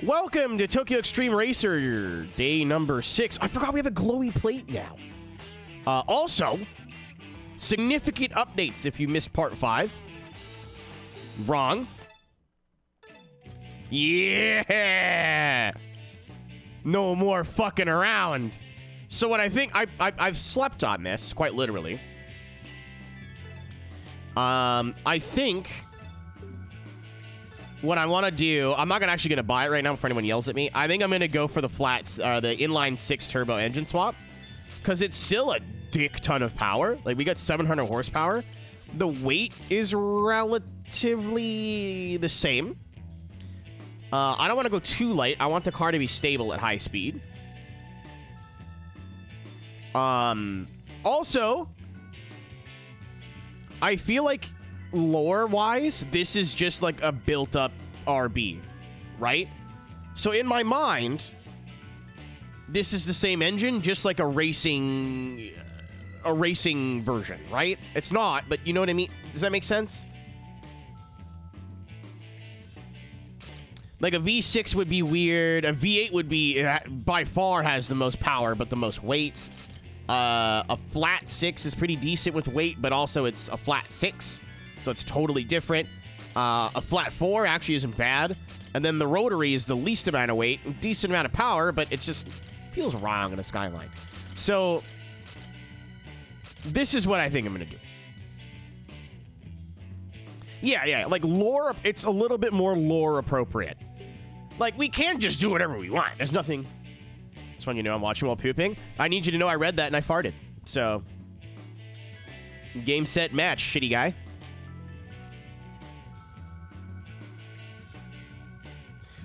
Welcome to Tokyo Xtreme Racer, day number 6. I forgot we have a glowy plate now. Also, significant updates if you missed part 5. Wrong. Yeah! No more fucking around. So what I think, I've slept on this, quite literally. I think what I want to do, I'm not actually going to buy it right now before anyone yells at me. I think I'm going to go for the flats, the inline 6 turbo engine swap, because it's still a dick ton of power. Like, we got 700 horsepower. The weight is relatively the same. I don't want to go too light. I want the car to be stable at high speed. Also, I feel like lore-wise, this is just like a built-up RB, right? So in my mind, this is the same engine, just like a racing version, right? It's not, but you know what I mean? Does that make sense? Like a V6 would be weird. A V8 would be, by far, has the most power, but the most weight. A flat 6 is pretty decent with weight, but also it's a flat 6. So it's totally different. A flat 4 actually isn't bad. And then the rotary is the least amount of weight, decent amount of power, but it just feels wrong in a Skyline. So this is what I think I'm going to do. Yeah, like lore, it's a little bit more lore appropriate. Like, we can't just do whatever we want. There's nothing. This one, you know, I'm watching while pooping. I need you to know I read that and I farted. So, game, set, match, shitty guy.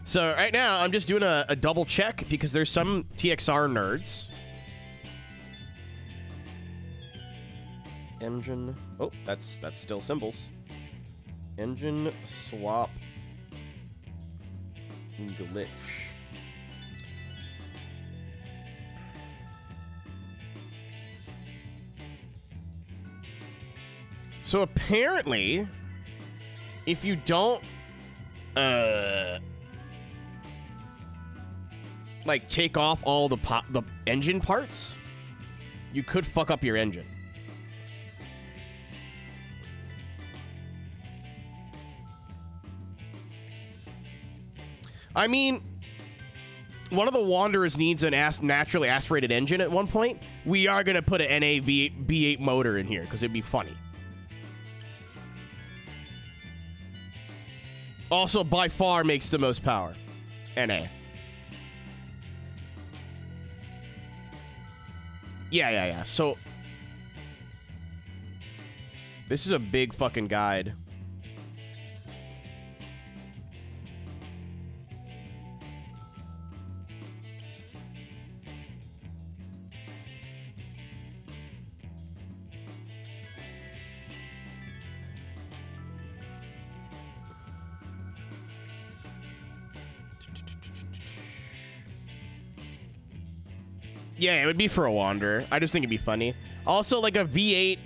So, right now, I'm just doing a double check because there's some TXR nerds. Engine. Oh, that's still symbols. Engine swap glitch. So apparently, if you don't like take off all the engine parts, you could fuck up your engine. I mean, one of the Wanderers needs an naturally aspirated engine at one point. We are going to put an NA V8 motor in here because it'd be funny. Also, by far, makes the most power. NA. Yeah. So, this is a big fucking guide. Yeah, it would be for a Wanderer. I just think it'd be funny. Also, like a V8,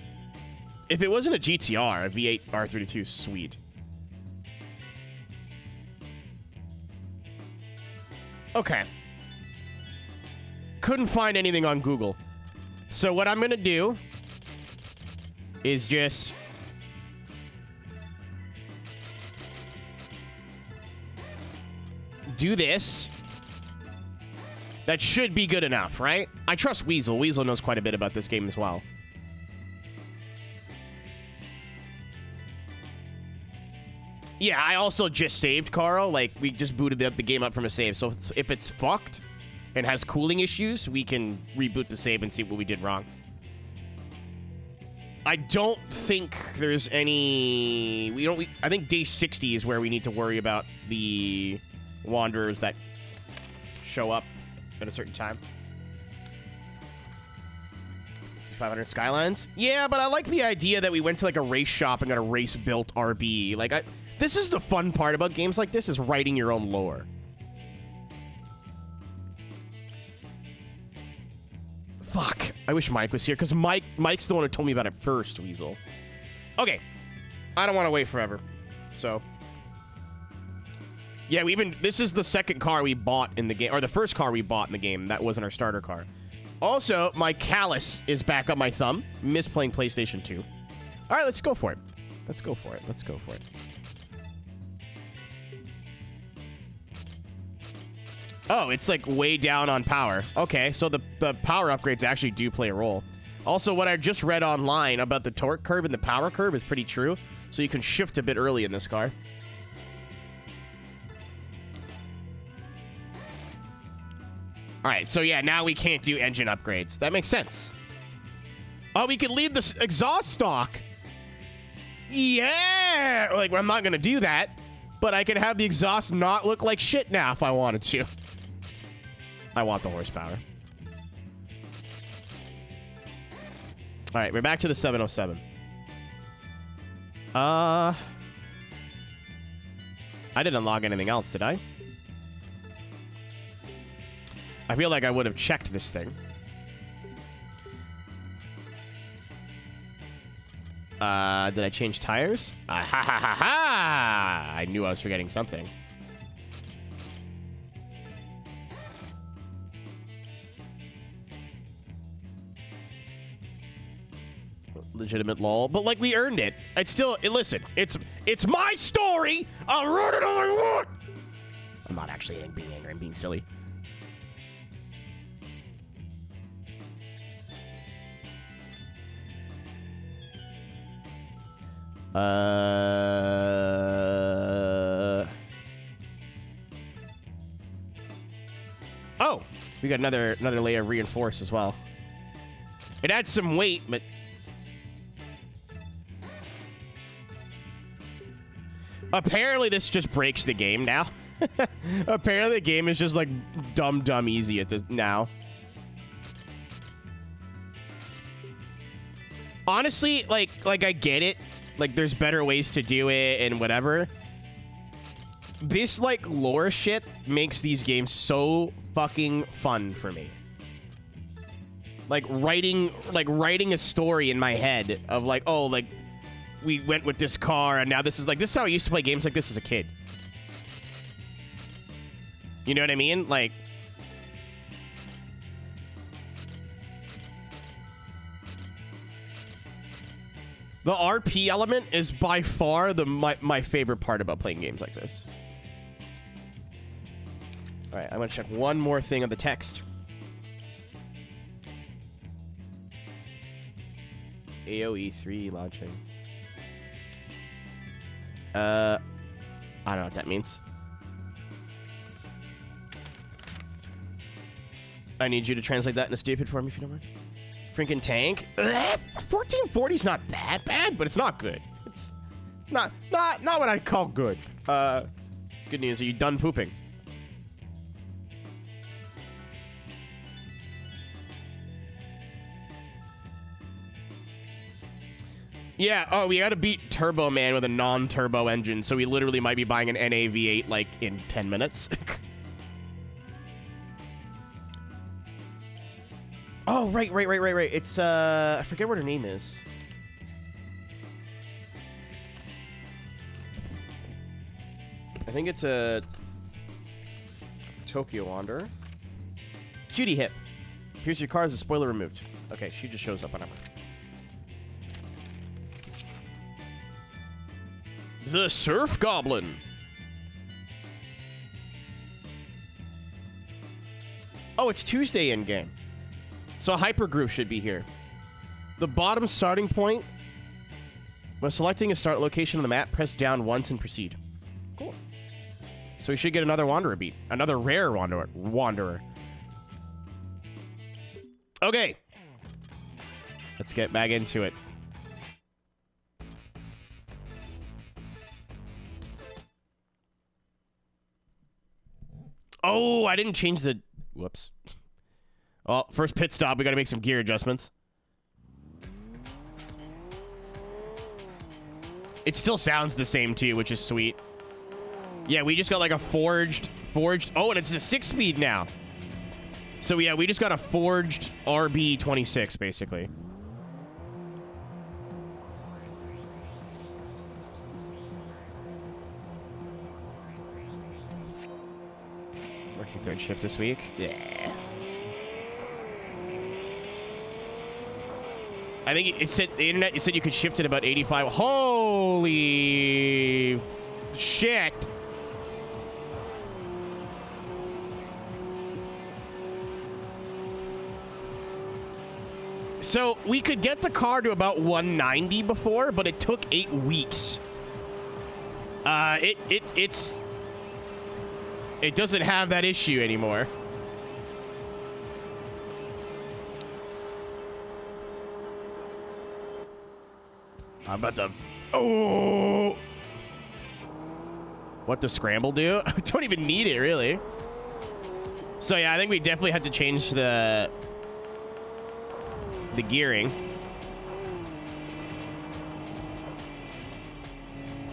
if it wasn't a GTR, a V8 R32 is sweet. Okay. Couldn't find anything on Google. So what I'm going to do is just do this. That should be good enough, right? I trust Weasel. Weasel knows quite a bit about this game as well. Yeah, I also just saved, Carl. Like, we just booted the game up from a save. So if it's fucked and has cooling issues, we can reboot the save and see what we did wrong. I don't think there's any... I think day 60 is where we need to worry about the Wanderers that show up at a certain time. 500 Skylines? Yeah, but I like the idea that we went to like a race shop and got a race-built RB. Like, this is the fun part about games like this, is writing your own lore. Fuck. I wish Mike was here, because Mike's the one who told me about it first, Weasel. Okay. I don't want to wait forever. So, Yeah, this is the second car we bought in the game, or the first car we bought in the game. That wasn't our starter car. Also, my callus is back on my thumb. Miss playing PlayStation 2. All right, let's go for it. Let's go for it. Let's go for it. Oh, it's like way down on power. Okay, so the power upgrades actually do play a role. Also, what I just read online about the torque curve and the power curve is pretty true. So you can shift a bit early in this car. All right, so yeah, now we can't do engine upgrades. That makes sense. Oh, we could leave this exhaust stock. Yeah! Like, I'm not going to do that, but I can have the exhaust not look like shit now if I wanted to. I want the horsepower. All right, we're back to the 707. I didn't unlock anything else, did I? I feel like I would have checked this thing. Did I change tires? Ha ha ha ha! I knew I was forgetting something. Legitimate lol, but like we earned it. It's still, listen, it's my story. I'll run it all I want. I'm not actually being angry. I'm being silly. Oh, we got another layer of reinforce as well. It adds some weight, but apparently this just breaks the game now. Apparently the game is just like dumb easy at this now. Honestly, like I get it. Like there's better ways to do it and whatever. This like lore shit makes these games so fucking fun for me. Like writing a story in my head of like, oh, like we went with this car and now this is how I used to play games like this as a kid. You know what I mean? Like the RP element is by far my favorite part about playing games like this. All right, I'm gonna check one more thing on the text. AOE 3 launching. I don't know what that means. I need you to translate that into stupid for me if you don't mind. Freaking tank. 1440 is not bad, but it's not good. It's not what I'd call good. Good news. Are you done pooping? Yeah, oh, we gotta beat Turbo Man with a non-turbo engine, so we literally might be buying an NAV8 like in 10 minutes. Oh, right. It's, I forget what her name is. I think it's a Tokyo Wanderer. Cutie hit. Here's your car as a spoiler removed. Okay, she just shows up whenever. The Surf Goblin. Oh, it's Tuesday in game. So a hypergroup should be here. The bottom starting point. When selecting a start location on the map, press down once and proceed. Cool. So we should get another Wanderer beat. Another rare Wanderer. Okay. Let's get back into it. Oh, I didn't change the... Whoops. Well, first pit stop, we gotta make some gear adjustments. It still sounds the same, too, which is sweet. Yeah, we just got like a forged... Oh, and it's a 6-speed now. So, yeah, we just got a forged RB26, basically. Working third shift this week. Yeah. I think it said the internet. It said you could shift at about 85. Holy shit! So we could get the car to about 190 before, but it took 8 weeks. It doesn't have that issue anymore. I'm about to... Oh! What does scramble do? I don't even need it, really. So, yeah, I think we definitely had to change the gearing.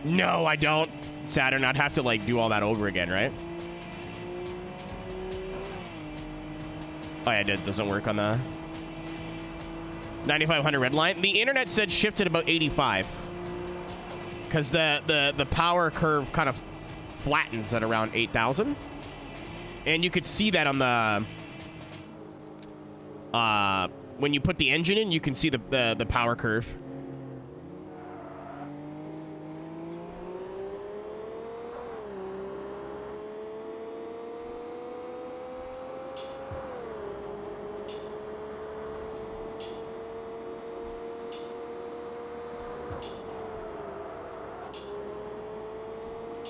No, I don't. Saturn, I'd have to, like, do all that over again, right? Oh, yeah, it doesn't work on the 9500 red line. The internet said shifted about 85 because the power curve kind of flattens at around 8,000, and you could see that on the when you put the engine in, you can see the power curve.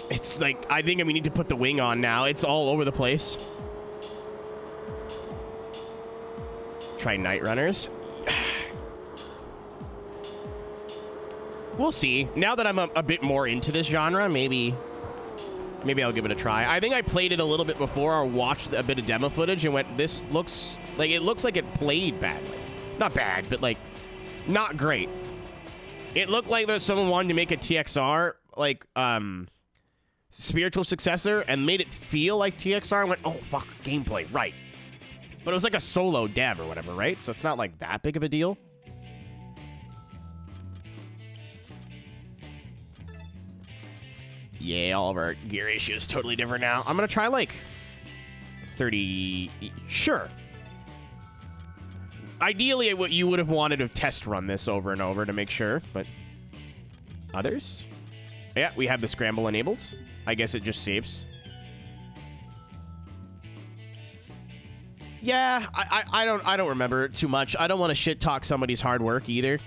It's like, I think we need to put the wing on now. It's all over the place. Try Night Runners. We'll see. Now that I'm a bit more into this genre, maybe I'll give it a try. I think I played it a little bit before or watched a bit of demo footage and went, this looks like it played badly. Not bad, but like not great. It looked like there's someone wanted to make a TXR like spiritual successor and made it feel like TXR and went, oh fuck, gameplay, right. But it was like a solo dev or whatever, right? So it's not like that big of a deal. Yeah, all of our gear ratio is totally different now. I'm gonna try like 30. Sure. Ideally, what you would have wanted to test run this over and over to make sure, but others? Yeah, we have the scramble enabled. I guess it just saves. Yeah, I don't remember too much. I don't want to shit talk somebody's hard work either.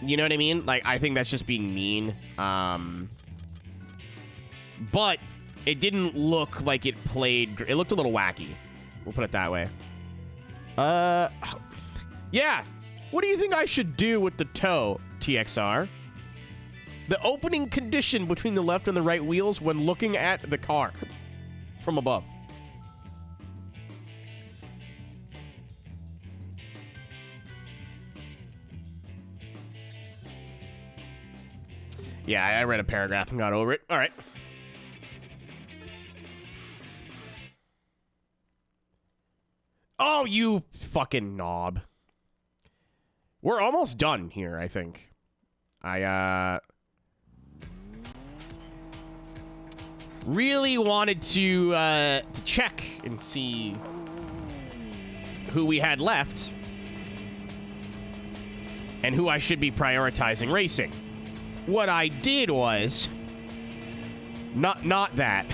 You know what I mean? Like, I think that's just being mean. But it didn't look like it played. It looked a little wacky. We'll put it that way. Yeah. What do you think I should do with the toe, TXR? The opening condition between the left and the right wheels when looking at the car from above. Yeah, I read a paragraph and got over it. All right. Oh, you fucking knob. We're almost done here, I think. I really wanted to check and see who we had left and who I should be prioritizing racing. What I did was not that.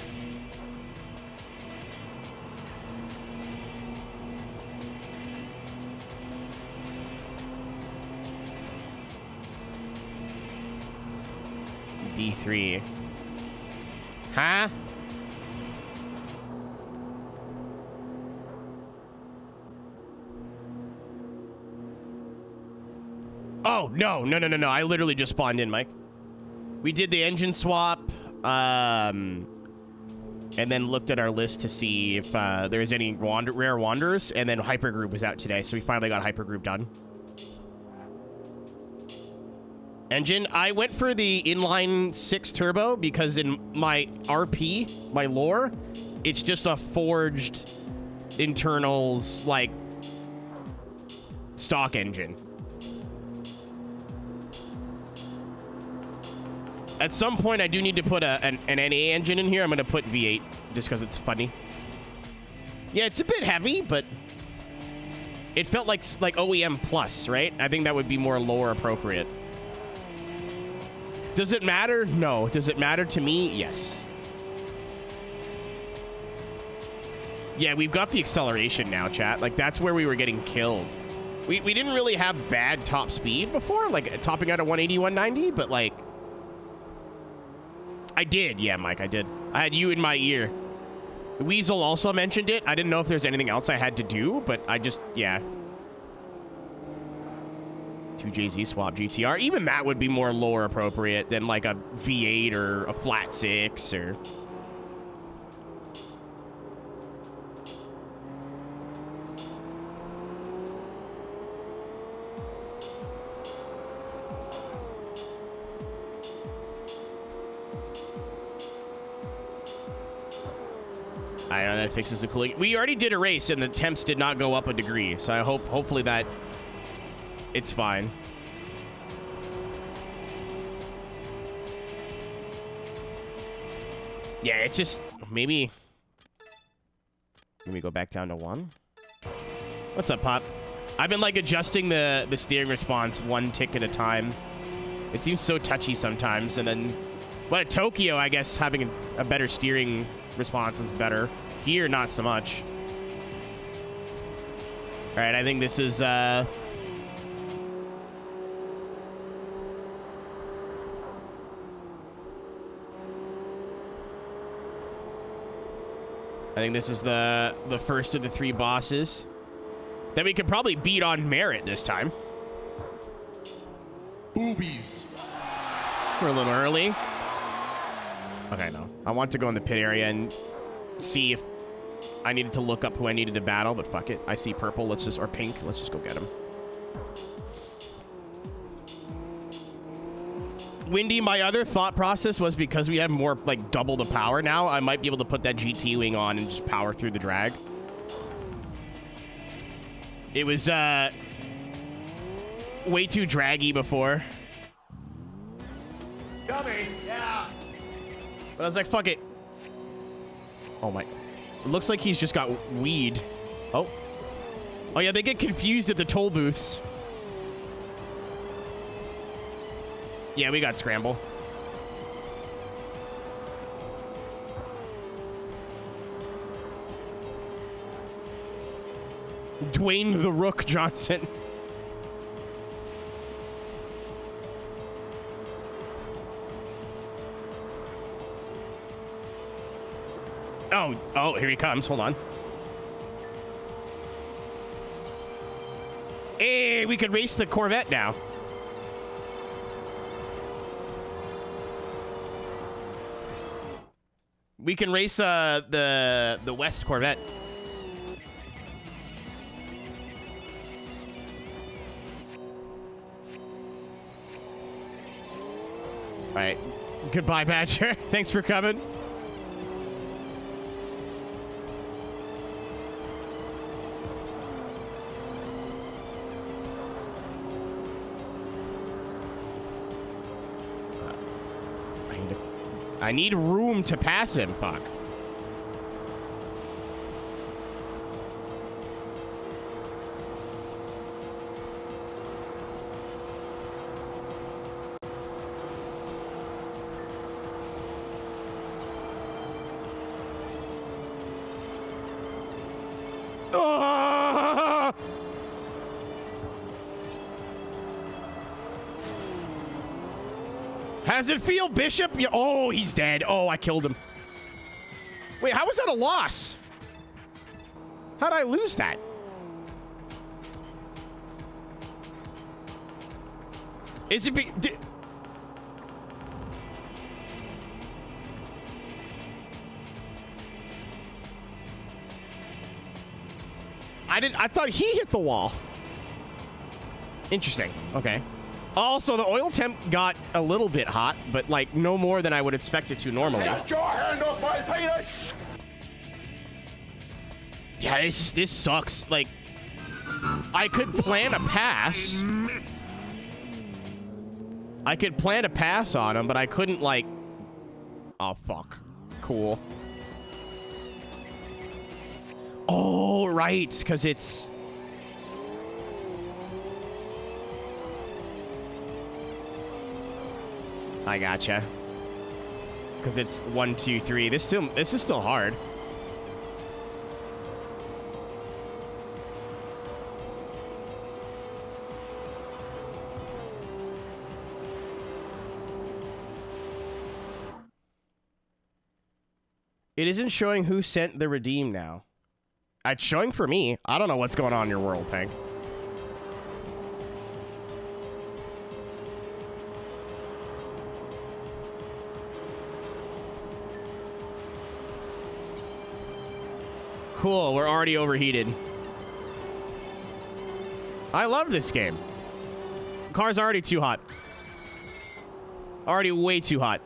D3. Huh? Oh, no. I literally just spawned in, Mike. We did the engine swap, and then looked at our list to see if there's any rare wanderers, and then Hypergroup was out today, so we finally got Hypergroup done. Engine, I went for the inline 6 turbo because in my RP, my lore, it's just a forged internals, like, stock engine. At some point, I do need to put an NA engine in here. I'm going to put V8 just because it's funny. Yeah, it's a bit heavy, but it felt like OEM plus, right? I think that would be more lore appropriate. Does it matter? No. Does it matter to me? Yes. Yeah, we've got the acceleration now, chat. Like, that's where we were getting killed. We didn't really have bad top speed before, like topping out at 180, 190, but like... I did. Yeah, Mike, I did. I had you in my ear. Weasel also mentioned it. I didn't know if there's anything else I had to do, but I just, yeah. 2JZ swap GTR. Even that would be more lore appropriate than like a V8 or a flat 6 or... I know that fixes the cooling. We already did a race and the temps did not go up a degree, so I hopefully that it's fine. Yeah, it's just maybe. Let me go back down to 1. What's up, Pop? I've been like adjusting the steering response 1 tick at a time. It seems so touchy sometimes, and then, but at Tokyo, I guess having a better steering response is better. Here, not so much. All right, I think this is I think this is the first of the 3 bosses that we could probably beat on merit this time. Boobies. We're a little early. Okay, no. I want to go in the pit area and see if I needed to look up who I needed to battle, but fuck it. I see purple. Let's just, or pink. Let's just go get him. Windy, my other thought process was because we have more, like, double the power now, I might be able to put that GT wing on and just power through the drag. It was, way too draggy before. Dummy. Yeah. But I was like, fuck it. Oh my. It looks like he's just got weed. Oh. Oh yeah, they get confused at the toll booths. Yeah, we got scramble. Dwayne the Rook Johnson. Oh, here he comes. Hold on. Hey, we could race the Corvette now. We can race the West Corvette. All right. Goodbye, Badger. Thanks for coming. I need room to pass him, fuck. Ah! How's it feel, Bishop? Oh, he's dead. Oh, I killed him. Wait, how was that a loss? How'd I lose that? Is it I thought he hit the wall. Interesting. Okay. Also, the oil temp got a little bit hot, but like no more than I would expect it to normally. Get your hand off my penis! Yeah, this sucks. Like, I could plan a pass. I could plan a pass on him, but I couldn't, like... Oh, fuck. Cool. Oh, right, because it's... I gotcha. Because it's 1, 2, 3. This is still hard. It isn't showing who sent the redeem now. It's showing for me. I don't know what's going on in your world, Tank. Cool, we're already overheated. I love this game. Car's already too hot. Already way too hot.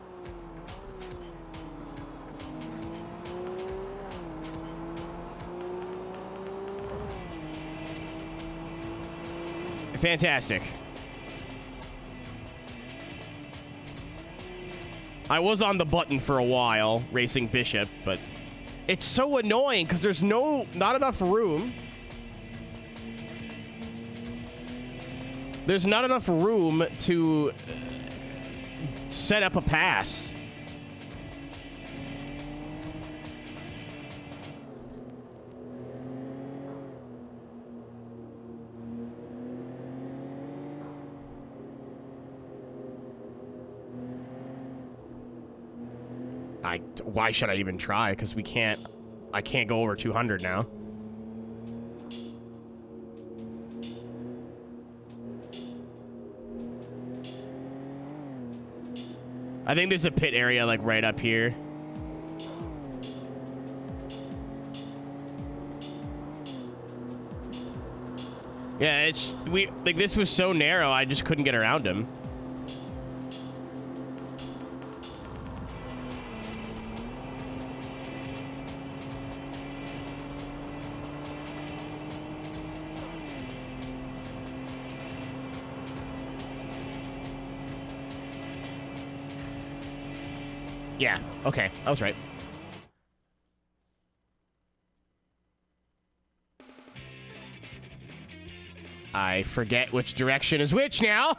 Fantastic. I was on the button for a while, racing Bishop, but it's so annoying because there's not enough room. There's not enough room to set up a pass. Why should I even try? Because I can't go over 200 now. I think there's a pit area like right up here. Yeah, this was so narrow I just couldn't get around him. Yeah, okay, I was right. I forget which direction is which now.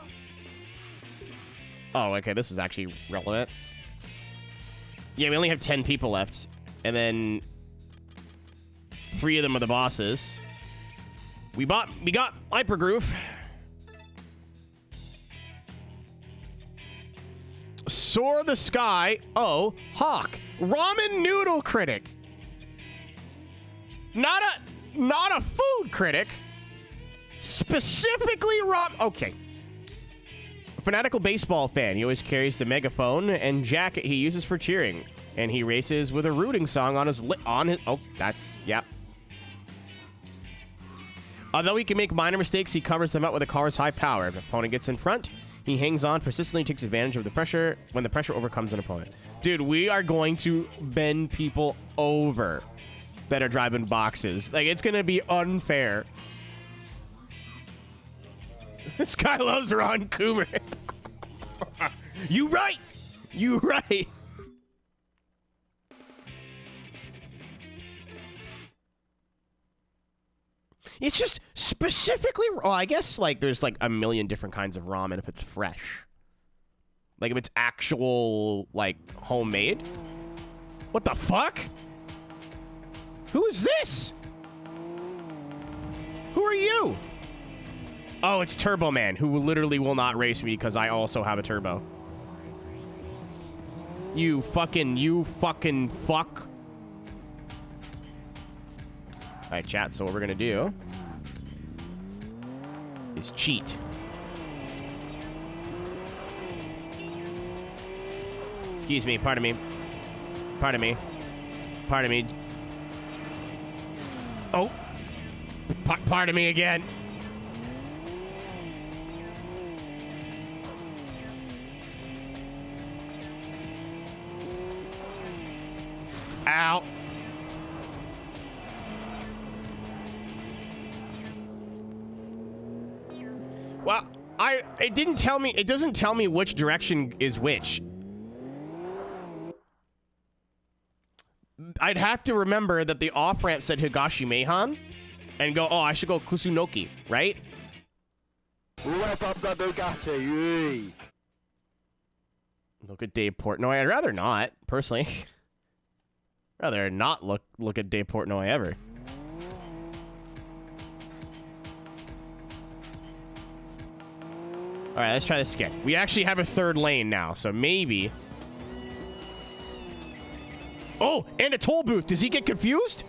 Oh, okay, this is actually relevant. Yeah, we only have 10 people left. And then 3 of them are the bosses. We got Hypergroove. Soar the Sky. Oh, Hawk. Ramen noodle critic. Not a food critic. Specifically Okay. A fanatical baseball fan. He always carries the megaphone and jacket he uses for cheering. And he races with a rooting song on his... Oh, that's... Yep. Although he can make minor mistakes, he covers them up with a car's high power. If an opponent gets in front, he hangs on, persistently takes advantage of the pressure when the pressure overcomes an opponent. Dude, we are going to bend people over that are driving boxes. Like, it's going to be unfair. This guy loves Ron Coomer. You right. You right. It's just specifically... Oh, I guess, like, there's, like, a million different kinds of ramen if it's fresh. Like, if it's actual, like, homemade. What the fuck? Who is this? Who are you? Oh, it's Turbo Man, who literally will not race me because I also have a turbo. You fucking fuck. Alright, chat, so what we're gonna do is cheat. Excuse me, pardon me. Pardon me. Pardon me. Oh. Pardon me again. Ow. Well, It didn't tell me. It doesn't tell me which direction is which. I'd have to remember that the off-ramp said Higashi Meihan and go, oh, I should go Kusunoki, right? Rev up the Bugatti. Look at Dave Portnoy. I'd rather not, personally. Rather not look at Dave Portnoy ever. All right, let's try this again. We actually have a third lane now, so maybe. Oh, and a toll booth. Does he get confused?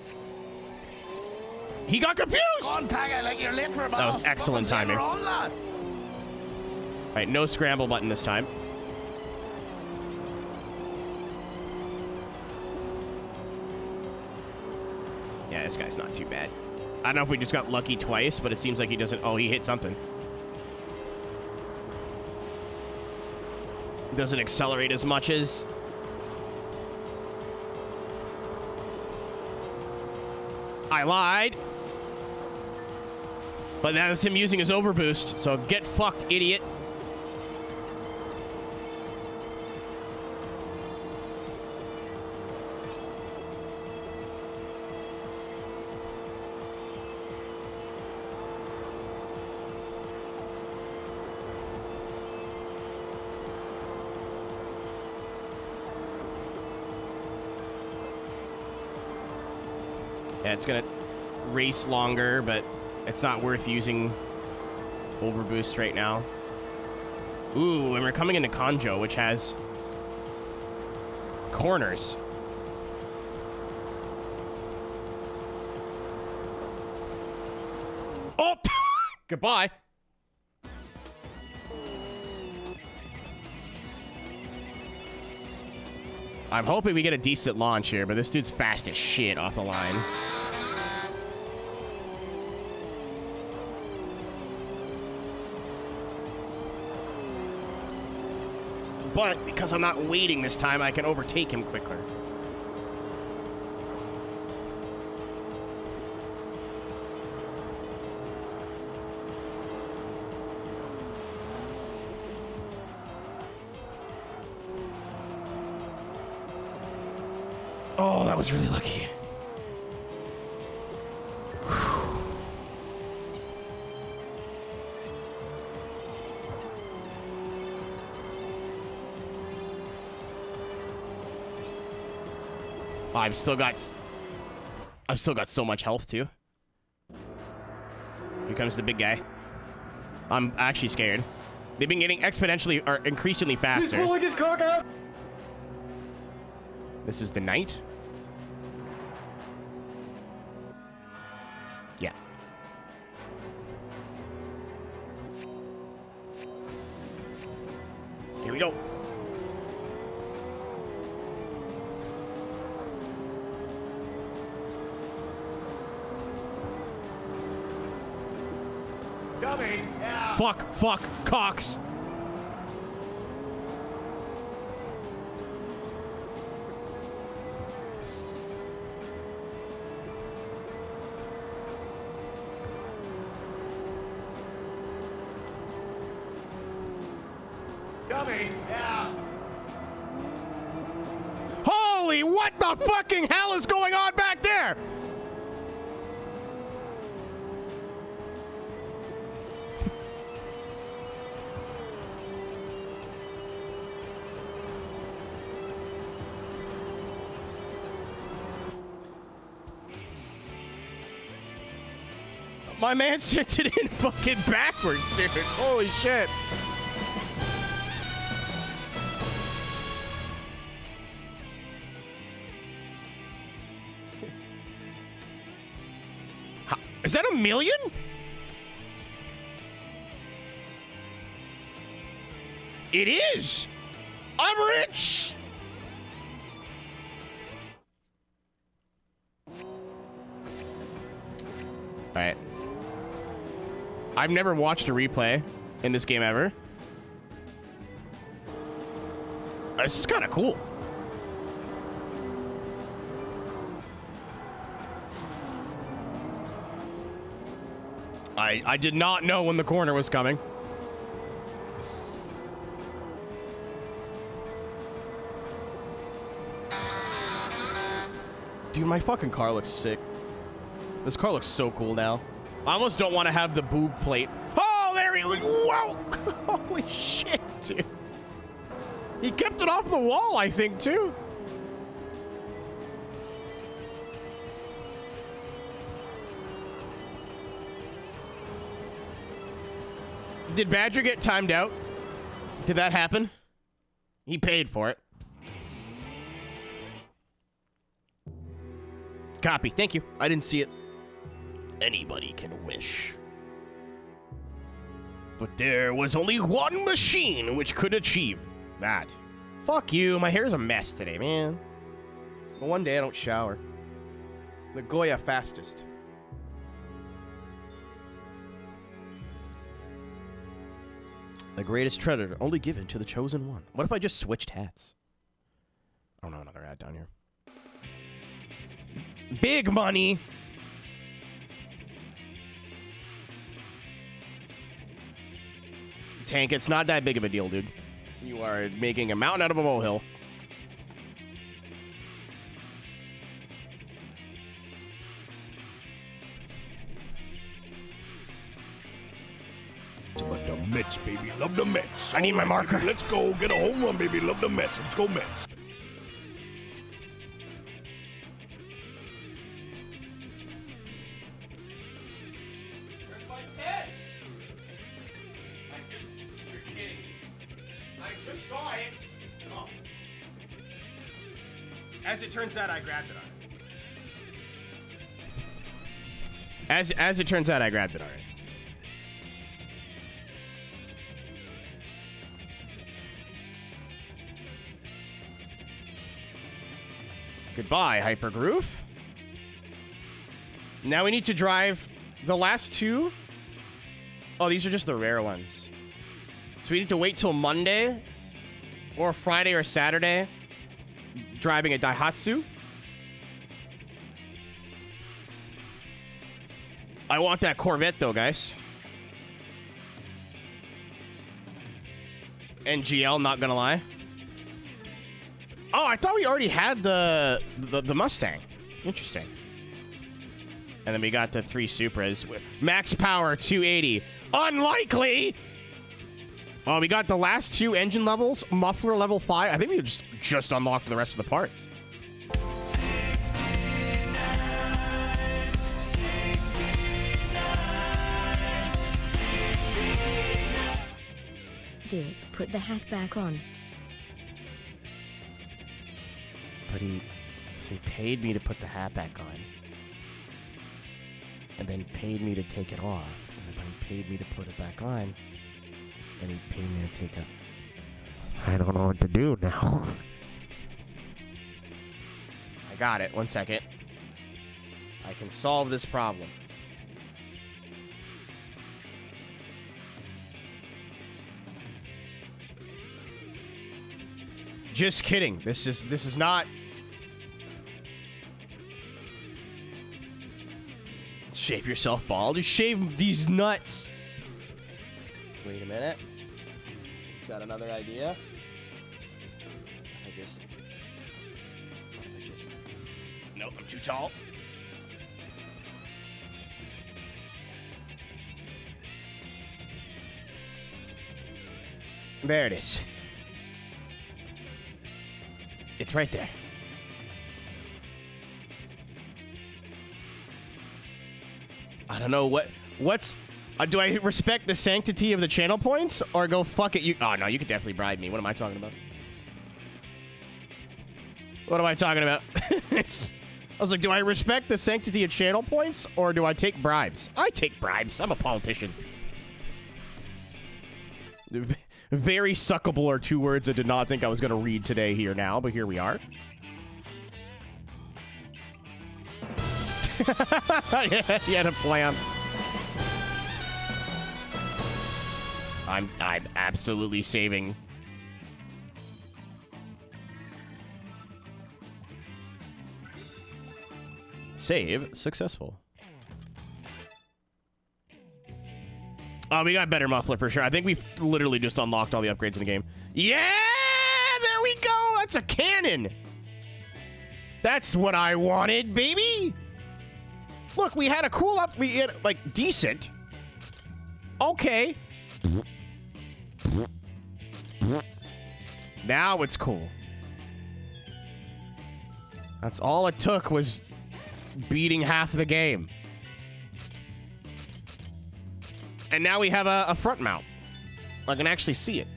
He got confused! That was excellent timing. All right, no scramble button this time. Yeah, this guy's not too bad. I don't know if we just got lucky twice, but it seems like he doesn't... Oh, he hit something. Doesn't accelerate as much as... I lied. But that was him using his overboost, so get fucked, idiot. Yeah, it's gonna race longer, but it's not worth using overboost right now. Ooh, and we're coming into Kanjo, which has corners. Oh! Goodbye. I'm hoping we get a decent launch here, but this dude's fast as shit off the line. But because I'm not waiting this time, I can overtake him quicker. Oh, that was really lucky. I've still got so much health too. Here comes the big guy. I'm actually scared. They've been getting exponentially or increasingly faster. He's pulling his cock out. This is the night. Yeah. Here we go. Dummy. Yeah. Fuck, Cox. Dummy. Yeah. Holy, what the fucking hell is going on back there? My man sent it in fucking backwards, dude. Holy shit. Is that 1 million? It is. I'm rich. All right. I've never watched a replay in this game ever. This is kind of cool. I did not know when the corner was coming. Dude, my fucking car looks sick. This car looks so cool now. I almost don't want to have the boob plate. Oh, there he was. Wow. Holy shit, dude. He kept it off the wall, I think, too. Did Badger get timed out? Did that happen? He paid for it. Copy. Thank you. I didn't see it. Anybody can wish. But there was only one machine which could achieve that. Fuck you. My hair's a mess today, man. But one day I don't shower. The Goya fastest. The greatest treasure only given to the chosen one. What if I just switched hats? Oh no, another ad down here. Big money. Tank, it's not that big of a deal, dude. You are making a mountain out of a molehill. But the Mets, baby, love the Mets. I need my marker. Baby, let's go get a home run, baby, love the Mets. Let's go Mets. Where's my pen? You're kidding. I just saw it. Oh. As it turns out, I grabbed it already. As it turns out, I grabbed it already. Goodbye, Hypergroove. Now we need to drive the last two. Oh, these are just the rare ones. So we need to wait till Monday or Friday or Saturday driving a Daihatsu. I want that Corvette though, guys. NGL, not gonna lie. Oh, I thought we already had the Mustang. Interesting. And then we got the 3 Supras with max power 280. Unlikely. Oh, we got the last 2 engine levels, muffler level 5. I think we just unlocked the rest of the parts. 69, 69. Do it. Put the hat back on. But he paid me to put the hat back on. And then paid me to take it off. And then he paid me to put it back on. And he paid me to take it. I don't know what to do now. I got it. 1 second. I can solve this problem. Just kidding. This is not. Shave yourself bald. You shave these nuts. Wait a minute. He's got another idea. I just. Nope, I'm too tall. There it is. It's right there. I don't know what's do I respect the sanctity of the channel points or go fuck it? You oh no, you could definitely bribe me. What am I talking about? What am I talking about? I was like, do I respect the sanctity of channel points or do I take bribes? I take bribes. I'm a politician. Very suckable are 2 words I did not think I was going to read today here now, but here we are. Yeah, he had a plan. I'm absolutely saving. Save successful. Oh, we got better muffler for sure. I think we've literally just unlocked all the upgrades in the game. Yeah, there we go. That's a cannon. That's what I wanted, baby. Look, we had a cool up. We had, like, decent. Okay. Now it's cool. That's all it took was beating half the game. And now we have a front mount. I can actually see it.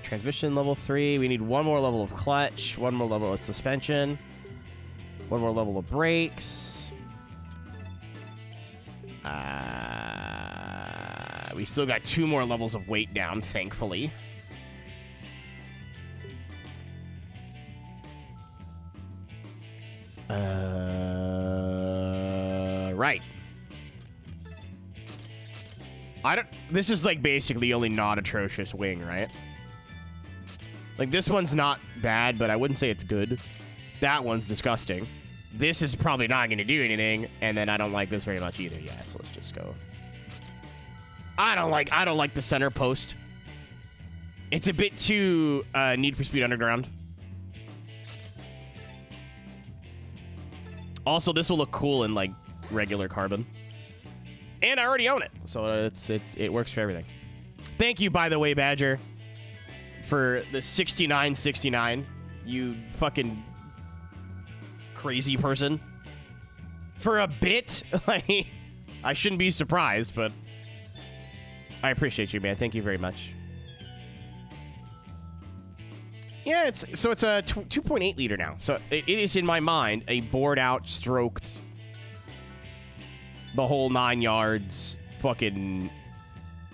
Transmission level 3. We need one more level of clutch, one more level of suspension, one more level of brakes. We still got 2 more levels of weight down, thankfully. Right. This is like basically the only not atrocious wing, right? Like this one's not bad, but I wouldn't say it's good. That one's disgusting. This is probably not going to do anything, and then I don't like this very much either. Yeah, so let's just go. I don't like the center post. It's a bit too Need for Speed Underground. Also, this will look cool in like regular carbon. And I already own it, so it works for everything. Thank you, by the way, Badger, for the 6969. You fucking crazy person. For a bit, like, I shouldn't be surprised, but I appreciate you, man. Thank you very much. Yeah, it's a 2.8 liter now, so it is in my mind a bored out, stroked, the whole 9 yards fucking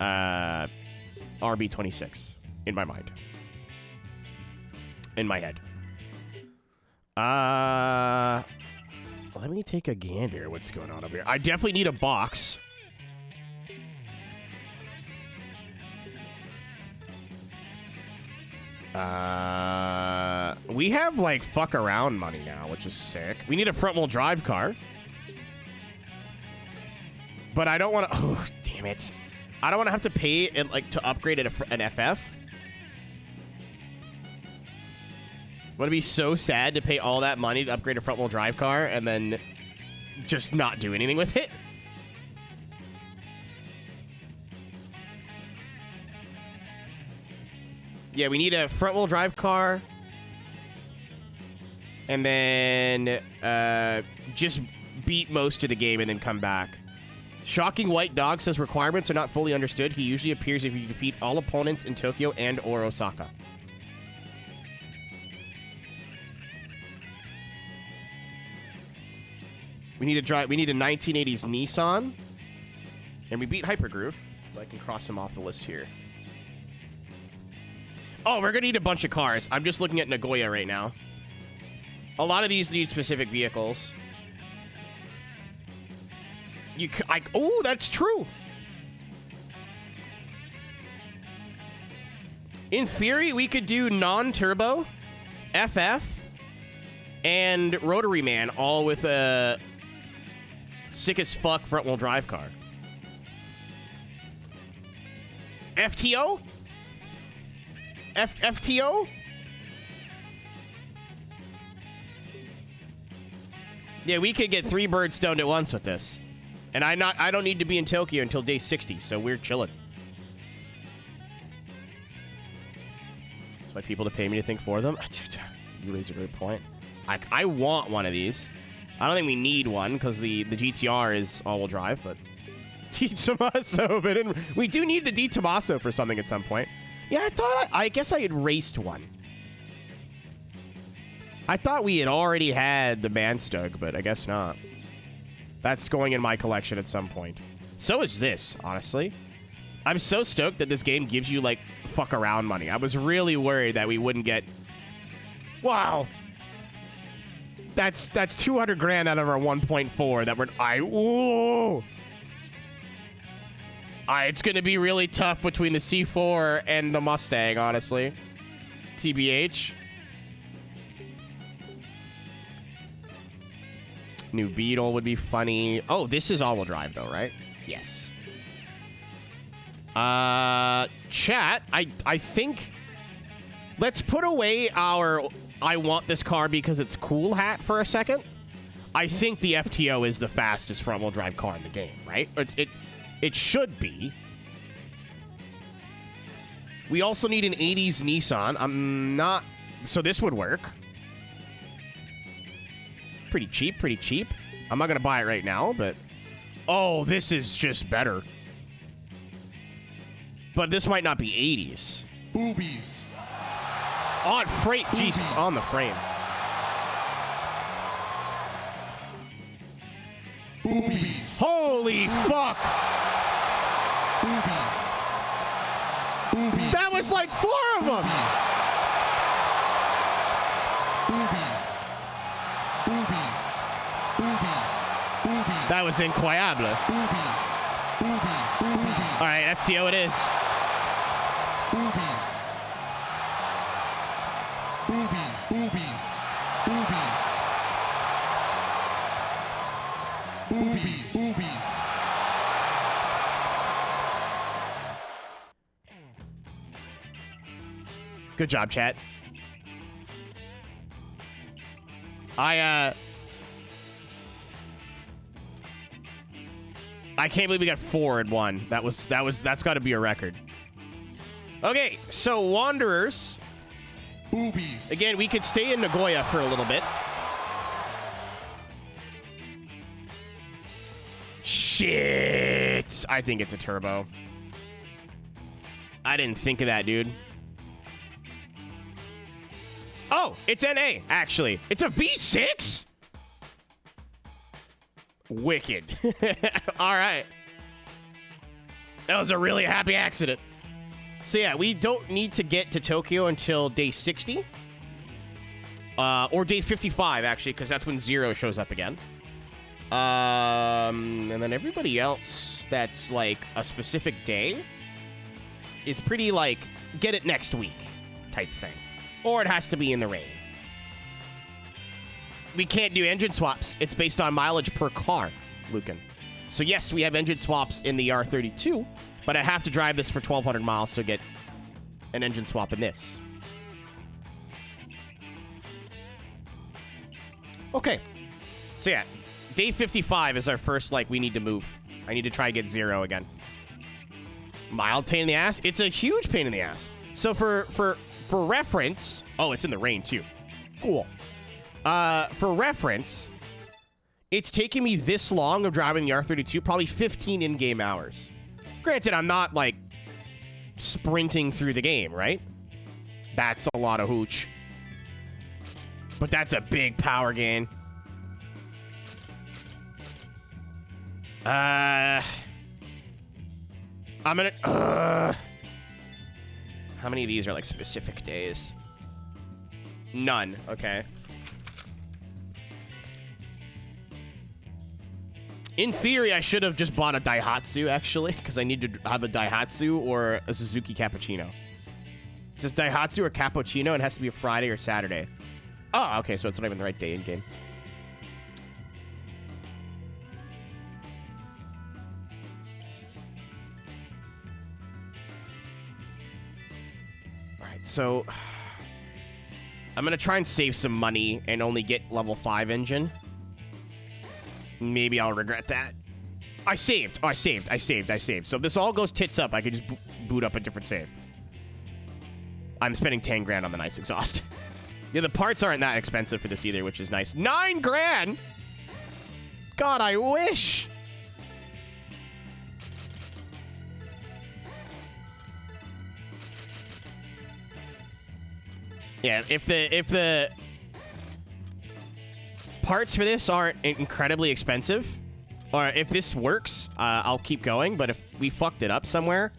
RB26 in my mind. In my head. Let me take a gander what's going on over here. I definitely need a box. We have like fuck around money now, which is sick. We need a front wheel drive car. But I don't want to... Oh, damn it. I don't want to have to pay it, like, to upgrade an FF. Would it be so sad to pay all that money to upgrade a front-wheel drive car and then just not do anything with it? Yeah, we need a front-wheel drive car. And then just beat most of the game and then come back. Shocking White Dog says requirements are not fully understood. He usually appears if you defeat all opponents in Tokyo and or Osaka. We need a 1980s Nissan. And we beat Hypergroove. So I can cross him off the list here. Oh, we're going to need a bunch of cars. I'm just looking at Nagoya right now. A lot of these need specific vehicles. Oh, that's true. In theory, we could do non-turbo, FF, and Rotary Man, all with a sick as fuck front-wheel drive car. FTO? FTO? Yeah, we could get 3 birds stoned at once with this. And I don't need to be in Tokyo until day 60, so we're chilling. That's why people to pay me to think for them. You raise a great point. I want one of these. I don't think we need one because the GTR is all-wheel drive, but D. Tommaso, but we do need the D. Tommaso for something at some point. Yeah, I guess I had raced one. I thought we had already had the Manstug, but I guess not. That's going in my collection at some point. So is this, honestly. I'm so stoked that this game gives you, like, fuck around money. I was really worried that we wouldn't get... Wow. That's 200 grand out of our 1.4 that we're... Ooh. It's going to be really tough between the C4 and the Mustang, honestly. TBH. New Beetle would be funny. Oh, this is all-wheel drive, though, right? Yes. Chat, I think Let's put away our I want this car because it's cool hat for a second. I think the FTO is the fastest front-wheel drive car in the game, right? It should be. We also need an 80s Nissan. I'm not... So this would work. Pretty cheap, pretty cheap. I'm not going to buy it right now, but... Oh, this is just better. But this might not be 80s. Boobies. On freight. Jesus, on the frame. Boobies. Holy fuck! Boobies. Boobies. That was like 4 of them! Boobies. Boobies. Boobies. Boobies. That was incroyable. Boobies. Boobies. Boobies. All right, FTO it is. Boobies. Boobies. Boobies. Boobies. Boobies. Boobies. Good job, chat. I can't believe we got 4 in one. That's got to be a record. Okay, so Wanderers. Boobies. Again, we could stay in Nagoya for a little bit. Shit. I think it's a turbo. I didn't think of that, dude. Oh, it's NA, actually. It's a V6? Wicked. All right. That was a really happy accident. So yeah, we don't need to get to Tokyo until day 60. Or day 55, actually, because that's when 0 shows up again. And then everybody else that's like a specific day is pretty like, get it next week type thing. Or it has to be in the rain. We can't do engine swaps. It's based on mileage per car, Lucan. So yes, we have engine swaps in the R32, but I have to drive this for 1,200 miles to get an engine swap in this. Okay. So yeah, day 55 is our first, like, we need to move. I need to try and get 0 again. Mild pain in the ass? It's a huge pain in the ass. So for reference... Oh, it's in the rain, too. Cool. For reference, it's taking me this long of driving the R32, probably 15 in-game hours. Granted, I'm not, like, sprinting through the game, right? That's a lot of hooch. But that's a big power gain. I'm gonna... How many of these are, like, specific days? None. Okay. In theory, I should have just bought a Daihatsu, actually, because I need to have a Daihatsu or a Suzuki Cappuccino. It says Daihatsu or Cappuccino, and it has to be a Friday or Saturday. Oh, okay, so it's not even the right day in-game. Alright, so... I'm going to try and save some money and only get level 5 engine. Maybe I'll regret that. I saved. Oh, I saved. So if this all goes tits up, I could just boot up a different save. I'm spending 10 grand on the nice exhaust. Yeah, the parts aren't that expensive for this either, which is nice. 9 grand? God, I wish. Yeah, if the parts for this aren't incredibly expensive, or if this works, I'll keep going. But if we fucked it up somewhere,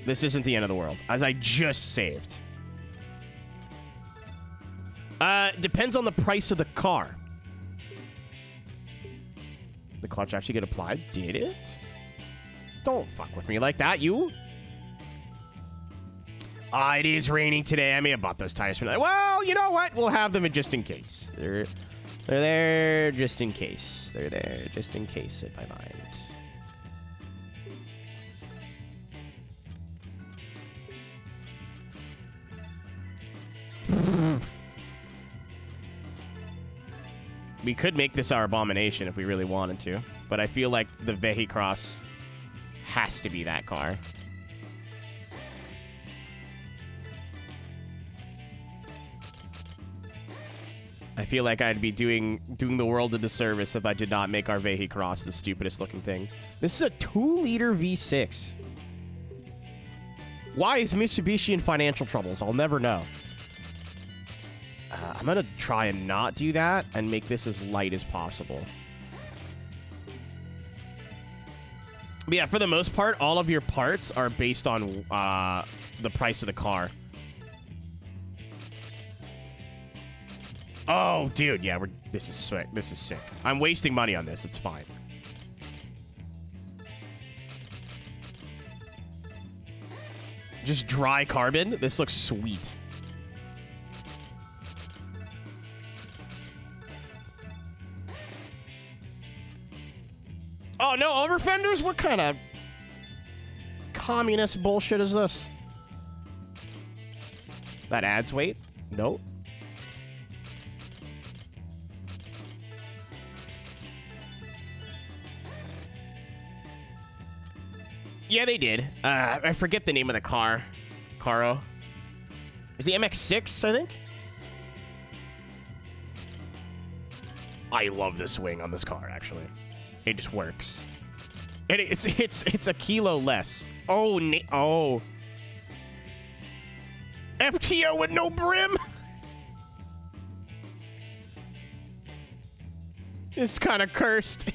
this isn't the end of the world, as I just saved. Depends on the price of the car. The clutch actually get applied? Did it? Don't fuck with me like that, you. It is raining today. I may have bought those tires for that. Well, you know what? We'll have them just in case. They're there just in case. They're there just in case in my mind. We could make this our abomination if we really wanted to, but I feel like the Vehicross has to be that car. I feel like I'd be doing the world a disservice if I did not make our Vehicross the stupidest looking thing. This is a 2-liter V6. Why is Mitsubishi in financial troubles? I'll never know. I'm going to try and not do that and make this as light as possible. But yeah, for the most part, all of your parts are based on the price of the car. Oh, dude, yeah, this is sick. This is sick. I'm wasting money on this. It's fine. Just dry carbon. This looks sweet. Oh, no, over fenders? What kind of communist bullshit is this? That adds weight? Nope. Yeah, they did. I forget the name of the car. Caro. Is the MX-6, I think? I love this wing on this car, actually. It just works. And it's a kilo less. Oh, oh. FTO with no brim? It's kind of cursed.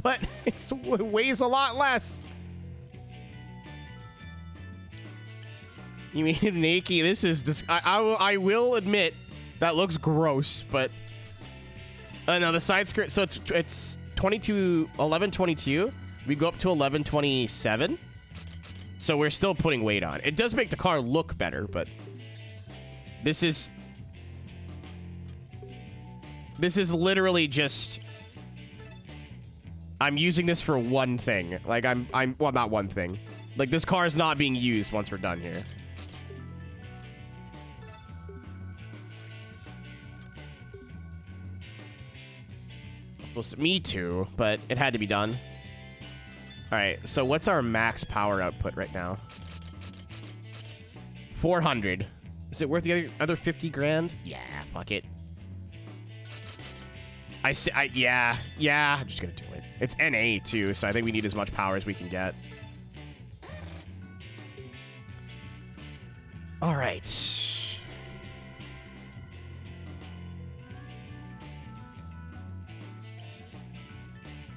But it weighs a lot less. You mean Nakey? This is I will admit that looks gross, but no, the side skirt. So it's 1122. We go up to 1127. So we're still putting weight on. It does make the car look better, but this is literally just. I'm using this for one thing. Like, well, not one thing. Like, this car is not being used once we're done here. Well, me too, but it had to be done. All right, so what's our max power output right now? 400. Is it worth the other 50 grand? Yeah, fuck it. Yeah, I'm just gonna do it. It's NA too, so I think we need as much power as we can get. All right.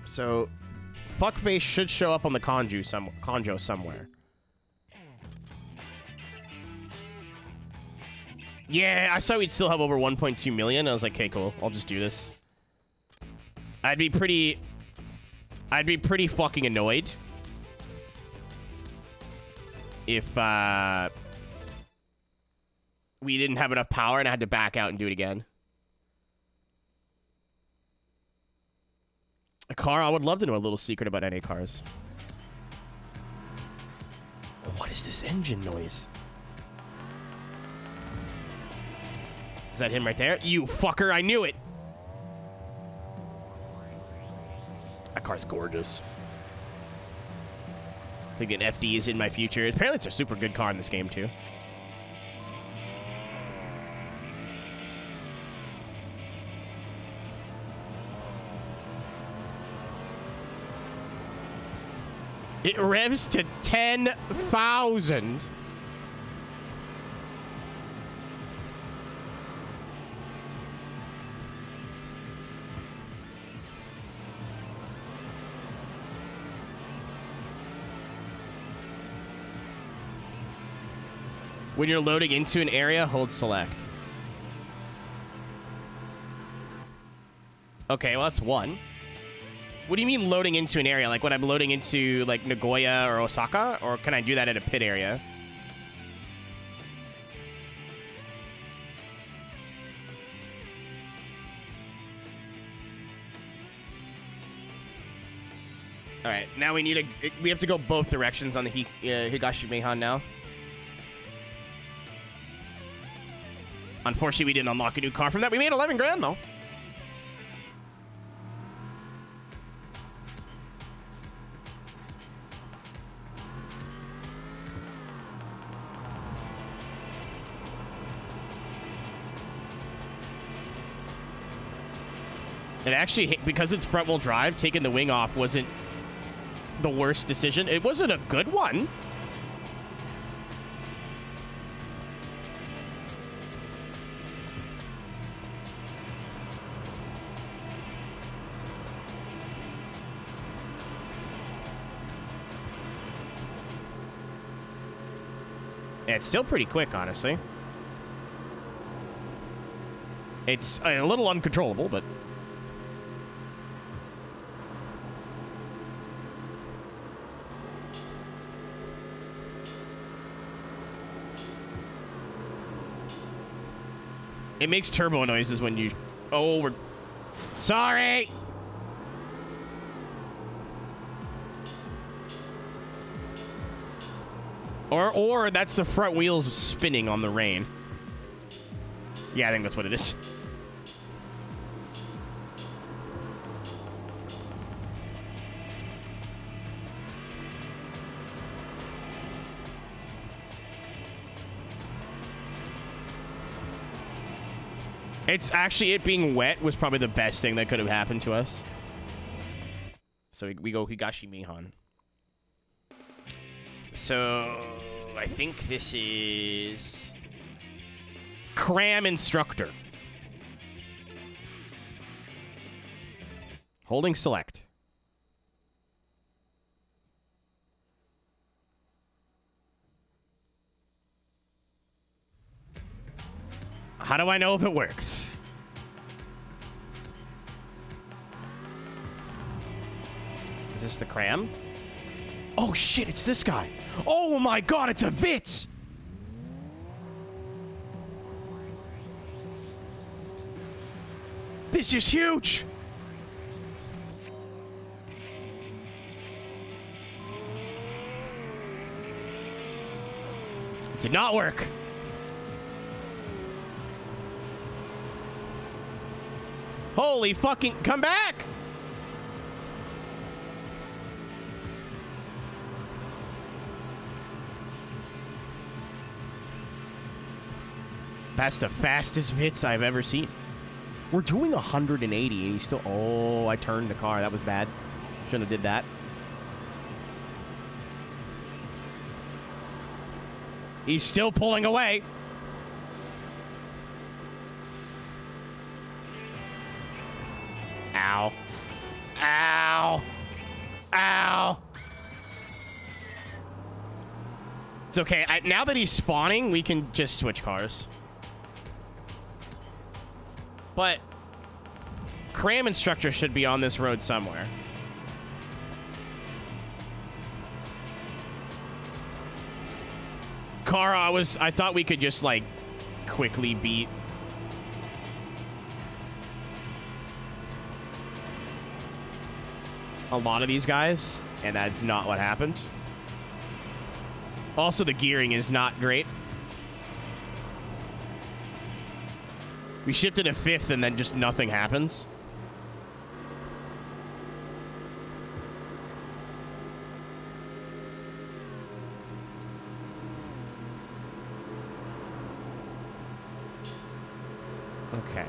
So, fuckface should show up on the conjo somewhere. Yeah, I saw we'd still have over 1.2 million. I was like, okay, cool. I'll just do this. I'd be pretty fucking annoyed if we didn't have enough power and I had to back out and do it again. A car, I would love to know a little secret about NA cars. What is this engine noise? Is that him right there? You fucker, I knew it! That car's gorgeous. I think an FD is in my future. Apparently it's a super good car in this game, too. It revs to 10,000. When you're loading into an area, hold select. Okay, well, that's one. What do you mean loading into an area? Like when I'm loading into, like, Nagoya or Osaka? Or can I do that at a pit area? Alright, now we have to go both directions on the Higashi Meihan now. Unfortunately, we didn't unlock a new car from that. We made 11 grand, though. It actually, because it's front-wheel drive, taking the wing off wasn't the worst decision. It wasn't a good one. Yeah, it's still pretty quick, honestly. It's a little uncontrollable, but... It makes turbo noises when you... Oh, we're... Sorry! Or that's the front wheels spinning on the rain. Yeah, I think that's what it is. It's actually, it being wet was probably the best thing that could have happened to us. So we go Higashi Mihan. So I think this is Cram Instructor. Holding select. How do I know if it works? Is this the Cram? Oh shit, it's this guy. Oh my god, it's a Vitz! This is huge! It did not work. Holy fucking... Come back! That's the fastest Vitz I've ever seen. We're doing 180 and he's still... Oh, I turned the car. That was bad. Shouldn't have did that. He's still pulling away. Ow. Ow. Ow. It's okay. Now that he's spawning, we can just switch cars. But Cram Instructor should be on this road somewhere. Car, I thought we could just, like, quickly beat... a lot of these guys, and that's not what happened. Also, the gearing is not great. We shipped it to 5th, and then just nothing happens. Okay.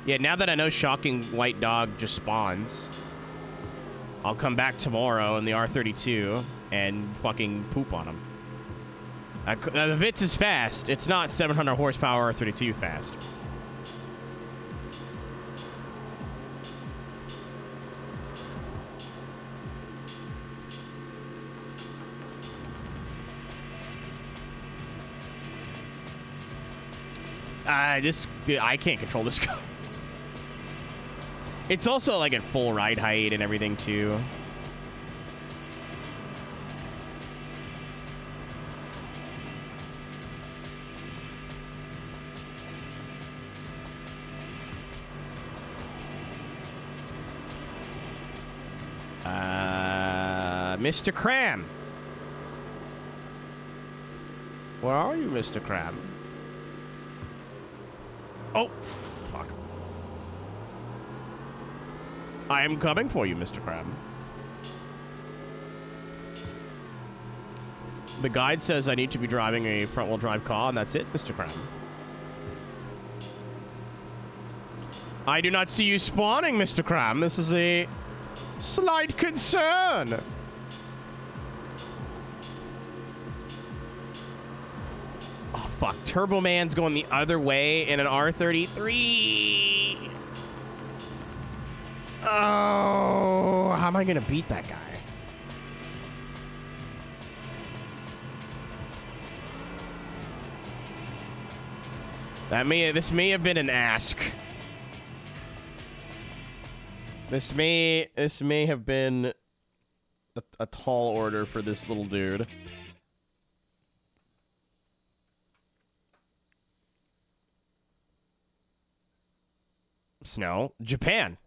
Yeah, now that I know Shocking White Dog just spawns, I'll come back tomorrow in the R32 and fucking poop on him. The Vitz is fast. It's not 700 horsepower R32 fast. I can't control this car. It's also like at full ride height and everything too. Mr. Cram. Where are you, Mr. Cram? Oh, fuck. I am coming for you, Mr. Crab. The guide says I need to be driving a front-wheel drive car, and that's it, Mr. Crab. I do not see you spawning, Mr. Crab. This is a slight concern. Oh, fuck. Turbo Man's going the other way in an R33. Oh, how am I going to beat that guy? This may have been an ask. This may have been a tall order for this little dude. Snow, Japan.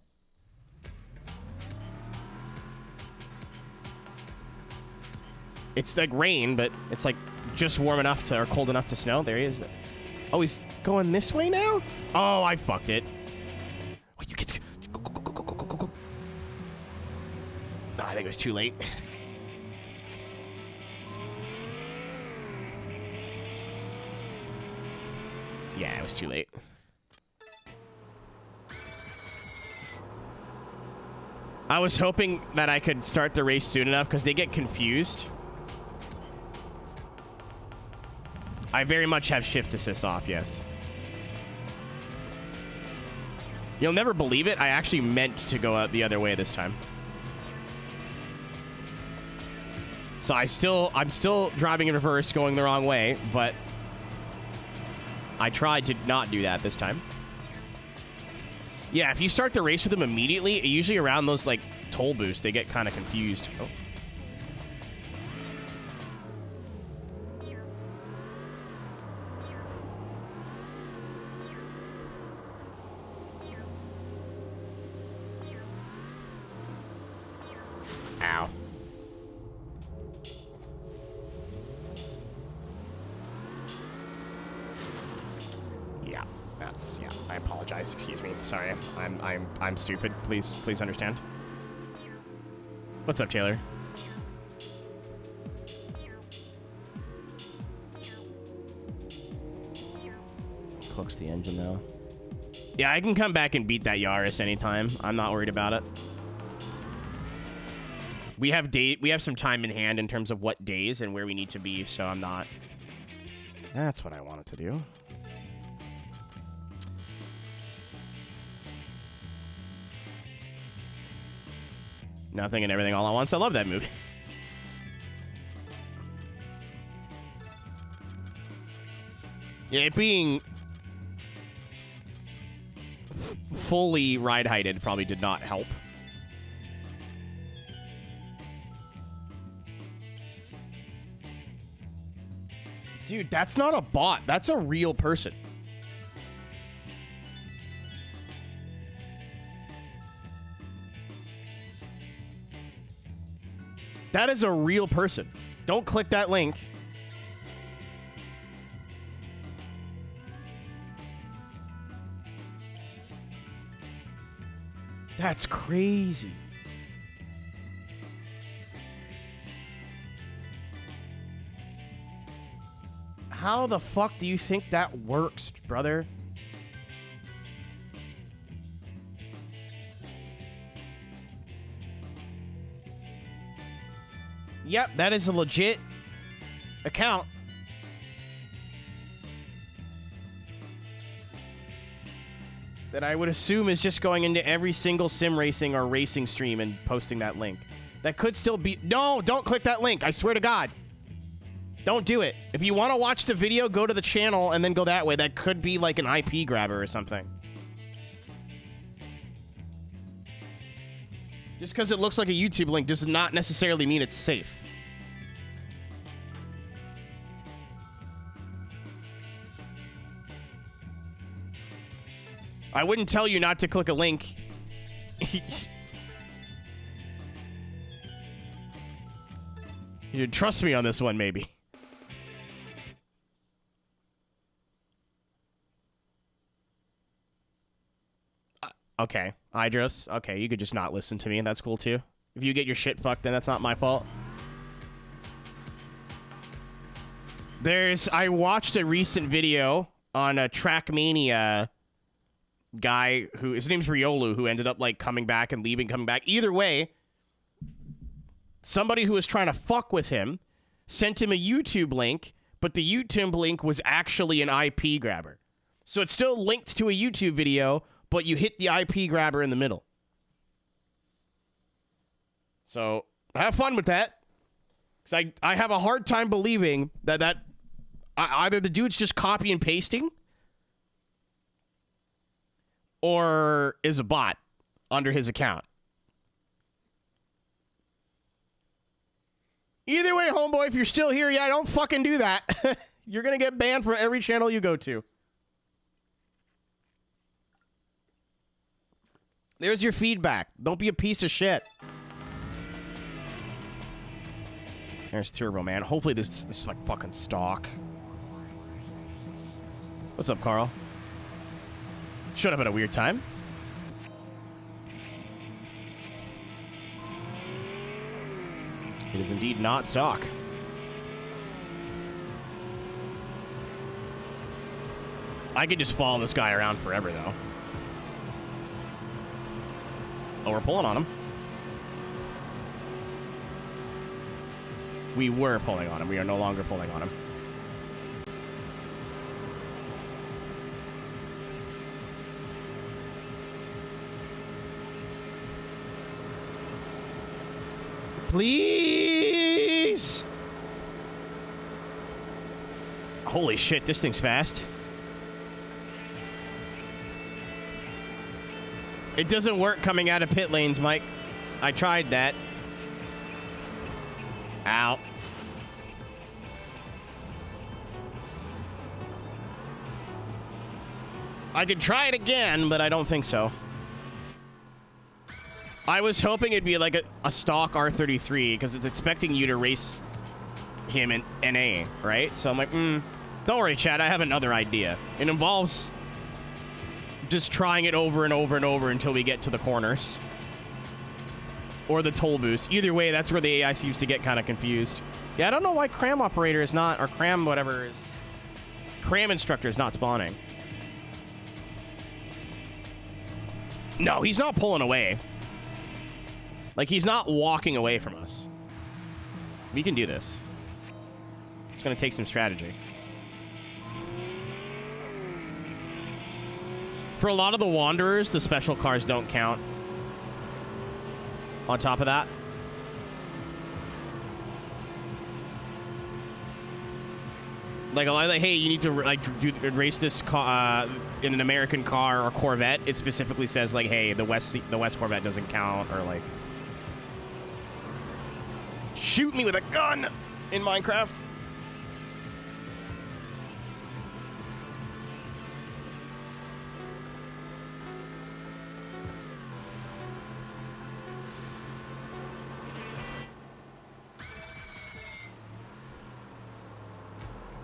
It's like rain, but it's like just warm enough to, or cold enough to snow. There he is. Oh, he's going this way now? Oh, I fucked it. Oh, you kids, go, go, go, go, go, go, go, go. No, I think it was too late. Yeah, it was too late. I was hoping that I could start the race soon enough because they get confused. I very much have shift assist off, yes. You'll never believe it. I actually meant to go out the other way this time. So I'm still driving in reverse, going the wrong way, but I tried to not do that this time. Yeah, if you start the race with them immediately, usually around those like toll boosts, they get kind of confused. Oh. Ow. Yeah, I apologize. Excuse me. Sorry. I'm stupid. Please understand. What's up, Taylor? Cooks the engine though. Yeah, I can come back and beat that Yaris anytime. I'm not worried about it. We have some time in hand in terms of what days and where we need to be, so I'm not. That's what I wanted to do. Nothing and Everything All at Once. I love that movie. Yeah, it being fully ride-heighted probably did not help. Dude, that's not a bot. That's a real person. That is a real person. Don't click that link. That's crazy. How the fuck do you think that works, brother? Yep, that is a legit account. That I would assume is just going into every single sim racing or racing stream and posting that link. That could still be... No, don't click that link. I swear to God. Don't do it. If you want to watch the video, go to the channel and then go that way. That could be like an IP grabber or something. Just because it looks like a YouTube link does not necessarily mean it's safe. I wouldn't tell you not to click a link. You should trust me on this one, maybe. Okay. Idros. Okay, you could just not listen to me. That's cool, too. If you get your shit fucked, then that's not my fault. I watched a recent video on a Trackmania guy who, his name's Riolu, who ended up, like, coming back and leaving, coming back. Either way, somebody who was trying to fuck with him sent him a YouTube link, but the YouTube link was actually an IP grabber. So it's still linked to a YouTube video, but you hit the IP grabber in the middle. So have fun with that. Because I have a hard time believing that either the dude's just copy and pasting or is a bot under his account. Either way, homeboy, if you're still here, yeah, don't fucking do that. You're going to get banned from every channel you go to. There's your feedback. Don't be a piece of shit. There's Turbo, man. Hopefully this is like fucking stock. What's up, Carl? Showed up at a weird time. It is indeed not stock. I could just follow this guy around forever, though. Oh, we're pulling on him. We were pulling on him. We are no longer pulling on him. Please! Holy shit, this thing's fast. It doesn't work coming out of pit lanes, Mike. I tried that. Ow. I could try it again, but I don't think so. I was hoping it'd be like a stock R33 because it's expecting you to race him in NA, right? So I'm like, don't worry, Chad. I have another idea. It involves just trying it over and over and over until we get to the corners. Or the toll boost. Either way, that's where the AI seems to get kind of confused. Yeah, I don't know why cram operator is not, or cram whatever is, cram instructor is not spawning. No, he's not pulling away. Like, he's not walking away from us. We can do this. It's going to take some strategy. For a lot of the Wanderers, the special cars don't count. On top of that. Like, a lot of, like, hey, you need to, like, race this car in an American car or Corvette. It specifically says, like, hey, the West Corvette doesn't count, or, like, shoot me with a gun in Minecraft.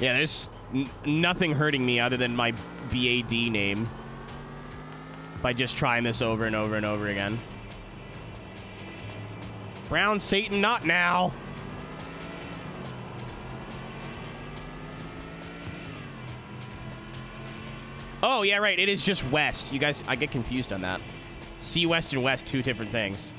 Yeah, there's nothing hurting me other than my VAD name by just trying this over and over and over again. Brown Satan, not now. Oh, yeah, right. It is just west. You guys, I get confused on that. See west and west, two different things.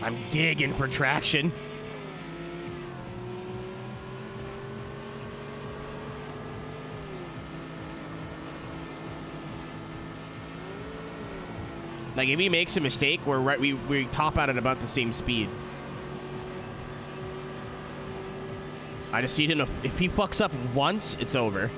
I'm digging for traction. Like, if he makes a mistake, we're right. We top out at about the same speed. I just need enough. If he fucks up once, it's over.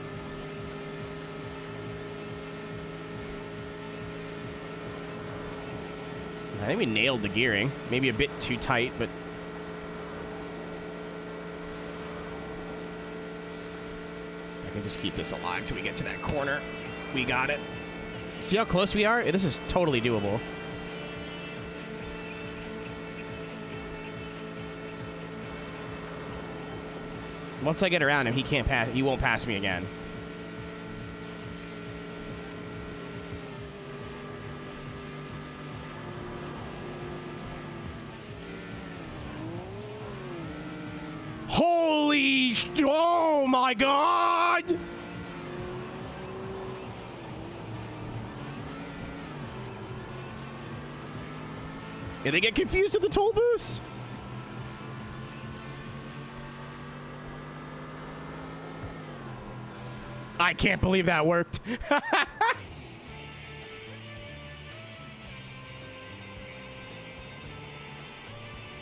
I think we nailed the gearing. Maybe a bit too tight, but... I can just keep this alive till we get to that corner. We got it. See how close we are? This is totally doable. Once I get around him, he can't pass. He won't pass me again. Holy! Oh my God! Did they get confused at the toll booths? I can't believe that worked.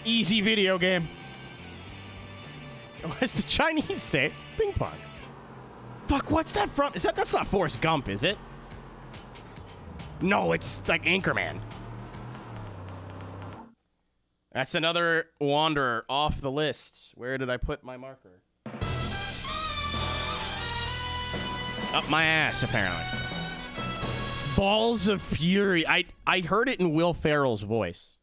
Easy video game. What does the Chinese say? Ping pong. Fuck, what's that from? That's not Forrest Gump, is it? No, it's like Anchorman. That's another wanderer off the list. Where did I put my marker? Up my ass, apparently. Balls of Fury. I heard it in Will Ferrell's voice.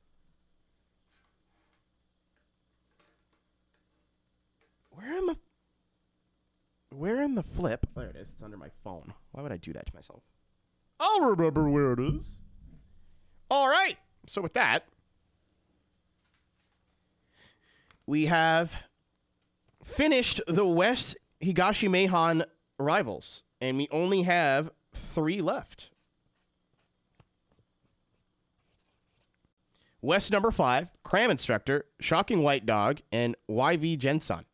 Where in the flip? There it is. It's under my phone. Why would I do that to myself? I'll remember where it is. All right. So with that, we have finished the West Higashi-Meihan rivals, and we only have 3 left. West number 5, Cram Instructor, Shocking White Dog, and YV Jensen.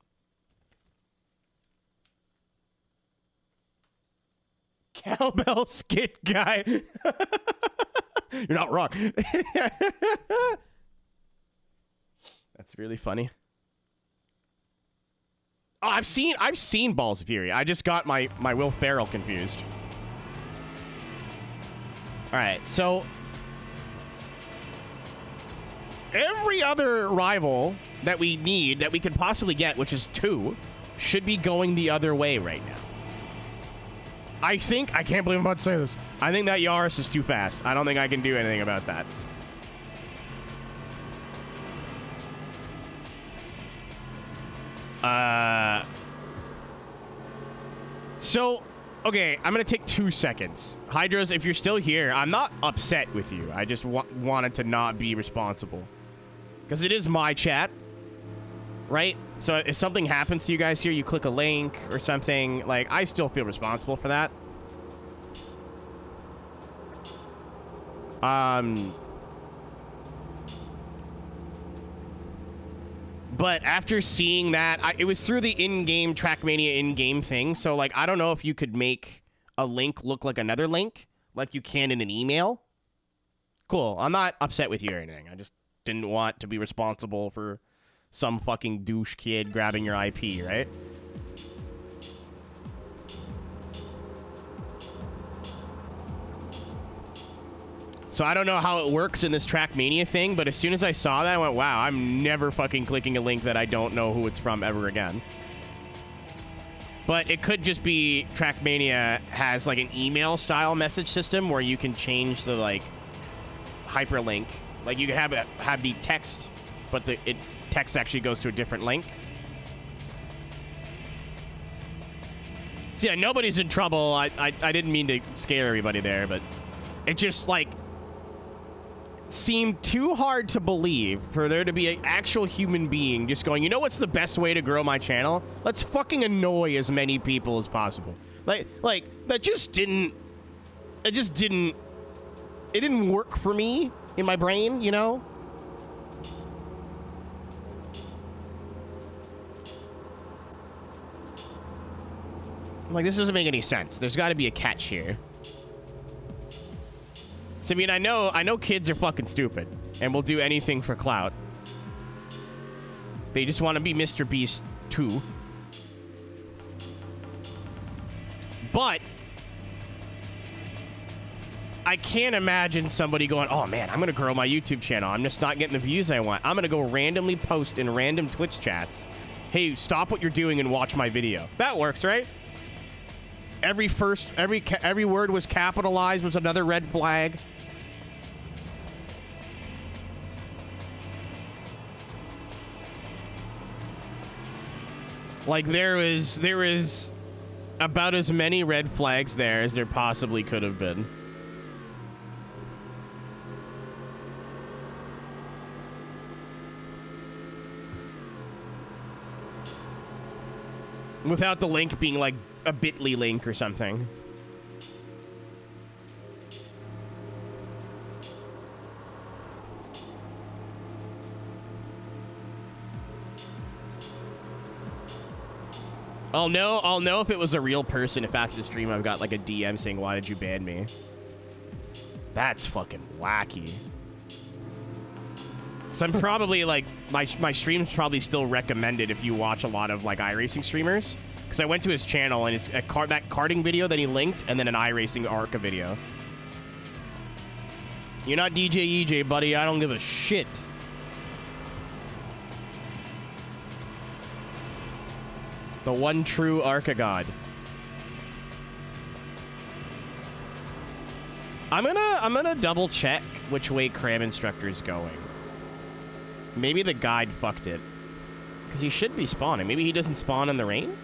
Cowbell skit guy. You're not wrong. That's really funny. Oh, I've seen Balls of Fury. I just got my Will Ferrell confused. All right, so every other rival that we need, that we could possibly get, which is 2, should be going the other way right now. I can't believe I'm about to say this. I think that Yaris is too fast. I don't think I can do anything about that. So, okay, I'm going to take 2 seconds. Hydros, if you're still here, I'm not upset with you. I just wanted to not be responsible. Because it is my chat, right? So if something happens to you guys here, you click a link or something, like, I still feel responsible for that. But after seeing that, it was through the in-game Trackmania in-game thing. So, like, I don't know if you could make a link look like another link, like you can in an email. Cool. I'm not upset with you or anything. I just didn't want to be responsible for some fucking douche kid grabbing your IP, right? So I don't know how it works in this Trackmania thing, but as soon as I saw that, I went, wow, I'm never fucking clicking a link that I don't know who it's from ever again. But it could just be Trackmania has like an email style message system where you can change the like hyperlink. Like you can have the text, but the text actually goes to a different link. So yeah, nobody's in trouble. I didn't mean to scare everybody there, but it just like seemed too hard to believe for there to be an actual human being just going, you know what's the best way to grow my channel? Let's fucking annoy as many people as possible. Like that just didn't, it didn't work for me in my brain, you know? Like, this doesn't make any sense. There's got to be a catch here. So, I mean, I know kids are fucking stupid and will do anything for clout. They just want to be Mr. Beast too. But I can't imagine somebody going, oh man, I'm going to grow my YouTube channel. I'm just not getting the views I want. I'm going to go randomly post in random Twitch chats. Hey, stop what you're doing and watch my video. That works, right? Every word was capitalized was another red flag. Like, there was about as many red flags there as there possibly could have been. Without the link being like a bit.ly link or something. I'll know if it was a real person if after the stream I've got like a DM saying, why did you ban me? That's fucking wacky. So I'm probably like, my stream's probably still recommended if you watch a lot of like iRacing streamers. Because I went to his channel and it's that karting video that he linked and then an iRacing ARCA video. You're not DJ EJ, buddy. I don't give a shit. The one true ARCA god. I'm gonna double check which way Cram Instructor is going. Maybe the guide fucked it. Because he should be spawning. Maybe he doesn't spawn in the rain?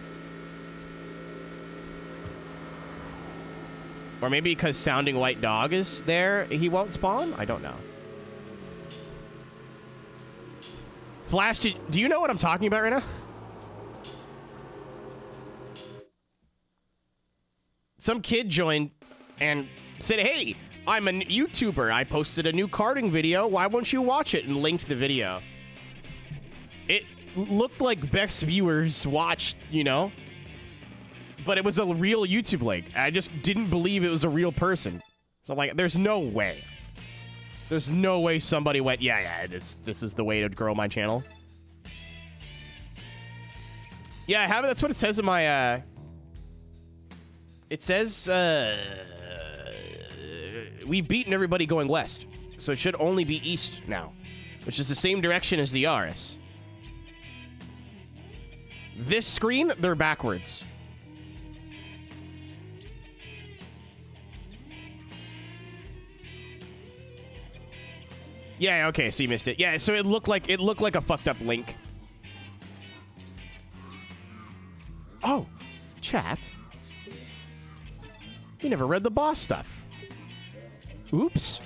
Or maybe because Sounding White Dog is there, he won't spawn? I don't know. Flash, do you know what I'm talking about right now? Some kid joined and said, hey, I'm a YouTuber. I posted a new karting video. Why won't you watch it? And linked the video. It looked like Beck's viewers watched, you know? But it was a real YouTube link. I just didn't believe it was a real person. So, like, there's no way. There's no way somebody went, yeah, this is the way to grow my channel. Yeah, I have it. That's what it says in my, It says, we've beaten everybody going west. So it should only be east now. Which is the same direction as the Yaris. This screen, they're backwards. Yeah, okay, so you missed it. Yeah, so it looked like a fucked up link. Oh, chat. You never read the boss stuff. Oops.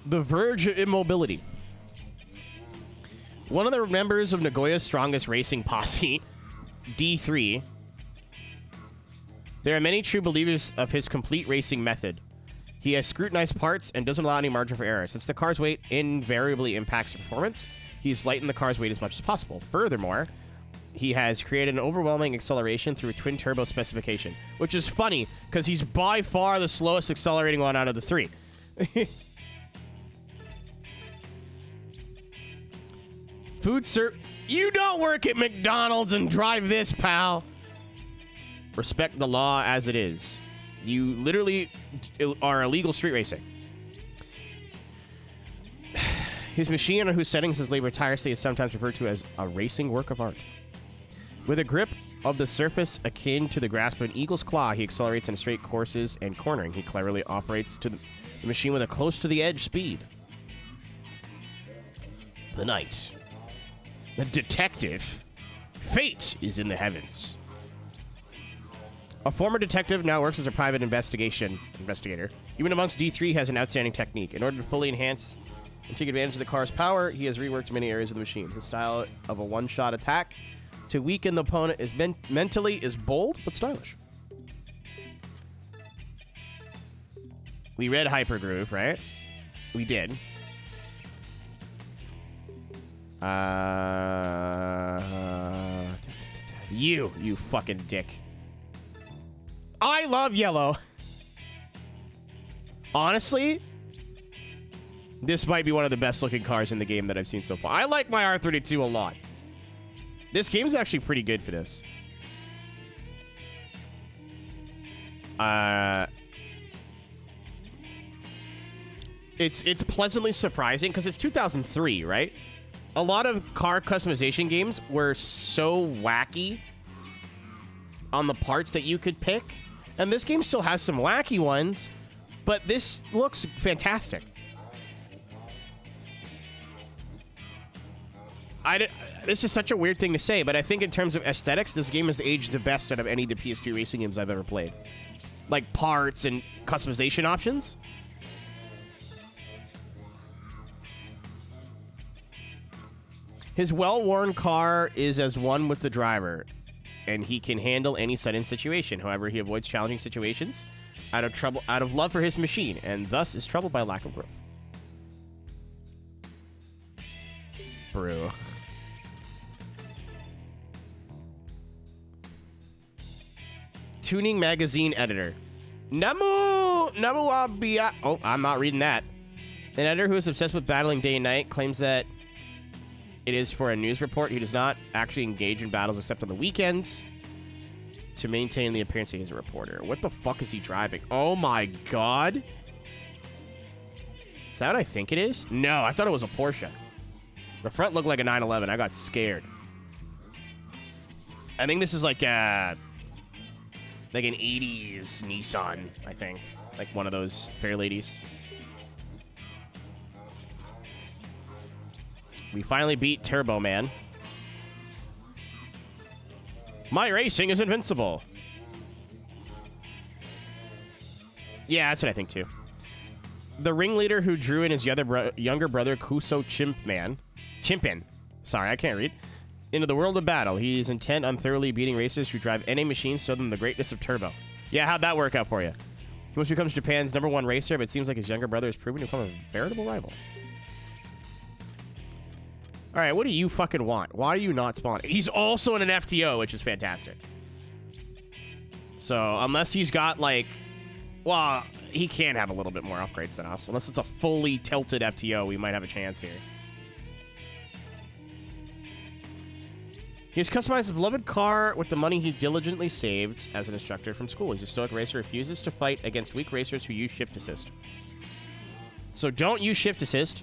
The verge of immobility. One of the members of Nagoya's strongest racing posse, D3. There are many true believers of his complete racing method. He has scrutinized parts and doesn't allow any margin for error. Since the car's weight invariably impacts performance, he's lightened the car's weight as much as possible. Furthermore, he has created an overwhelming acceleration through a twin-turbo specification, which is funny, because he's by far the slowest accelerating one out of the three. Food serve. You don't work at McDonald's and drive this, pal. Respect the law as it is. You literally are illegal street racing. His machine on whose settings his labor tirelessly is sometimes referred to as a racing work of art. With a grip of the surface akin to the grasp of an eagle's claw, he accelerates in straight courses and cornering. He cleverly operates the machine with a close-to-the-edge speed. The night. The detective. Fate is in the heavens. A former detective now works as a private investigator. Even amongst D3, he has an outstanding technique. In order to fully enhance and take advantage of the car's power, he has reworked many areas of the machine. His style of a one-shot attack to weaken the opponent is mentally is bold but stylish. We read Hypergroove, right? We did. You fucking dick. I love yellow. Honestly, this might be one of the best looking cars in the game that I've seen so far. I like my R32 a lot. This game's actually pretty good for this. It's pleasantly surprising because it's 2003, right? A lot of car customization games were so wacky on the parts that you could pick. And this game still has some wacky ones, But this looks fantastic. This is such a weird thing to say, but I think in terms of aesthetics, this game has aged the best out of any of the PS2 racing games I've ever played. Like parts and customization options. His well-worn car is as one with the driver, and he can handle any sudden situation. However, he avoids challenging situations out of love for his machine, and thus is troubled by lack of growth. Brew. Tuning magazine editor. Namu Oh, I'm not reading that. An editor who is obsessed with battling day and night claims that it is for a news report. He does not actually engage in battles except on the weekends to maintain the appearance he is a reporter. What the fuck is he driving? Oh my god. Is that what I think it is? No, I thought it was a Porsche. The front looked like a 911. I got scared. I think this is like an 80s Nissan, I think. Like one of those fair ladies. We finally beat Turbo Man. My racing is invincible. Yeah, that's what I think too. The ringleader who drew in his younger brother, Kuso Chimpin. Sorry, I can't read. Into the world of battle. He is intent on thoroughly beating racers who drive NA machines, show them the greatness of Turbo. Yeah, how'd that work out for you? He once becomes Japan's #1 racer, but it seems like his younger brother has proven to become a veritable rival. All right, what do you fucking want? Why are you not spawning? He's also in an FTO, which is fantastic. So, unless he's got, like... Well, he can have a little bit more upgrades than us. Unless it's a fully tilted FTO, we might have a chance here. He has customized his beloved car with the money he diligently saved as an instructor from school. He's a stoic racer who refuses to fight against weak racers who use shift assist. So don't use shift assist.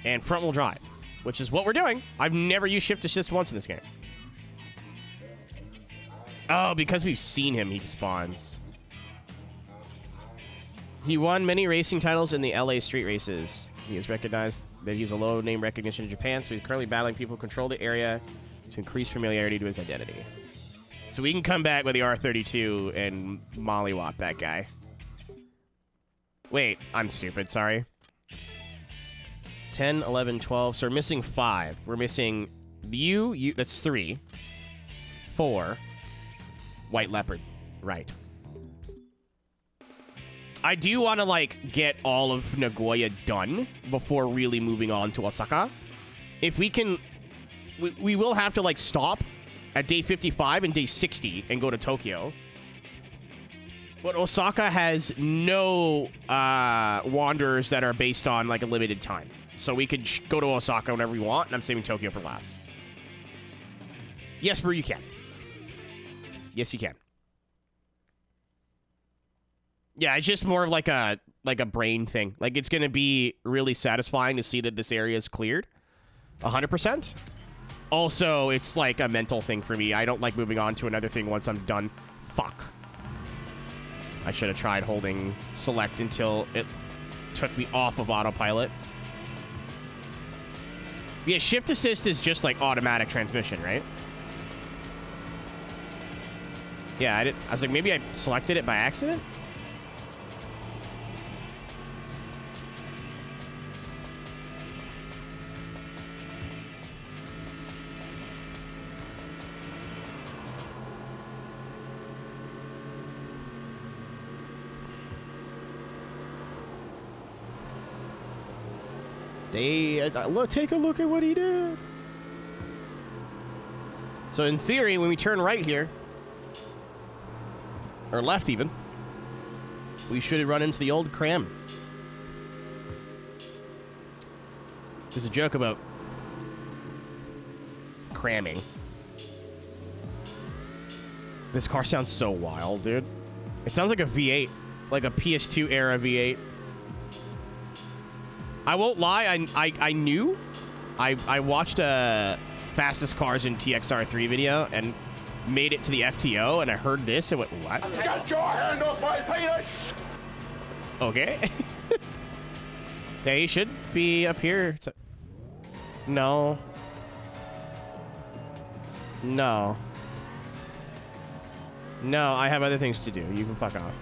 And front wheel drive, which is what we're doing. I've never used shift assist once in this game. Oh, because we've seen him, he spawns. He won many racing titles in the LA street races. He has recognized that he's a low name recognition in Japan, so he's currently battling people who control the area to increase familiarity to his identity. So we can come back with the R32 and mollywop that guy. Wait, I'm stupid, sorry. 10, 11, 12. So we're missing 5. We're missing you. That's 3. 4. White Leopard. Right. I do want to, like, get all of Nagoya done before really moving on to Osaka. If we can... We will have to, like, stop at day 55 and day 60 and go to Tokyo. But Osaka has no wanderers that are based on, like, a limited time. So we could go to Osaka whenever we want, and I'm saving Tokyo for last. Yes, Brew, you can. Yes, you can. Yeah, it's just more of like a brain thing. Like, it's going to be really satisfying to see that this area is cleared. 100%. Also, it's like a mental thing for me. I don't like moving on to another thing once I'm done. Fuck. I should have tried holding select until it took me off of autopilot. Yeah, shift assist is just like automatic transmission, right? Yeah, I was like, maybe I selected it by accident? Take a look at what he did. So in theory, when we turn right here, or left even, we should run into the old cram. There's a joke about cramming. This car sounds so wild, dude. It sounds like a V8, like a PS2 era V8. I won't lie, I knew. I watched a Fastest Cars in TXR3 video, and made it to the FTO and I heard this and went, what? Get your hand off my penis! Okay. Yeah, he should be up here. No. No. No, I have other things to do. You can fuck off.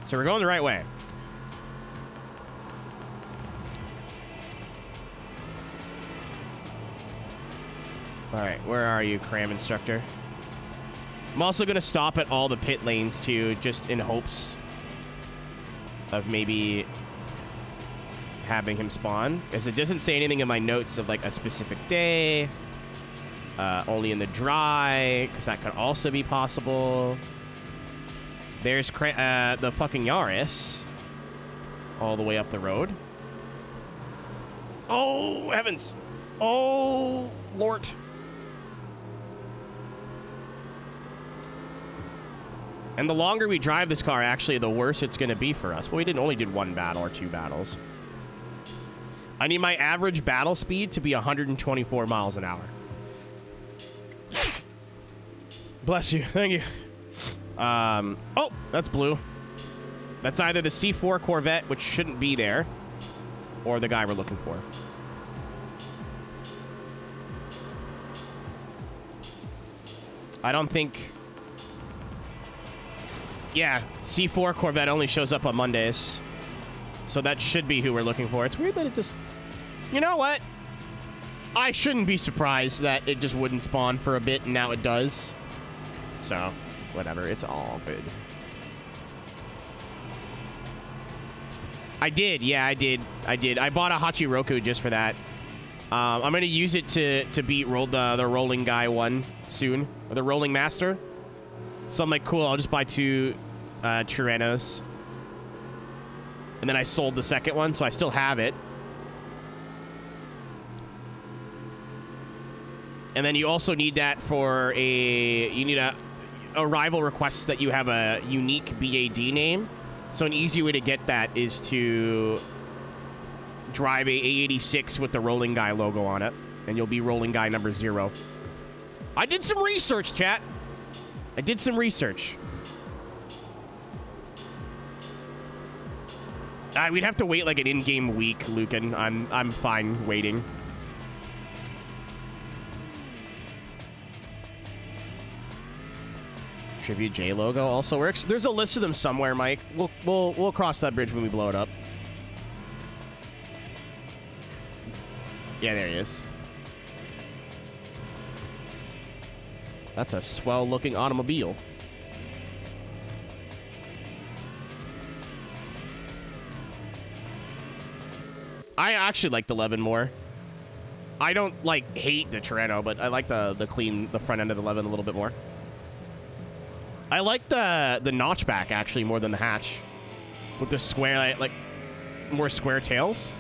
So we're going the right way. All right, where are you, cram instructor? I'm also going to stop at all the pit lanes, too, just in hopes of maybe having him spawn. Because it doesn't say anything in my notes of, like, a specific day. Only in the dry, because that could also be possible. There's the fucking Yaris. All the way up the road. Oh, heavens. Oh, Lord. And the longer we drive this car, actually, the worse it's going to be for us. Well, we only did one battle or two battles. I need my average battle speed to be 124 miles an hour. Bless you. Thank you. Oh, that's blue. That's either the C4 Corvette, which shouldn't be there, or the guy we're looking for. I don't think... Yeah, C4 Corvette only shows up on Mondays. So that should be who we're looking for. It's weird that it just... You know what? I shouldn't be surprised that it just wouldn't spawn for a bit, and now it does. So, whatever. It's all good. I did. Yeah, I did. I bought a Hachiroku just for that. I'm going to use it to beat the Rolling Guy one soon. Or the Rolling Master. So I'm like, cool, I'll just buy two Tyrannos. And then I sold the second one, so I still have it. And then you also need that for a rival requests that you have a unique BAD name. So an easy way to get that is to drive a A86 with the Rolling Guy logo on it. And you'll be Rolling Guy number 0. I did some research, chat. I did some research. We'd have to wait like an in-game week, Lucan. I'm fine waiting. Tribute J logo also works. There's a list of them somewhere, Mike. We'll cross that bridge when we blow it up. Yeah, there he is. That's a swell-looking automobile. I actually like the 11 more. I don't, like, hate the Tyranno, but I like the front end of the 11 a little bit more. I like the notchback, actually, more than the hatch. With the square, like more square tails.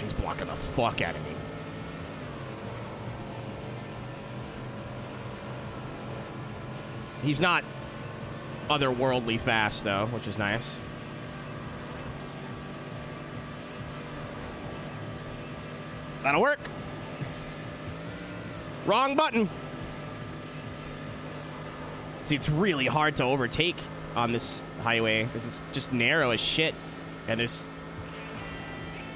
He's blocking the fuck out of me. He's not otherworldly fast, though, which is nice. That'll work. Wrong button. See, it's really hard to overtake on this highway because it's just narrow as shit. And there's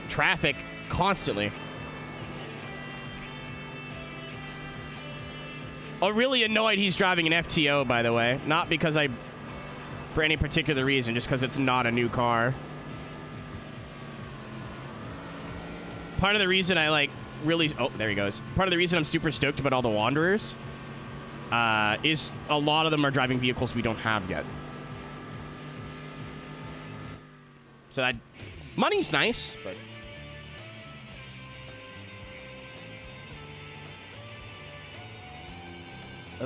traffic constantly. I'm really annoyed he's driving an FTO, by the way. Not because for any particular reason, just because it's not a new car. Part of the reason I oh, there he goes. Part of the reason I'm super stoked about all the Wanderers is a lot of them are driving vehicles we don't have yet. So that money's nice, but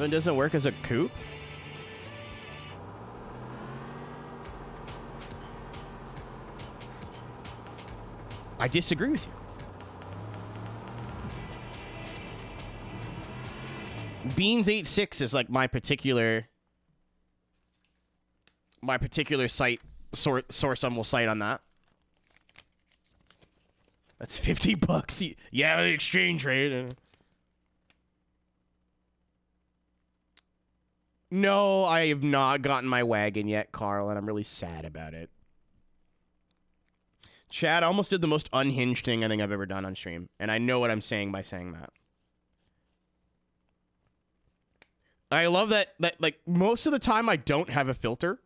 it doesn't work as a coupe. I disagree with you. Beans 86 is like my particular site source on will cite on that. That's 50 bucks. Yeah, the exchange rate. No, I have not gotten my wagon yet, Carl, and I'm really sad about it. Chad, I almost did the most unhinged thing I think I've ever done on stream, and I know what I'm saying by saying that. I love that, like, most of the time I don't have a filter,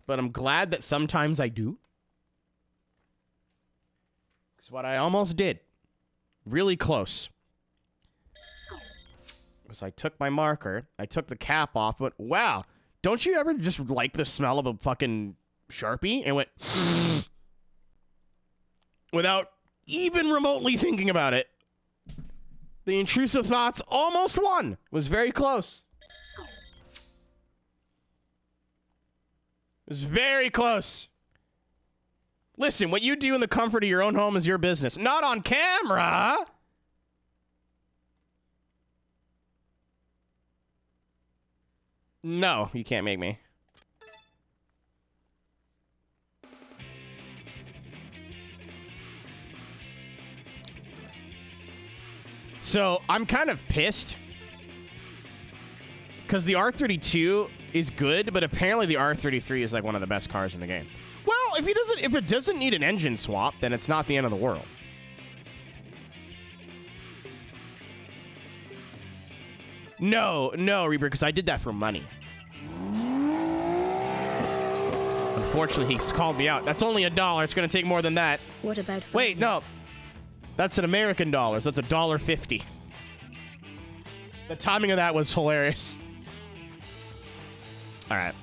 but I'm glad that sometimes I do. It's what I almost did. Really close. Was I took my marker, I took the cap off, but wow, don't you ever just like the smell of a fucking Sharpie and went without even remotely thinking about it? The intrusive thoughts almost won. Was very close. It was very close. Listen, what you do in the comfort of your own home is your business. Not on camera! No, you can't make me. So, I'm kind of pissed. Because the R32 is good, but apparently the R33 is like one of the best cars in the game. Well, if it doesn't need an engine swap, then it's not the end of the world. No, Reaper, because I did that for money. Unfortunately, he's called me out. That's only $1. It's going to take more than that. What about... Wait, no. That's an American dollars. That's $1.50. The timing of that was hilarious. All right.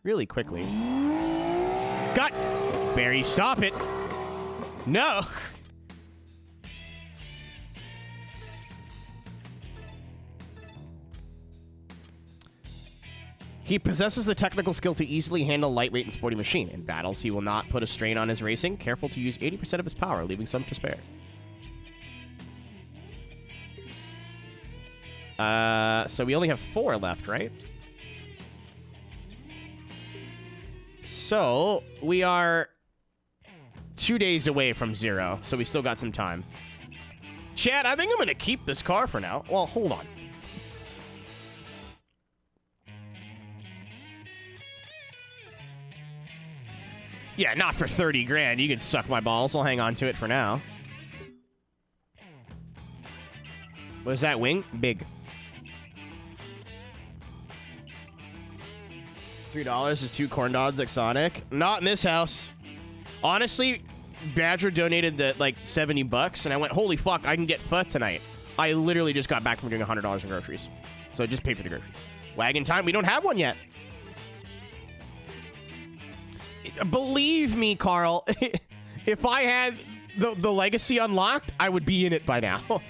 Really quickly. God. Barry, stop it. No. He possesses the technical skill to easily handle lightweight and sporty machine. In battles, he will not put a strain on his racing. Careful to use 80% of his power, leaving some to spare. So we only have 4 left, right? So we are 2 days away from 0, so we still got some time. Chad, I think I'm going to keep this car for now. Well, hold on. Yeah, not for 30 grand. You can suck my balls. I'll hang on to it for now. What is that wing? Big. $3 is 2 corn dogs like Sonic. Not in this house. Honestly, Badger donated the like 70 bucks, and I went, holy fuck, I can get pho tonight. I literally just got back from doing $100 in groceries. So just pay for the groceries. Wagon time, we don't have one yet. Believe me, Carl, if I had the legacy unlocked, I would be in it by now.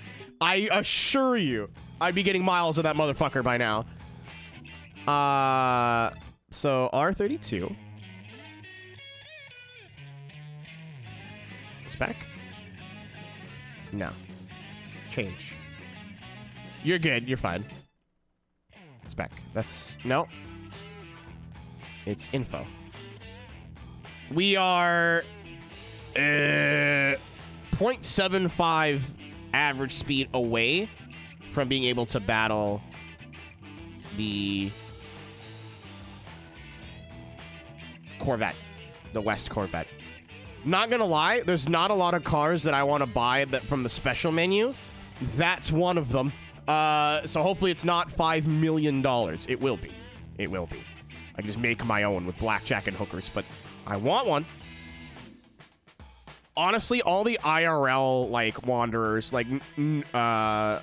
I assure you, I'd be getting miles of that motherfucker by now. So R32. Spec? No. Change. You're good. You're fine. Spec. That's... No. It's info. We are... 0.75 average speed away from being able to battle the Corvette. The West Corvette. Not gonna lie, there's not a lot of cars that I want to buy that from the special menu. That's one of them. So hopefully it's not $5 million. It will be. It will be. I can just make my own with blackjack and hookers, but I want one. Honestly, all the IRL like wanderers, like Taniguchi,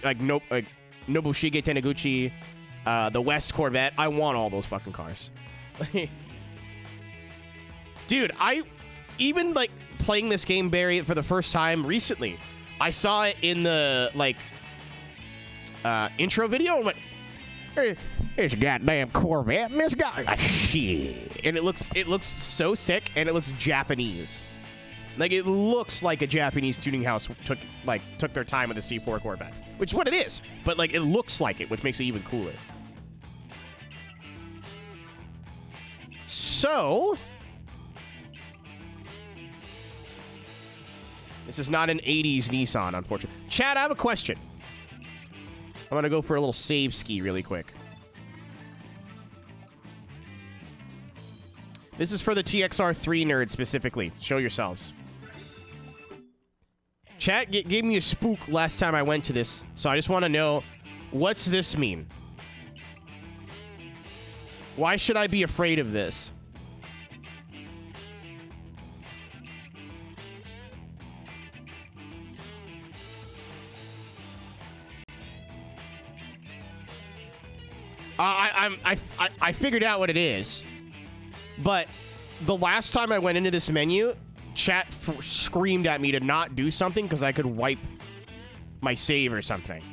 like Nobushige Taniguchi, the West Corvette, I want all those fucking cars. Dude, I even like playing this game, Barry, for the first time recently. I saw it in the like intro video and went, "There's a goddamn Corvette in this guy." Shit, and it looks so sick, and it looks Japanese. Like it looks like a Japanese tuning house took their time with the C4 Corvette, which is what it is. But like it looks like it, which makes it even cooler. So This is not an 80s Nissan, unfortunately. Chad, I have a question. I'm going to go for a little save ski really quick. This is for the TXR3 nerds specifically. Show yourselves. Chat gave me a spook last time I went to this, so I just want to know, what's this mean? Why should I be afraid of this? I figured out what it is, but the last time I went into this menu, chat screamed at me to not do something because I could wipe my save or something.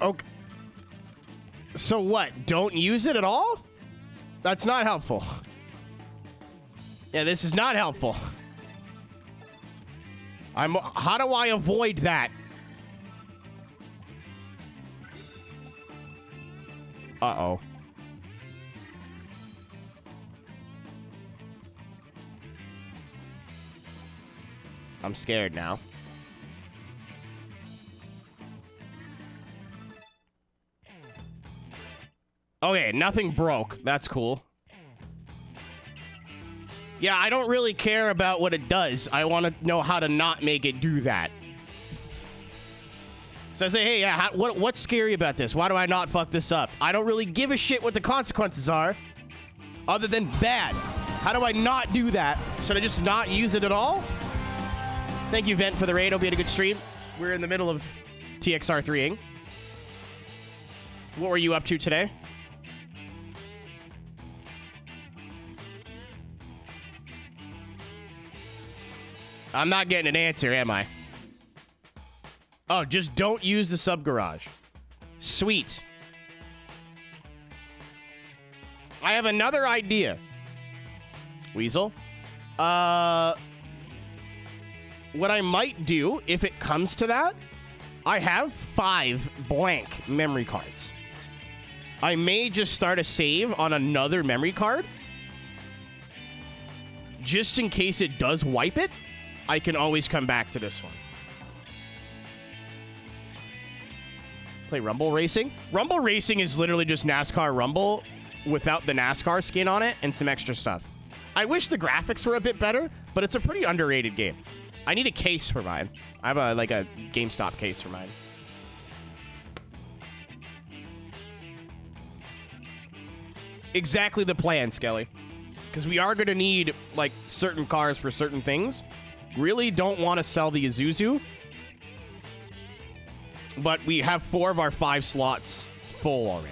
Okay. So what? Don't use it at all? That's not helpful. Yeah, this is not helpful. How do I avoid that? Uh-oh. I'm scared now. Okay, nothing broke. That's cool. Yeah, I don't really care about what it does. I want to know how to not make it do that. So I say, hey, yeah, what's scary about this? Why do I not fuck this up? I don't really give a shit what the consequences are, other than bad. How do I not do that? Should I just not use it at all? Thank you, Vent, for the raid. Hope you had a good stream. We're in the middle of TXR3ing. What were you up to today? I'm not getting an answer, am I? Oh, just don't use the sub garage. Sweet. I have another idea. Weasel. What I might do, if it comes to that, I have 5 blank memory cards. I may just start a save on another memory card. Just in case it does wipe it, I can always come back to this one. Play Rumble Racing. Rumble Racing is literally just NASCAR Rumble without the NASCAR skin on it and some extra stuff. I wish the graphics were a bit better, but it's a pretty underrated game. I need a case for mine. I have a GameStop case for mine. Exactly the plan, Skelly. Because we are going to need, like, certain cars for certain things. Really don't want to sell the Isuzu. But we have 4 of our 5 slots full already.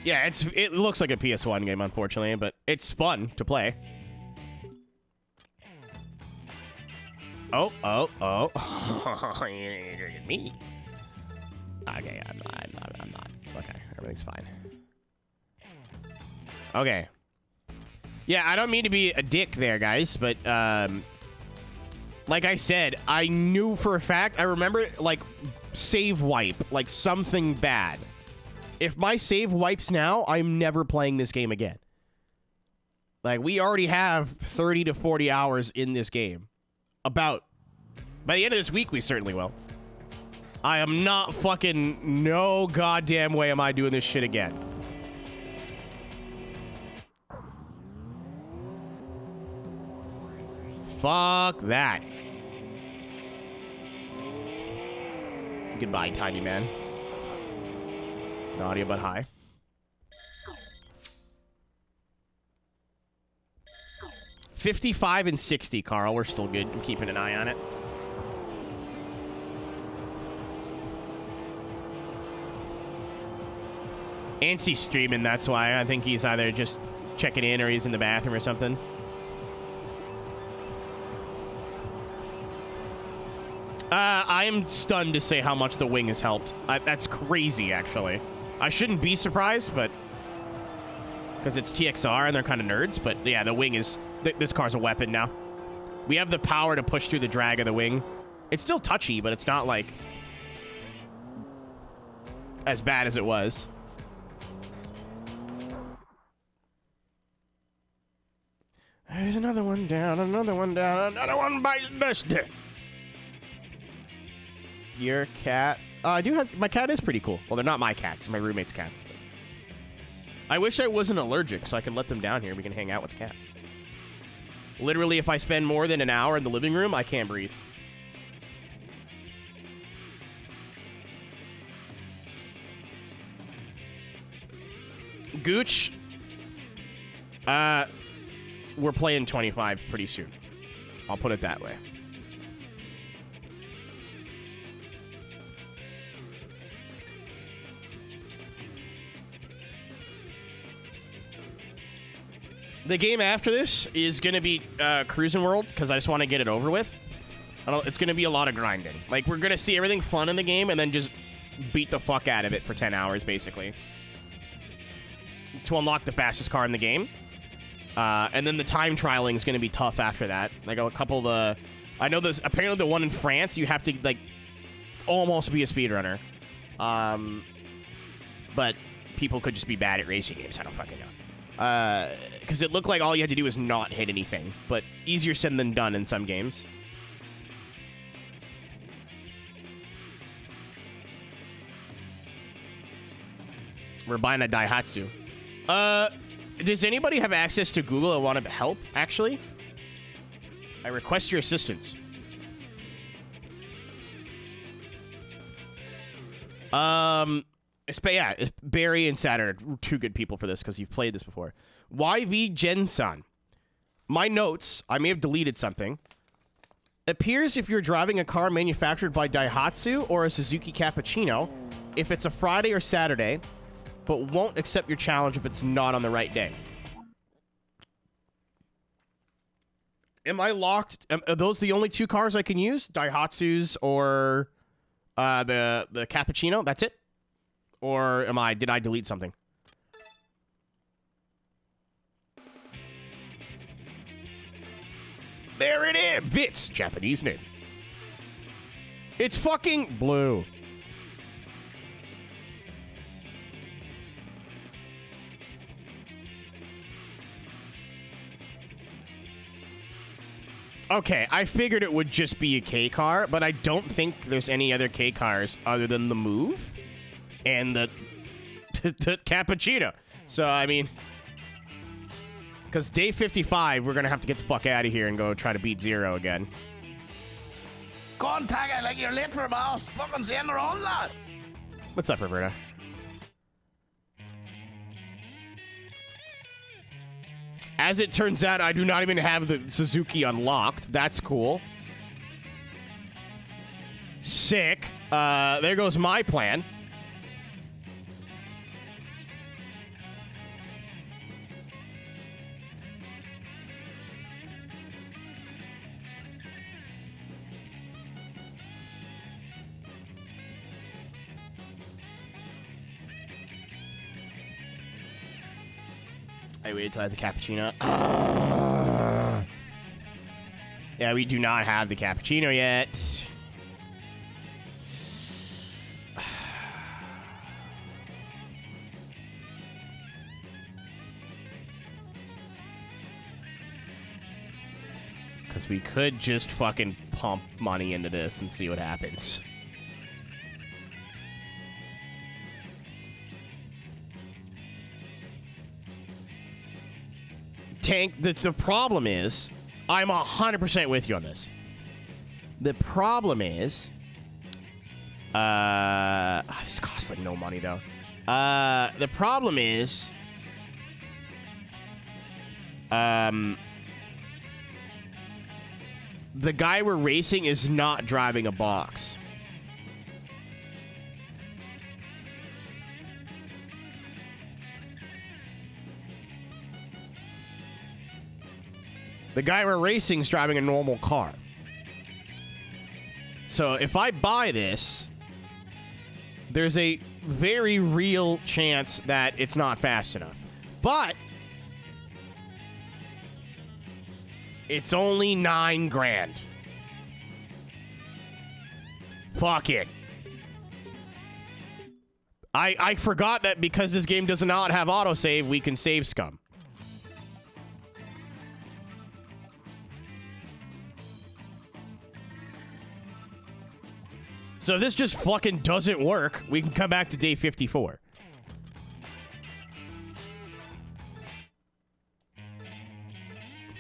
Yeah, it looks like a PS1 game, unfortunately, but it's fun to play. Oh. Me. Okay, I'm not. Okay, everything's fine. Okay. Yeah, I don't mean to be a dick there, guys, but, like I said, I knew for a fact, I remember, like, save wipe, like something bad. If my save wipes now, I'm never playing this game again. Like, we already have 30 to 40 hours in this game. By the end of this week, we certainly will. I am not fucking, no goddamn way am I doing this shit again. Fuck that. Goodbye, tiny man. Naughty but high. $55 and $60, Carl. We're still good. I'm keeping an eye on it. Ancy's streaming, that's why. I think he's either just checking in or he's in the bathroom or something. I am stunned to say how much the wing has helped. That's crazy, actually. I shouldn't be surprised, but... because it's TXR and they're kind of nerds, but yeah, the wing is... this car's a weapon now. We have the power to push through the drag of the wing. It's still touchy, but it's not, like... as bad as it was. There's another one down, another one down, another one bites dust. Your cat. I do have... my cat is pretty cool. Well, they're not my cats. My roommate's cats. But I wish I wasn't allergic so I can let them down here. We can hang out with the cats. Literally, if I spend more than an hour in the living room, I can't breathe. Gooch. We're playing 25 pretty soon. I'll put it that way. The game after this is going to be Cruising World, because I just want to get it over with. It's going to be a lot of grinding. Like, we're going to see everything fun in the game and then just beat the fuck out of it for 10 hours, basically. To unlock the fastest car in the game. And then the time trialing is going to be tough after that. Like, a couple of the... I know there's... apparently the one in France, you have to, like, almost be a speedrunner. But people could just be bad at racing games. I don't fucking know. Because it looked like all you had to do was not hit anything. But easier said than done in some games. We're buying a Daihatsu. Does anybody have access to Google and want to help, actually? I request your assistance. It's Barry and Saturn are two good people for this because you've played this before. YV Jensen. My notes, I may have deleted something. Appears if you're driving a car manufactured by Daihatsu or a Suzuki Cappuccino, if it's a Friday or Saturday, but won't accept your challenge if it's not on the right day. Am I locked? Are those the only two cars I can use? Daihatsus or the Cappuccino? That's it? Or did I delete something? There it is! Vitz, Japanese name. It's fucking blue. Okay, I figured it would just be a K car, but I don't think there's any other K cars other than the Move and the Cappuccino. So, I mean... because day 55, we're going to have to get the fuck out of here and go try to beat Zero again. Go on, Tiger, like you're late for a mouse. Fucking send her on, lad. What's up, Roberta? As it turns out, I do not even have the Suzuki unlocked. That's cool. Sick. There goes my plan. I waited till I had the Cappuccino. Yeah, we do not have the Cappuccino yet. Because we could just fucking pump money into this and see what happens. Tank, the problem is, I'm 100% with you on this. The problem is, this costs like no money though. The problem is, the guy we're racing is not driving a box. The guy we're racing is driving a normal car. So if I buy this, there's a very real chance that it's not fast enough. But it's only $9 grand. Fuck it. I forgot that because this game does not have autosave, we can save scum. So if this just fucking doesn't work, we can come back to day 54.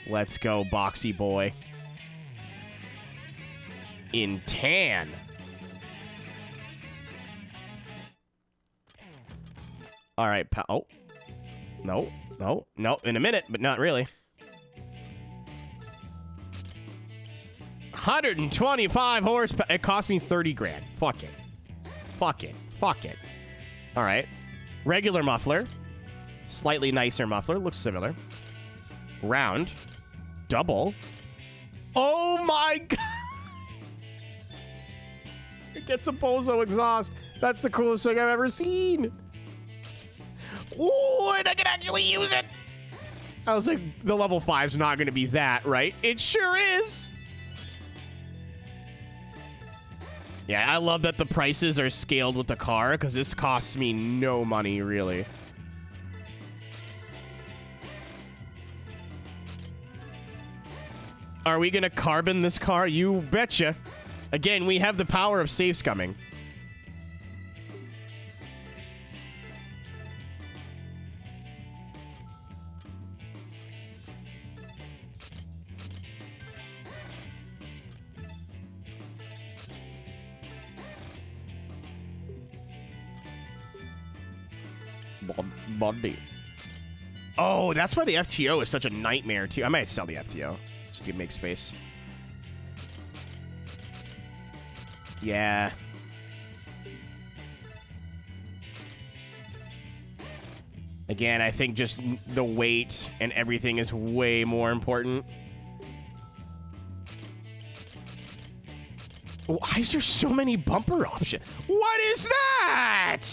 Let's go, boxy boy. In tan. All right, oh. No, no, no. In a minute, but not really. 125 horsepower. It cost me 30 grand. Fuck it. Fuck it. Fuck it. All right. Regular muffler. Slightly nicer muffler. Looks similar. Round. Double. Oh my god. It gets a Bozo exhaust. That's the coolest thing I've ever seen. Ooh, and I can actually use it. I was like, the level 5's not going to be that, right? It sure is. Yeah, I love that the prices are scaled with the car, because this costs me no money, really. Are we going to carbon this car? You betcha. Again, we have the power of save scumming. Body. Oh, that's why the FTO is such a nightmare, too. I might sell the FTO just to make space. Yeah. Again, I think just the weight and everything is way more important. Why is there so many bumper options? What is that?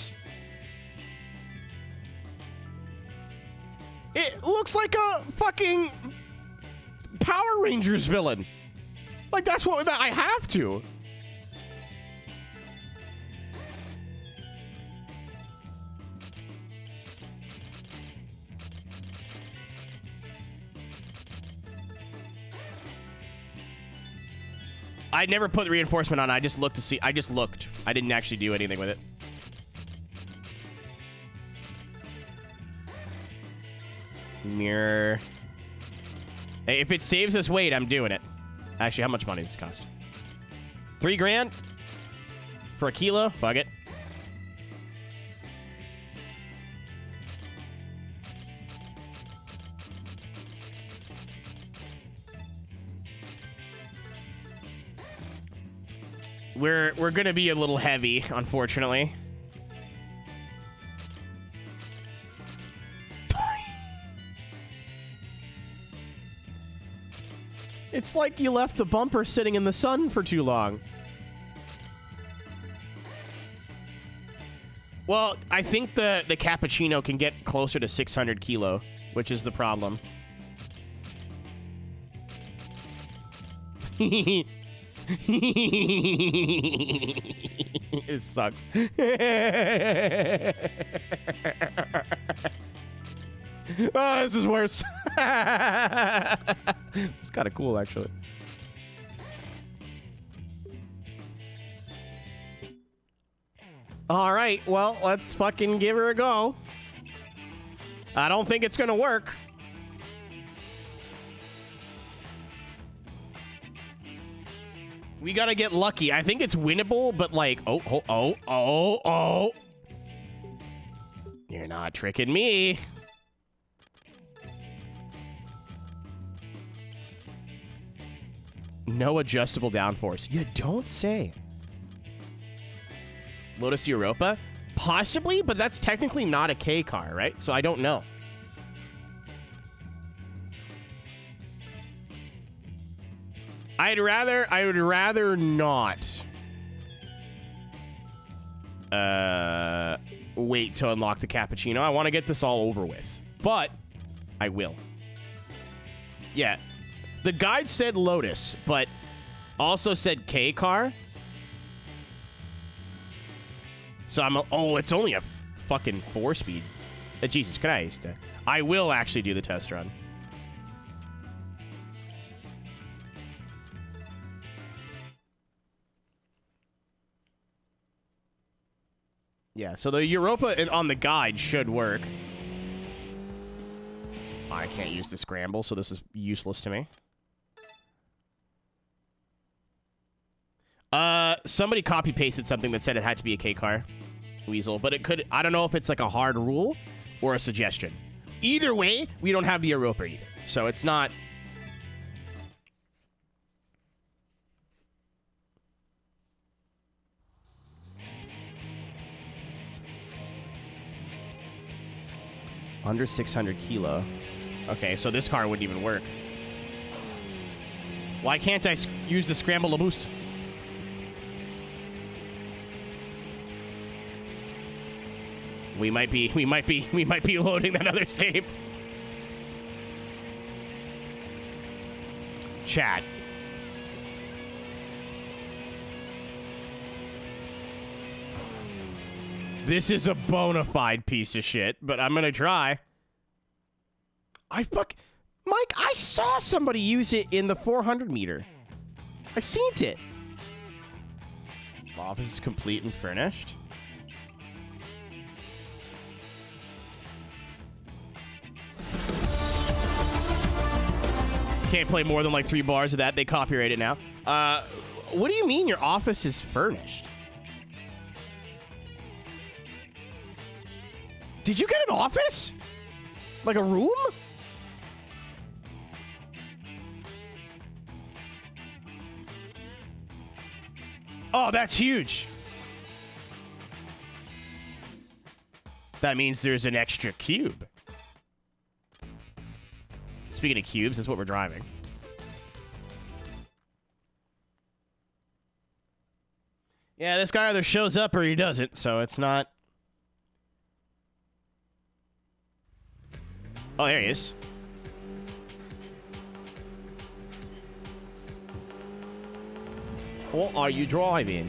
It looks like a fucking Power Rangers villain. Like, that's what I have to. I never put the reinforcement on. I just looked to see. I just looked. I didn't actually do anything with it. Mirror. Hey, if it saves us weight, I'm doing it. Actually, how much money does it cost? 3 grand? For a kilo? Fuck it. We're gonna be a little heavy, unfortunately. It's like you left the bumper sitting in the sun for too long. Well, I think the cappuccino can get closer to 600 kilo, which is the problem. It sucks. Oh, this is worse. It's kind of cool, actually. All right, well, let's fucking give her a go. I don't think it's gonna work. We gotta get lucky. I think it's winnable, but like, oh. You're not tricking me. No adjustable downforce. You don't say. Lotus Europa? Possibly, but that's technically not a K car, right? So I don't know. I would rather not wait to unlock the cappuccino. I want to get this all over with, but I will. Yeah, the guide said Lotus, but also said K car. So oh, it's only a fucking 4-speed. Jesus Christ. I will actually do the test run. Yeah, so the Europa on the guide should work. I can't use the scramble, so this is useless to me. Somebody copy-pasted something that said it had to be a K car, Weasel, but it could... I don't know if it's like a hard rule or a suggestion. Either way, we don't have the Europa either, so it's not... Under 600 kilo. Okay, so this car wouldn't even work. Why can't I use the scramble to boost? We might be loading that other save. Chat. This is a bona fide piece of shit, but I'm gonna try. Mike, I saw somebody use it in the 400 meter. I seen it. Office is complete and furnished. Can't play more than like 3 bars of that. They copyright it now. What do you mean your office is furnished? Did you get an office? Like a room? Oh, that's huge. That means there's an extra cube. Speaking of cubes, that's what we're driving. Yeah, this guy either shows up or he doesn't, so it's not... Oh, there he is. What are you driving?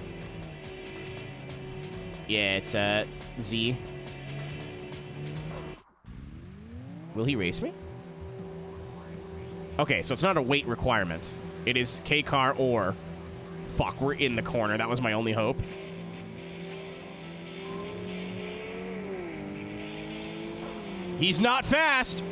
Yeah, it's Z. Will he race me? Okay, so it's not a weight requirement. It is K car or... Fuck, we're in the corner. That was my only hope. He's not fast.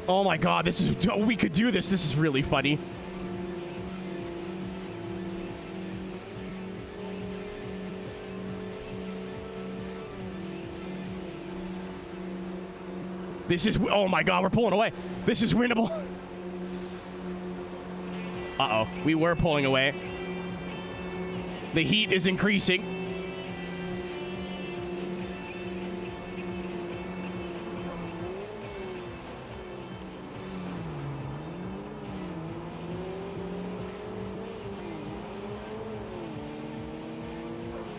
Oh my god, this is... Oh, we could do this. This is really funny. This is... Oh my god, we're pulling away. This is winnable. Uh-oh. We were pulling away. The heat is increasing.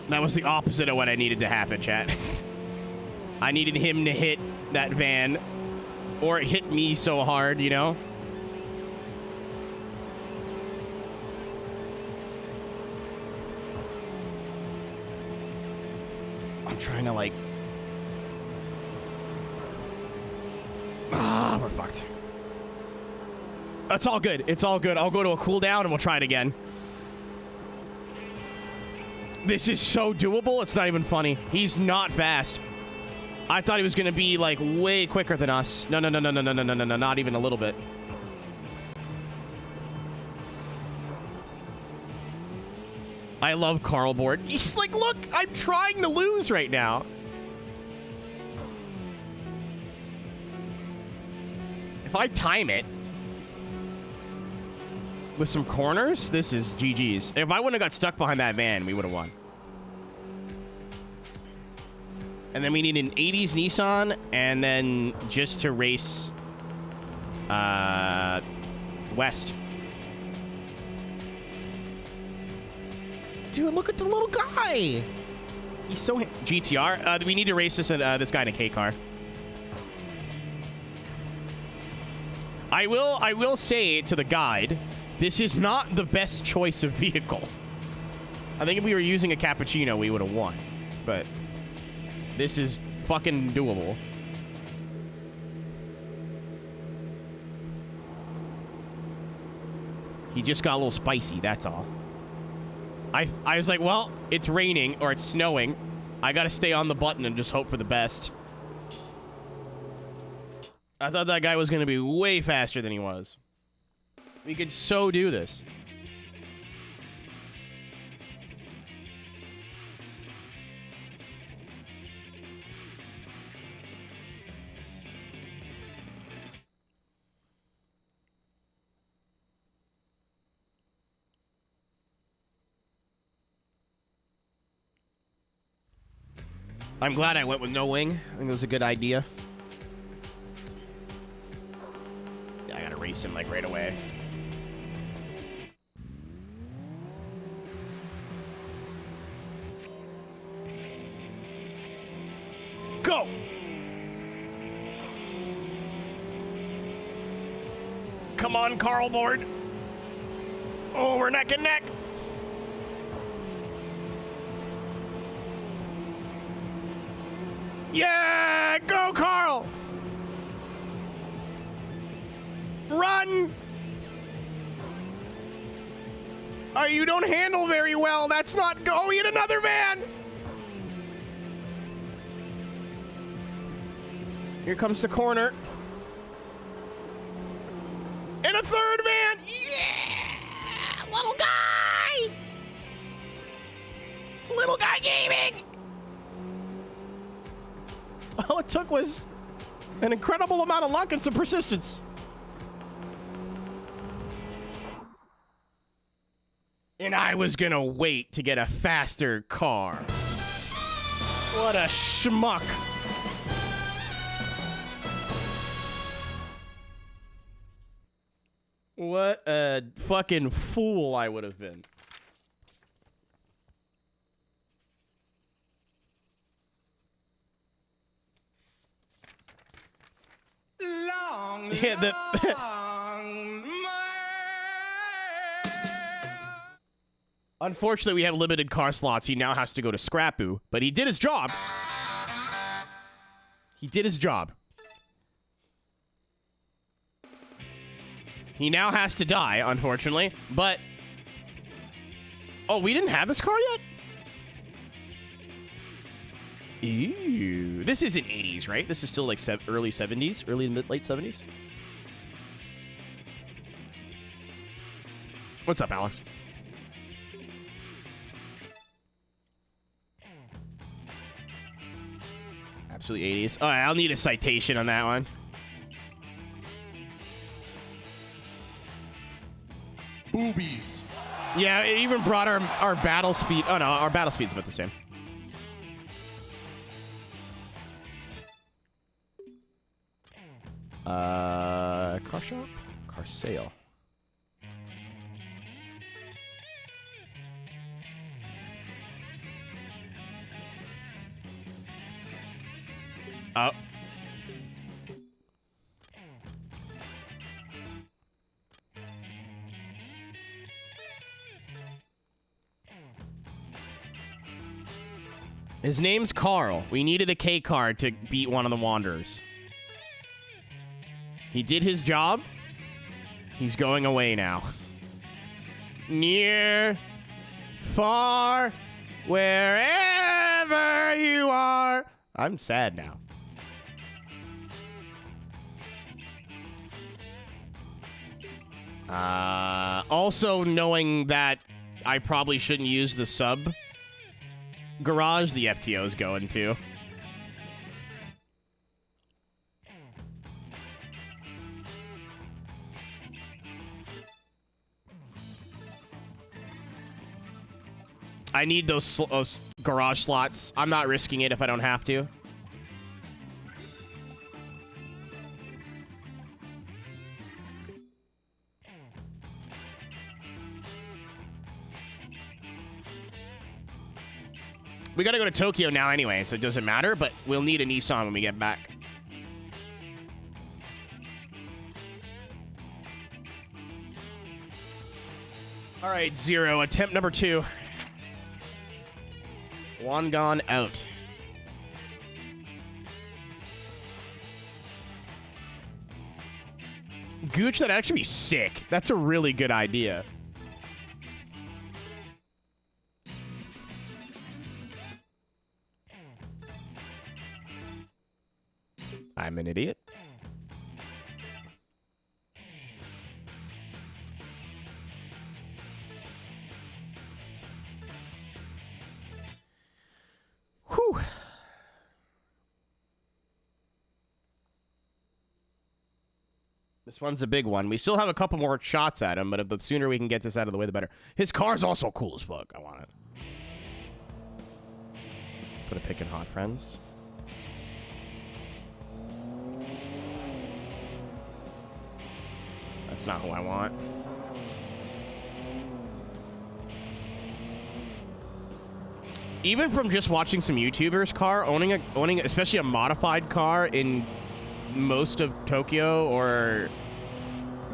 That was the opposite of what I needed to happen, chat. I needed him to hit that van, or it hit me so hard, you know? I'm trying to, like... Ah, we're fucked. That's all good. It's all good. I'll go to a cooldown and we'll try it again. This is so doable, it's not even funny. He's not fast. I thought he was going to be, like, way quicker than us. No, not even a little bit. I love Carl Board. He's like, look, I'm trying to lose right now. If I time it... with some corners, this is GG's. If I wouldn't have got stuck behind that van, we would have won. And then we need an 80s Nissan, and then just to race west. Dude, look at the little guy. He's so GTR. We need to race this guy in a K car. I will say to the guide, this is not the best choice of vehicle. I think if we were using a Cappuccino, we would have won. But this is fucking doable. He just got a little spicy, that's all. I was like, well, it's raining or it's snowing. I gotta stay on the button and just hope for the best. I thought that guy was gonna be way faster than he was. We could so do this. I'm glad I went with no wing. I think it was a good idea. I gotta race him like right away. Go! Come on, Carl board. Oh, we're neck and neck. Yeah! Go, Carl! Run! Oh, you don't handle very well. That's not go. Hit another van! Here comes the corner. And a third van! Yeah! Little guy! Little guy gaming! All it took was an incredible amount of luck and some persistence. And I was gonna wait to get a faster car. What a schmuck. What a fucking fool I would have been. Yeah, Unfortunately, we have limited car slots. He now has to go to Scrappoo, but he did his job. He did his job. He now has to die, unfortunately, but... Oh, we didn't have this car yet? Ew. This isn't 80s, right? This is still like early 70s? Early to late 70s? What's up, Alex? Absolutely 80s. All right, I'll need a citation on that one. Boobies. Yeah, it even brought our battle speed. Oh, no, our battle speed's about the same. Car shop? Car sale. Oh. His name's Carl. We needed a K card to beat one of the Wanderers. He did his job. He's going away now. Near, far, wherever you are. I'm sad now. Also knowing that I probably shouldn't use the sub garage the FTO is going to. I need those garage slots. I'm not risking it if I don't have to. We gotta go to Tokyo now anyway, so it doesn't matter, but we'll need a Nissan when we get back. All right, Zero. Attempt number 2. One gone out. Gooch, that'd actually be sick. That's a really good idea. I'm an idiot. Whew. This one's a big one. We still have a couple more shots at him, but the sooner we can get this out of the way, the better. His car's also cool as fuck. I want it. Put a pick in Hot Friends. That's not who I want. Even from just watching some YouTubers' car, owning especially a modified car in most of Tokyo or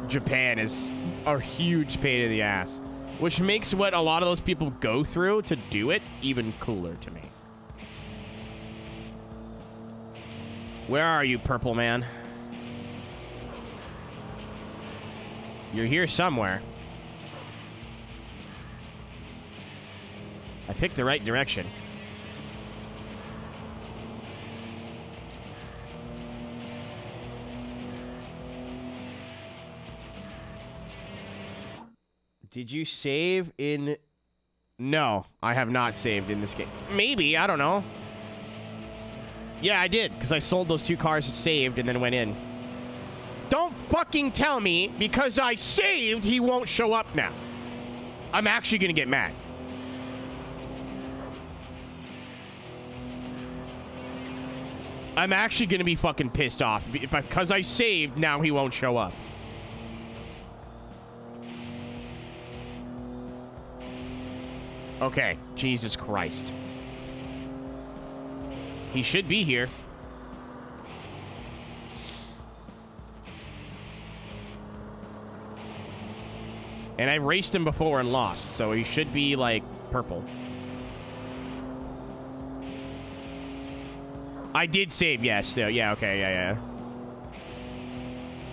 Japan is a huge pain in the ass, which makes what a lot of those people go through to do it even cooler to me. Where are you, Purple Man? You're here somewhere. I picked the right direction. Did you save in... No, I have not saved in this game. Maybe, I don't know. Yeah, I did, because I sold those 2 cars, saved, and then went in. Don't fucking tell me because I saved he won't show up now. I'm actually gonna get mad. I'm actually gonna be fucking pissed off because I saved, now he won't show up. Okay, Jesus Christ. He should be here. And I raced him before and lost, so he should be, like, purple. I did save, yes. So, yeah, okay, yeah.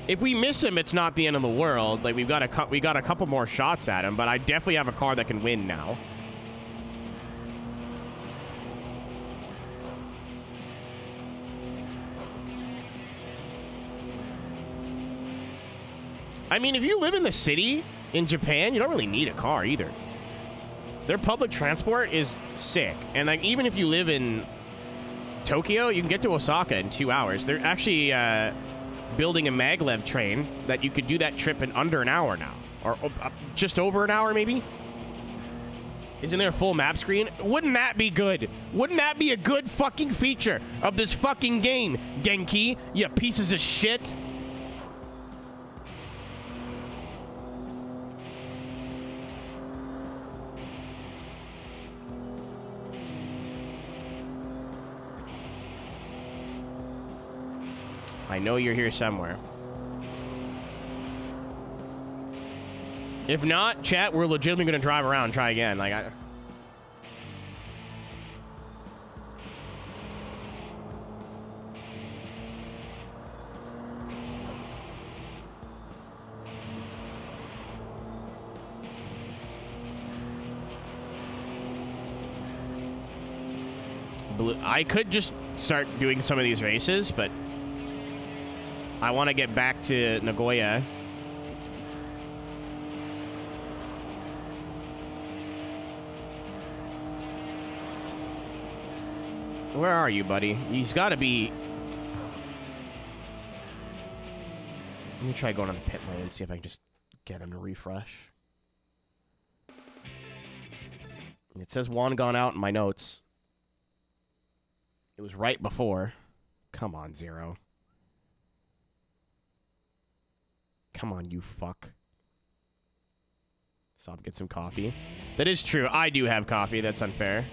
If we miss him, it's not the end of the world. Like, we got a couple more shots at him, but I definitely have a car that can win now. I mean, if you live in the city in Japan, you don't really need a car either. Their public transport is sick. And like, even if you live in Tokyo, you can get to Osaka in 2 hours. They're actually building a maglev train that you could do that trip in under an hour now. Or just over an hour, maybe? Isn't there a full map screen? Wouldn't that be good? Wouldn't that be a good fucking feature of this fucking game, Genki, you pieces of shit? I know you're here somewhere. If not, chat, we're legitimately going to drive around and try again. Like, I could just start doing some of these races, but I want to get back to Nagoya. Where are you, buddy? He's got to be... Let me try going on the pit lane and see if I can just get him to refresh. It says one gone out in my notes. It was right before. Come on, Zero. Come on, you fuck. Stop, get some coffee. That is true. I do have coffee. That's unfair.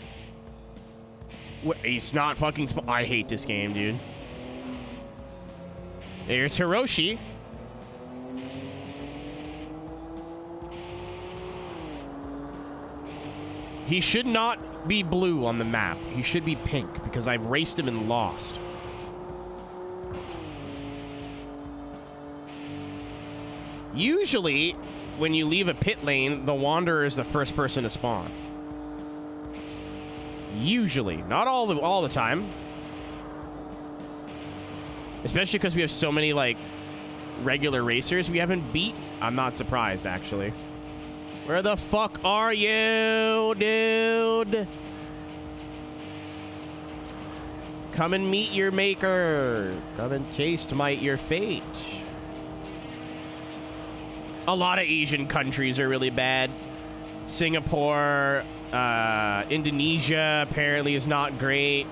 He's not fucking... I hate this game, dude. There's Hiroshi. He should not be blue on the map. He should be pink because I've raced him and lost. Usually, when you leave a pit lane, the Wanderer is the first person to spawn. Usually. Not all the time. Especially because we have so many, like, regular racers we haven't beat. I'm not surprised, actually. Where the fuck are you, dude? Come and meet your maker. Come and taste your fate. A lot of Asian countries are really bad. Singapore, Indonesia apparently is not great.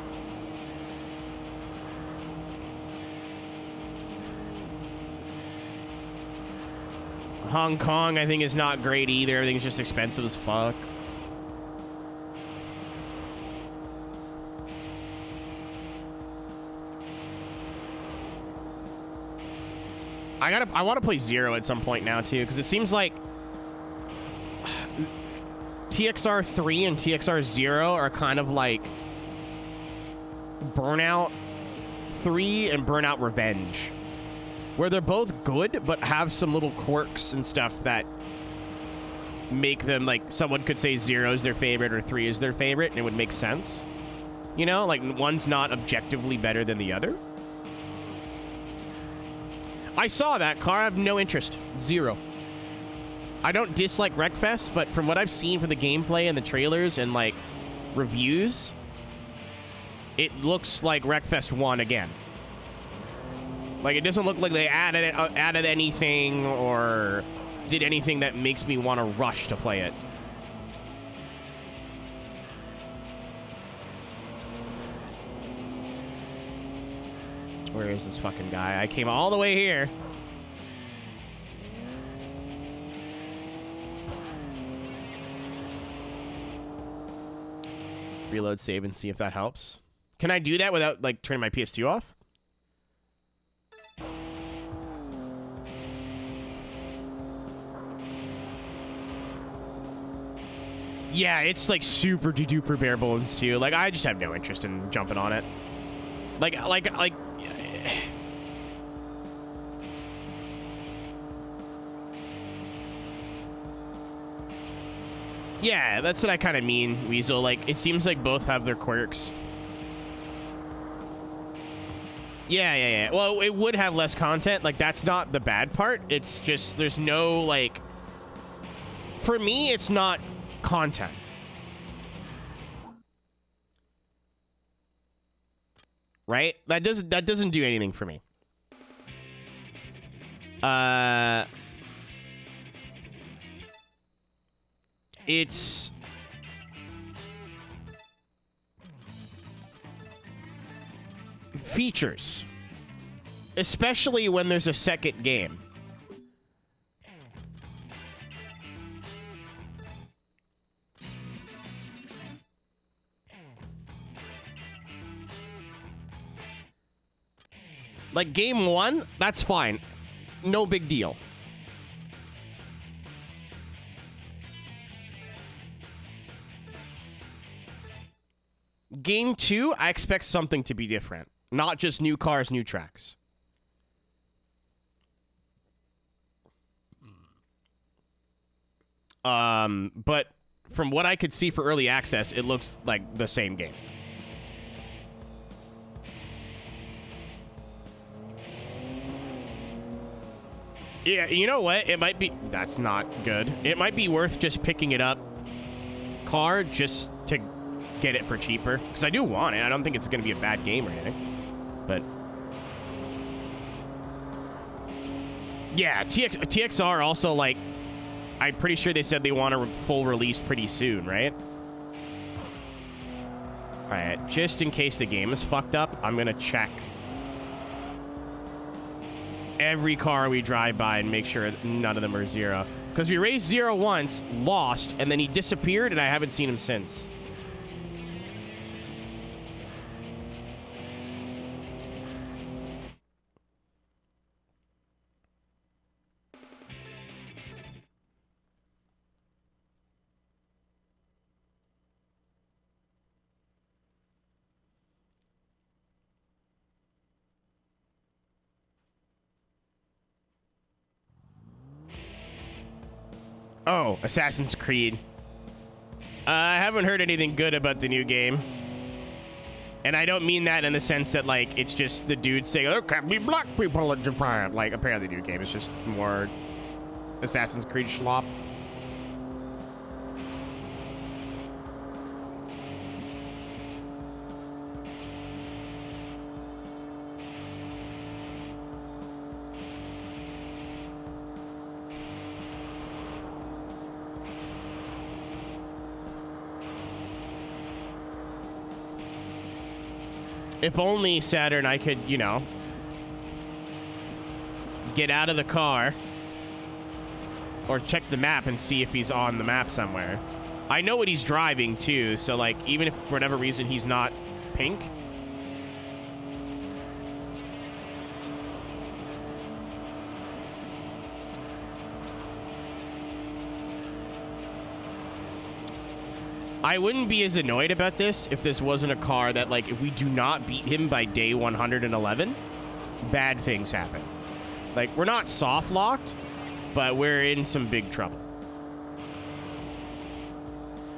Hong Kong, I think, is not great either. Everything's just expensive as fuck. I want to play Zero at some point now too, because it seems like TXR 3 and TXR 0 are kind of like Burnout 3 and Burnout Revenge, where they're both good but have some little quirks and stuff that make them, like, someone could say 0 is their favorite or 3 is their favorite, and it would make sense. You know, like, one's not objectively better than the other. I saw that car. I have no interest. 0. I don't dislike Wreckfest, but from what I've seen from the gameplay and the trailers and, like, reviews, it looks like Wreckfest 1 again. Like, it doesn't look like they added anything or did anything that makes me want to rush to play it. Where is this fucking guy? I came all the way here. Reload, save, and see if that helps. Can I do that without, like, turning my PS2 off? Yeah, it's, like, super duper bare bones, too. Like, I just have no interest in jumping on it. Like... Yeah, that's what I kind of mean, Weasel. Like, it seems like both have their quirks. Yeah. Well, it would have less content. Like, that's not the bad part. It's just, there's no, like... For me, it's not content. Right? That doesn't do anything for me. It's features, especially when there's a second game. Like, game 1, that's fine. No big deal. Game 2, I expect something to be different. Not just new cars, new tracks. But from what I could see for early access, it looks like the same game. Yeah, you know what? It might be... That's not good. It might be worth just picking it up, car, just to get it for cheaper. Because I do want it. I don't think it's going to be a bad game or anything. But... Yeah, TXR also, like... I'm pretty sure they said they want a full release pretty soon, right? Alright, just in case the game is fucked up, I'm gonna check every car we drive by and make sure none of them are 0. Because we raised 0 once, lost, and then he disappeared, and I haven't seen him since. Oh, Assassin's Creed. I haven't heard anything good about the new game. And I don't mean that in the sense that, like, it's just the dude saying, there can't be black people in Japan. Like, apparently the new game is just more Assassin's Creed schlop. If only, Saturn, I could, you know, get out of the car or check the map and see if he's on the map somewhere. I know what he's driving, too, so, like, even if for whatever reason he's not pink. I wouldn't be as annoyed about this if this wasn't a car that, like, if we do not beat him by day 111, bad things happen. Like, we're not soft locked, but we're in some big trouble.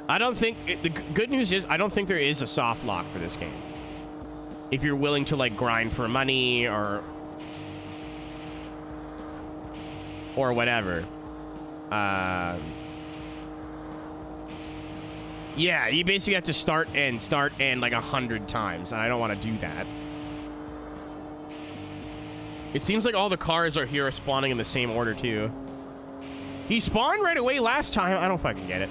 I don't think, the good news is, I don't think there is a soft lock for this game. If you're willing to, like, grind for money or whatever. Yeah, you basically have to start and like 100 times, and I don't want to do that. It seems like all the cars are here spawning in the same order, too. He spawned right away last time. I don't fucking get it.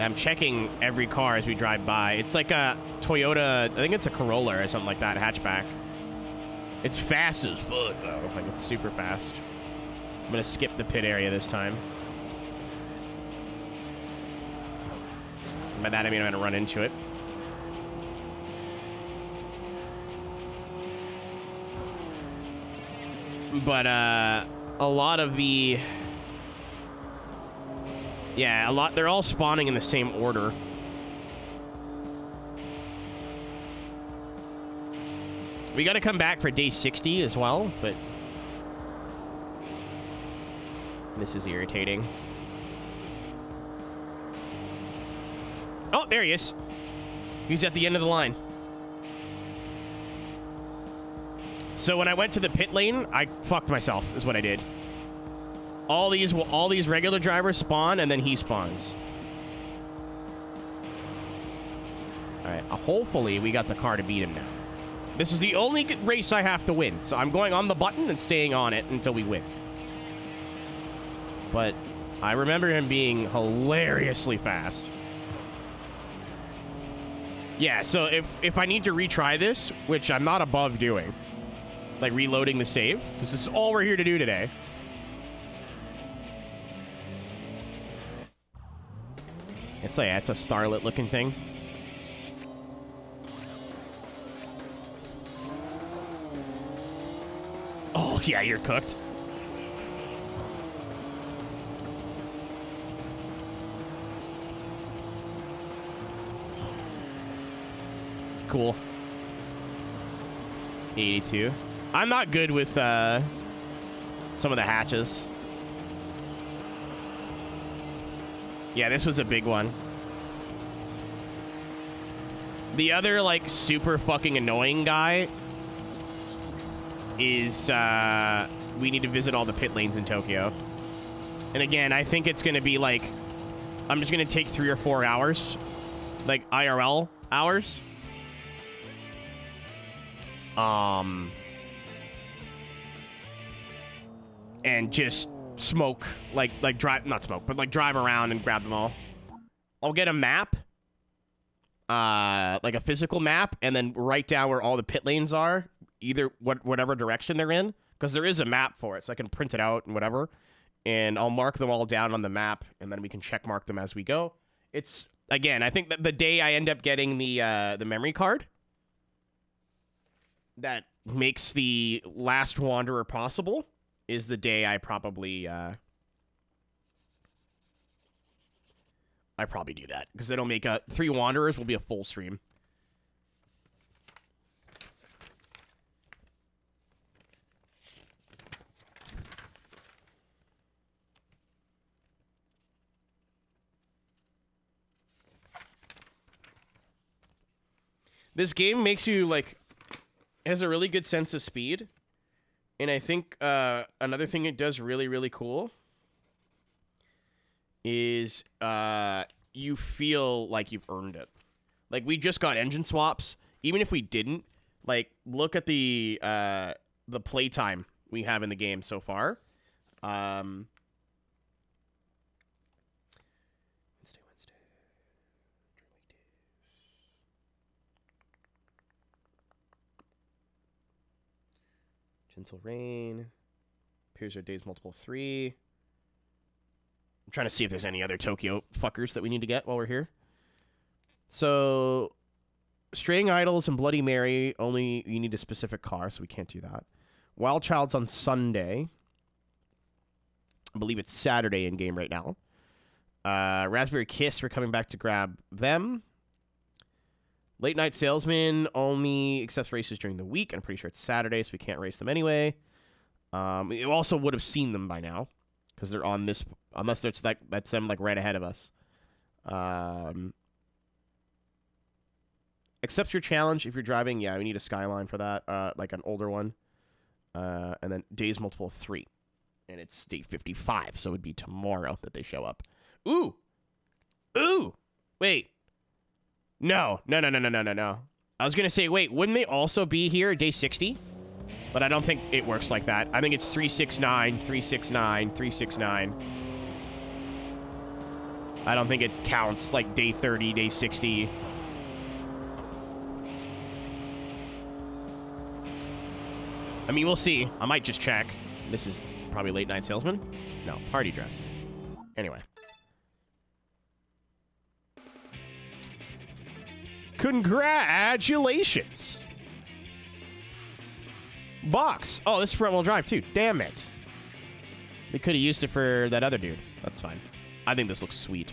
I'm checking every car as we drive by. It's like a Toyota, I think it's a Corolla or something like that, hatchback. It's fast as fuck, though. Like, it's super fast. I'm gonna skip the pit area this time. By that, I mean I'm gonna run into it. But, a lot of the... Yeah, they're all spawning in the same order. We gotta come back for day 60 as well, but... This is irritating. Oh, there he is. He's at the end of the line. So when I went to the pit lane, I fucked myself, is what I did. All these regular drivers spawn, and then he spawns. All right, hopefully we got the car to beat him now. This is the only race I have to win, so I'm going on the button and staying on it until we win. But I remember him being hilariously fast. Yeah, so if I need to retry this, which I'm not above doing, like reloading the save, this is all we're here to do today. It's like, it's a starlit looking thing. Oh, yeah, you're cooked. Cool. 82. I'm not good with some of the hatches. Yeah, this was a big one. The other, like, super fucking annoying guy is, we need to visit all the pit lanes in Tokyo. And again, I think it's going to be, like, I'm just going to take 3 or 4 hours. Like IRL hours. And just smoke. Like drive, not smoke, but like drive around and grab them all. I'll get a map. Like a physical map, and then write down where all the pit lanes are, either whatever direction they're in, because there is a map for it, so I can print it out and whatever, and I'll mark them all down on the map, and then we can check mark them as we go. It's, again, I think that the day I end up getting the memory card that makes the last Wanderer possible is the day I probably do that, because it'll make 3 Wanderers will be a full stream. This game makes you, like, has a really good sense of speed. And I think another thing it does really, really cool is you feel like you've earned it. Like, we just got engine swaps. Even if we didn't, like, look at the playtime we have in the game so far. Wednesday. Gentle Rain. Appears our days multiple 3. I'm trying to see if there's any other Tokyo fuckers that we need to get while we're here. So, Straying Idols and Bloody Mary, only you need a specific car, so we can't do that. Wild Child's on Sunday. I believe it's Saturday in game right now. Raspberry Kiss, we're coming back to grab them. Late Night Salesman only accepts races during the week. I'm pretty sure it's Saturday, so we can't race them anyway. You also would have seen them by now, because they're on this, unless it's like that's them like right ahead of us. Accepts your challenge if you're driving. Yeah, we need a Skyline for that, like an older one. And then days multiple 3. And it's day 55, so it would be tomorrow that they show up. Ooh! Wait. No. I was going to say, wait, wouldn't they also be here day 60? But I don't think it works like that. I think it's 369, 369, 369. I don't think it counts like day 30, day 60. I mean, we'll see. I might just check. This is probably Late Night Salesman. No, party dress. Anyway. Congratulations. Box. Oh, this is front-wheel drive, too. Damn it. We could have used it for that other dude. That's fine. I think this looks sweet.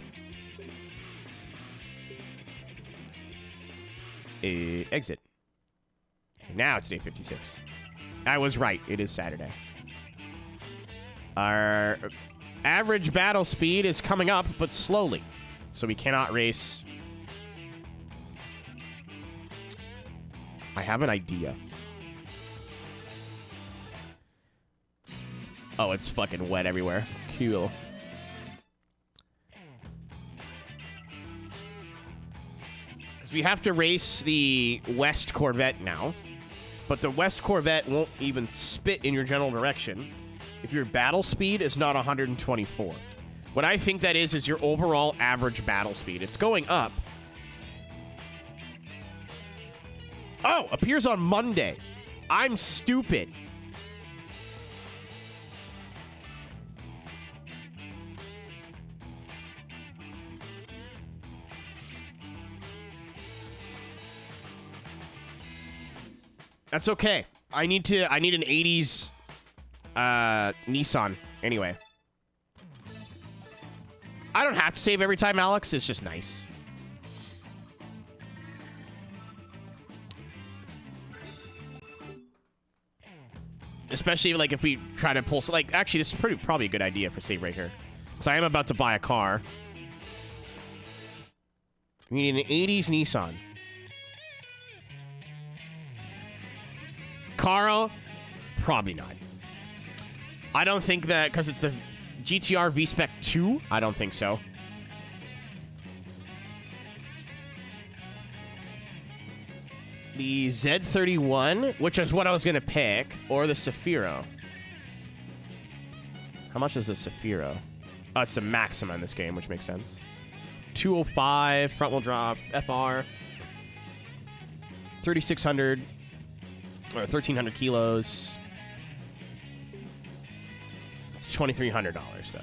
Exit. Now it's day 56. I was right. It is Saturday. Our average battle speed is coming up, but slowly. So we cannot race. I have an idea. Oh, it's fucking wet everywhere. Cool. Because we have to race the West Corvette now. But the West Corvette won't even spit in your general direction if your battle speed is not 124. What I think that is your overall average battle speed. It's going up. Oh, appears on Monday. I'm stupid. That's okay. I need an 80s Nissan anyway. I don't have to save every time, Alex. It's just nice. Especially like if we try to pull, like, actually this is probably a good idea for save right here. So I am about to buy a car. We need an 80s Nissan. Carl, probably not. I don't think that, because it's the GTR V-Spec 2, I don't think so. The Z31, which is what I was going to pick, or the Saphiro. How much is the Saphiro? Oh, it's the Maxima in this game, which makes sense. 205, front wheel drop, FR. 3,600, or 1,300 kilos. It's $2,300, though.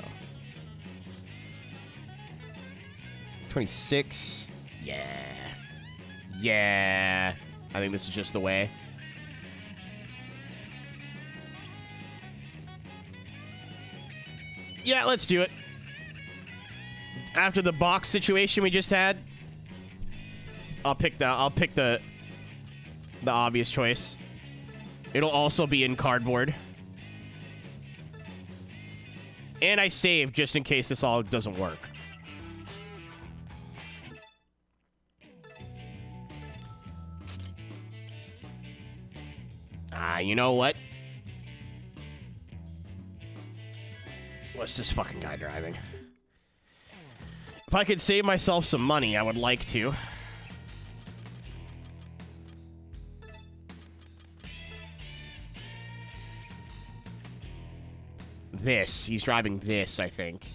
26. Yeah. Yeah. I think this is just the way. Yeah, let's do it. After the box situation we just had, I'll pick the obvious choice. It'll also be in cardboard. And I saved just in case this all doesn't work. You know what? What's this fucking guy driving? If I could save myself some money, I would like to. This. He's driving this, I think.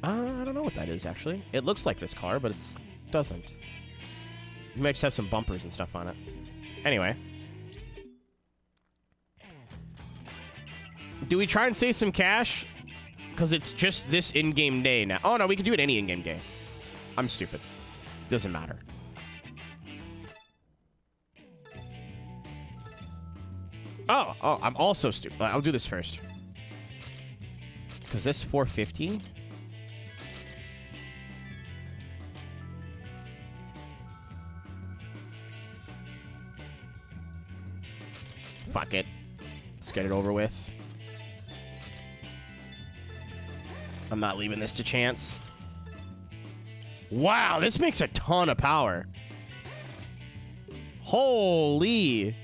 I don't know what that is, actually. It looks like this car, but it doesn't. You might just have some bumpers and stuff on it. Anyway. Do we try and save some cash? Because it's just this in-game day now. Oh, no, we can do it any in-game day. I'm stupid. Doesn't matter. Oh, I'm also stupid. I'll do this first. Because this 450... Fuck it. Let's get it over with. I'm not leaving this to chance. Wow, this makes a ton of power. Holy.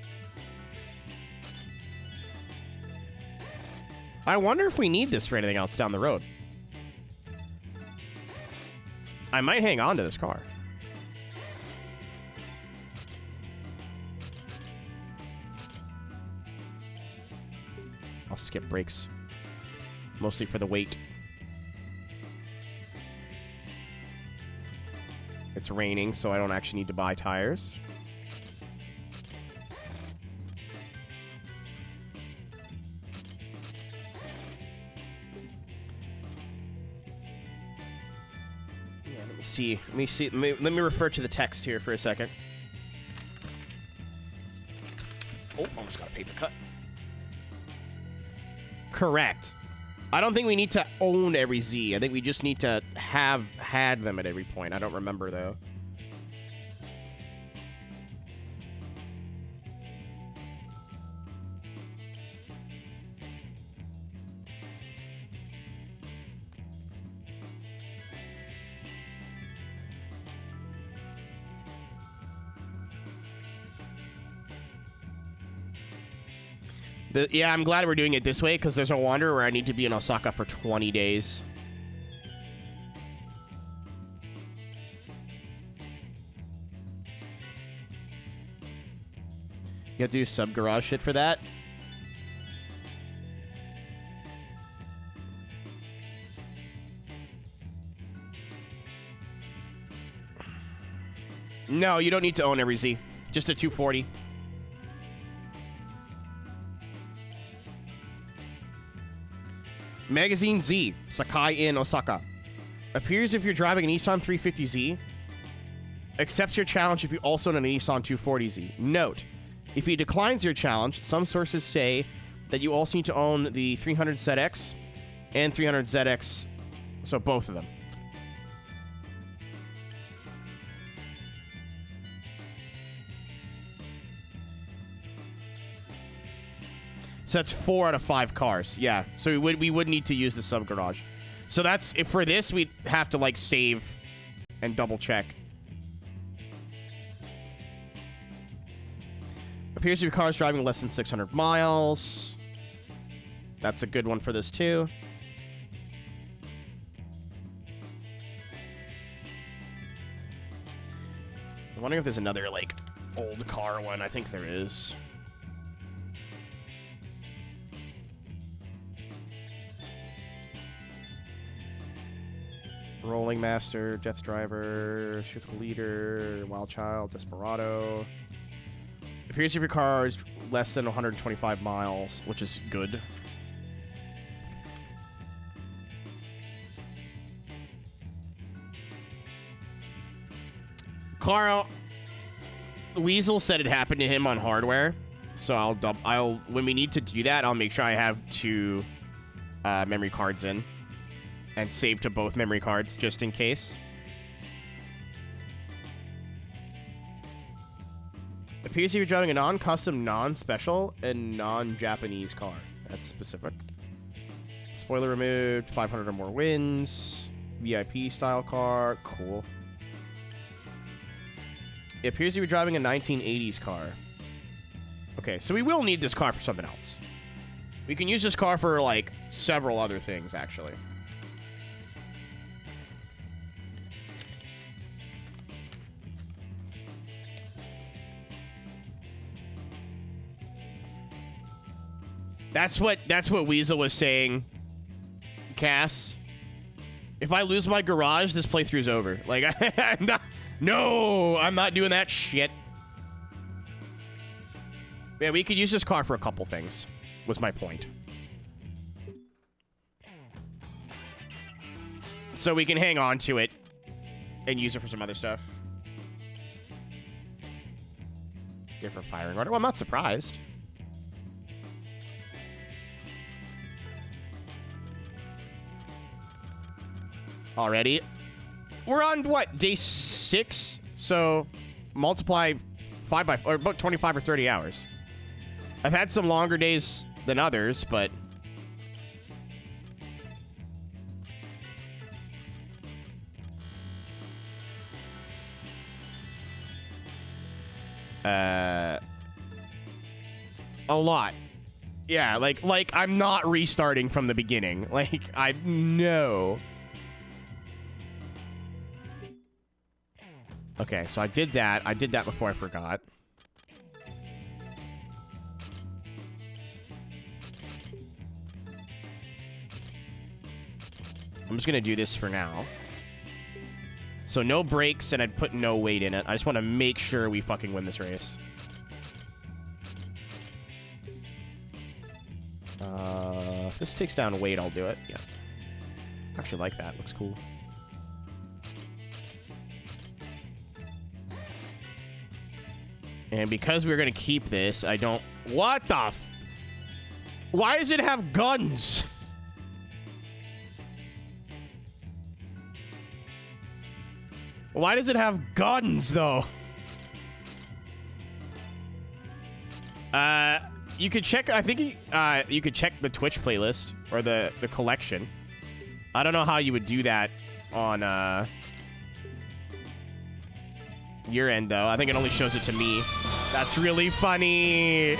I wonder if we need this for anything else down the road. I might hang on to this car. I'll skip brakes. Mostly for the weight. It's raining, so I don't actually need to buy tires. Yeah, let me see. Let me refer to the text here for a second. Oh, almost got a paper cut. Correct. I don't think we need to own every Z. I think we just need to have had them at every point. I don't remember, though. Yeah, I'm glad we're doing it this way, because there's a wonder where I need to be in Osaka for 20 days. You have to do sub-garage shit for that? No, you don't need to own every Z. Just a 240. Magazine Z, Sakai in Osaka. Appears if you're driving a Nissan 350Z. Accepts your challenge if you also own a Nissan 240Z. Note, if he declines your challenge, some sources say that you also need to own the 300ZX and 300ZX, so both of them. So that's 4 out of 5 cars. Yeah. So we would need to use the sub garage. So that's if for this we'd have to like save and double check. Appears your car is driving less than 600 miles. That's a good one for this too. I'm wondering if there's another, like, old car one. I think there is. Rolling Master, Death Driver, Shift Leader, Wild Child, Desperado. Appears if your car is less than 125 miles, which is good. Carl, Weasel said it happened to him on hardware, so I'll when we need to do that, I'll make sure I have 2 memory cards in and save to both memory cards just in case. Appears you're driving a non-custom, non-special, and non-Japanese car. That's specific. Spoiler removed, 500 or more wins. VIP style car, cool. It appears you were driving a 1980s car. Okay, so we will need this car for something else. We can use this car for, like, several other things, actually. That's what Weasel was saying, Cass. If I lose my garage, this playthrough's over. Like, I'm not... No, I'm not doing that shit. Yeah, we could use this car for a couple things, was my point. So we can hang on to it and use it for some other stuff. Different firing order. Well, I'm not surprised. Already. We're on, what, day 6? So, multiply 5 by... or about 25 or 30 hours. I've had some longer days than others, but... a lot. Yeah, like I'm not restarting from the beginning. Like, I know... Okay, so I did that. I did that before I forgot. I'm just going to do this for now. So no brakes, and I'd put no weight in it. I just want to make sure we fucking win this race. If this takes down weight, I'll do it. Yeah. Actually like that. Looks cool. And because we're going to keep this, I don't... What the f... Why does it have guns? Why does it have guns, though? You could check... I think you could check the Twitch playlist, or the collection. I don't know how you would do that on... your end, though. I think it only shows it to me. That's really funny.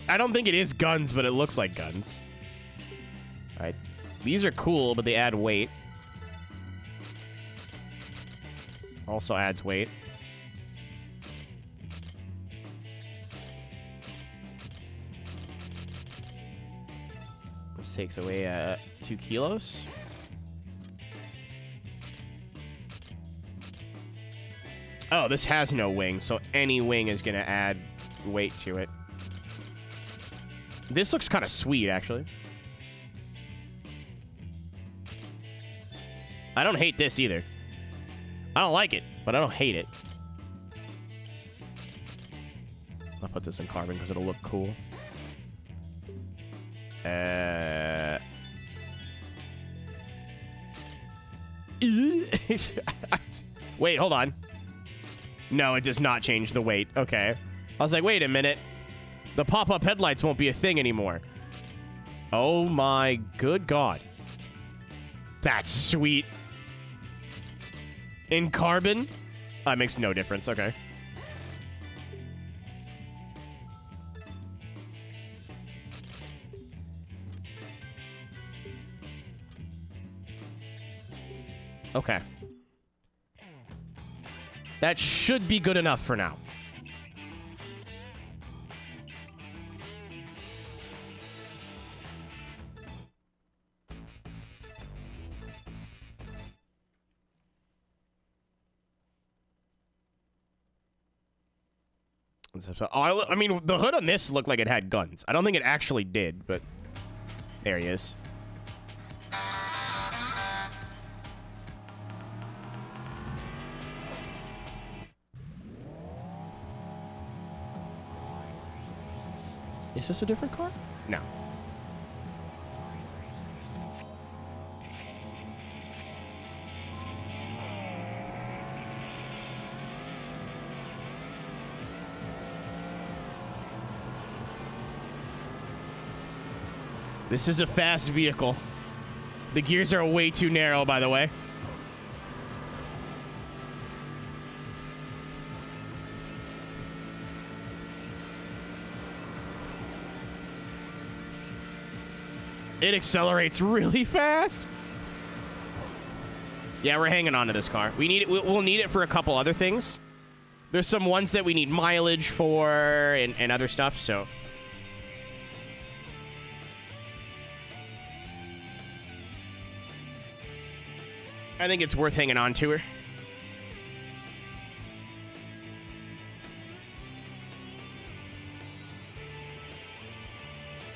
I don't think it is guns, but it looks like guns. All right. These are cool, but they add weight. Also adds weight. This takes away 2 kilos. Oh, this has no wing, so any wing is going to add weight to it. This looks kind of sweet, actually. I don't hate this either. I don't like it, but I don't hate it. I'll put this in carbon because it'll look cool. Wait, hold on. No, it does not change the weight. Okay. I was like, wait a minute. The pop-up headlights won't be a thing anymore. Oh my good God. That's sweet. In carbon? That makes no difference. Okay. Okay. That should be good enough for now. Oh, I mean, the hood on this looked like it had guns. I don't think it actually did, but there he is. Is this a different car? No. This is a fast vehicle. The gears are way too narrow, by the way. It accelerates really fast. Yeah, we're hanging on to this car. We need it. We'll need it for a couple other things. There's some ones that we need mileage for and other stuff, so... I think it's worth hanging on to her.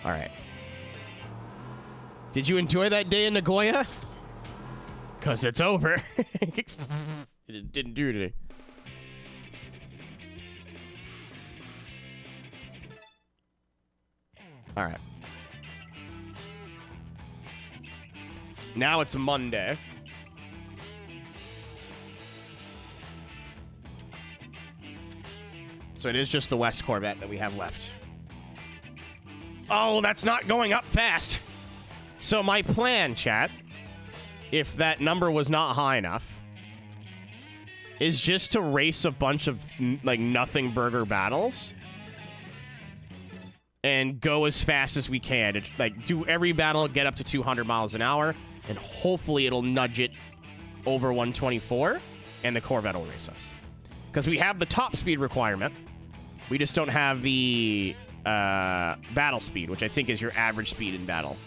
All right. Did you enjoy that day in Nagoya? Because it's over. It didn't do today. All right. Now it's Monday. So it is just the West Corvette that we have left. Oh, that's not going up fast. So my plan, chat, if that number was not high enough, is just to race a bunch of, like, nothing burger battles and go as fast as we can. It's, like, do every battle, get up to 200 miles an hour, and hopefully it'll nudge it over 124, and the Corvette will race us. Because we have the top speed requirement. We just don't have the battle speed, which I think is your average speed in battle.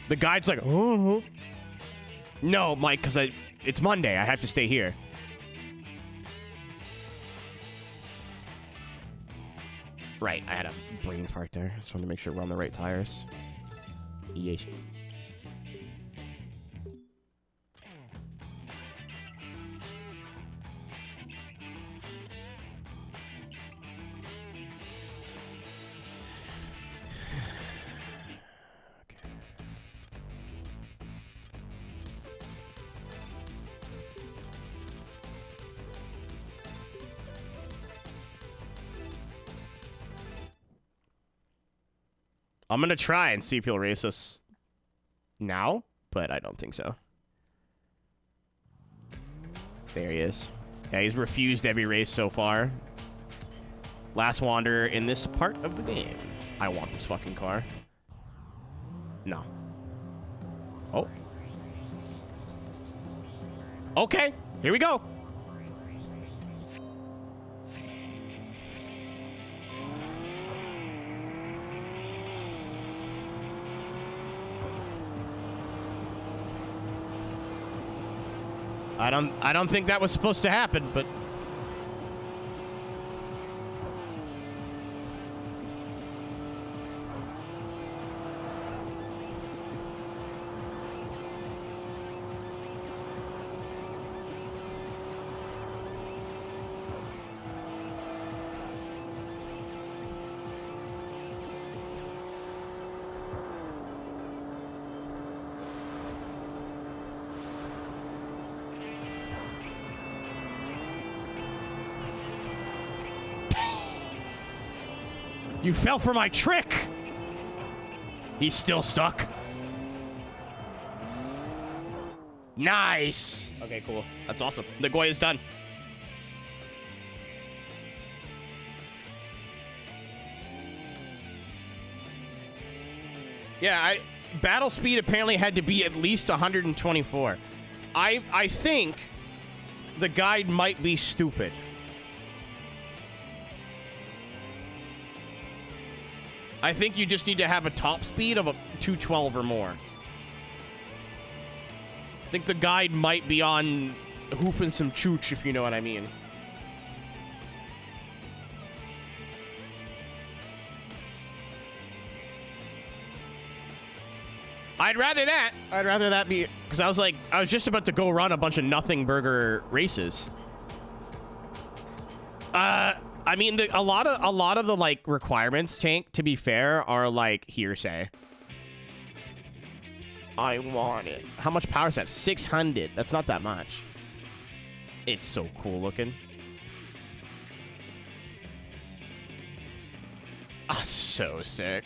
The guide's like, oh. No, Mike, because it's Monday. I have to stay here. Right, I had a brain fart there. Just wanted to make sure we're on the right tires. Yes. I'm going to try and see if he'll race us now, but I don't think so. There he is. Yeah, he's refused every race so far. Last wander in this part of the game. I want this fucking car. No. Oh. Okay, here we go. I don't think that was supposed to happen, but you fell for my trick! He's still stuck. Nice! Okay, cool. That's awesome. Nagoya's done. Yeah, battle speed apparently had to be at least 124. I think the guide might be stupid. I think you just need to have a top speed of a 212 or more. I think the guide might be on hoofing some chooch, if you know what I mean. I'd rather that. I'd rather that be, because I was just about to go run a bunch of nothing burger races. I mean, a lot of the like requirements, Tank, to be fair, are like hearsay. I want it. How much power is that? 600. That's not that much. It's so cool looking. Ah, so sick.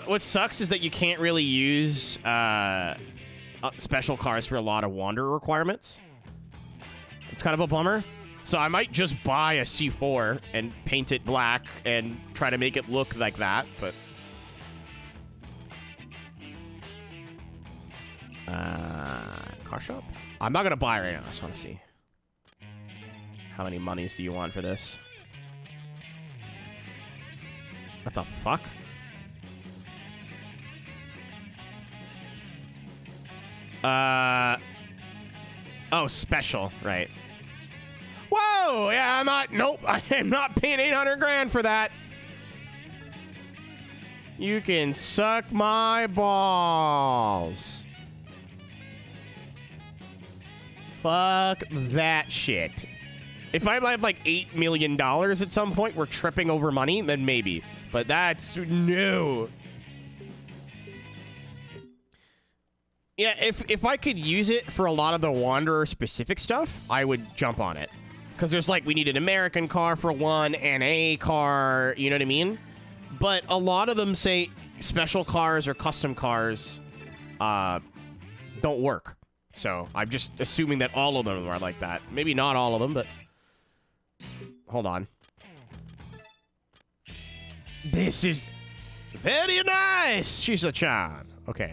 What sucks is that you can't really use special cars for a lot of Wanderer requirements. It's kind of a bummer. So I might just buy a C4 and paint it black and try to make it look like that, but... car shop? I'm not going to buy right now. I just want to see. How many monies do you want for this? What the fuck? Oh, special, right. Whoa, yeah, nope, I am not paying 800 grand for that. You can suck my balls. Fuck that shit. If I have like $8 million at some point, we're tripping over money, then maybe. But that's no. Yeah, if I could use it for a lot of the Wanderer specific stuff, I would jump on it. Because there's like, we need an American car for one, NA car, you know what I mean? But a lot of them say special cars or custom cars don't work. So I'm just assuming that all of them are like that. Maybe not all of them, but... Hold on. This is very nice, Shisa-chan. Okay.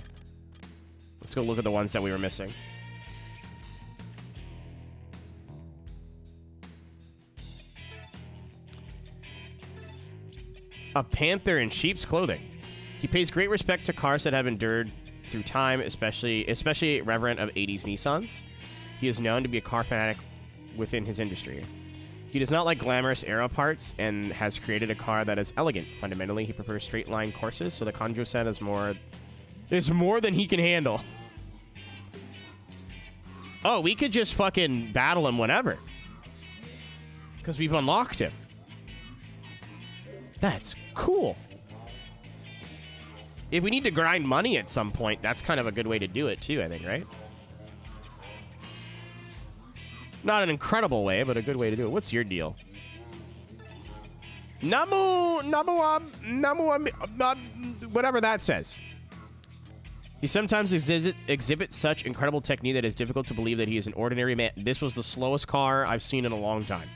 Let's go look at the ones that we were missing. A panther in sheep's clothing. He pays great respect to cars that have endured through time, especially reverent of 80s Nissans. He is known to be a car fanatic within his industry. He does not like glamorous aero parts and has created a car that is elegant. Fundamentally, he prefers straight line courses, so the Kanjo-san is more than he can handle. Oh, we could just fucking battle him whenever. Because we've unlocked him. That's cool. If we need to grind money at some point, that's kind of a good way to do it too, I think, right? Not an incredible way, but a good way to do it. What's your deal? Whatever that says. He sometimes exhibits such incredible technique that it's difficult to believe that he is an ordinary man. This was the slowest car I've seen in a long time.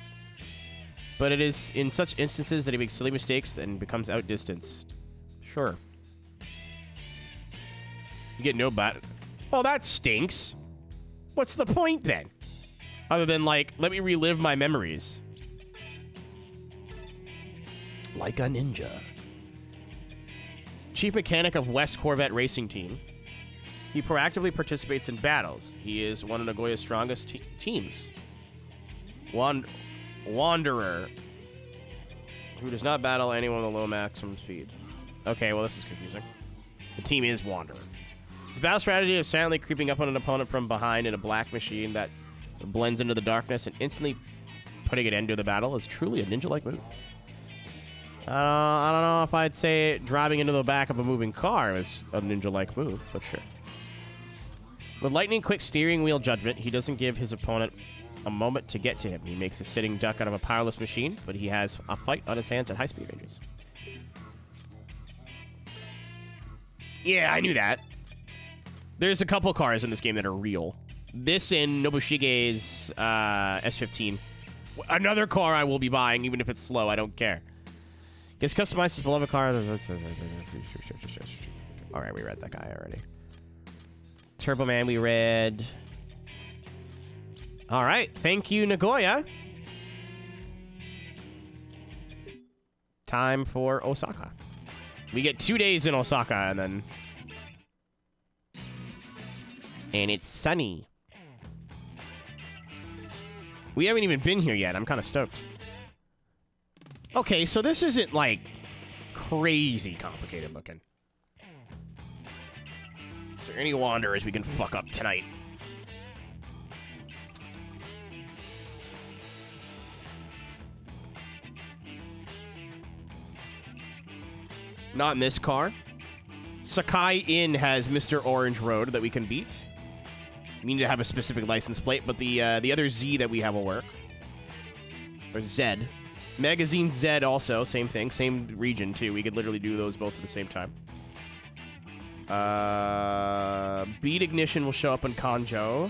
But it is in such instances that he makes silly mistakes and becomes outdistanced. Sure. You get no bat. Oh, that stinks. What's the point then? Other than, like, let me relive my memories. Like a ninja. Chief mechanic of West Corvette Racing Team. He proactively participates in battles. He is one of Nagoya's strongest teams. Wanderer. Who does not battle anyone with a low maximum speed. Okay, well, this is confusing. The team is Wanderer. His battle strategy is silently creeping up on an opponent from behind in a black machine that blends into the darkness and instantly putting an end to the battle is truly a ninja-like move. I don't know if I'd say driving into the back of a moving car is a ninja-like move, but sure. With lightning-quick steering wheel judgment, he doesn't give his opponent a moment to get to him. He makes a sitting duck out of a powerless machine, but he has a fight on his hands at high-speed ranges. Yeah, I knew that. There's a couple cars in this game that are real. This and Nobushige's S15. Another car I will be buying, even if it's slow. I don't care. Gets customized his beloved car. All right, we read that guy already. Turbo Man, we read. All right, thank you, Nagoya. Time for Osaka. We get 2 days in Osaka, and then... And it's sunny. We haven't even been here yet. I'm kind of stoked. Okay, so this isn't, like, crazy complicated looking. Is there any wanderers we can fuck up tonight? Not in this car. Sakai Inn has Mr. Orange Road that we can beat. We need to have a specific license plate, but the other Z that we have will work. Or Z. Magazine Z also, same thing. Same region, too. We could literally do those both at the same time. Beat Ignition will show up in Kanjo.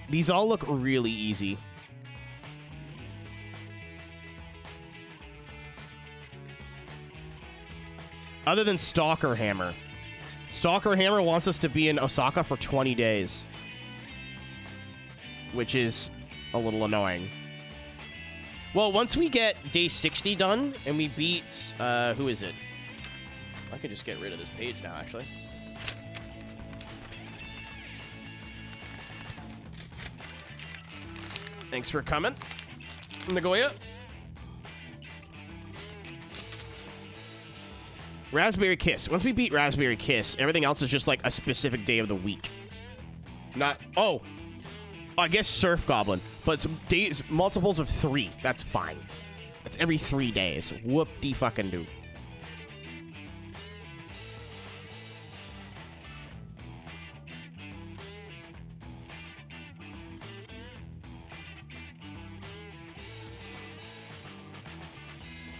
These all look really easy. Other than Stalker Hammer. Stalker Hammer wants us to be in Osaka for 20 days. Which is a little annoying. Well, once we get day 60 done, and we beat... who is it? I could just get rid of this page now, actually. Thanks for coming, Nagoya. Raspberry Kiss. Once we beat Raspberry Kiss, everything else is just like a specific day of the week. Not... Oh! I guess Surf Goblin. But it's days, multiples of 3. That's fine. That's every 3 days. Whoop-de-fucking-do.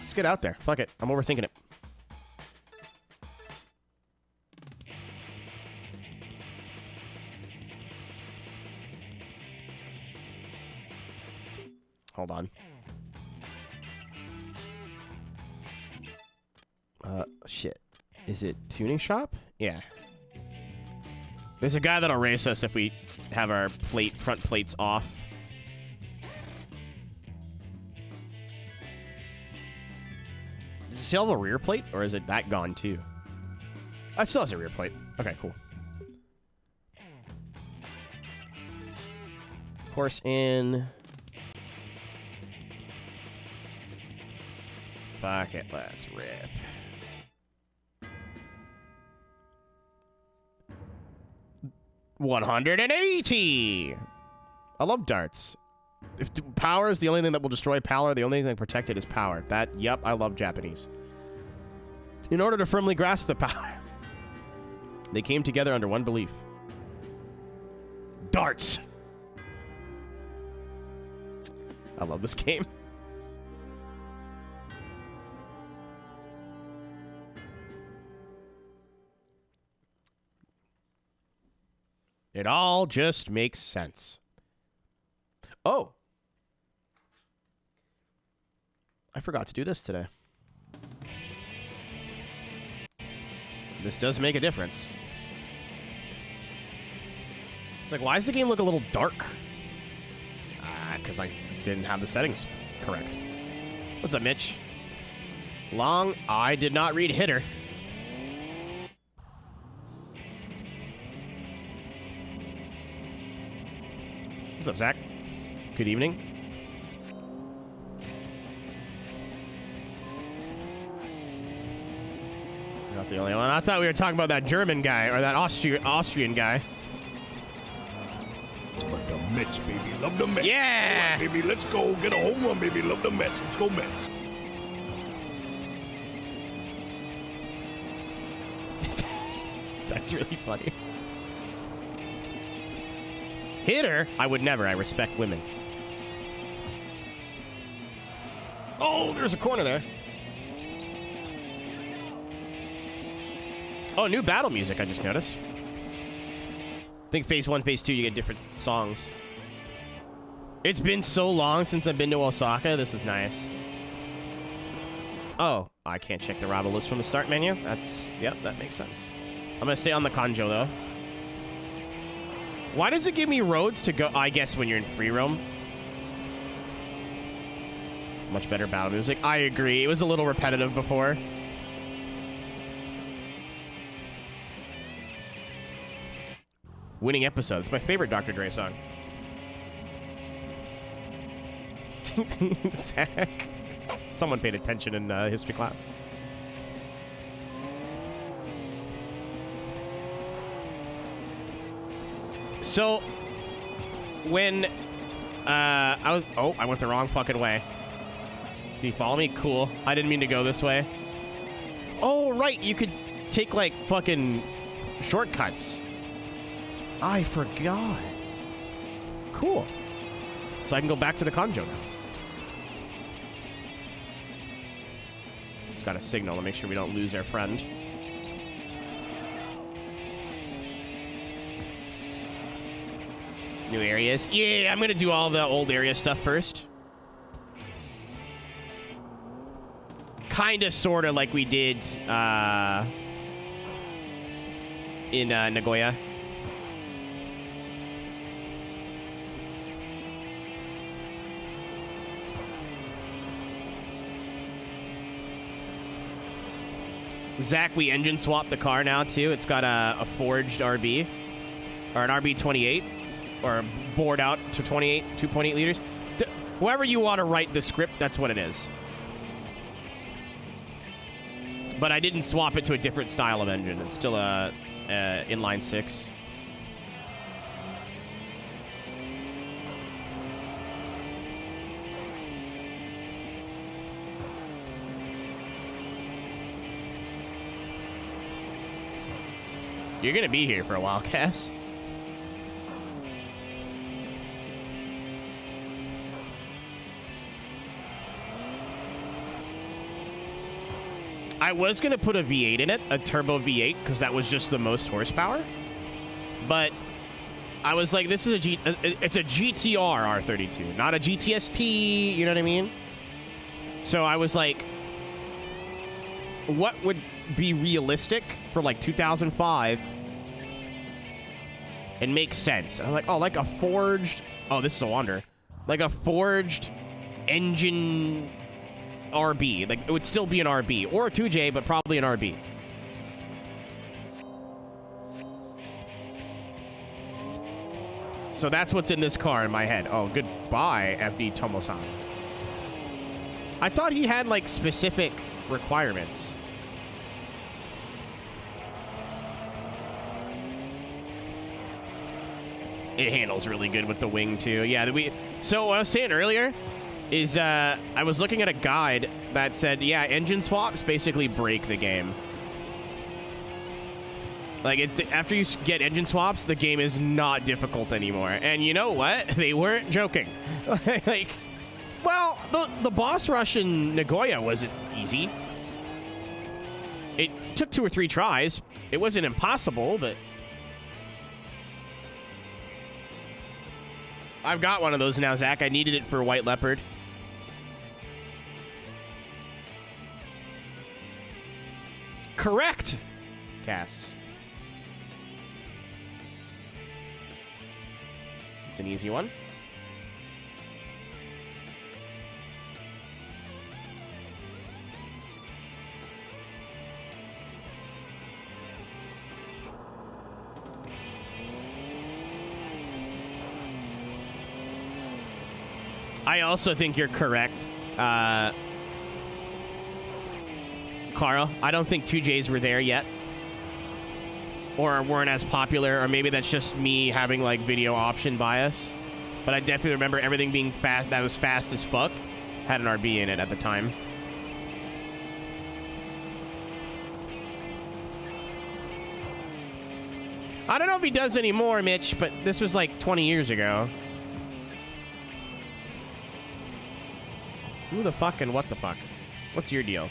Let's get out there. Fuck it. I'm overthinking it. Hold on. Shit. Is it tuning shop? Yeah. There's a guy that'll race us if we have our front plates off. Does it still have a rear plate, or is it that gone too? It still has a rear plate. Okay, cool. Course in. Fuck it, let's rip. $180! I love darts. If power is the only thing that will destroy power, the only thing that protect it is power. Yep, I love Japanese. In order to firmly grasp the power, they came together under one belief. Darts! I love this game. It all just makes sense. Oh. I forgot to do this today. This does make a difference. It's like, why does the game look a little dark? Because I didn't have the settings correct. What's up, Mitch? Long, I did not read hitter. What's up, Zach? Good evening. Not the only one. I thought we were talking about that German guy or that Austrian guy. But the Mets, baby. Love the Mets. Yeah! All right, baby, let's go. Get a home run, baby. Love the Mets. Let's go, Mets. That's really funny. Hitter? I would never. I respect women. Oh, there's a corner there. Oh, new battle music, I just noticed. I think phase 1, phase 2, you get different songs. It's been so long since I've been to Osaka. This is nice. Oh, I can't check the rival list from the start menu. Yep, that makes sense. I'm gonna stay on the Kanjo, though. Why does it give me roads to go? I guess when you're in free roam. Much better battle music. I agree. It was a little repetitive before. Winning episode. It's my favorite Dr. Dre song. Zach. Someone paid attention in history class. So, when I was... Oh, I went the wrong fucking way. Did you follow me? Cool. I didn't mean to go this way. Oh, right. You could take, like, fucking shortcuts. I forgot. Cool. So I can go back to the Kanjo now. It's got a signal to make sure we don't lose our friend. New areas. Yeah, I'm going to do all the old area stuff first. Kind of, sort of like we did in Nagoya. Zach, we engine swapped the car now, too. It's got a forged RB. Or an RB28. Or bored out to 2.8 liters. However you want to write the script, that's what it is. But I didn't swap it to a different style of engine. It's still a inline 6. You're going to be here for a while, Cass. I was going to put a V8 in it, a turbo V8, because that was just the most horsepower. But I was like, this is it's a GTR R32, not a GTST, you know what I mean? So I was like, what would be realistic for like 2005 and make sense? And I'm like, oh, like a forged, oh, this is a wonder, like a forged engine RB. Like, it would still be an RB or a 2J, but probably an RB. So that's what's in this car in my head. Oh, goodbye, FD Tomo-san. I thought he had like specific requirements. It handles really good with the wing too. Yeah, so what I was saying earlier is I was looking at a guide that said, yeah, engine swaps basically break the game. Like, after you get engine swaps, the game is not difficult anymore. And you know what? They weren't joking. Like, well, the boss rush in Nagoya wasn't easy. It took 2 or 3 tries. It wasn't impossible, but... I've got one of those now, Zach. I needed it for White Leopard. Correct, Cass. It's an easy one. I also think you're correct, Carl. I don't think 2Js were there yet. Or weren't as popular, or maybe that's just me having, like, video option bias. But I definitely remember everything being fast, that was fast as fuck, had an RB in it at the time. I don't know if he does anymore, Mitch, but this was like 20 years ago. Who the fuck and what the fuck? What's your deal?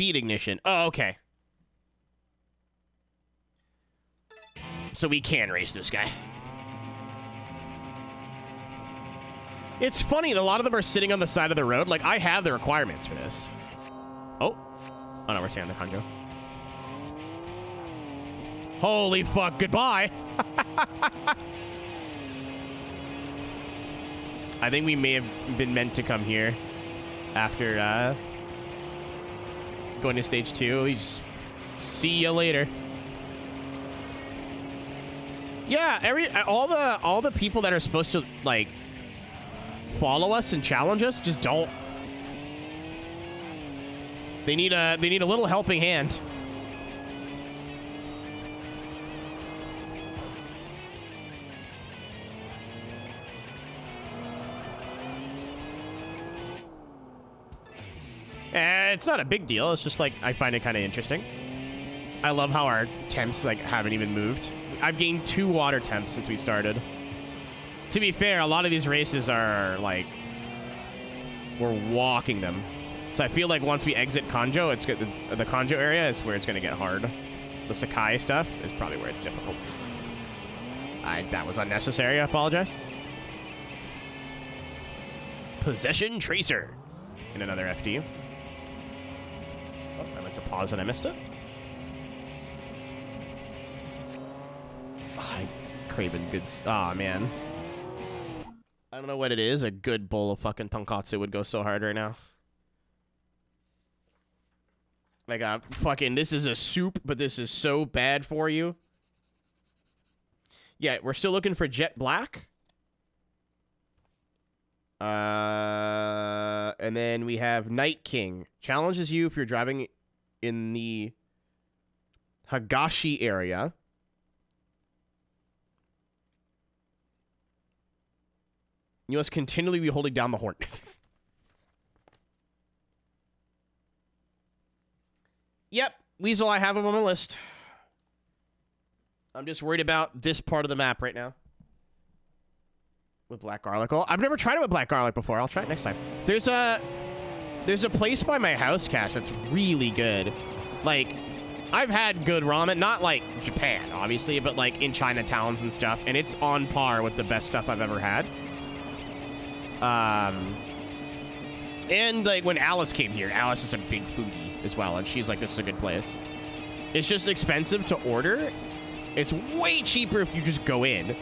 speed ignition. Oh, okay. So we can race this guy. It's funny, a lot of them are sitting on the side of the road. Like, I have the requirements for this. Oh. Oh, no, we're staying on the Conjo. Holy fuck, goodbye. I think we may have been meant to come here after going to stage 2. We just see you later. Yeah, all the people that are supposed to like follow us and challenge us just don't. They need a little helping hand. It's not a big deal. It's just like I find it kind of interesting. I love how our temps like haven't even moved. I've gained 2 water temps since we started. To be fair, a lot of these races are like we're walking them. So I feel like once we exit Conjo, it's good. The Conjo area is where it's going to get hard. The Sakai stuff is probably where it's difficult. That was unnecessary. I apologize. Possession Tracer in another FD. Oh, I meant to pause and I missed it. Oh, craving good. Oh man. I don't know what it is. A good bowl of fucking tonkatsu would go so hard right now. Like a fucking, this is a soup, but this is so bad for you. Yeah, we're still looking for Jet Black. And then we have Night King. Challenges you if you're driving in the Hagashi area. You must continually be holding down the horn. Yep, Weasel, I have him on my list. I'm just worried about this part of the map right now. With black garlic. Oh, I've never tried it with black garlic before. I'll try it next time. There's a place by my house, Cass, that's really good. Like, I've had good ramen, not like Japan, obviously, but like in Chinatowns and stuff, and it's on par with the best stuff I've ever had. And like when Alice came here, Alice is a big foodie as well, and she's like, this is a good place. It's just expensive to order. It's way cheaper if you just go in.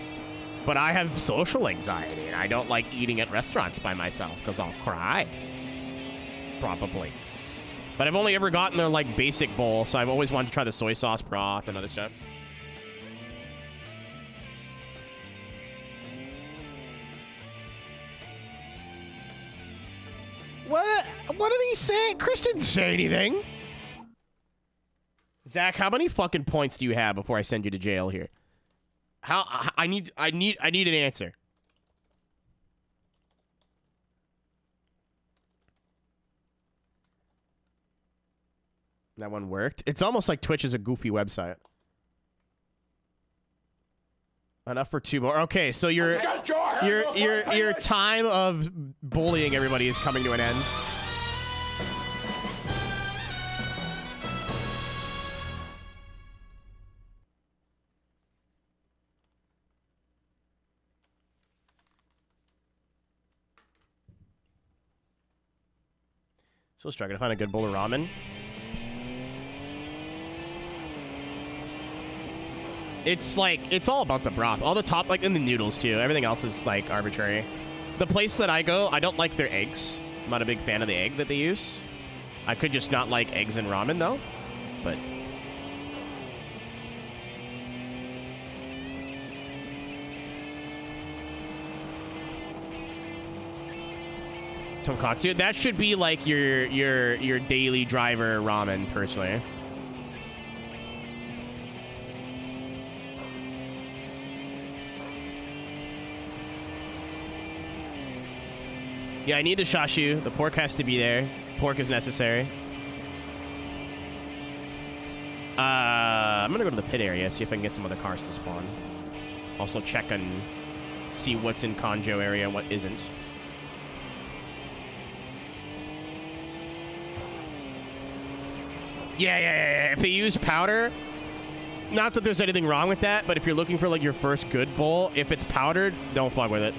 But I have social anxiety, and I don't like eating at restaurants by myself because I'll cry. Probably. But I've only ever gotten their like basic bowl, so I've always wanted to try the soy sauce broth and other stuff. What did he say? Chris didn't say anything. Zach, how many fucking points do you have before I send you to jail here? I need an answer. That one worked. It's almost like Twitch is a goofy website. Enough for 2 more. Okay, so your time of bullying everybody is coming to an end. Still struggling to find a good bowl of ramen. It's like, it's all about the broth. All the top, like, and the noodles, too. Everything else is, like, arbitrary. The place that I go, I don't like their eggs. I'm not a big fan of the egg that they use. I could just not like eggs in ramen, though. But... tonkatsu, that should be like your daily driver ramen, personally. Yeah, I need the shashu. The pork has to be there. Pork is necessary. I'm gonna go to the pit area, see if I can get some other cars to spawn. Also check and see what's in Conjo area and what isn't. Yeah. If they use powder, not that there's anything wrong with that, but if you're looking for like your first good bowl, if it's powdered, don't fuck with it.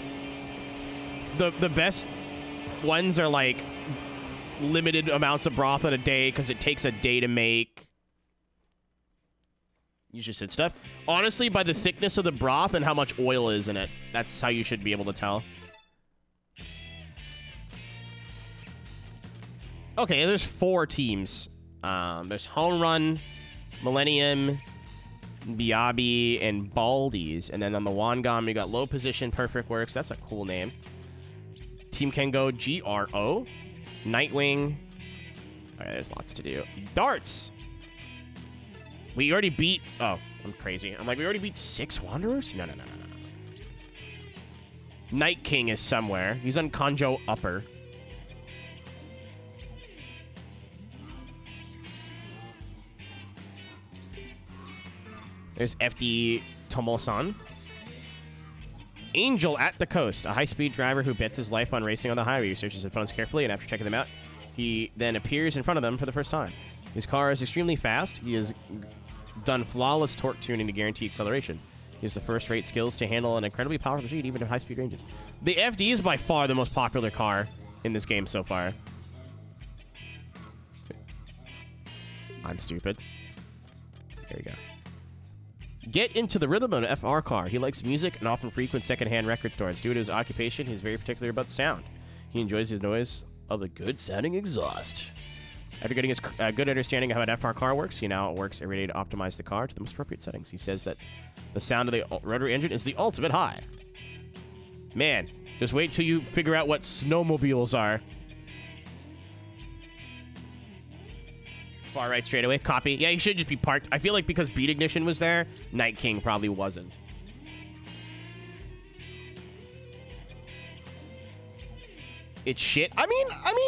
The best ones are like limited amounts of broth in a day because it takes a day to make. You should sit stuff. Honestly, by the thickness of the broth and how much oil is in it, that's how you should be able to tell. Okay, there's 4 teams. There's Home Run, Millennium, Biabi, and Baldies. And then on the Wangam, you got Low Position, Perfect Works. That's a cool name. Team Kengo, GRO, Nightwing. All right, there's lots to do. Darts. We already beat... Oh, I'm crazy. I'm like, we already beat 6 Wanderers? No. Night King is somewhere. He's on Kanjo Upper. There's FD Tomo-san. Angel at the Coast, a high-speed driver who bets his life on racing on the highway. He searches his opponents carefully, and after checking them out, he then appears in front of them for the first time. His car is extremely fast. He has done flawless torque tuning to guarantee acceleration. He has the first-rate skills to handle an incredibly powerful machine, even at high-speed ranges. The FD is by far the most popular car in this game so far. I'm stupid. There we go. Get into the rhythm of an FR car. He likes music and often frequents secondhand record stores. Due to his occupation, he's very particular about sound. He enjoys his noise of the good-sounding exhaust. After getting his good understanding of how an FR car works, he now works every day to optimize the car to the most appropriate settings. He says that the sound of the rotary engine is the ultimate high. Man, just wait till you figure out what snowmobiles are. Far right straight away. Copy. Yeah, he should just be parked. I feel like because Beat Ignition was there, Night King probably wasn't. It's shit. I mean,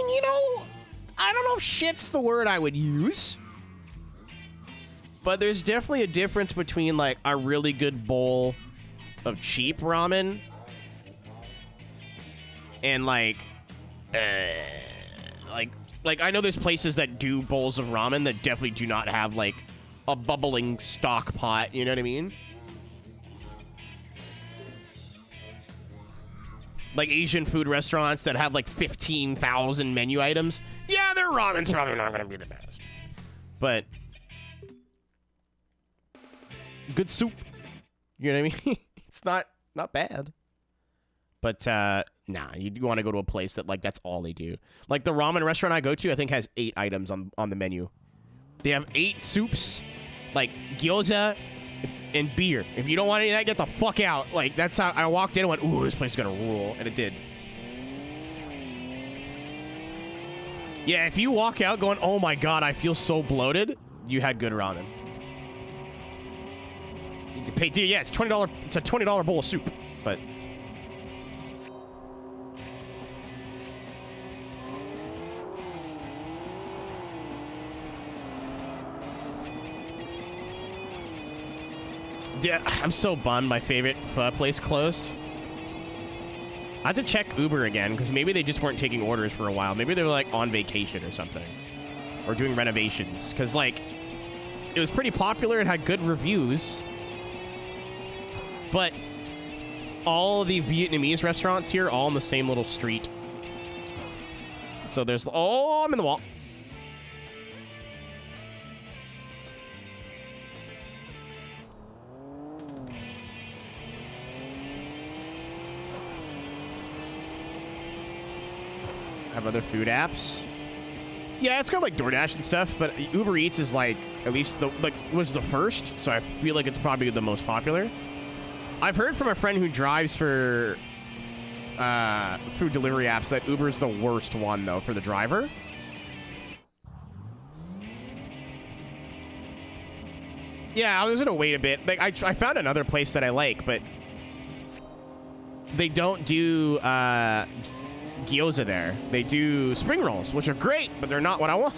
you know, I don't know if shit's the word I would use. But there's definitely a difference between, like, a really good bowl of cheap ramen and, like, I know there's places that do bowls of ramen that definitely do not have, like, a bubbling stock pot. You know what I mean? Like Asian food restaurants that have, like, 15,000 menu items. Yeah, their ramen's probably not going to be the best. But good soup. You know what I mean? It's not bad. But, nah, you want to go to a place that, like, that's all they do. Like, the ramen restaurant I go to, I think, has 8 items on the menu. They have 8 soups, like, gyoza and beer. If you don't want any of that, get the fuck out. Like, that's how I walked in and went, ooh, this place is going to rule. And it did. Yeah, if you walk out going, oh, my God, I feel so bloated, you had good ramen. You pay, dude, yeah, it's $20. It's a $20 bowl of soup, but... Yeah, I'm so bummed my favorite pho place closed. I have to check Uber again, because maybe they just weren't taking orders for a while. Maybe they were, like, on vacation or something. Or doing renovations. Because, like, it was pretty popular. It had good reviews. But all the Vietnamese restaurants here, all on the same little street. So there's... Oh, I'm in the wall. Have other food apps. Yeah, it's got like DoorDash and stuff, but Uber Eats is like at least was the first, so I feel like it's probably the most popular. I've heard from a friend who drives for food delivery apps that Uber is the worst one though for the driver. Yeah, I was gonna wait a bit. Like I found another place that I like, but they don't do gyoza there. They do spring rolls, which are great, but they're not what I want.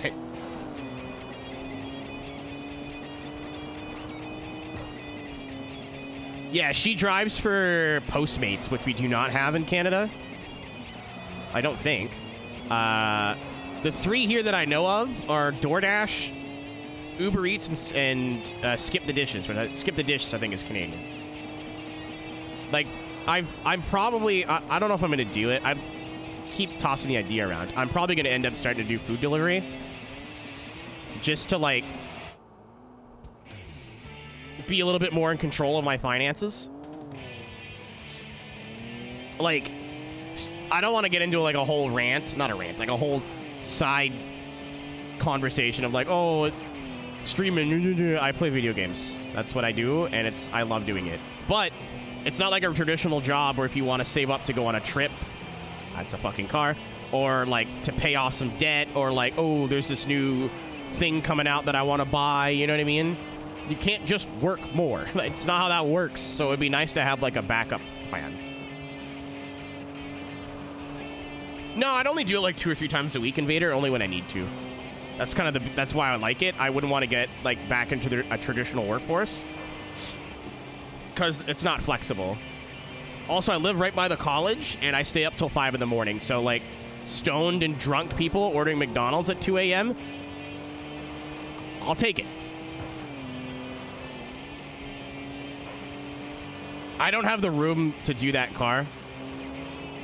Yeah, she drives for Postmates, which we do not have in Canada. I don't think. The 3 here that I know of are DoorDash, Uber Eats and Skip the Dishes. Skip the Dishes, I think, is Canadian. Like, I'm probably... I don't know if I'm going to do it. I keep tossing the idea around. I'm probably going to end up starting to do food delivery. Just to, like... be a little bit more in control of my finances. Like, I don't want to get into like a whole rant, not a rant, like a whole side conversation of like, oh, streaming, I play video games. That's what I do, and I love doing it. But it's not like a traditional job where if you want to save up to go on a trip, that's a fucking car, or like to pay off some debt, or like, oh, there's this new thing coming out that I want to buy, you know what I mean? You can't just work more. It's not how that works. So it'd be nice to have like a backup plan. No, I'd only do it like 2 or 3 times a week, Invader, only when I need to. That's kind of that's why I like it. I wouldn't want to get like back into a traditional workforce because it's not flexible. Also, I live right by the college and I stay up till 5 in the morning. So like stoned and drunk people ordering McDonald's at 2 a.m. I'll take it. I don't have the room to do that car.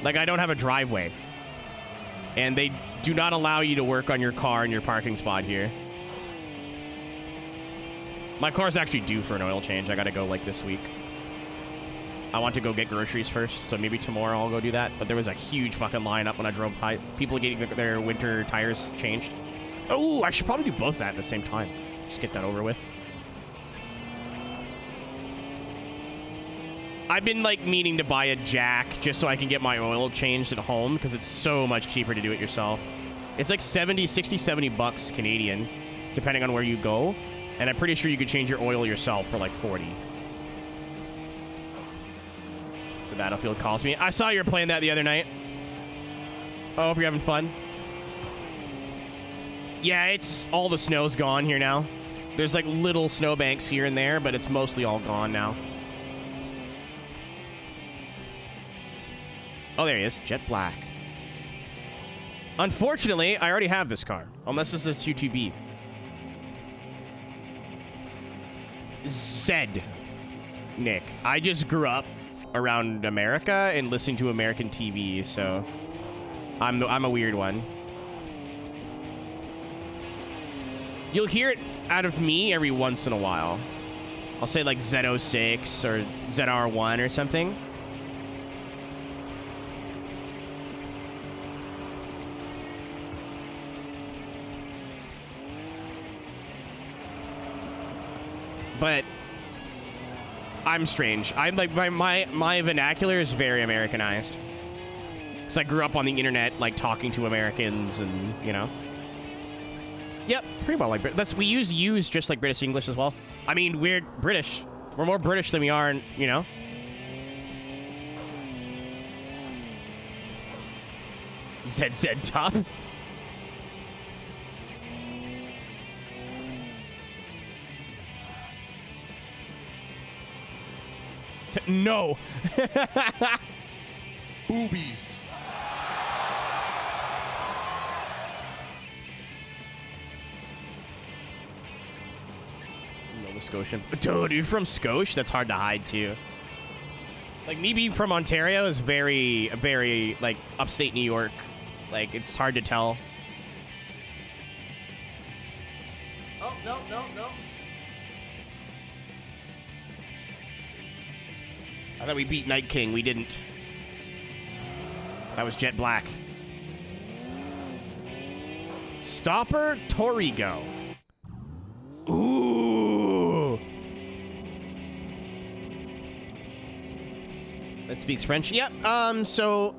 Like, I don't have a driveway. And they do not allow you to work on your car in your parking spot here. My car's actually due for an oil change. I gotta go, like, this week. I want to go get groceries first, so maybe tomorrow I'll go do that. But there was a huge fucking lineup when I drove by. People getting their winter tires changed. Oh, I should probably do both that at the same time. Just get that over with. I've been, like, meaning to buy a jack just so I can get my oil changed at home because it's so much cheaper to do it yourself. It's like 60, 70 bucks Canadian, depending on where you go. And I'm pretty sure you could change your oil yourself for, like, 40. The Battlefield calls me. I saw you were playing that the other night. I hope you're having fun. Yeah, it's... all the snow's gone here now. There's, like, little snowbanks here and there, but it's mostly all gone now. Oh, there he is. Jet Black. Unfortunately, I already have this car. Unless this is a 2TB. Zed. Nick. I just grew up around America and listening to American TV, so... I'm a weird one. You'll hear it out of me every once in a while. I'll say, like, Z06 or ZR1 or something. But I'm strange. I'm like my vernacular is very Americanized. Cause I grew up on the internet, like talking to Americans, and you know. Yep, pretty well like that's we use just like British English as well. I mean, we're British. We're more British than we are, you know. ZZ Top. No. Boobies. Nova Scotian. Dude, you're from Scotia? That's hard to hide, too. Like, me being from Ontario is very, very, like, upstate New York. Like, it's hard to tell. Oh, no. I thought we beat Night King. We didn't. That was Jet Black. Stopper Torigo. Ooh. That speaks French. Yep. So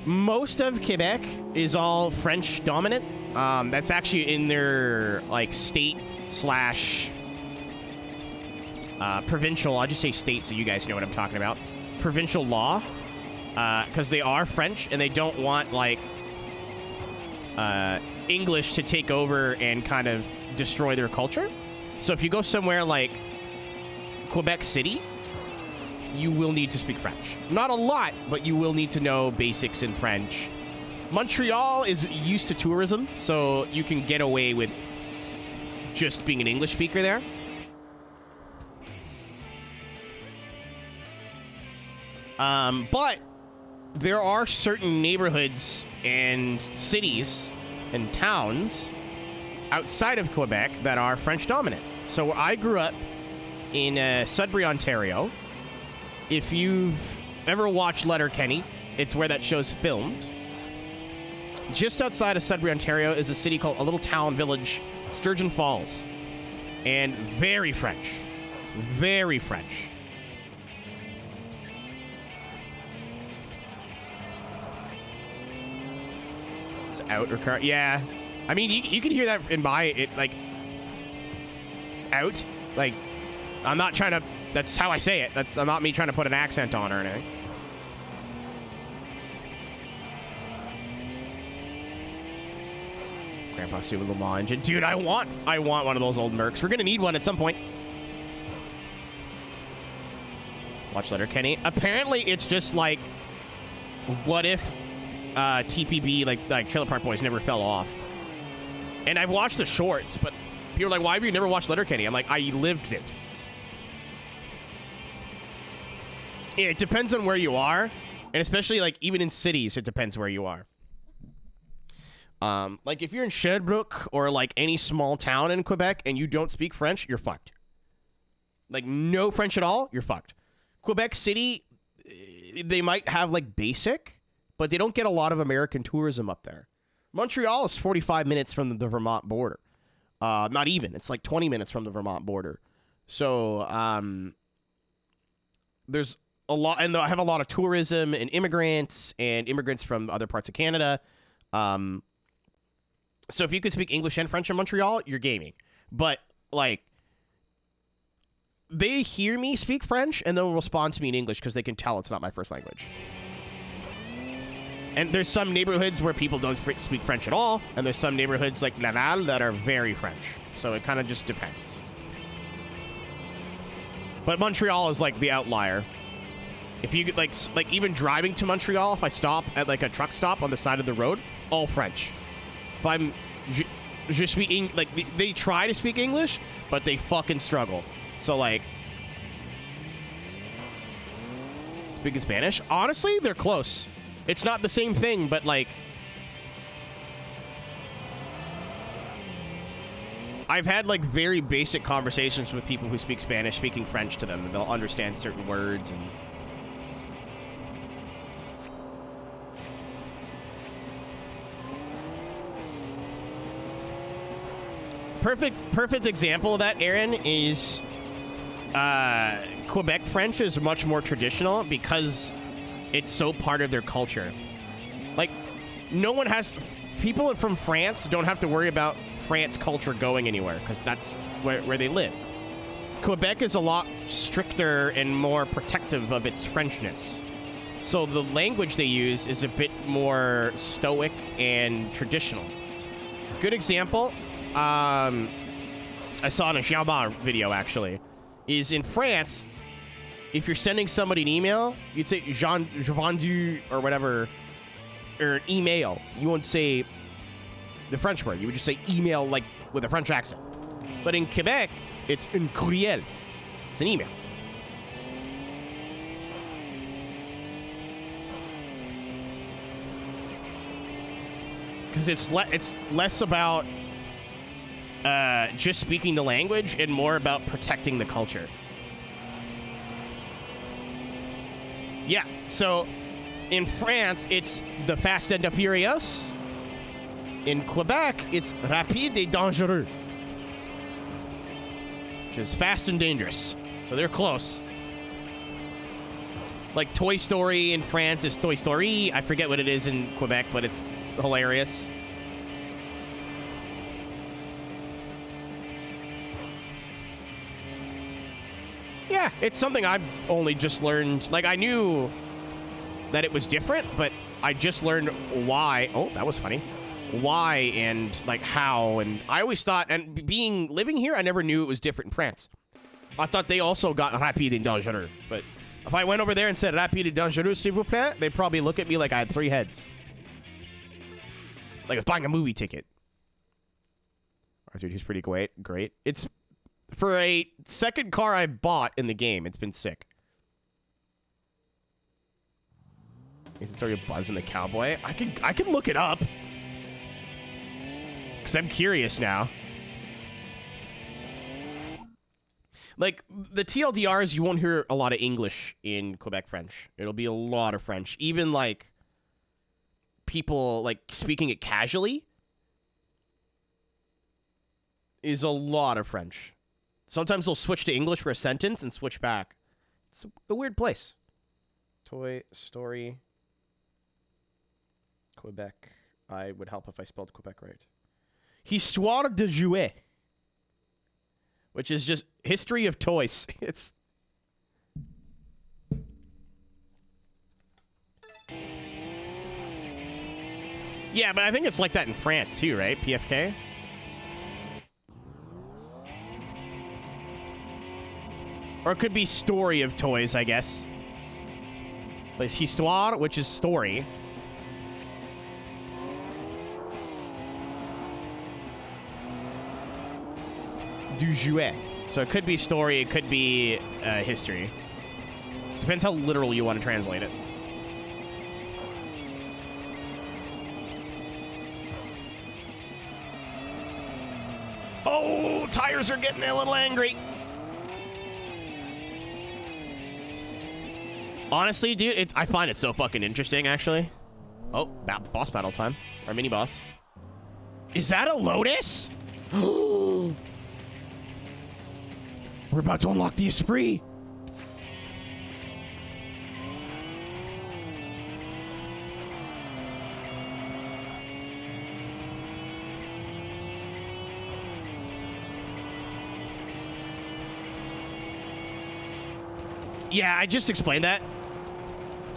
most of Quebec is all French dominant. That's actually in their like state slash provincial. I'll just say state so you guys know what I'm talking about. Provincial law, because they are French and they don't want like English to take over and kind of destroy their culture. So if you go somewhere like Quebec City, you will need to speak French. Not a lot, but you will need to know basics in French. Montreal is used to tourism, so you can get away with just being an English speaker there. But there are certain neighborhoods and cities and towns outside of Quebec that are French dominant. So I grew up in Sudbury, Ontario. If you've ever watched Letterkenny, it's where that show's filmed. Just outside of Sudbury, Ontario is a city called a little town village, Sturgeon Falls. And very French. Very French. It's out or car. Yeah. I mean, you can hear that in my, it like, out. Like, I'm not trying to, that's how I say it. That's not me trying to put an accent on or anything. Grandpa Super Le Mans engine. Dude, I want one of those old Mercs. We're gonna need one at some point. Watch Letterkenny. Apparently, it's just like, what if TPB, like Trailer Park Boys, never fell off? And I've watched the shorts, but people are like, why have you never watched Letterkenny? I'm like, I lived it. It depends on where you are, and especially like even in cities, it depends where you are. Like if you're in Sherbrooke or like any small town in Quebec and you don't speak French, you're fucked. Like no French at all, you're fucked. Quebec City, they might have like basic, but they don't get a lot of American tourism up there. Montreal is 45 minutes from the Vermont border. Not even. It's like 20 minutes from the Vermont border. So there's a lot, and I have a lot of tourism and immigrants from other parts of Canada. So if you could speak English and French in Montreal, you're gaming. But like, they hear me speak French and they'll respond to me in English because they can tell it's not my first language. And there's some neighborhoods where people don't speak French at all, and there's some neighborhoods like Laval that are very French. So it kind of just depends. But Montreal is like the outlier. If you like even driving to Montreal, if I stop at like a truck stop on the side of the road, all French. If I'm just speaking, like they try to speak English, but they fucking struggle. So like, speaking Spanish, honestly, they're close. It's not the same thing, but like, I've had like very basic conversations with people who speak Spanish, speaking French to them, and they'll understand certain words and. Perfect example of that, Aaron, is Quebec French is much more traditional because it's so part of their culture. Like, people from France don't have to worry about France culture going anywhere because that's where they live. Quebec is a lot stricter and more protective of its Frenchness. So the language they use is a bit more stoic and traditional. Good example. I saw in a Xiaoba video, actually, is in France, if you're sending somebody an email, you'd say Jean vendu or whatever, or an email. You wouldn't say the French word. You would just say email, like, with a French accent. But in Quebec, it's un courriel. It's an email. Because it's less about just speaking the language and more about protecting the culture. Yeah, so in France, it's the Fast and the Furious. In Quebec, it's Rapide et Dangereux, which is fast and dangerous. So they're close. Like Toy Story in France is Toy Story. I forget what it is in Quebec, but it's hilarious. Yeah, it's something I've only just learned. Like, I knew that it was different, but I just learned why. Oh, that was funny. Why and, like, how. And I always thought, and living here, I never knew it was different in France. I thought they also got Rapide et Dangereux. But if I went over there and said Rapide et Dangereux, s'il vous plaît, they'd probably look at me like I had 3 heads. Like I was buying a movie ticket. R32's pretty great. It's for a second car I bought in the game. It's been sick. Is it sort of buzzing the cowboy? I can look it up. Because I'm curious now. Like, the TLDRs, you won't hear a lot of English in Quebec French. It'll be a lot of French. Even, like, people, like, speaking it casually is a lot of French. Sometimes they'll switch to English for a sentence and switch back. It's a weird place. Toy Story Quebec. I would help if I spelled Quebec right. Histoire de jouets. Which is just history of toys. It's... Yeah, but I think it's like that in France too, right? PFK? Or it could be story of toys, I guess. But it's histoire, which is story. Du jouet. So it could be story, it could be history. Depends how literal you want to translate it. Oh, tires are getting a little angry. Honestly, dude, I find it so fucking interesting, actually. Oh, boss battle time. Or mini boss. Is that a Lotus? We're about to unlock the Esprit. Yeah, I just explained that,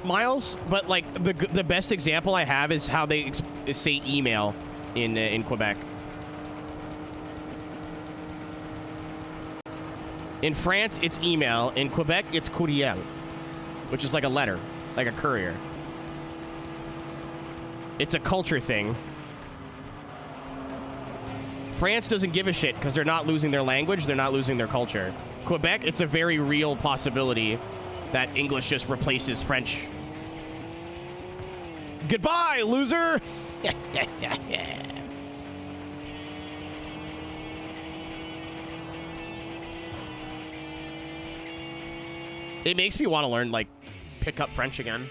Miles. But like the best example I have is how they say email in Quebec. In France, it's email. In Quebec, it's courriel, which is like a letter, like a courier. It's a culture thing. France doesn't give a shit because they're not losing their language, they're not losing their culture. Quebec, it's a very real possibility that English just replaces French. Goodbye, loser! It makes me want to learn, like, pick up French again.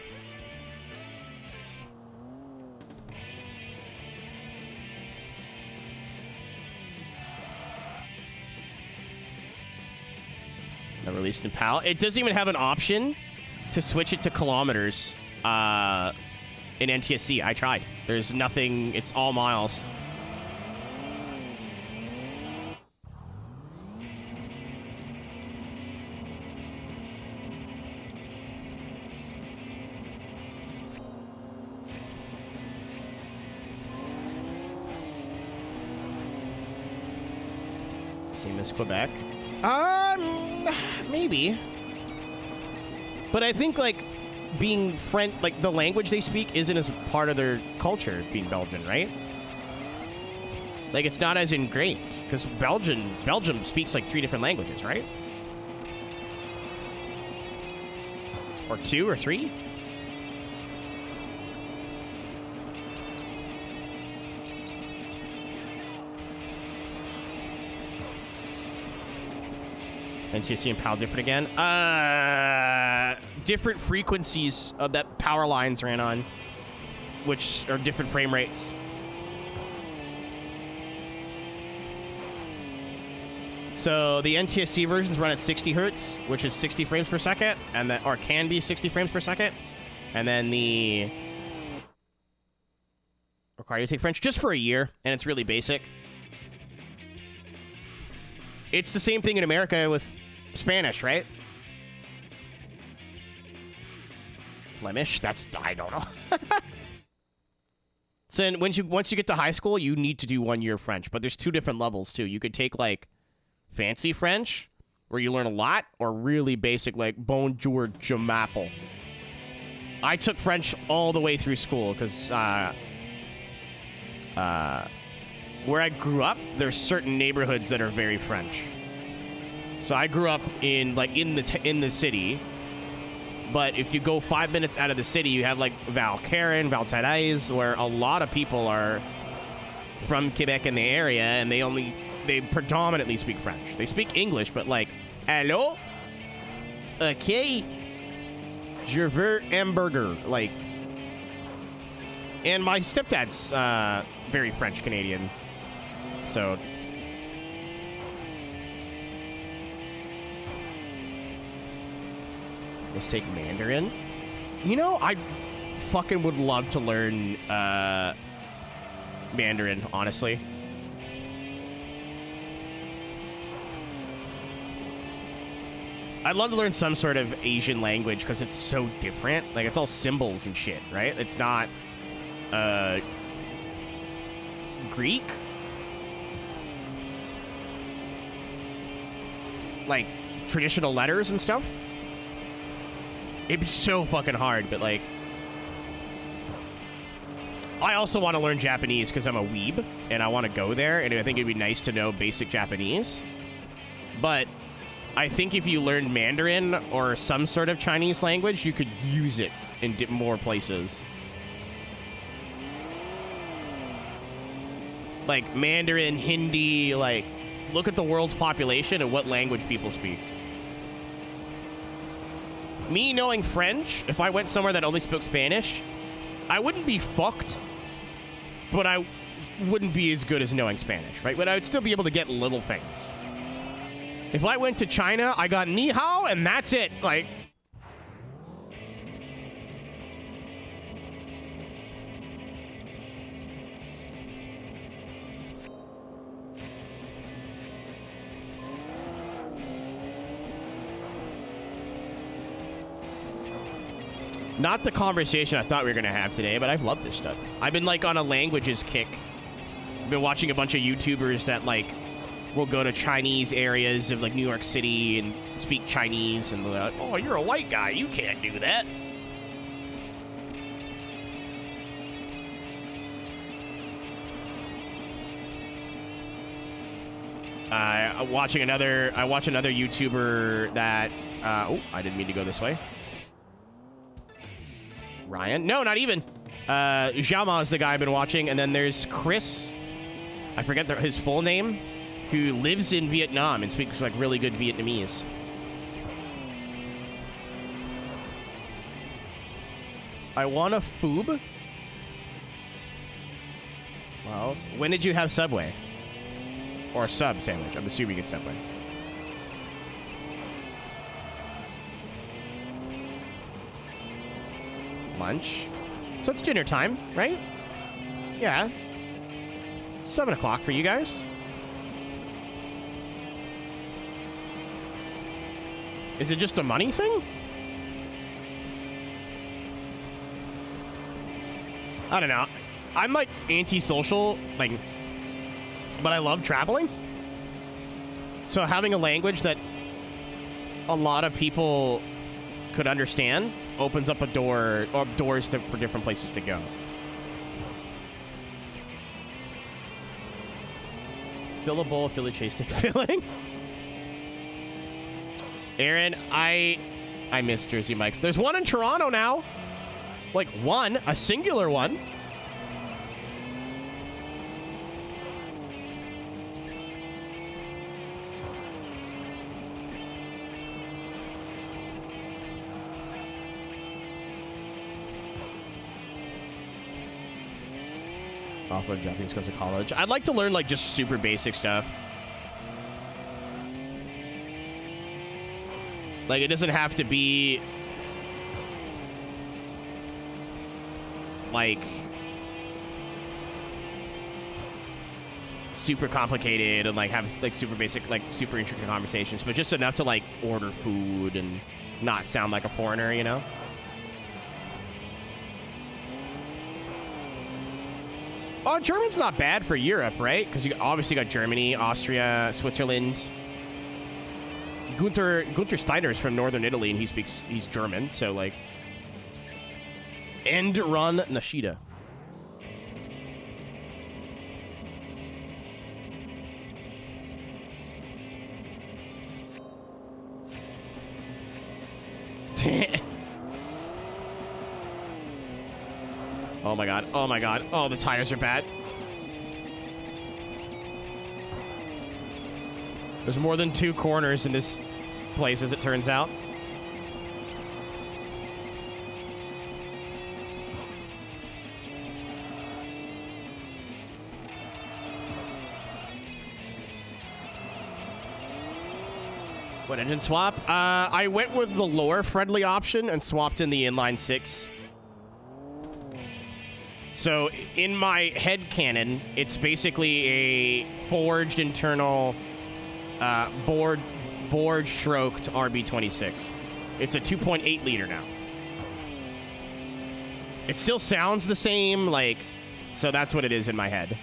Not released in PAL. It doesn't even have an option to switch it to kilometers in NTSC. I tried. There's nothing. It's all miles. Same as Quebec. Maybe. But I think, like, being French, like, the language they speak isn't as part of their culture, being Belgian, right? Like, it's not as ingrained, because Belgium speaks, like, 3 different languages, right? Or 2 or 3? NTSC and PAL different again? Different frequencies of that power lines ran on, which are different frame rates. So the NTSC versions run at 60 hertz, which is 60 frames per second, and that, or can be 60 frames per second. And then the require you to take French just for a year, and it's really basic. It's the same thing in America with Spanish, right? Flemish? That's, I don't know. So once you get to high school, you need to do 1 year French, but there's 2 different levels too. You could take like fancy French, where you learn a lot, or really basic like bonjour, je m'appelle. I took French all the way through school because where I grew up, there's certain neighborhoods that are very French. So I grew up in like in the city, but if you go 5 minutes out of the city, you have like Val-Caron, Val-Thérèse, where a lot of people are from Quebec in the area, and they predominantly speak French. They speak English, but like, hello, okay, je veux hamburger, like. And my stepdad's very French Canadian, so. Let's take Mandarin. You know, I fucking would love to learn Mandarin, honestly. I'd love to learn some sort of Asian language because it's so different. Like, it's all symbols and shit, right? It's not Greek. Like, traditional letters and stuff. It'd be so fucking hard, but like... I also want to learn Japanese because I'm a weeb, and I want to go there, and I think it'd be nice to know basic Japanese. But I think if you learned Mandarin or some sort of Chinese language, you could use it in more places. Like Mandarin, Hindi, like, look at the world's population and what language people speak. Me knowing French, if I went somewhere that only spoke Spanish, I wouldn't be fucked, but I wouldn't be as good as knowing Spanish, right? But I would still be able to get little things. If I went to China, I got ni hao, and that's it. Like... Not the conversation I thought we were going to have today, but I've loved this stuff. I've been, like, on a languages kick. I've been watching a bunch of YouTubers that, like, will go to Chinese areas of, like, New York City and speak Chinese, and they're like, oh, you're a white guy. You can't do that. I watch another YouTuber that... oh, I didn't mean to go this way. Ryan? No, not even. Jama is the guy I've been watching, and then there's Chris. I forget his full name, who lives in Vietnam and speaks like really good Vietnamese. I want a foob. Well, when did you have Subway? Or a sub sandwich? I'm assuming it's Subway. Lunch. So it's dinner time, right? Yeah. 7 o'clock for you guys. Is it just a money thing? I don't know. I'm like antisocial, like, but I love traveling. So having a language that a lot of people could understand opens up a door or doors for different places to go. Fill a bowl of Philly cheesesteak filling. Aaron, I miss Jersey Mike's. There's one in Toronto now. Like one, a singular one. Off of Japanese goes to college. I'd like to learn like just super basic stuff. Like it doesn't have to be like super complicated and like have like super basic, like super intricate conversations, but just enough to like order food and not sound like a foreigner, you know? Oh, German's not bad for Europe, right? Because you obviously got Germany, Austria, Switzerland. Gunther Steiner's from northern Italy, and he's German, so like. End run Nashida. Oh my god. Oh my god. Oh, the tires are bad. There's more than 2 corners in this place, as it turns out. What engine swap? I went with the lore-friendly option and swapped in the inline 6. So, in my head cannon, it's basically a forged internal board-stroked RB26. It's a 2.8 liter now. It still sounds the same, like, so that's what it is in my head.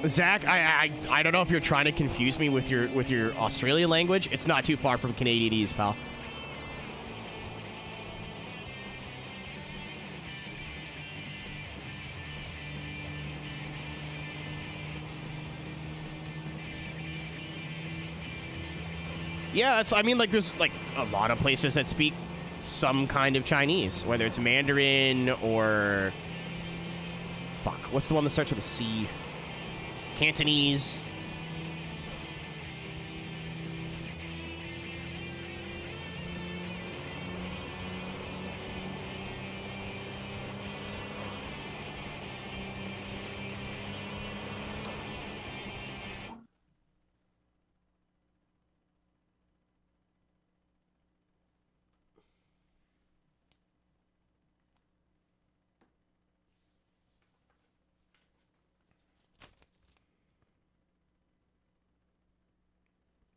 Zach, I don't know if you're trying to confuse me with your Australian language. It's not too far from Canadianese, pal. Yeah, I mean, like, there's, like, a lot of places that speak some kind of Chinese, whether it's Mandarin or... Fuck, what's the one that starts with a C? Cantonese.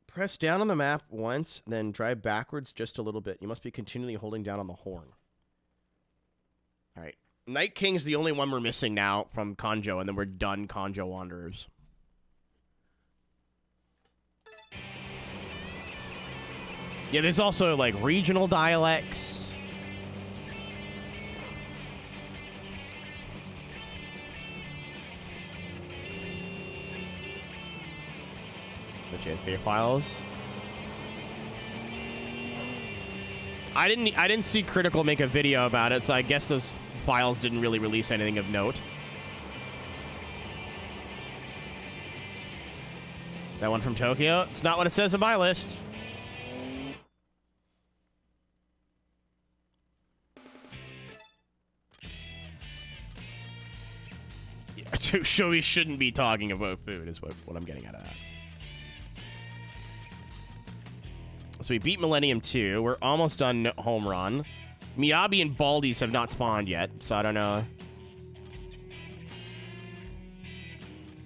Press down on the map once, then drive backwards just a little bit. You must be continually holding down on the horn. All right. Night King's the only one we're missing now from Conjo, and then we're done Conjo Wanderers. Yeah, there's also, like, regional dialects. The JFK files. I didn't see Critical make a video about it, so I guess those files didn't really release anything of note. That one from Tokyo? It's not what it says on my list. Yeah, so we shouldn't be talking about food is what I'm getting at. So we beat Millennium 2. We're almost done Home Run. Miyabi and Baldi's have not spawned yet, so I don't know.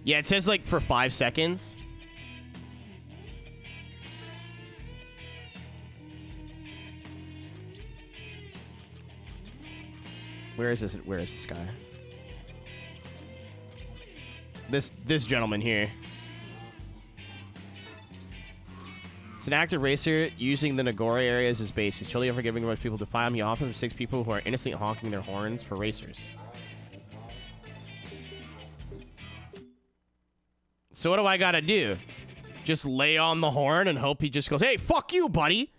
Yeah, it says, like, for 5 seconds. Where is this? Where is this guy? This gentleman here. It's an active racer using the Nagore area as his base. He's totally unforgiving towards people to defy him. He often mistakes people who are innocently honking their horns for racers. So what do I gotta do? Just lay on the horn and hope he just goes, "Hey, fuck you, buddy!"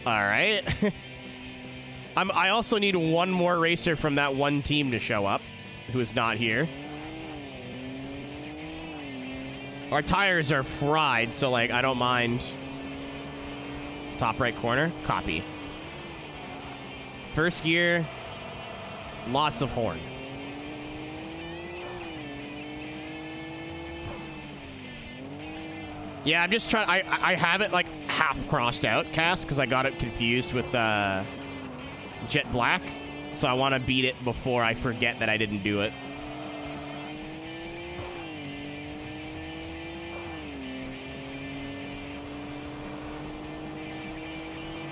Alright. I also need one more racer from that one team to show up, who is not here. Our tires are fried, so, like, I don't mind. Top right corner, copy. First gear, lots of horn. Yeah, I'm just trying. I have it, like, half crossed out, Cass, because I got it confused with Jet Black, so I want to beat it before I forget that I didn't do it.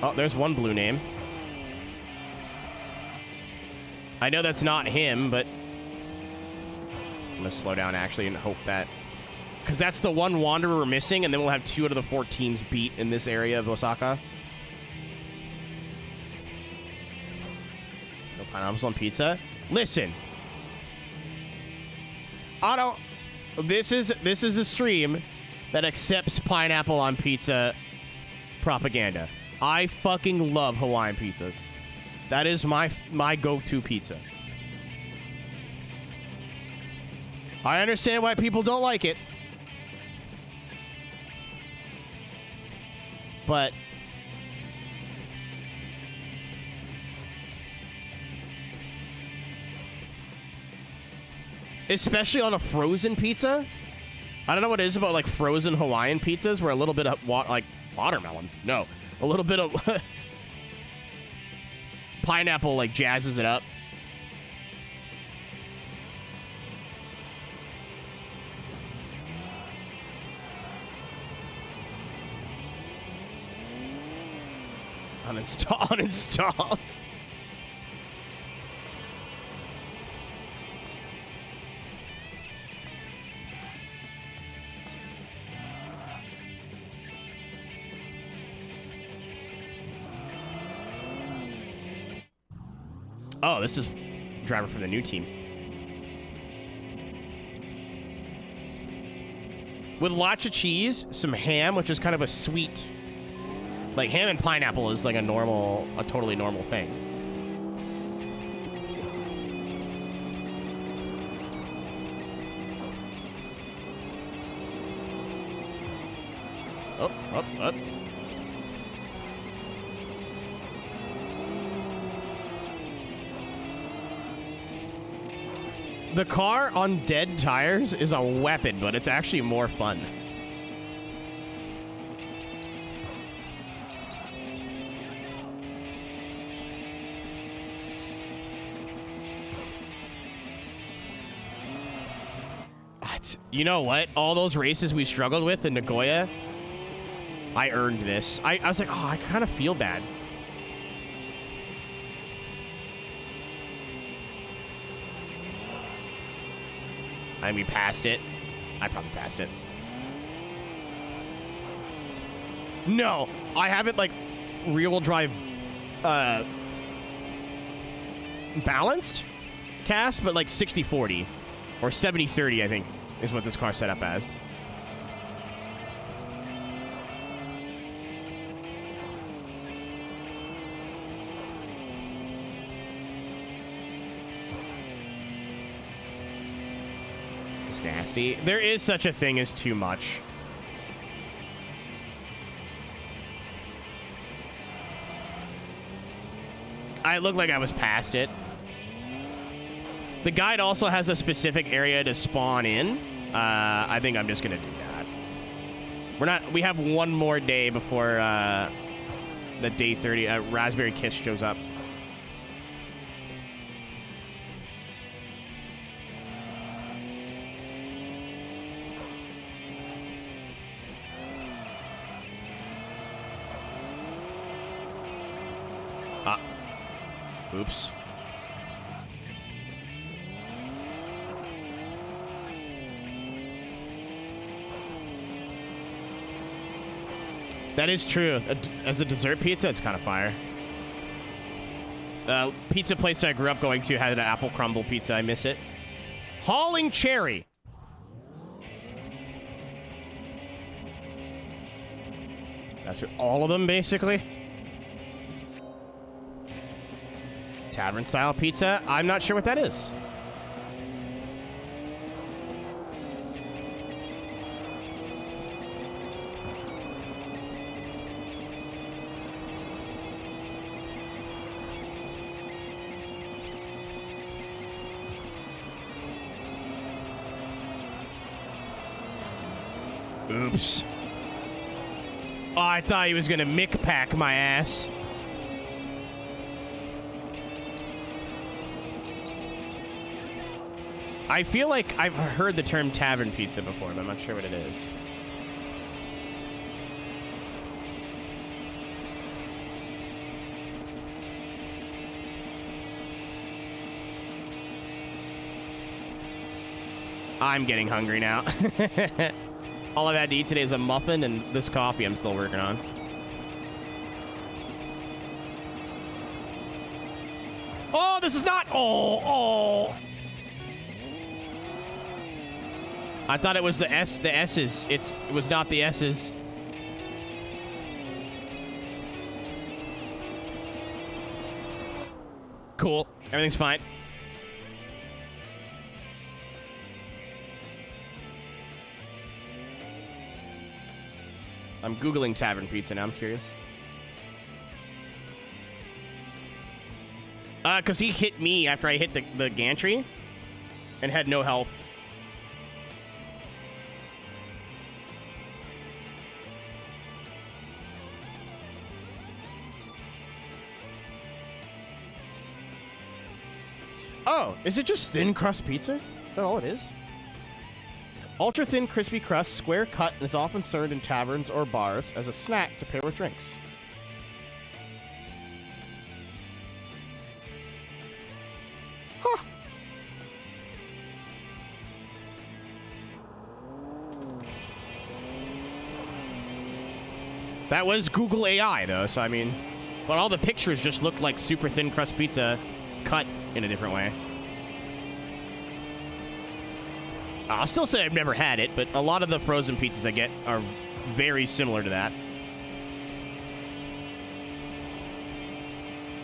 Oh, there's one blue name. I know that's not him, but I'm gonna slow down actually and hope that Because that's the one Wanderer we're missing, and then we'll have 2 out of the 4 teams beat in this area of Osaka. No pineapples on pizza? Listen. I don't... This is a stream that accepts pineapple on pizza propaganda. I fucking love Hawaiian pizzas. That is my go-to pizza. I understand why people don't like it. But especially on a frozen pizza. I don't know what it is about like frozen Hawaiian pizzas where a little bit of watermelon. No, a little bit of pineapple like jazzes it up. Uninstalled. Oh, this is driver from the new team. With lots of cheese, some ham, which is kind of a sweet... Like, ham and pineapple is like a totally normal thing. Up. The car on dead tires is a weapon, but it's actually more fun. You know what? All those races we struggled with in Nagoya, I earned this. I was like, oh, I kind of feel bad. And we passed it. I probably passed it. No, I haven't, like, rear-wheel drive balanced cast, but like 60-40 or 70-30, I think, is what this car's set up as. It's nasty. There is such a thing as too much. I looked like I was past it. The guide also has a specific area to spawn in. I think I'm just gonna do that. We have one more day before the day 30 Raspberry Kiss shows up. Oops. That is true. As a dessert pizza, it's kind of fire. Pizza place I grew up going to had an apple crumble pizza. I miss it. Hauling Cherry. That's all of them, basically. Tavern style pizza. I'm not sure what that is. Oops. Oh, I thought he was gonna mick pack my ass. I feel like I've heard the term tavern pizza before, but I'm not sure what it is. I'm getting hungry now. All I've had to eat today is a muffin and this coffee I'm still working on. Oh, this is not... Oh. I thought it was the S's. It was not the S's. Cool. Everything's fine. I'm Googling tavern pizza now. I'm curious. Because he hit me after I hit the gantry and had no health. Oh, is it just thin crust pizza? Is that all it is? Ultra thin crispy crust, square cut, and is often served in taverns or bars as a snack to pair with drinks. Huh. That was Google AI, though, so I mean... But all the pictures just looked like super thin crust pizza cut in a different way. I'll still say I've never had it, but a lot of the frozen pizzas I get are very similar to that.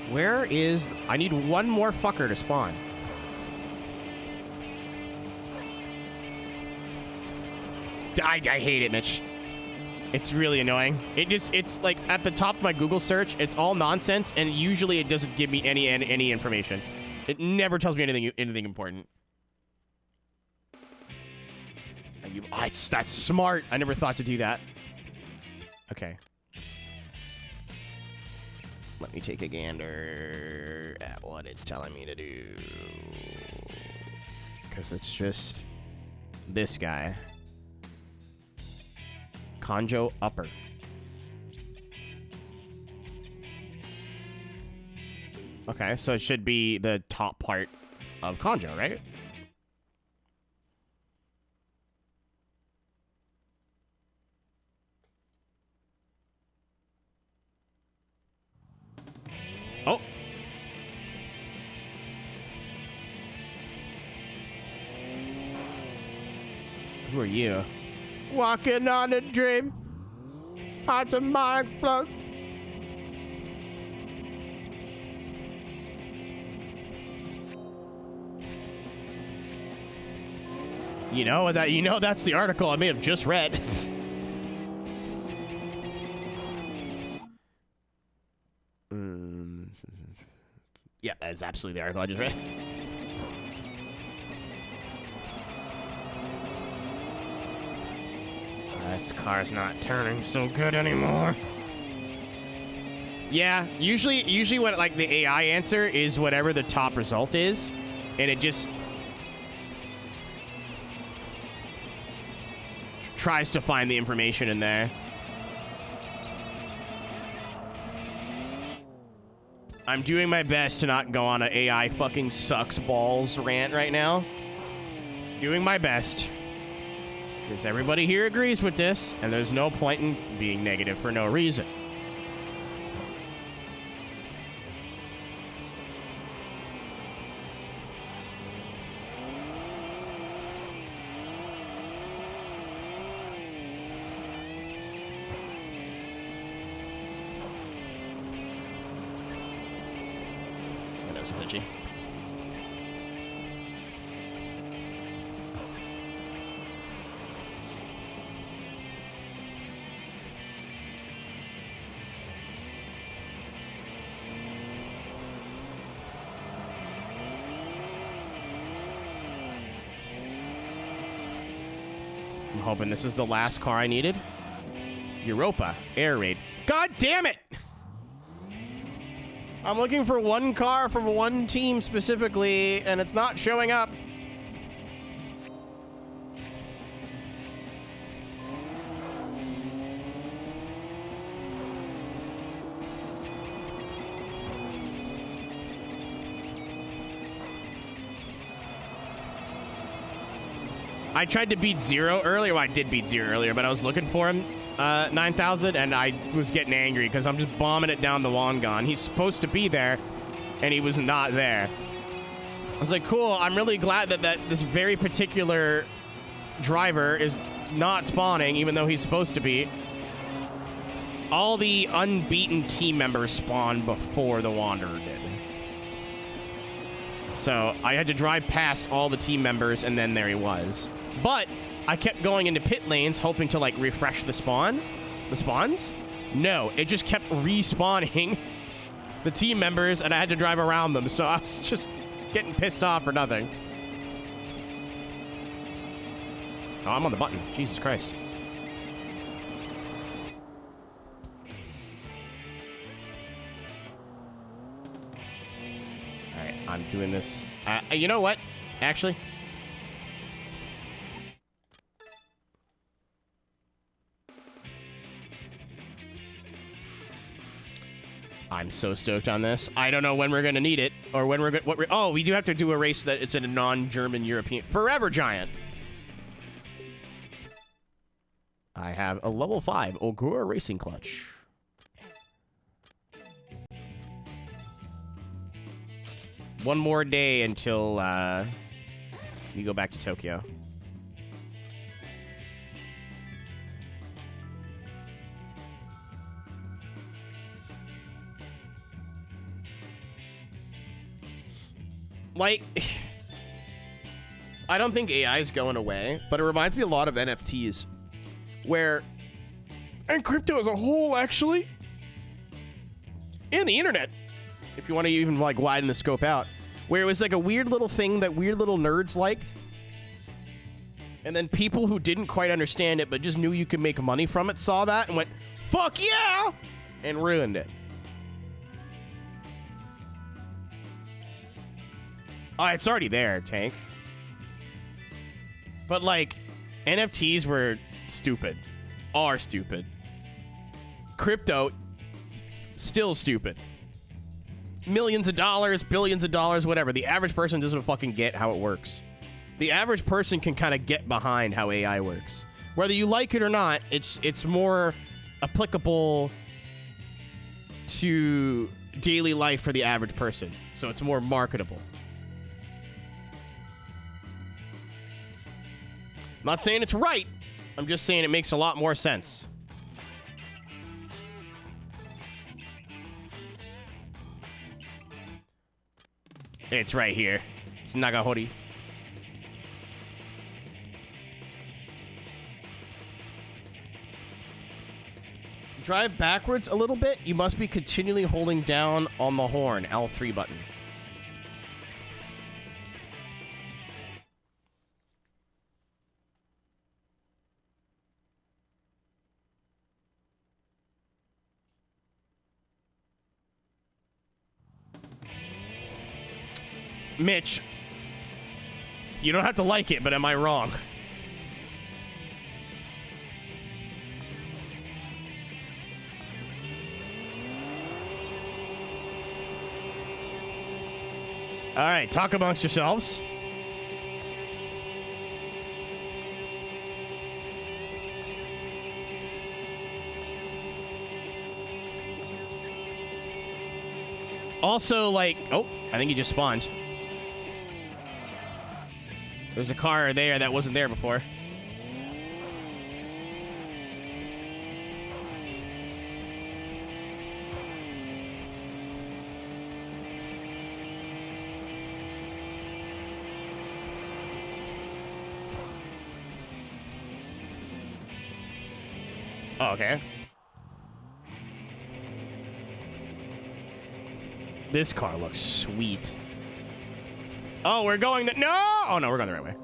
Where is... I need one more fucker to spawn. I hate it, Mitch. It's really annoying. It's like at the top of my Google search, it's all nonsense, and usually it doesn't give me any information. It never tells me anything important. That's smart. I never thought to do that. Okay. Let me take a gander at what it's telling me to do. Because it's just this guy. Conjo Upper. Okay, so it should be the top part of Conjo, right? Oh. Who are you? Walking on a dream. Hearts and minds explode. You know that's the article I may have just read. Yeah, that's absolutely the article I just read. This car's not turning so good anymore. Yeah, usually what like the AI answer is whatever the top result is, and it just tries to find the information in there. I'm doing my best to not go on an AI fucking sucks balls rant right now. Doing my best. Because everybody here agrees with this, and there's no point in being negative for no reason. My nose was itchy. I'm hoping this is the last car I needed. Europa Air Raid. God damn it! I'm looking for one car from one team specifically, and it's not showing up. I tried to beat Zero earlier. Well, I did beat Zero earlier, but I was looking for him, 9,000, and I was getting angry because I'm just bombing it down the Wongon. He's supposed to be there, and he was not there. I was like, cool, I'm really glad that this very particular driver is not spawning, even though he's supposed to be. All the unbeaten team members spawned before the Wanderer did. So I had to drive past all the team members, and then there he was. But I kept going into pit lanes, hoping to, like, refresh the spawns. No, it just kept respawning the team members, and I had to drive around them. So I was just getting pissed off for nothing. Oh, I'm on the button. Jesus Christ. Alright, I'm doing this. You know what? Actually. I'm so stoked on this. I don't know when we're going to need it, or when we're going to... Oh, we do have to do a race that it's in a non-German European... Forever Giant. I have a level 5 Ogura Racing Clutch. One more day until we go back to Tokyo. Like, I don't think AI is going away, but it reminds me a lot of NFTs, where, and crypto as a whole, actually, and the internet, if you want to even, like, widen the scope out, where it was like a weird little thing that weird little nerds liked, and then people who didn't quite understand it but just knew you could make money from it saw that and went, fuck yeah, and ruined it. Oh, it's already there, Tank. But, like, NFTs were stupid. Are stupid. Crypto, still stupid. Millions of dollars, billions of dollars, whatever. The average person doesn't fucking get how it works. The average person can kind of get behind how AI works. Whether you like it or not, it's more applicable to daily life for the average person. So it's more marketable. I'm not saying it's right. I'm just saying it makes a lot more sense. It's right here. It's Nagahori. Drive backwards a little bit. You must be continually holding down on the horn, L3 button. Mitch, you don't have to like it, but am I wrong? All right, talk amongst yourselves. Also, like, oh, I think he just spawned. There's a car there that wasn't there before. Oh, okay. This car looks sweet. Oh, we're going the... No! Oh, no, we're going the right way.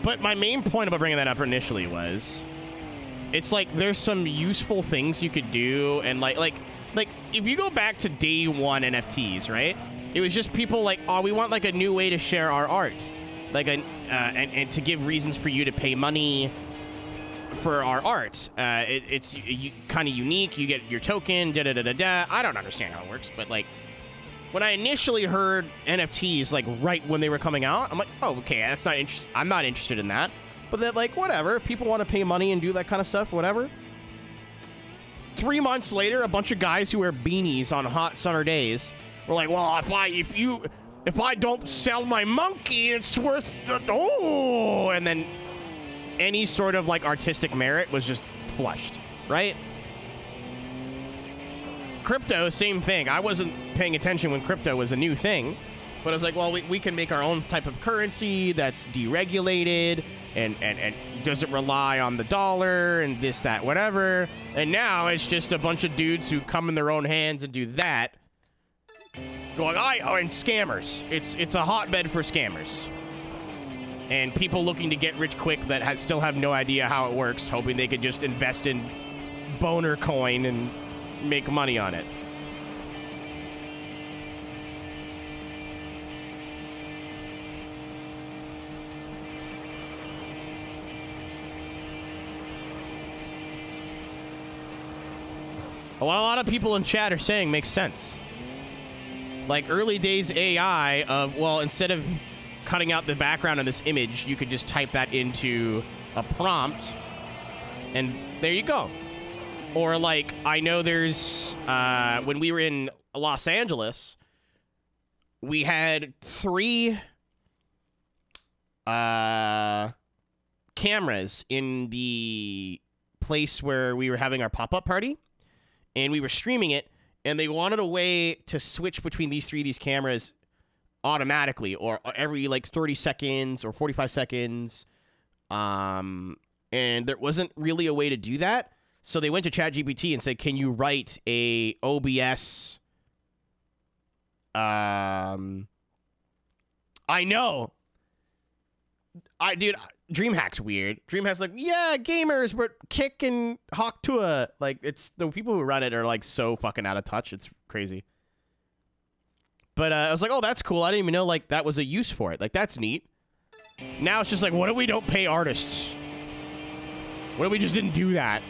But my main point about bringing that up initially was... It's like there's some useful things you could do, and like if you go back to day one NFTs, right? It was just people like, oh, we want like a new way to share our art. like and to give reasons for you to pay money for our art. It's kind of unique. You get your token. Da da da da da. I don't understand how it works, but like when I initially heard NFTs like right when they were coming out, I'm like, oh, okay, that's not I'm not interested in that. But then like whatever, people want to pay money and do that kind of stuff, whatever. 3 months later, a bunch of guys who wear beanies on hot summer days were like, well, if I don't sell my monkey, it's worth and then any sort of like artistic merit was just flushed, right? Crypto, same thing. I wasn't paying attention when crypto was a new thing, but I was like, well, we can make our own type of currency that's deregulated and doesn't rely on the dollar and this, that, whatever. And now it's just a bunch of dudes who come in their own hands and do that. Going, and scammers. It's a hotbed for scammers. And people looking to get rich quick that still have no idea how it works, hoping they could just invest in boner coin and make money on it. What a lot of people in chat are saying makes sense. Like early days AI of, well, instead of cutting out the background of this image, you could just type that into a prompt and there you go. Or like, I know there's, when we were in Los Angeles, we had 3 cameras in the place where we were having our pop-up party, and we were streaming it, and they wanted a way to switch between these cameras automatically, or every like 30 seconds or 45 seconds. And there wasn't really a way to do that. So they went to ChatGPT and said, can you write a OBS? I know. Dude, DreamHack's weird. DreamHack's like, yeah, gamers, but Kick and Hawk Tua. Like, it's the people who run it are like so fucking out of touch. It's crazy. But I was like, oh, that's cool. I didn't even know like that was a use for it. Like, that's neat. Now it's just like, what if we don't pay artists? What if we just didn't do that?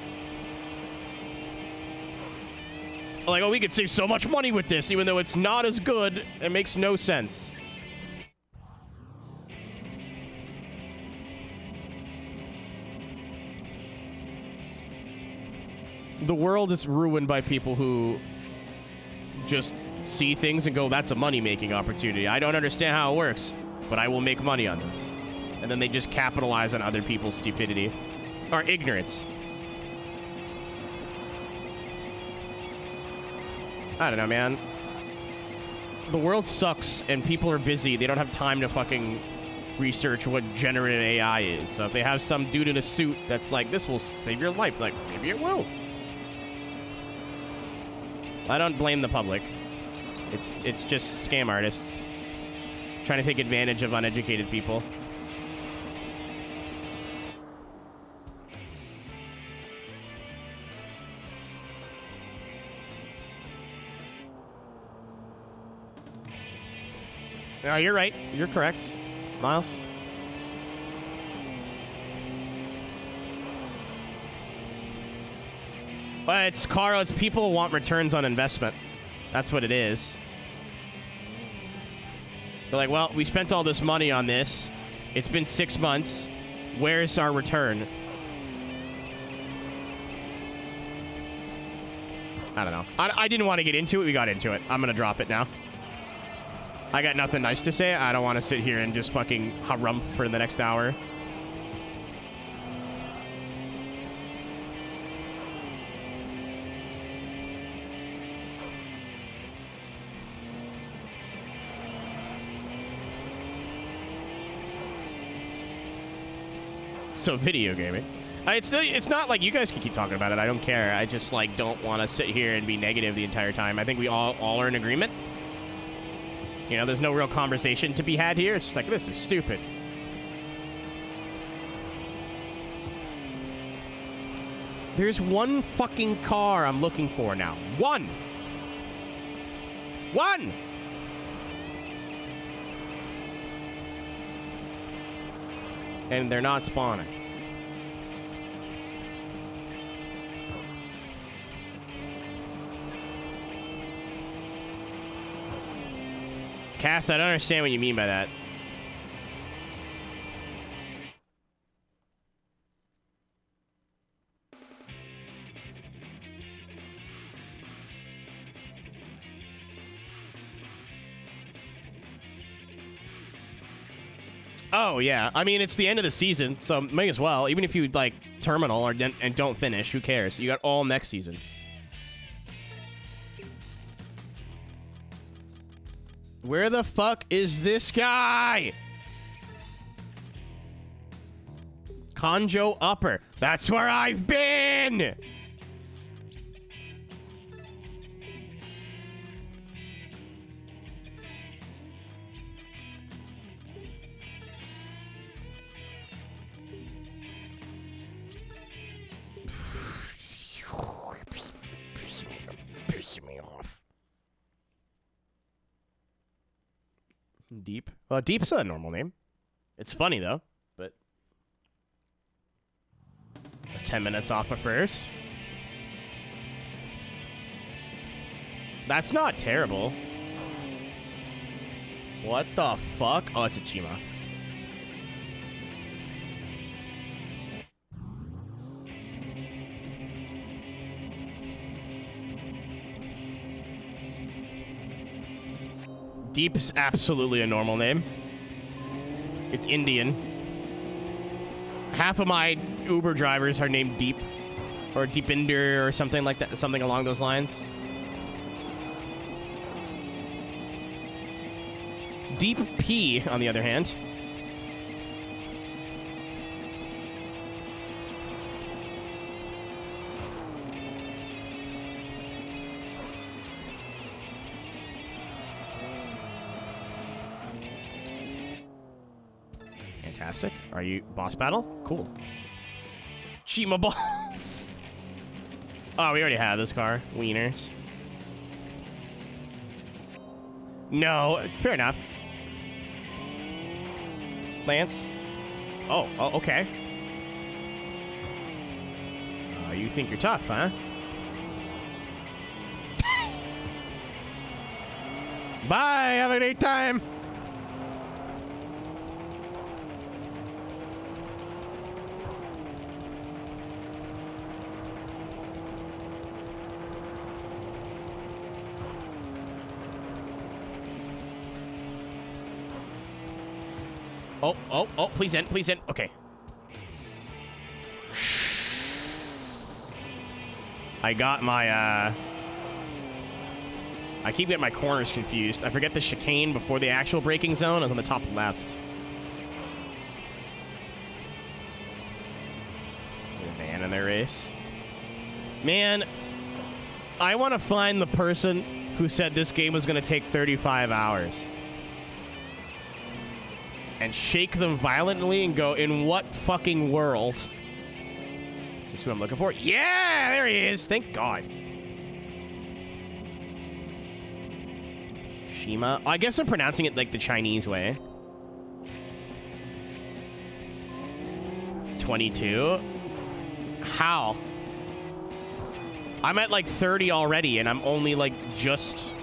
Like, oh, we could save so much money with this, even though it's not as good. It makes no sense. The world is ruined by people who just see things and go, that's a money-making opportunity. I don't understand how it works, but I will make money on this. And then they just capitalize on other people's stupidity or ignorance. I don't know, man. The world sucks and people are busy. They don't have time to fucking research what generative AI is. So if they have some dude in a suit that's like, this will save your life, like, maybe it will. I don't blame the public. It's just scam artists trying to take advantage of uneducated people. You're right. You're correct, Miles. But it's, Carl, it's people who want returns on investment. That's what it is. They're like, well, we spent all this money on this. It's been 6 months. Where's our return? I don't know. I didn't want to get into it. We got into it. I'm going to drop it now. I got nothing nice to say. I don't want to sit here and just fucking harumph for the next hour. So video gaming. It's not like you guys can keep talking about it. I don't care. I just like don't want to sit here and be negative the entire time. I think we all are in agreement. You know, there's no real conversation to be had here. It's just like, this is stupid. There's one fucking car I'm looking for now. One! And they're not spawning. Cass, I don't understand what you mean by that. Oh, yeah. I mean, it's the end of the season, so may as well. Even if you, like, terminal or and don't finish, who cares? You got all next season. Where the fuck is this guy? Conjo Upper. That's where I've been! Piss me off. Deep. Well, Deep's a normal name. It's funny, though, but... That's 10 minutes off at first. That's not terrible. What the fuck? Oh, it's a Chima. Deep is absolutely a normal name. It's Indian. Half of my Uber drivers are named Deep. Or Deepinder or something like that. Something along those lines. Deep P, on the other hand. Fantastic. Are you boss battle? Cool. Chima boss. Oh, we already have this car. Wieners. No, fair enough. Lance. Oh, okay. You think you're tough, huh? Bye. Have a great time. Oh, please end, please end. Okay. I got my, I keep getting my corners confused. I forget the chicane before the actual braking zone is on the top left. A van in their race. Man, I want to find the person who said this game was going to take 35 hours. And shake them violently and go, in what fucking world? Is this who I'm looking for? Yeah, there he is. Thank God. Shima. I guess I'm pronouncing it like the Chinese way. 22. How? I'm at like 30 already, and I'm only like just...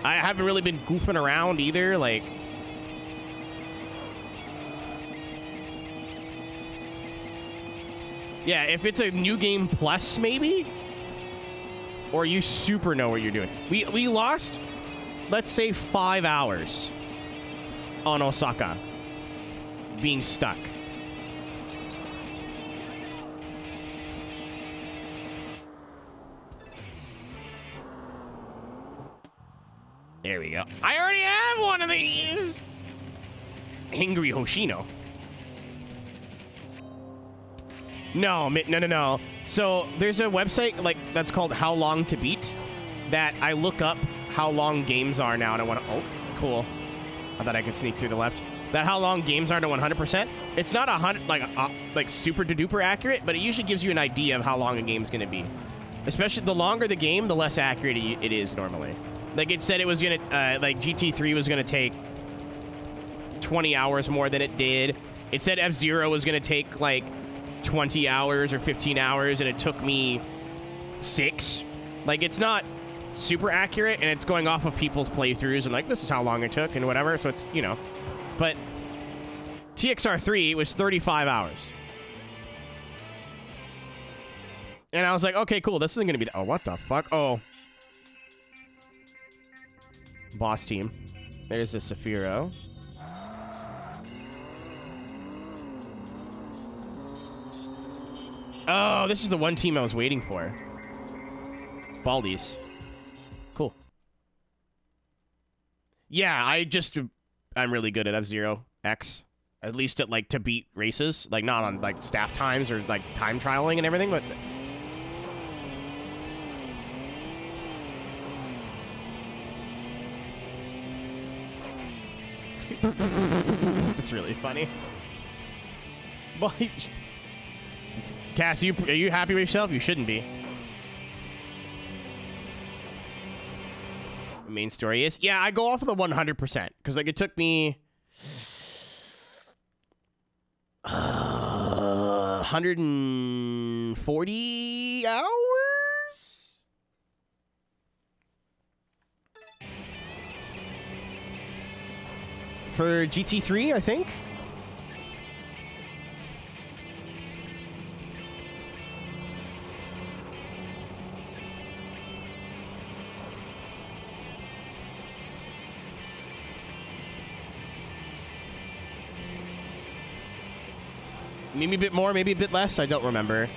I haven't really been goofing around either, like... Yeah, if it's a new game plus, maybe? Or you super know what you're doing. We lost, let's say, 5 hours on Osaka. Being stuck. There we go. I already have one of these! Angry Hoshino. No. So there's a website like that's called How Long to Beat that I look up how long games are now, and I want to... Oh, cool. I thought I could sneak through the left. That how long games are to 100%. It's not 100 like super duper accurate, but it usually gives you an idea of how long a game's going to be. Especially the longer the game, the less accurate it is normally. Like it said it was going to like GT3 was going to take 20 hours more than it did. It said F-Zero was going to take like 20 hours or 15 hours, and it took me 6. Like, it's not super accurate, and it's going off of people's playthroughs and like, this is how long it took and whatever. So it's, you know, but TXR3 was 35 hours. And I was like, okay, cool. This isn't going to be... Oh, what the fuck? Oh. Boss team. There's a Saphiro. Oh, this is the one team I was waiting for. Baldies. Cool. Yeah, I'm really good at F-Zero X. At least at, like, to beat races. Like, not on, like, staff times or, like, time trialing and everything, but... It's really funny. Boy, Cass, are you happy with yourself? You shouldn't be. The main story is, yeah, I go off of the 100% because like it took me 140 hours. For GT3, I think. Maybe a bit more, maybe a bit less. I don't remember.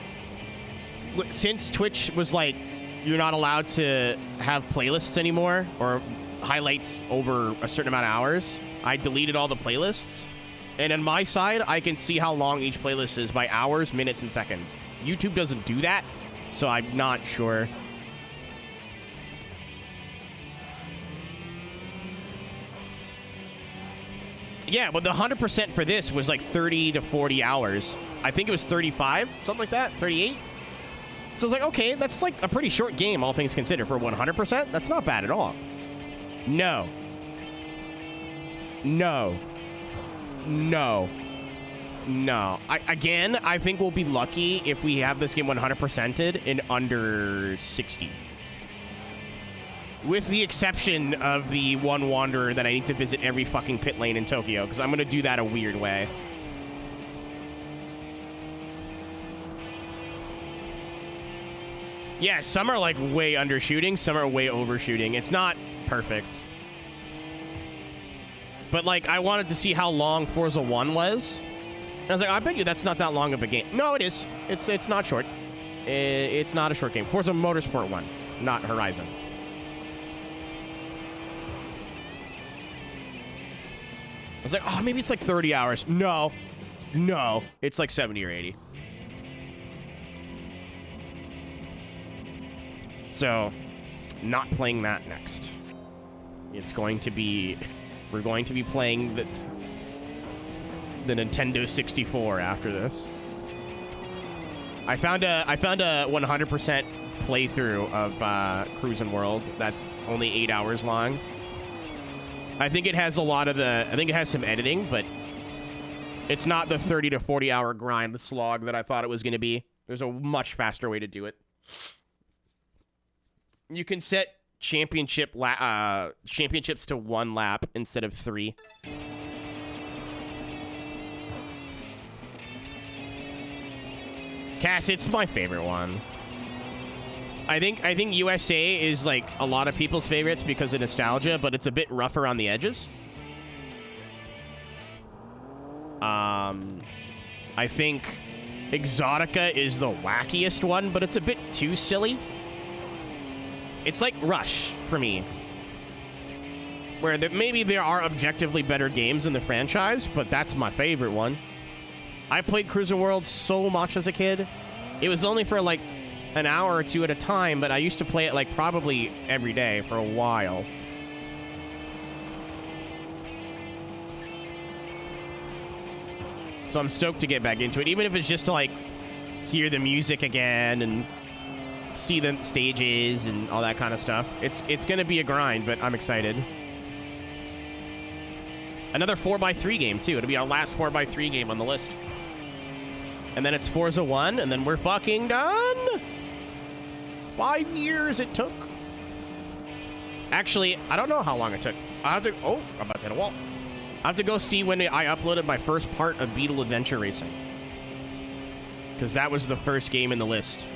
Since Twitch was like, you're not allowed to have playlists anymore or highlights over a certain amount of hours, I deleted all the playlists. And on my side, I can see how long each playlist is by hours, minutes, and seconds. YouTube doesn't do that, so I'm not sure. Yeah, but the 100% for this was like 30 to 40 hours. I think it was 35, something like that, 38. So I was like, okay, that's like a pretty short game, all things considered. For 100%, that's not bad at all. No. No. No. No. I think we'll be lucky if we have this game 100%ed in under 60. With the exception of the one wanderer that I need to visit every fucking pit lane in Tokyo, because I'm going to do that a weird way. Yeah, some are like way undershooting, some are way overshooting. It's not perfect. But like, I wanted to see how long Forza 1 was. And I was like, I bet you that's not that long of a game. No, it is. It's not short. It's not a short game. Forza Motorsport 1, not Horizon. I was like, oh, maybe it's like 30 hours. No. No. It's like 70 or 80. So, not playing that next. It's going to be... We're going to be playing the Nintendo 64 after this. I found a 100% playthrough of Cruisin' World that's only 8 hours long. I think it has a lot of I think it has some editing, but it's not the 30 to 40 hour grind slog that I thought it was going to be. There's a much faster way to do it. You can set championships to 1 lap instead of 3. Cass, it's my favorite one. I think USA is like a lot of people's favorites because of nostalgia, but it's a bit rougher on the edges. I think Exotica is the wackiest one, but it's a bit too silly. It's like Rush for me, where maybe there are objectively better games in the franchise, but that's my favorite one. I played Cruisin' World so much as a kid. It was only for like an hour or two at a time, but I used to play it like probably every day for a while. So I'm stoked to get back into it, even if it's just to like hear the music again and see the stages and all that kind of stuff. It's gonna be a grind, but I'm excited. Another 4x3 game, too. It'll be our last 4x3 game on the list. And then it's Forza 1, and then we're fucking done. 5 years it took. Actually, I don't know how long it took. I have to... Oh, I'm about to hit a wall. I have to go see when I uploaded my first part of Beetle Adventure Racing. Because that was the first game in the list.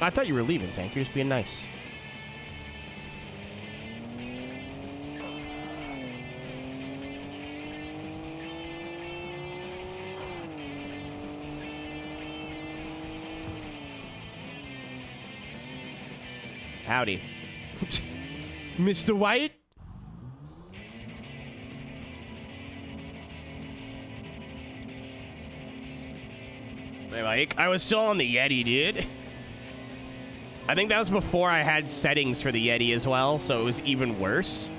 I thought you were leaving, Tank. You're just being nice. Howdy. Mr. White? Hey, Mike. I was still on the Yeti, dude. I think that was before I had settings for the Yeti as well, so it was even worse.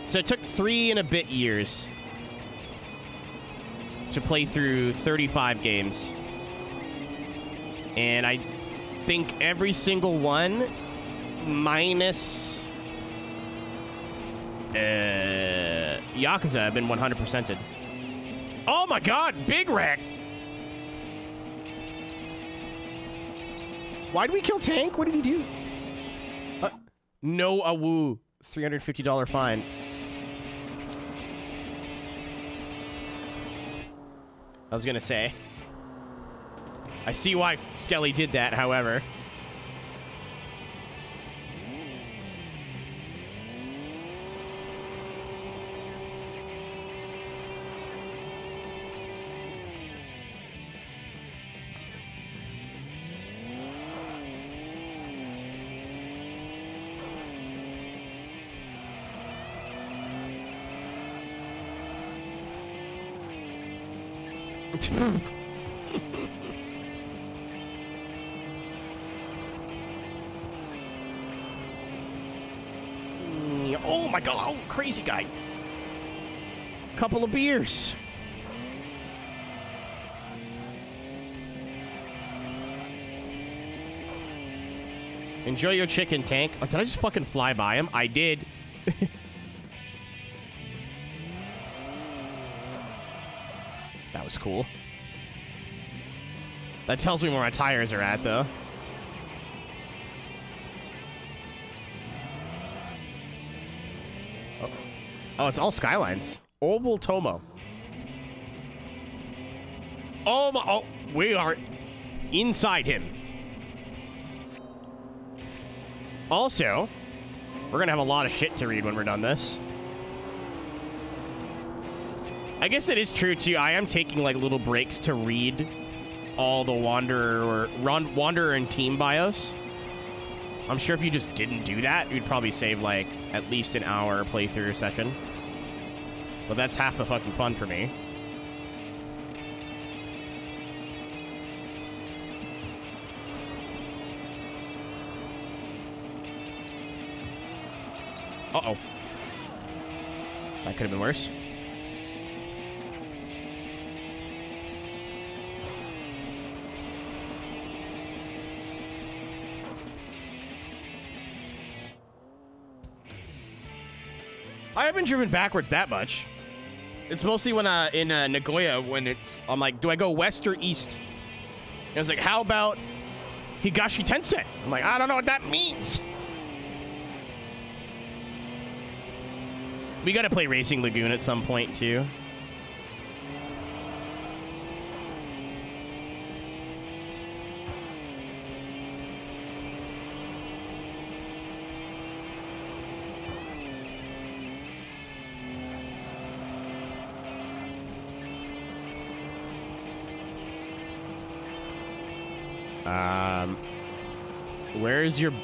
So it took 3 and a bit years to play through 35 games. And I think every single one, minus Yakuza, have been 100%ed. Oh my god, Big Wreck! Why did we kill Tank? What did he do? No awoo. $350 fine. I was gonna say. I see why Skelly did that, however. Oh my god, oh, crazy guy. Couple of beers. Enjoy your chicken, Tank. Oh, did I just fucking fly by him? I did. That was cool. That tells me where my tires are at, though. Oh, it's all Skylines. Oval Tomo. Oh, my, oh, we are inside him. Also, we're going to have a lot of shit to read when we're done this. I guess it is true, too. I am taking, like, little breaks to read all the Wanderer and Team bios. I'm sure if you just didn't do that, you'd probably save, like, at least an hour playthrough session. But that's half the fucking fun for me. Uh-oh. That could have been worse. I haven't driven backwards that much. It's mostly when in Nagoya when I'm like, do I go west or east? And I was like, how about Higashi Tensei? I'm like, I don't know what that means. We gotta play Racing Lagoon at some point too.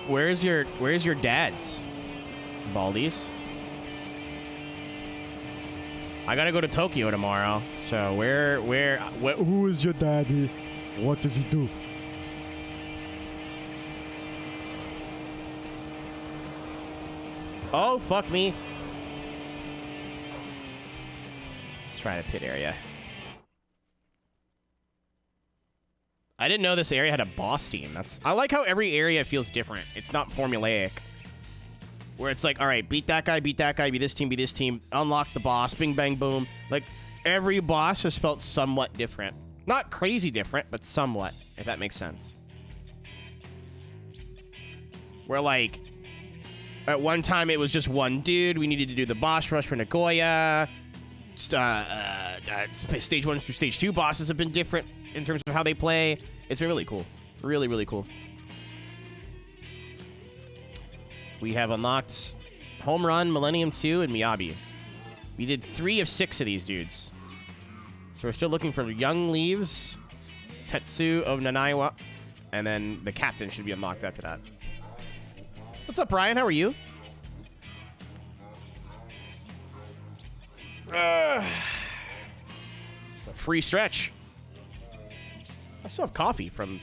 Where's your dad's? Baldies? I gotta go to Tokyo tomorrow. So who is your daddy? What does he do? Oh, fuck me. Let's try the pit area. I didn't know this area had a boss team. I like how every area feels different. It's not formulaic. Where it's like, all right, beat that guy, be this team, unlock the boss, bing, bang, boom. Like, every boss has felt somewhat different. Not crazy different, but somewhat, if that makes sense. Where, like, at one time it was just one dude. We needed to do the boss rush for Nagoya. Stage 1 through Stage 2 bosses have been different in terms of how they play. It's been really cool. Really, really cool. We have unlocked Home Run, Millennium 2, and Miyabi. We did 3 of 6 of these dudes. So we're still looking for Young Leaves, Tetsu of Nanaiwa, and then the captain should be unlocked after that. What's up, Brian? How are you? It's a free stretch. I still have coffee from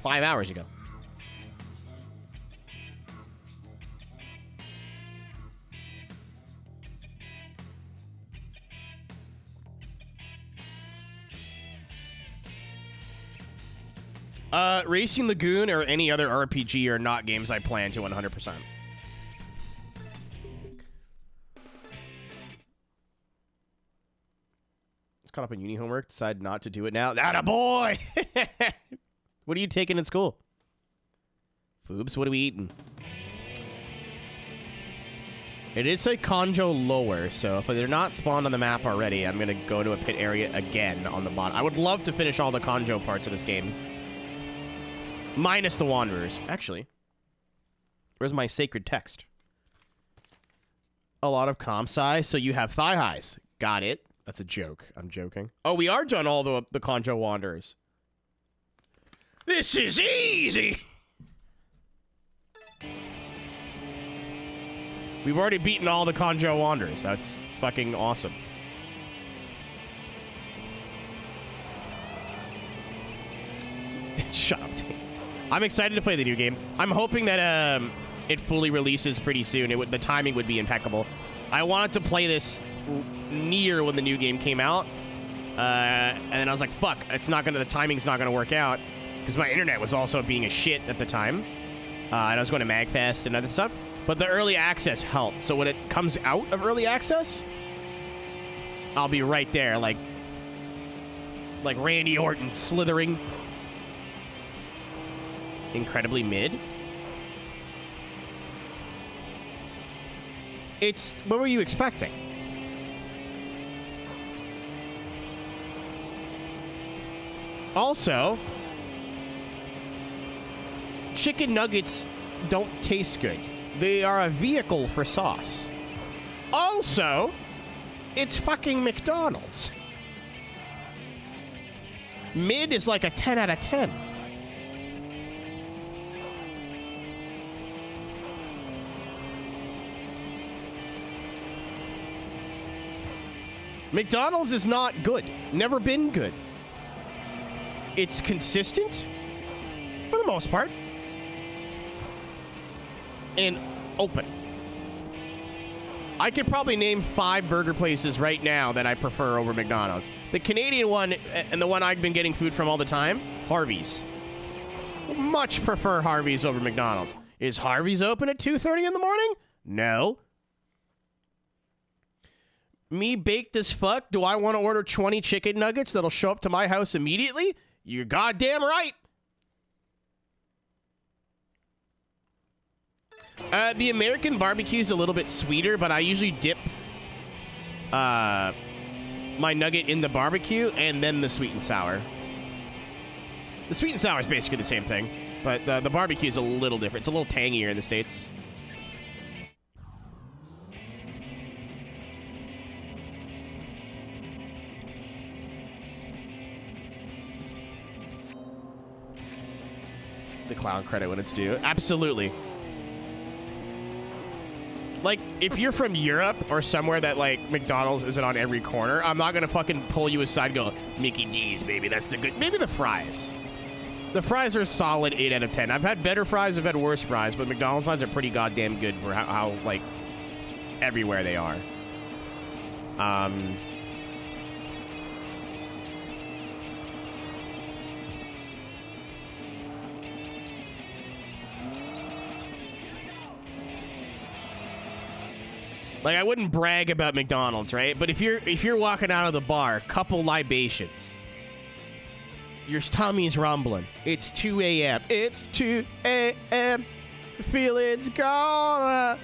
5 hours ago. Racing Lagoon or any other RPG are not games I plan to 100%. Just caught up in uni homework, decided not to do it now. That a boy! What are you taking in school? Foobs, what are we eating? It did say Conjo lower, so if they're not spawned on the map already, I'm going to go to a pit area again on the bottom. I would love to finish all the Conjo parts of this game. Minus the Wanderers. Actually, where's my sacred text? A lot of comp size, so you have thigh highs. Got it. That's a joke. I'm joking. Oh, we are done all the Conjo Wanderers. This is easy! We've already beaten all the Conjo Wanderers. That's fucking awesome. Shut up, dude. I'm excited to play the new game. I'm hoping that it fully releases pretty soon. The timing would be impeccable. I wanted to play this near when the new game came out, and then I was like, "Fuck! The timing's not gonna work out," because my internet was also being a shit at the time, and I was going to MagFest and other stuff. But the early access helped. So when it comes out of early access, I'll be right there, like Randy Orton slithering. Incredibly mid. What were you expecting? Also, chicken nuggets don't taste good. They are a vehicle for sauce. Also, it's fucking McDonald's. Mid is like a 10 out of 10. McDonald's is not good. Never been good. It's consistent, for the most part, and open. I could probably name 5 burger places right now that I prefer over McDonald's. The Canadian one, and the one I've been getting food from all the time, Harvey's. Much prefer Harvey's over McDonald's. Is Harvey's open at 2:30 in the morning? No. Me baked as fuck, do I want to order 20 chicken nuggets that'll show up to my house immediately? You're goddamn right. The American barbecue is a little bit sweeter, but I usually dip my nugget in the barbecue and then the sweet and sour. The sweet and sour is basically the same thing, but the barbecue is a little different. It's a little tangier in the States. The clown credit when it's due. Absolutely. Like, if you're from Europe or somewhere that, like, McDonald's isn't on every corner, I'm not gonna fucking pull you aside and go, Mickey D's, baby, that's the good... Maybe the fries. The fries are a solid 8 out of 10. I've had better fries, I've had worse fries, but McDonald's fries are pretty goddamn good for how like, everywhere they are. Like, I wouldn't brag about McDonald's, right? But if you're walking out of the bar, couple libations, your tummy's rumbling. It's 2 a.m. It's 2 a.m. Feel it's gonna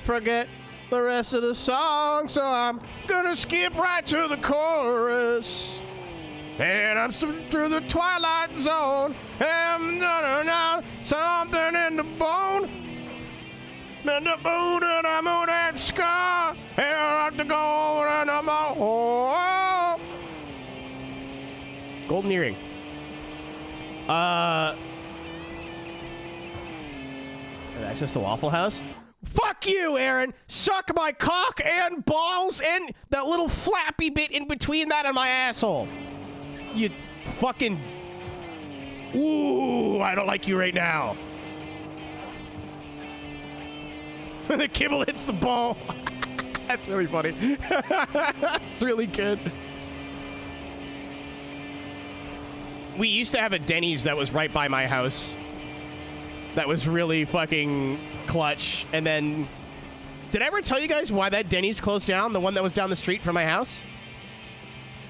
forget the rest of the song, so I'm gonna skip right to the chorus. And I'm through the twilight zone. And something in the bone. And the boot and I'm on that scar. And I have to go and I'm all. Golden earring. Access to Waffle House? Fuck you, Aaron! Suck my cock and balls and that little flappy bit in between that and my asshole. You fucking... Ooh, I don't like you right now. The kibble hits the ball. That's really funny. It's really good. We used to have a Denny's that was right by my house. That was really fucking clutch. And then, did I ever tell you guys why that Denny's closed down? The one that was down the street from my house?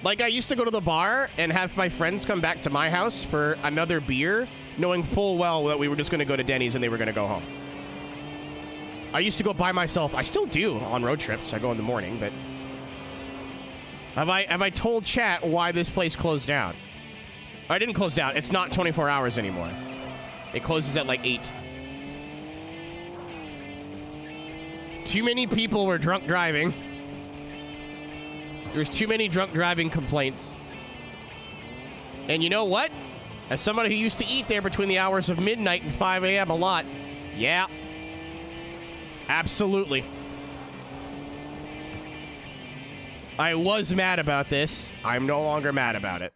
Like, I used to go to the bar and have my friends come back to my house for another beer, knowing full well that we were just going to go to Denny's and they were going to go home. I used to go by myself. I still do on road trips. I go in the morning, but... Have I told chat why this place closed down? I didn't close down. It's not 24 hours anymore. It closes at like 8. Too many people were drunk driving. There's too many drunk driving complaints. And you know what? As somebody who used to eat there between the hours of midnight and 5 a.m. a lot, yeah. Absolutely. I was mad about this. I'm no longer mad about it.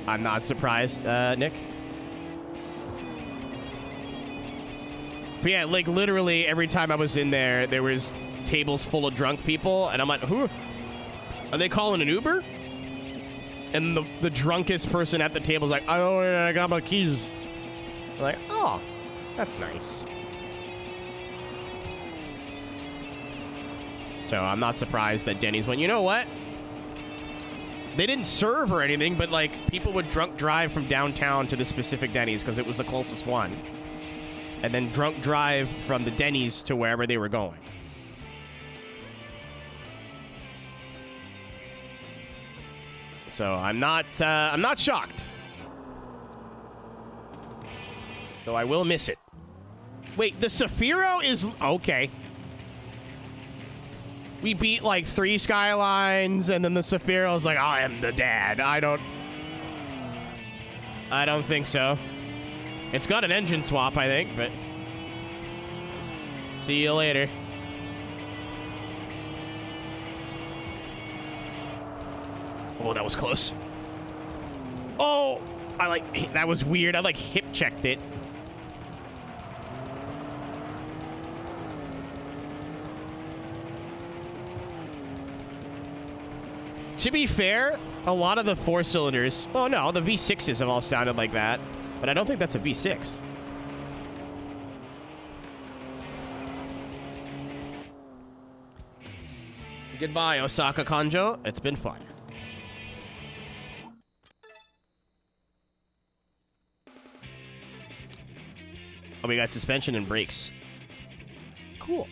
I'm not surprised, Nick. But yeah, like literally every time I was in there, there was tables full of drunk people, and I'm like, who? Are they calling an Uber? And the drunkest person at the table is like, oh, I got my keys. I'm like, oh, that's nice. So I'm not surprised that Denny's went, you know what? They didn't serve or anything, but like people would drunk drive from downtown to the specific Denny's because it was the closest one. And then drunk drive from the Denny's to wherever they were going. So I'm not shocked. Though I will miss it. Wait, the Saphiro is okay. We beat like 3 skylines, and then the Saphiro's like, I am the dad. I don't think so. It's got an engine swap, I think, but see you later. Oh, that was close. Oh, that was weird. I like hip checked it. To be fair, a lot of the 4-cylinders... Oh, no, the V6s have all sounded like that. But I don't think that's a V6. Goodbye, Osaka Kanjo. It's been fun. Oh, we got suspension and brakes. Cool.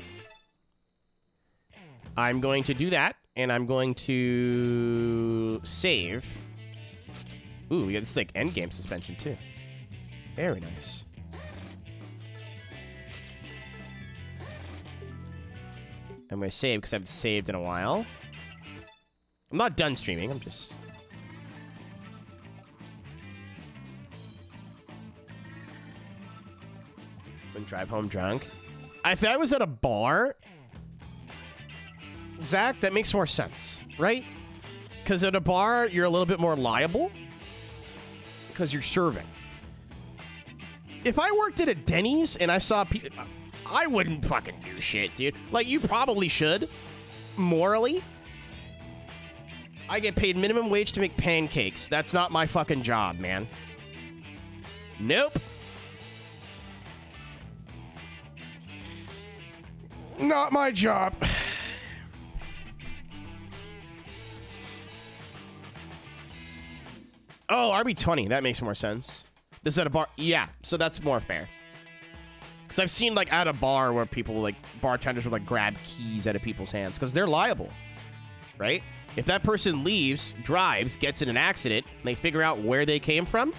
I'm going to do that. And I'm going to save. Ooh, we got this like endgame suspension too. Very nice. I'm going to save because I haven't saved in a while. I'm not done streaming. I'm just... Wouldn't drive home drunk. If I was at a bar... Zach, that makes more sense, right? Because at a bar, you're a little bit more liable because you're serving. If I worked at a Denny's and I saw people, I wouldn't fucking do shit, dude. Like, you probably should, morally. I get paid minimum wage to make pancakes. That's not my fucking job, man. Nope. Not my job. Oh, RB20. That makes more sense. This is at a bar. Yeah, so that's more fair. Because I've seen, like, at a bar where people, like, bartenders would, like, grab keys out of people's hands. Because they're liable, right? If that person leaves, drives, gets in an accident, and they figure out where they came from,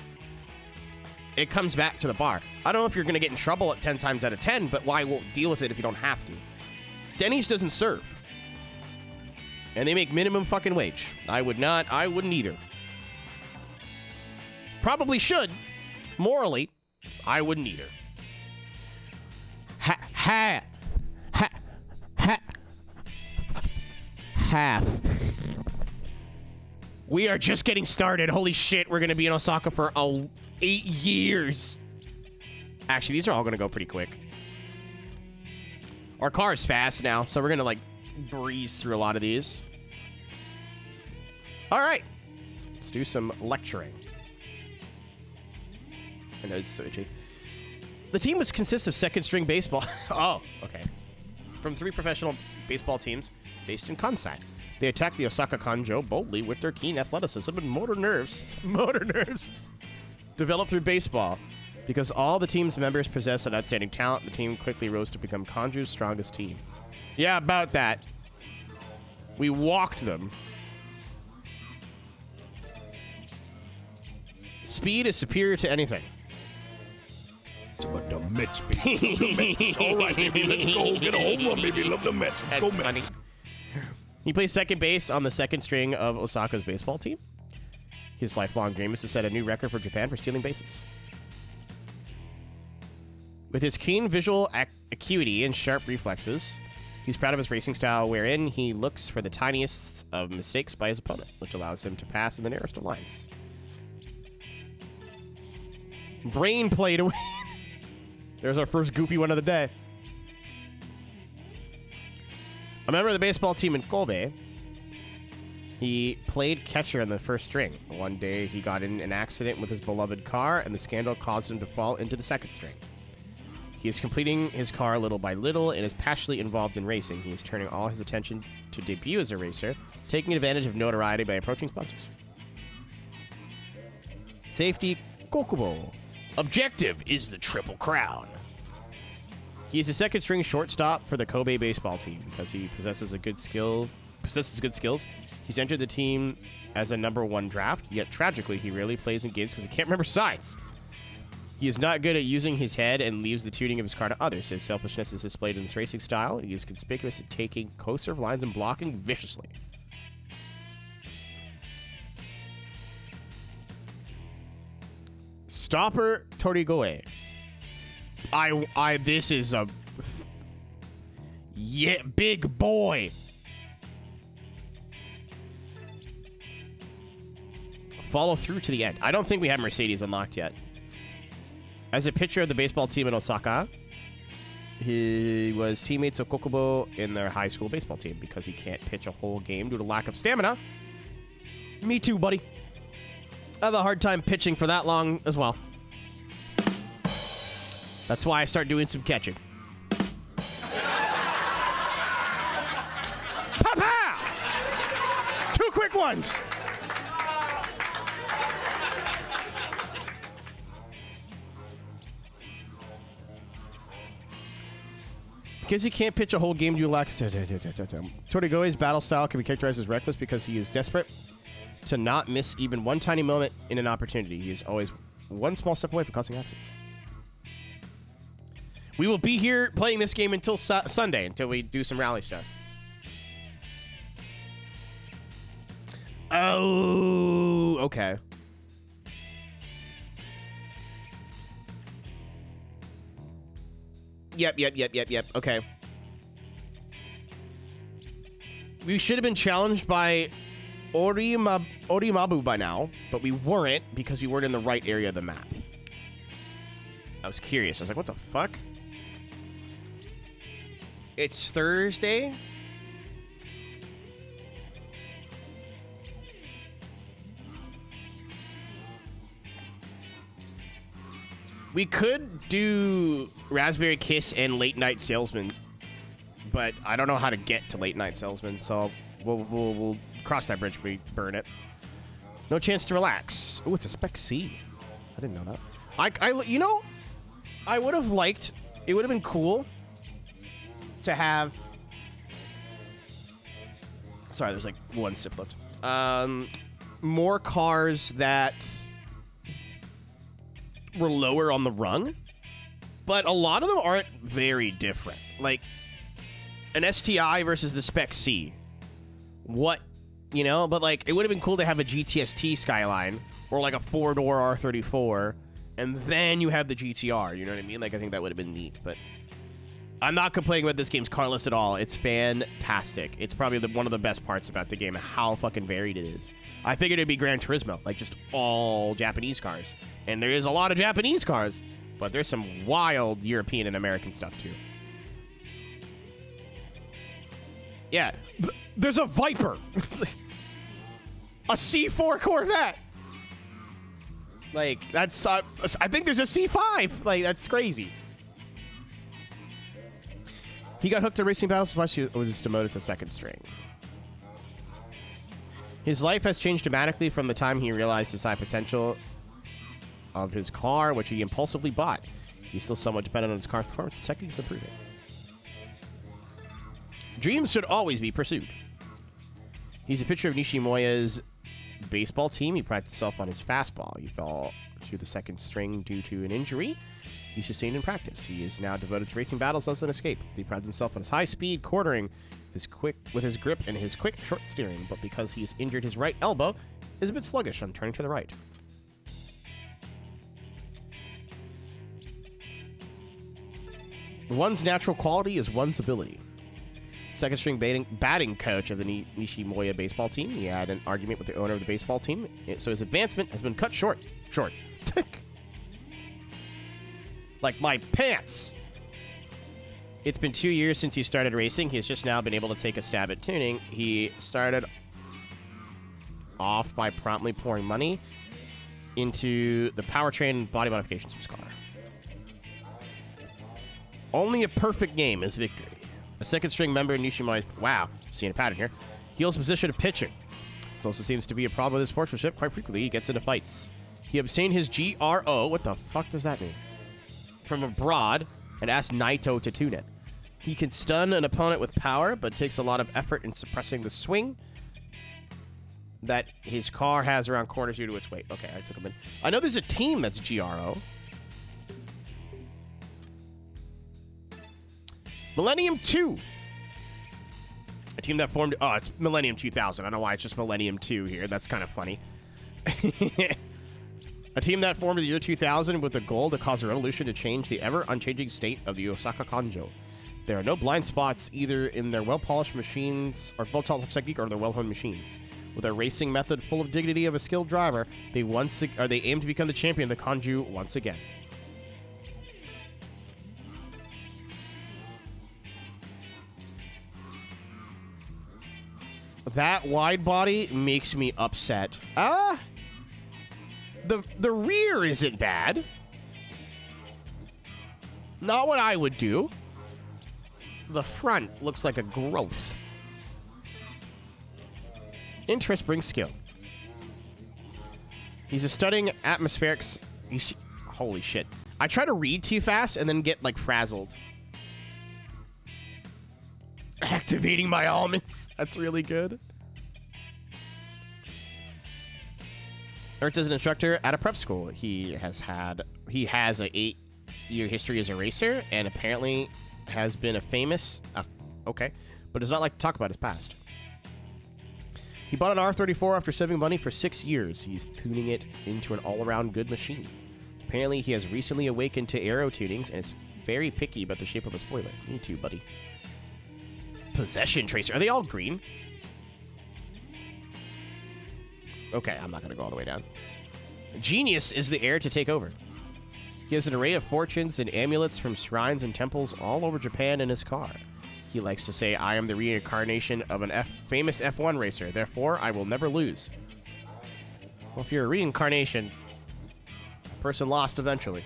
it comes back to the bar. I don't know if you're going to get in trouble at 10 times out of 10, but why won't deal with it if you don't have to? Denny's doesn't serve. And they make minimum fucking wage. I wouldn't either. Probably should. Morally, I wouldn't either. Half. We are just getting started. Holy shit, we're going to be in Osaka for 8 years. Actually, these are all going to go pretty quick. Our car is fast now, so we're going to, like, breeze through a lot of these. All right. Let's do some lecturing. I know it's so itchy. The team consists of second-string baseball. Oh, okay. From 3 professional baseball teams based in Kansai. They attack the Osaka Kanjo boldly with their keen athleticism and motor nerves. Developed through baseball. Because all the team's members possess an outstanding talent, the team quickly rose to become Kanju's strongest team. Yeah, about that. We walked them. Speed is superior to anything. But the Mets, baby. Love the Mets. All right, baby, let's go. Get a home run, baby. Love the Mets. Let's go, funny. Mets. He plays second base on the second string of Osaka's baseball team. His lifelong dream is to set a new record for Japan for stealing bases. With his keen visual acuity and sharp reflexes, he's proud of his racing style, wherein he looks for the tiniest of mistakes by his opponent, which allows him to pass in the nearest of lines. Brain play to win. There's our first goofy one of the day. A member of the baseball team in Kobe, he played catcher in the first string. One day, he got in an accident with his beloved car, and the scandal caused him to fall into the second string. He is completing his car little by little and is passionately involved in racing. He is turning all his attention to debut as a racer, taking advantage of notoriety by approaching sponsors. Safety, Kokubo. Objective is the Triple Crown. He is a second string shortstop for the Kobe baseball team because he possesses good skills. He's entered the team as a #1 draft, yet tragically he rarely plays in games because he can't remember signs. He is not good at using his head and leaves the tuning of his car to others. His selfishness is displayed in his racing style. He is conspicuous at taking co-serve lines and blocking viciously. Stopper Torigoe. This is a... Yeah, big boy. Follow through to the end. I don't think we have Mercedes unlocked yet. As a pitcher of the baseball team in Osaka, he was teammates of Kokubo in their high school baseball team because he can't pitch a whole game due to lack of stamina. Me too, buddy. I have a hard time pitching for that long as well. That's why I start doing some catching. Pow! 2 quick ones. Because he can't pitch a whole game due to lack of... Torigoe's battle style can be characterized as reckless because he is desperate to not miss even one tiny moment in an opportunity. He is always one small step away from causing accidents. We will be here playing this game until Sunday, until we do some rally stuff. Oh, okay. Yep. Okay. We should have been challenged by Orimabu by now, but we weren't because we weren't in the right area of the map. I was curious. I was like, what the fuck? It's Thursday? We could do Raspberry Kiss and Late Night Salesman, but I don't know how to get to Late Night Salesman, so we'll cross that bridge if we burn it. No chance to relax. Oh, it's a Spec C. I didn't know that. You know, I would have liked. It would have been cool to have. Sorry, there's like one sip left. More cars that were lower on the rung, but a lot of them aren't very different. Like an STI versus the Spec C. What, you know? But like, it would have been cool to have a GTST Skyline or like a 4-door R34, and then you have the GTR. You know what I mean? Like, I think that would have been neat. But I'm not complaining about this game's car list at all. It's fantastic. It's probably one of the best parts about the game, how fucking varied it is. I figured it'd be Gran Turismo, like just all Japanese cars. And there is a lot of Japanese cars, but there's some wild European and American stuff too. Yeah, there's a Viper. A C4 Corvette. Like, that's, I think there's a C5. Like, that's crazy. He got hooked to racing battles, so he was demoted to second string. His life has changed dramatically from the time he realized his high potential of his car, which he impulsively bought. He's still somewhat dependent on his car's performance. Techniques improving. Dreams should always be pursued. He's a picture of Nishimoya's baseball team. He prided himself on his fastball. He fell to the second string due to an injury he sustained in practice. He is now devoted to racing battles as an escape. He prides himself on his high speed, quartering with his grip and his quick, short steering, but because he's injured his right elbow, is a bit sluggish on turning to the right. One's natural quality is one's ability. Second string batting coach of the Nishimoya baseball team. He had an argument with the owner of the baseball team, so his advancement has been cut short. Like my pants. It's been 2 years since he started racing. He has just now been able to take a stab at tuning. He started off by promptly pouring money into the powertrain and body modifications of his car. Only a perfect game is victory. A second string member in Nishimoya's... Wow, seeing a pattern here. He holds the position of pitcher. This also seems to be a problem with his sportsmanship. Quite frequently, he gets into fights. He obtained his GRO. What the fuck does that mean? From abroad and asked Naito to tune it. He can stun an opponent with power, but takes a lot of effort in suppressing the swing that his car has around corners due to its weight. Okay, I took him in. I know there's a team that's GRO. Millennium 2. A team that formed... Oh, it's Millennium 2000. I don't know why it's just Millennium 2 here. That's kind of funny. A team that formed in the year 2000 with the goal to cause a revolution to change the ever-unchanging state of the Osaka Kanjo. There are no blind spots either in their well-polished machines or well-polished technique or their well-honed machines. With their racing method full of dignity of a skilled driver, they aim to become the champion of the Kanju once again. That wide body makes me upset. The rear isn't bad. Not what I would do. The front looks like a growth. Interest brings skill. He's a stunning atmospherics. Holy shit. I try to read too fast and then get, like, frazzled. Activating my almonds. That's really good. Ertz is an instructor at a prep school. He has an 8-year history as a racer, and apparently has been a famous... okay, but does not like to talk about his past. He bought an R34 after saving money for 6 years. He's tuning it into an all-around good machine. Apparently, he has recently awakened to aero tunings, and is very picky about the shape of a spoiler. Me too, buddy. Possession tracer. Are they all green? Okay, I'm not going to go all the way down. Genius is the heir to take over. He has an array of fortunes and amulets from shrines and temples all over Japan in his car. He likes to say, I am the reincarnation of an famous F1 racer, therefore I will never lose. Well, if you're a reincarnation, a person lost eventually.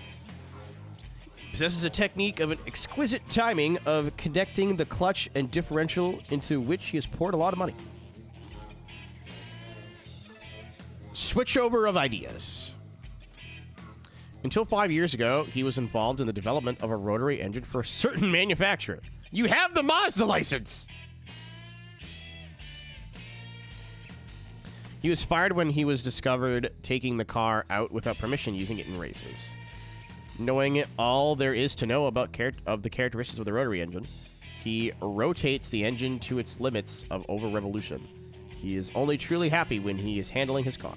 Possesses a technique of an exquisite timing of connecting the clutch and differential into which he has poured a lot of money. Switchover of ideas. Until 5 years ago, he was involved in the development of a rotary engine for a certain manufacturer. You have the Mazda license! He was fired when he was discovered taking the car out without permission, using it in races. Knowing all there is to know about the characteristics of the rotary engine, he rotates the engine to its limits of over revolution. He is only truly happy when he is handling his car.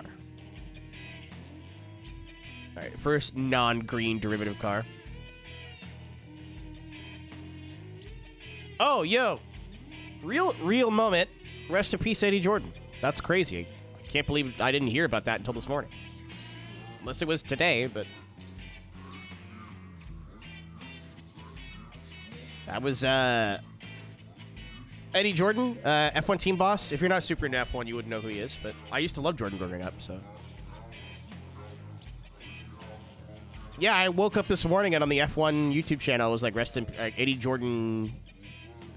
All right, first non-green derivative car. Oh, yo. Real moment. Rest in peace, Eddie Jordan. That's crazy. I can't believe I didn't hear about that until this morning. Unless it was today, but... That was, Eddie Jordan, F1 team boss. If you're not super into F1, you wouldn't know who he is, but I used to love Jordan growing up, so. Yeah, I woke up this morning and on the F1 YouTube channel, it was like Eddie Jordan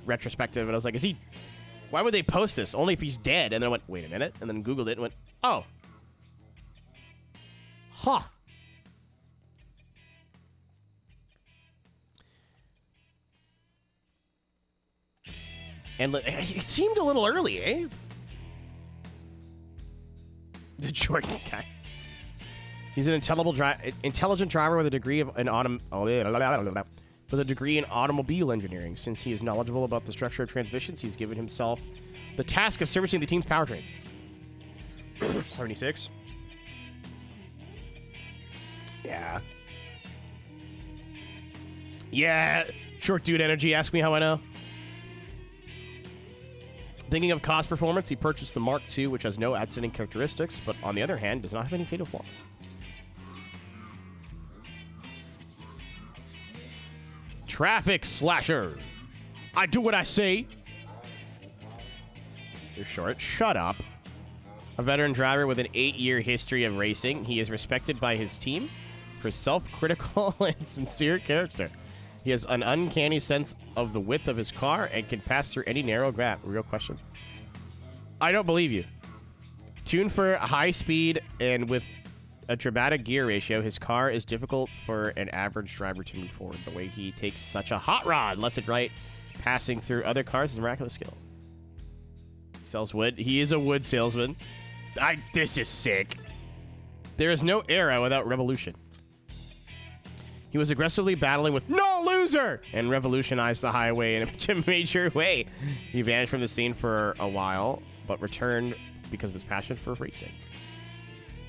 retrospective, and I was like, why would they post this? Only if he's dead. And then I went, wait a minute, and then Googled it and went, oh. Huh. And it seemed a little early, eh? The Jordan guy. He's an intelligent driver with a degree in automobile engineering. Since he is knowledgeable about the structure of transmissions, he's given himself the task of servicing the team's powertrains. 76. Yeah. Yeah. Short dude energy. Ask me how I know. Thinking of cost performance, he purchased the Mark II, which has no outstanding characteristics, but on the other hand, does not have any fatal flaws. Traffic slasher. I do what I say. You're short. Shut up. A veteran driver with an 8-year history of racing, he is respected by his team for self-critical and sincere character. He has an uncanny sense of the width of his car and can pass through any narrow gap. Real question. I don't believe you. Tuned for high speed and with a dramatic gear ratio, his car is difficult for an average driver to move forward. The way he takes such a hot rod left and right, passing through other cars, is miraculous skill. He sells wood. He is a wood salesman. This is sick. There is no era without revolution. He was aggressively battling with no loser and revolutionized the highway in a major way. He vanished from the scene for a while, but returned because of his passion for racing.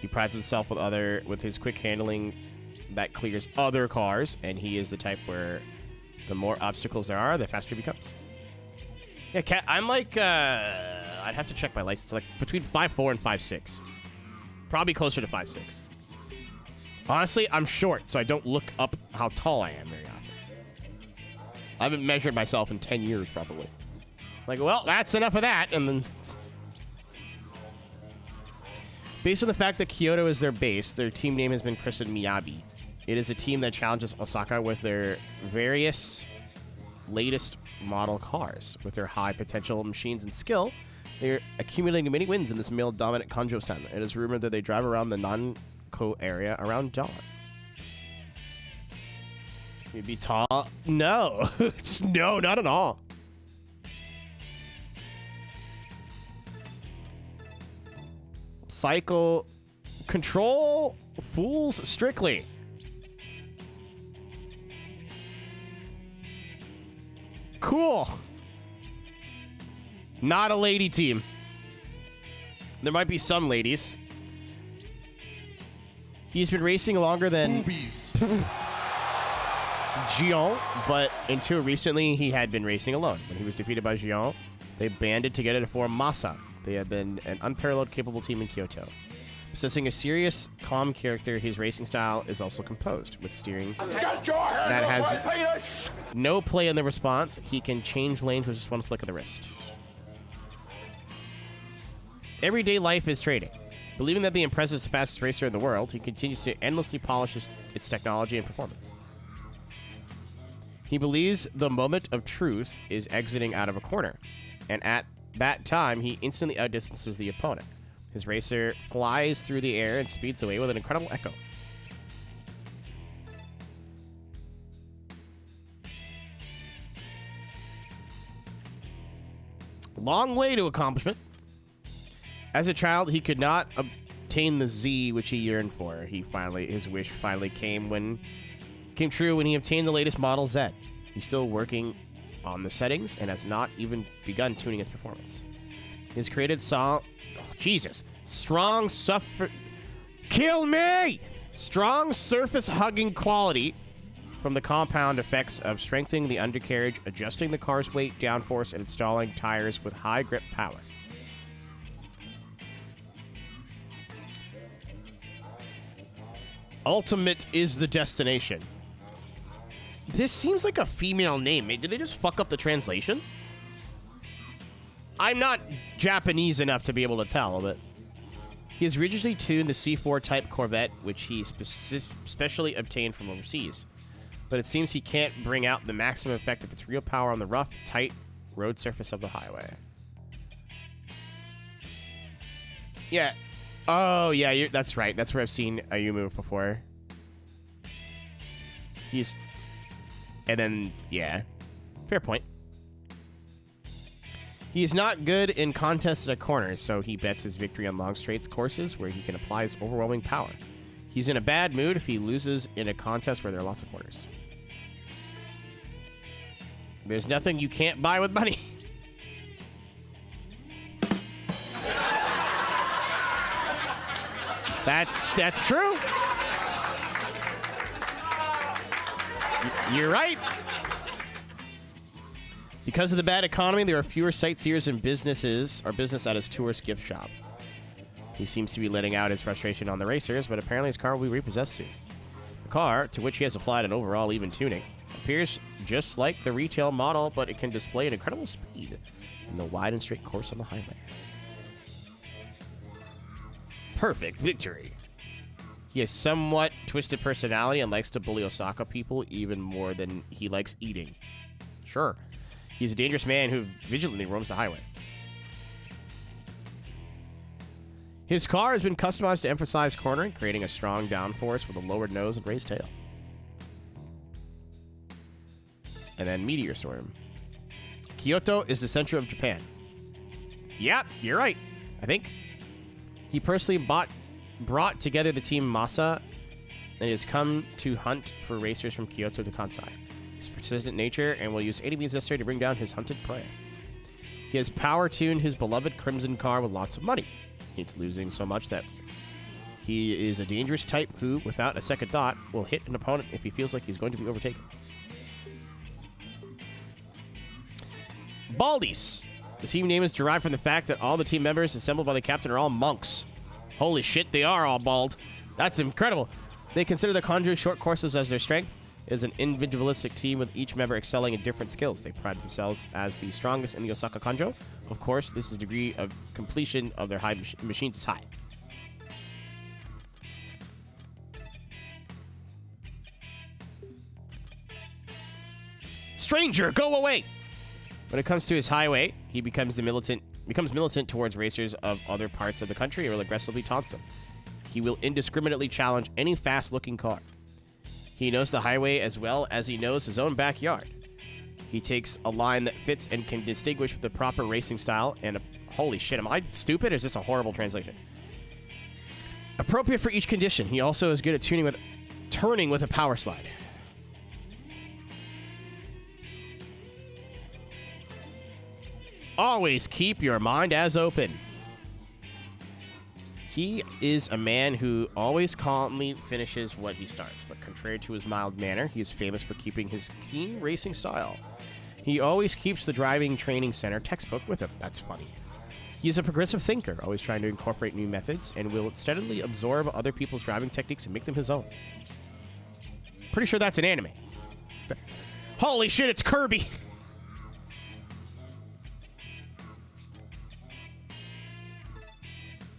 He prides himself with his quick handling that clears other cars, and he is the type where the more obstacles there are, the faster he becomes. Yeah, I'm like, I'd have to check my license, like between 5'4" and 5'6". Probably closer to 5'6". Honestly, I'm short, so I don't look up how tall I am very often. I haven't measured myself in 10 years, probably. Like, well, that's enough of that, and then... Based on the fact that Kyoto is their base, their team name has been christened Miyabi. It is a team that challenges Osaka with their various latest model cars. With their high potential machines and skill, they're accumulating many wins in this male-dominant Kanjo-san. It is rumored that they drive around the Nanko area around dawn. You'd be tall? No. No, not at all. Cycle control fools strictly. Cool. Not a lady team. There might be some ladies. He's been racing longer than Gion, but until recently he had been racing alone. When he was defeated by Gion, they banded together to form Masa. They have been an unparalleled capable team in Kyoto. Possessing a serious, calm character, his racing style is also composed, with steering that has no play in the response. He can change lanes with just one flick of the wrist. Everyday life is trading. Believing that the Impreza is the fastest racer in the world, he continues to endlessly polish its technology and performance. He believes the moment of truth is exiting out of a corner, and at that time, he instantly outdistances the opponent. His racer flies through the air and speeds away with an incredible echo. Long way to accomplishment. As a child, he could not obtain the Z which he yearned for. His wish finally came true when he obtained the latest Model Z. He's still working on the settings and has not even begun tuning its performance. He's created strong surface hugging quality from the compound effects of strengthening the undercarriage, adjusting the car's weight, downforce, and installing tires with high grip power. Ultimate is the destination. This seems like a female name. Did they just fuck up the translation? I'm not Japanese enough to be able to tell, but he has rigidly tuned the C4 type Corvette, which he specially obtained from overseas. But it seems he can't bring out the maximum effect of its real power on the rough, tight road surface of the highway. Yeah. Oh, yeah, that's right. That's where I've seen you move before. And then, yeah. Fair point. He is not good in contests at corners, so he bets his victory on long straights courses where he can apply his overwhelming power. He's in a bad mood if he loses in a contest where there are lots of corners. There's nothing you can't buy with money. That's true. You're right. Because of the bad economy, there are fewer sightseers and business at his tourist gift shop. He seems to be letting out his frustration on the racers, but apparently his car will be repossessed soon. The car, to which he has applied an overall even tuning, appears just like the retail model, but it can display an incredible speed in the wide and straight course on the highway. Perfect victory. He has somewhat twisted personality and likes to bully Osaka people even more than he likes eating. Sure. He's a dangerous man who vigilantly roams the highway. His car has been customized to emphasize cornering, creating a strong downforce with a lowered nose and raised tail. And then Meteor Storm. Kyoto is the center of Japan. Yep, you're right, I think. He personally brought together the team Masa and has come to hunt for racers from Kyoto to Kansai. His persistent nature and will use any means necessary to bring down his hunted prey. He has power-tuned his beloved Crimson car with lots of money. He's losing so much that he is a dangerous type who, without a second thought, will hit an opponent if he feels like he's going to be overtaken. Baldies. The team name is derived from the fact that all the team members assembled by the captain are all monks. Holy shit, they are all bald. That's incredible. They consider the Kanjo short courses as their strength. It is an individualistic team with each member excelling in different skills. They pride themselves as the strongest in the Osaka Kanjo. Of course, this is degree of completion of their machines is high. Stranger, go away! When it comes to his highway, he becomes militant towards racers of other parts of the country or will aggressively taunts them. He will indiscriminately challenge any fast-looking car. He knows the highway as well as he knows his own backyard. He takes a line that fits and can distinguish with the proper racing style and holy shit, am I stupid or is this a horrible translation? Appropriate for each condition. He also is good at turning with a power slide. Always keep your mind as open. He is a man who always calmly finishes what he starts, but contrary to his mild manner, he is famous for keeping his keen racing style. He always keeps the driving training center textbook with him. That's funny. He is a progressive thinker, always trying to incorporate new methods, and will steadily absorb other people's driving techniques and make them his own. Pretty sure that's an anime. Holy shit, it's Kirby!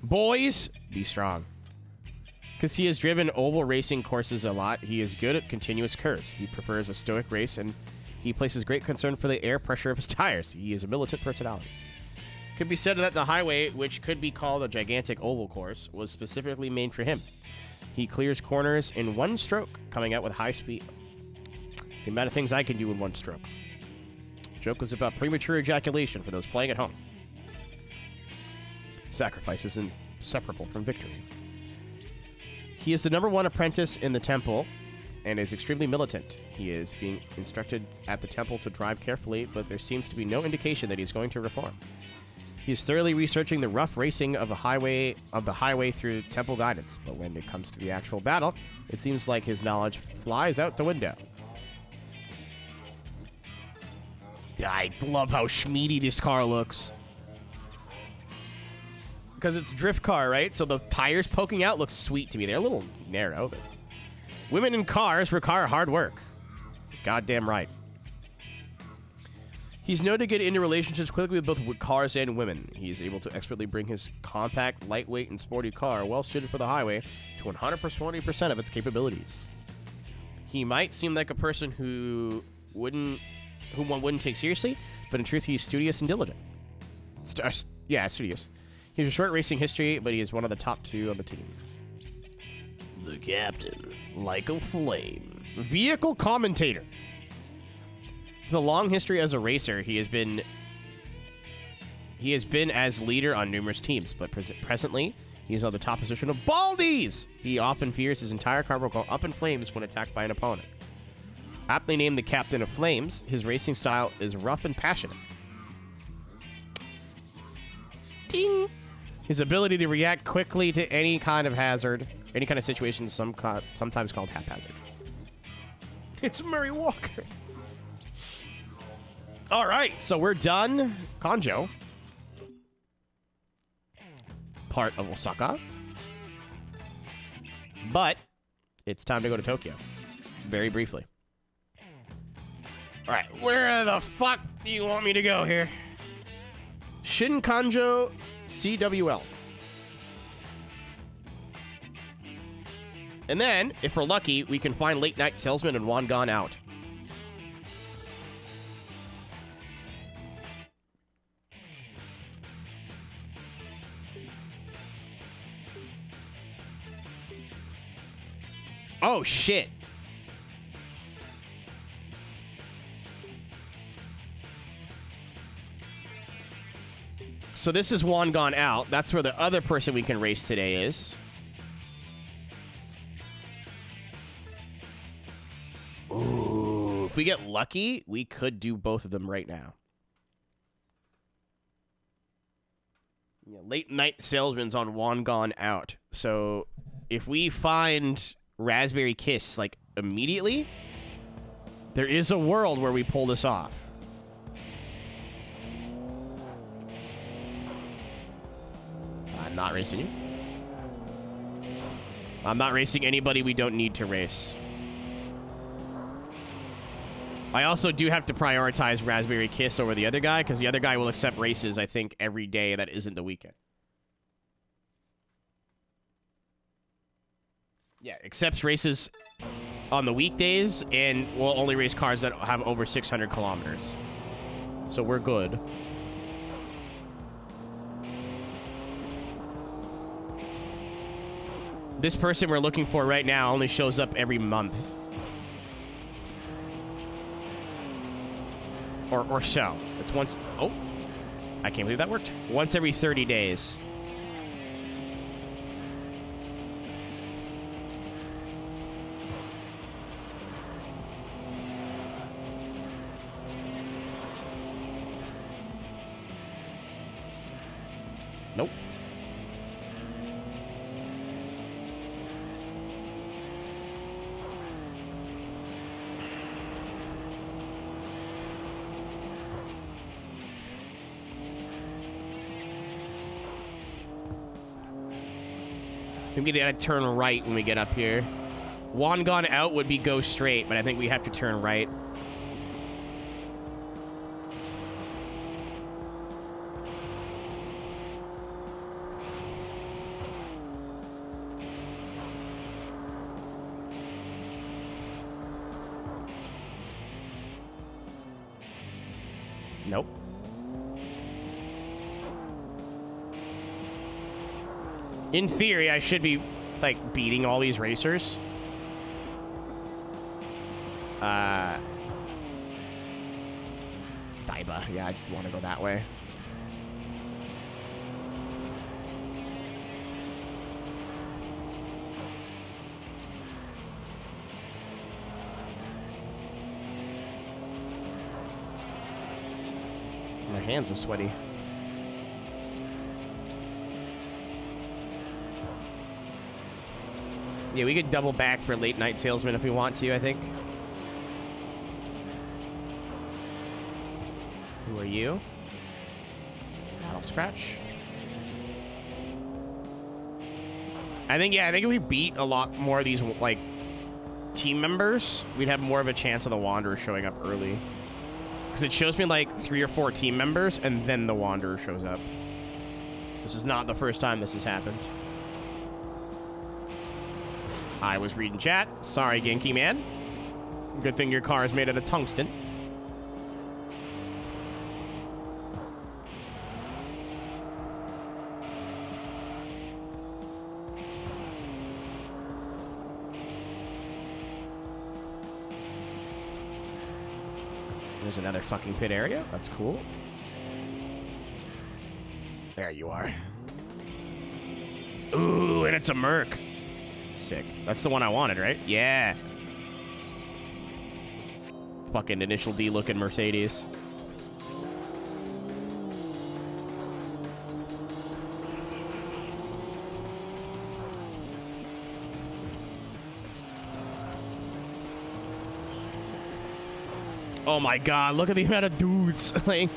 Boys, be strong. Because he has driven oval racing courses a lot, he is good at continuous curves. He prefers a stoic race and He places great concern for the air pressure of his tires. He is a militant personality. Could be said that the highway, which could be called a gigantic oval course, was specifically made for him. He clears corners in one stroke, coming out with high speed. The amount of things I can do in one stroke. Joke was about premature ejaculation for those playing at home. Sacrifice is inseparable from victory. He is the #1 apprentice in the temple and is extremely militant. He is being instructed at the temple to drive carefully, but there seems to be no indication that he's going to reform. He is thoroughly researching the rough racing of the highway through temple guidance, but when it comes to the actual battle, it seems like his knowledge flies out the window. I love how schmeedy this car looks. Because it's drift car, right? So the tires poking out looks sweet to me. They're a little narrow, but women in cars require hard work. Goddamn right. He's known to get into relationships quickly with both cars and women. He is able to expertly bring his compact, lightweight, and sporty car, well suited for the highway, to 120% of its capabilities. He might seem like a person who one wouldn't take seriously, but in truth, he's studious and diligent. Studious. He has a short racing history, but he is one of the top 2 on the team. The captain, like a flame. Vehicle commentator. With a long history as a racer, he has been as leader on numerous teams, but presently, he is on the top position of Baldies! He often fears his entire car will go up in flames when attacked by an opponent. Aptly named the Captain of Flames, his racing style is rough and passionate. Ding! His ability to react quickly to any kind of hazard, any kind of situation, sometimes called haphazard. It's Murray Walker. All right, so we're done. Kanjo. Part of Osaka. But it's time to go to Tokyo. Very briefly. All right, where the fuck do you want me to go here? Shinkanjo CWL. And then, if we're lucky, we can find Late Night Salesman and Wangan Out. Oh, shit. So this is Wangan Out. That's where the other person we can race today is. Ooh, if we get lucky, we could do both of them right now. Yeah, Late Night Salesman's on Wangan Out. So if we find Raspberry Kiss, like, immediately, there is a world where we pull this off. I'm not racing you. I'm not racing anybody we don't need to race. I also do have to prioritize Raspberry Kiss over the other guy, because the other guy will accept races, I think, every day that isn't the weekend. Yeah, accepts races on the weekdays, and will only race cars that have over 600 kilometers. So we're good. This person we're looking for right now only shows up every month. Or so. It's once... Oh. I can't believe that worked. Once every 30 days. Nope. I think we gotta turn right when we get up here. Wangan Out would be go straight, but I think we have to turn right. Nope. In theory, I should be, like, beating all these racers. Daiba. Yeah, I want to go that way. My hands are sweaty. Yeah, we could double back for late night salesman if we want to, I think. Who are you? Battle Scratch. I think if we beat a lot more of these, like, team members, we'd have more of a chance of the Wanderer showing up early. Because it shows me, like, 3 or 4 team members, and then the Wanderer shows up. This is not the first time this has happened. I was reading chat. Sorry, Genki man. Good thing your car is made out of tungsten. There's another fucking pit area. That's cool. There you are. Ooh, and it's a Merc. Sick. That's the one I wanted, right? Yeah. Fucking Initial D looking Mercedes. Oh my god, look at the amount of dudes. Like,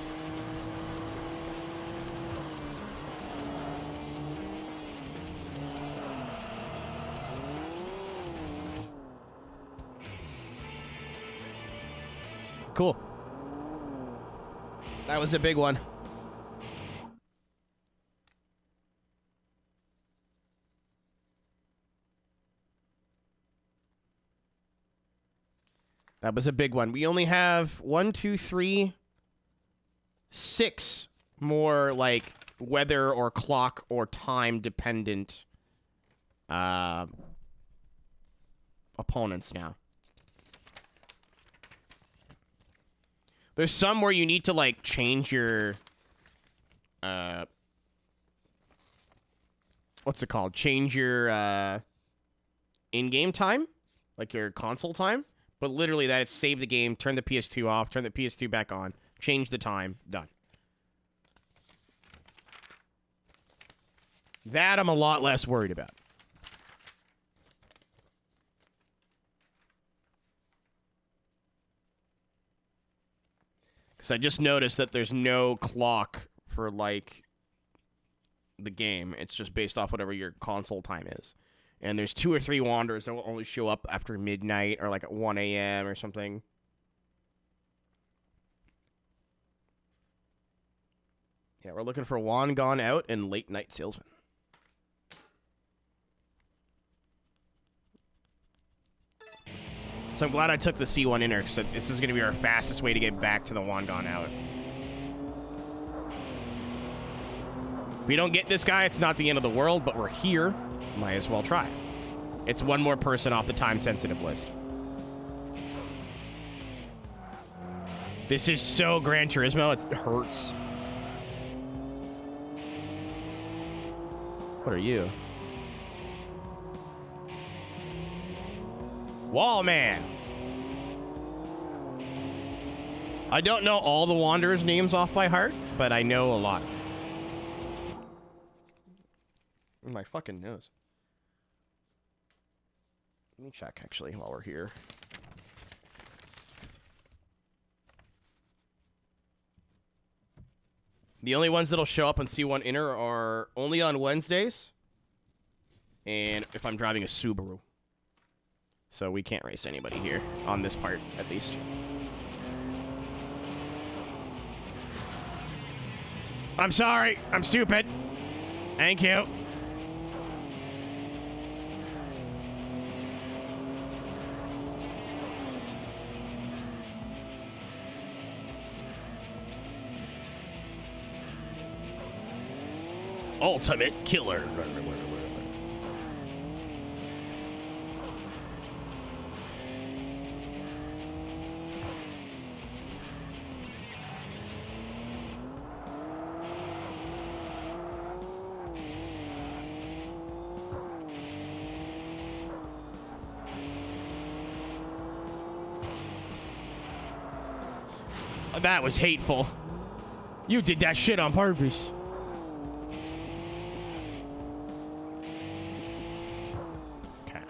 cool. That was a big one. That was a big one. We only have 1, 2, 3, 6 more, like, weather or clock or time dependent opponents now. There's some where you need to, like, change your what's it called? Change your in-game time, like your console time. But literally that is save the game, turn the PS2 off, turn the PS2 back on, change the time, done. That I'm a lot less worried about. Because I just noticed that there's no clock for, like, the game. It's just based off whatever your console time is. And there's 2 or 3 Wanderers that will only show up after midnight or, like, at 1 a.m. or something. Yeah, we're looking for Juan Gone Out and Late Night Salesman. So I'm glad I took the C1 inner, because this is going to be our fastest way to get back to the Juan Gone Out. If we don't get this guy, it's not the end of the world, but we're here. Might as well try. It's one more person off the time-sensitive list. This is so Gran Turismo, it hurts. What are you? Wallman. I don't know all the Wanderers' names off by heart, but I know a lot of them. My fucking nose. Let me check, actually, while we're here. The only ones that'll show up on C1 Inner are only on Wednesdays, and if I'm driving a Subaru. So we can't race anybody here, on this part, at least. I'm sorry, I'm stupid. Thank you. ultimate killer. That was hateful. You did that shit on purpose. Okay.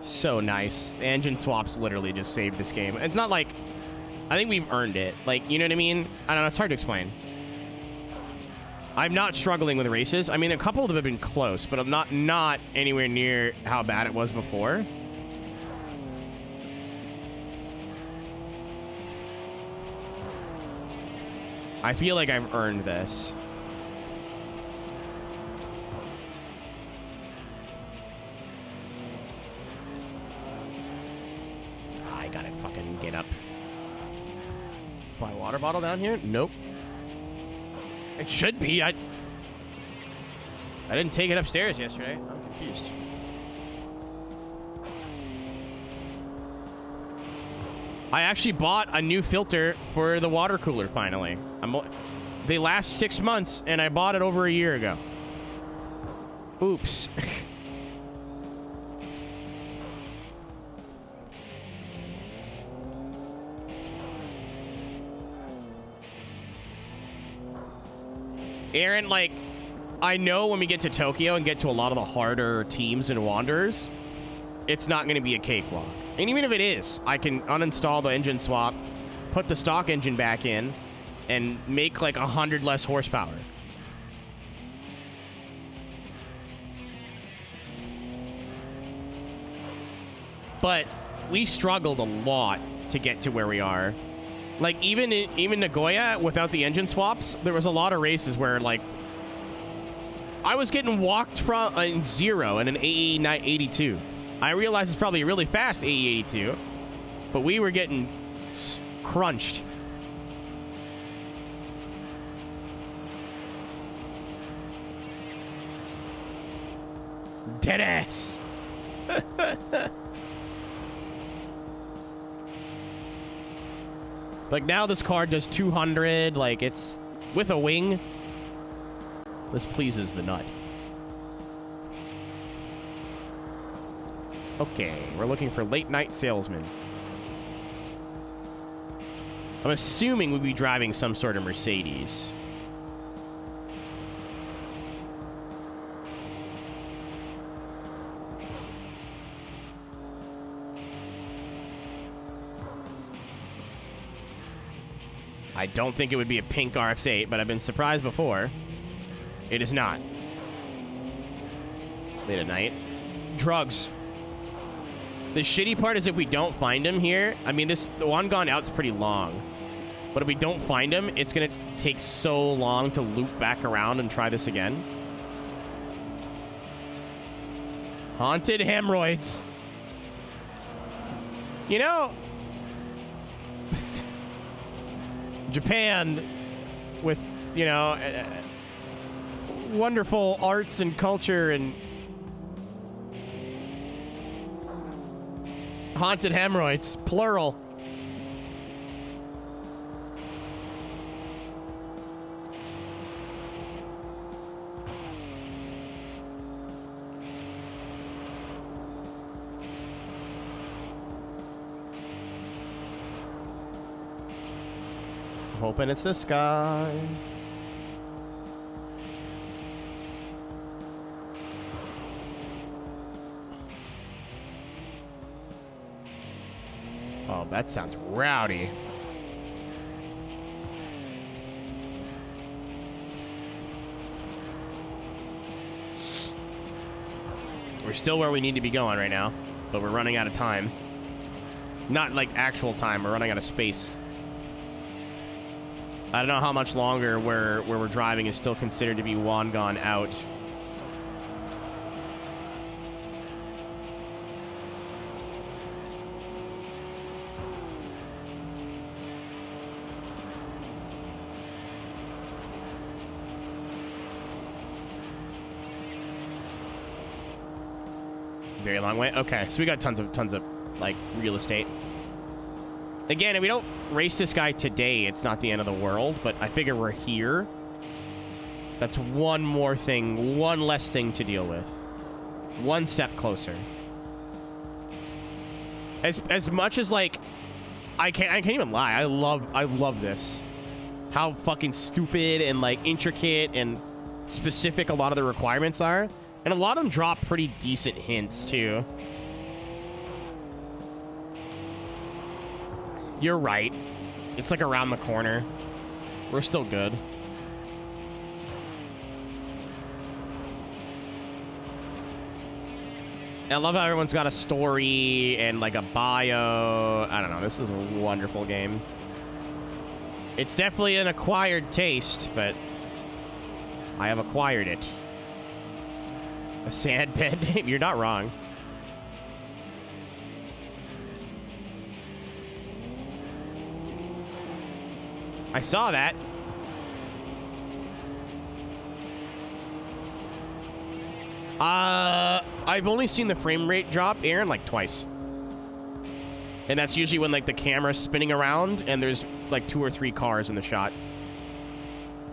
So nice. The engine swaps literally just saved this game. It's not like... I think we've earned it. Like, you know what I mean? I don't know. It's hard to explain. I'm not struggling with races. I mean, a couple of them have been close, but I'm not anywhere near how bad it was before. I feel like I've earned this. I gotta fucking get up. Buy a water bottle down here? Nope. It should be. I didn't take it upstairs yesterday. I'm confused. I actually bought a new filter for the water cooler finally. They last 6 months, and I bought it over a year ago. Oops. Aaron, like, I know when we get to Tokyo and get to a lot of the harder teams and Wanderers, it's not going to be a cakewalk. And even if it is, I can uninstall the engine swap, put the stock engine back in, and make like 100 less horsepower. But we struggled a lot to get to where we are. Like, even Nagoya, without the engine swaps, there was a lot of races where, like, I was getting walked from in zero in an AE 82. I realize it's probably a really fast AE 82, but we were getting crunched. Dead ass. Like, now this car does 200, like, it's with a wing. This pleases the nut. Okay, we're looking for late night salesman. I'm assuming we'd be driving some sort of Mercedes. I don't think it would be a pink RX-8, but I've been surprised before. It is not. Late at night. Drugs. The shitty part is if we don't find him here, I mean, the one gone out's pretty long. But if we don't find him, it's going to take so long to loop back around and try this again. Haunted hemorrhoids. You know... Japan, with, you know, wonderful arts and culture and haunted hemorrhoids, plural. Hoping it's this guy. Oh, that sounds rowdy. We're still where we need to be going right now, but we're running out of time. Not like actual time, we're running out of space. I don't know how much longer where we're driving is still considered to be one gone out. Very long way. Okay, so we got tons of like real estate. Again, if we don't race this guy today, it's not the end of the world, but I figure we're here. That's one more thing, one less thing to deal with. One step closer. As much as like I can't even lie. I love this. How fucking stupid and like intricate and specific a lot of the requirements are. And a lot of them drop pretty decent hints too. You're right. It's like around the corner. We're still good. I love how everyone's got a story and like a bio. I don't know. This is a wonderful game. It's definitely an acquired taste, but I have acquired it. A sad bed name? You're not wrong. I saw that. I've only seen the frame rate drop, Aaron, like twice. And that's usually when like the camera's spinning around and there's like 2 or 3 cars in the shot.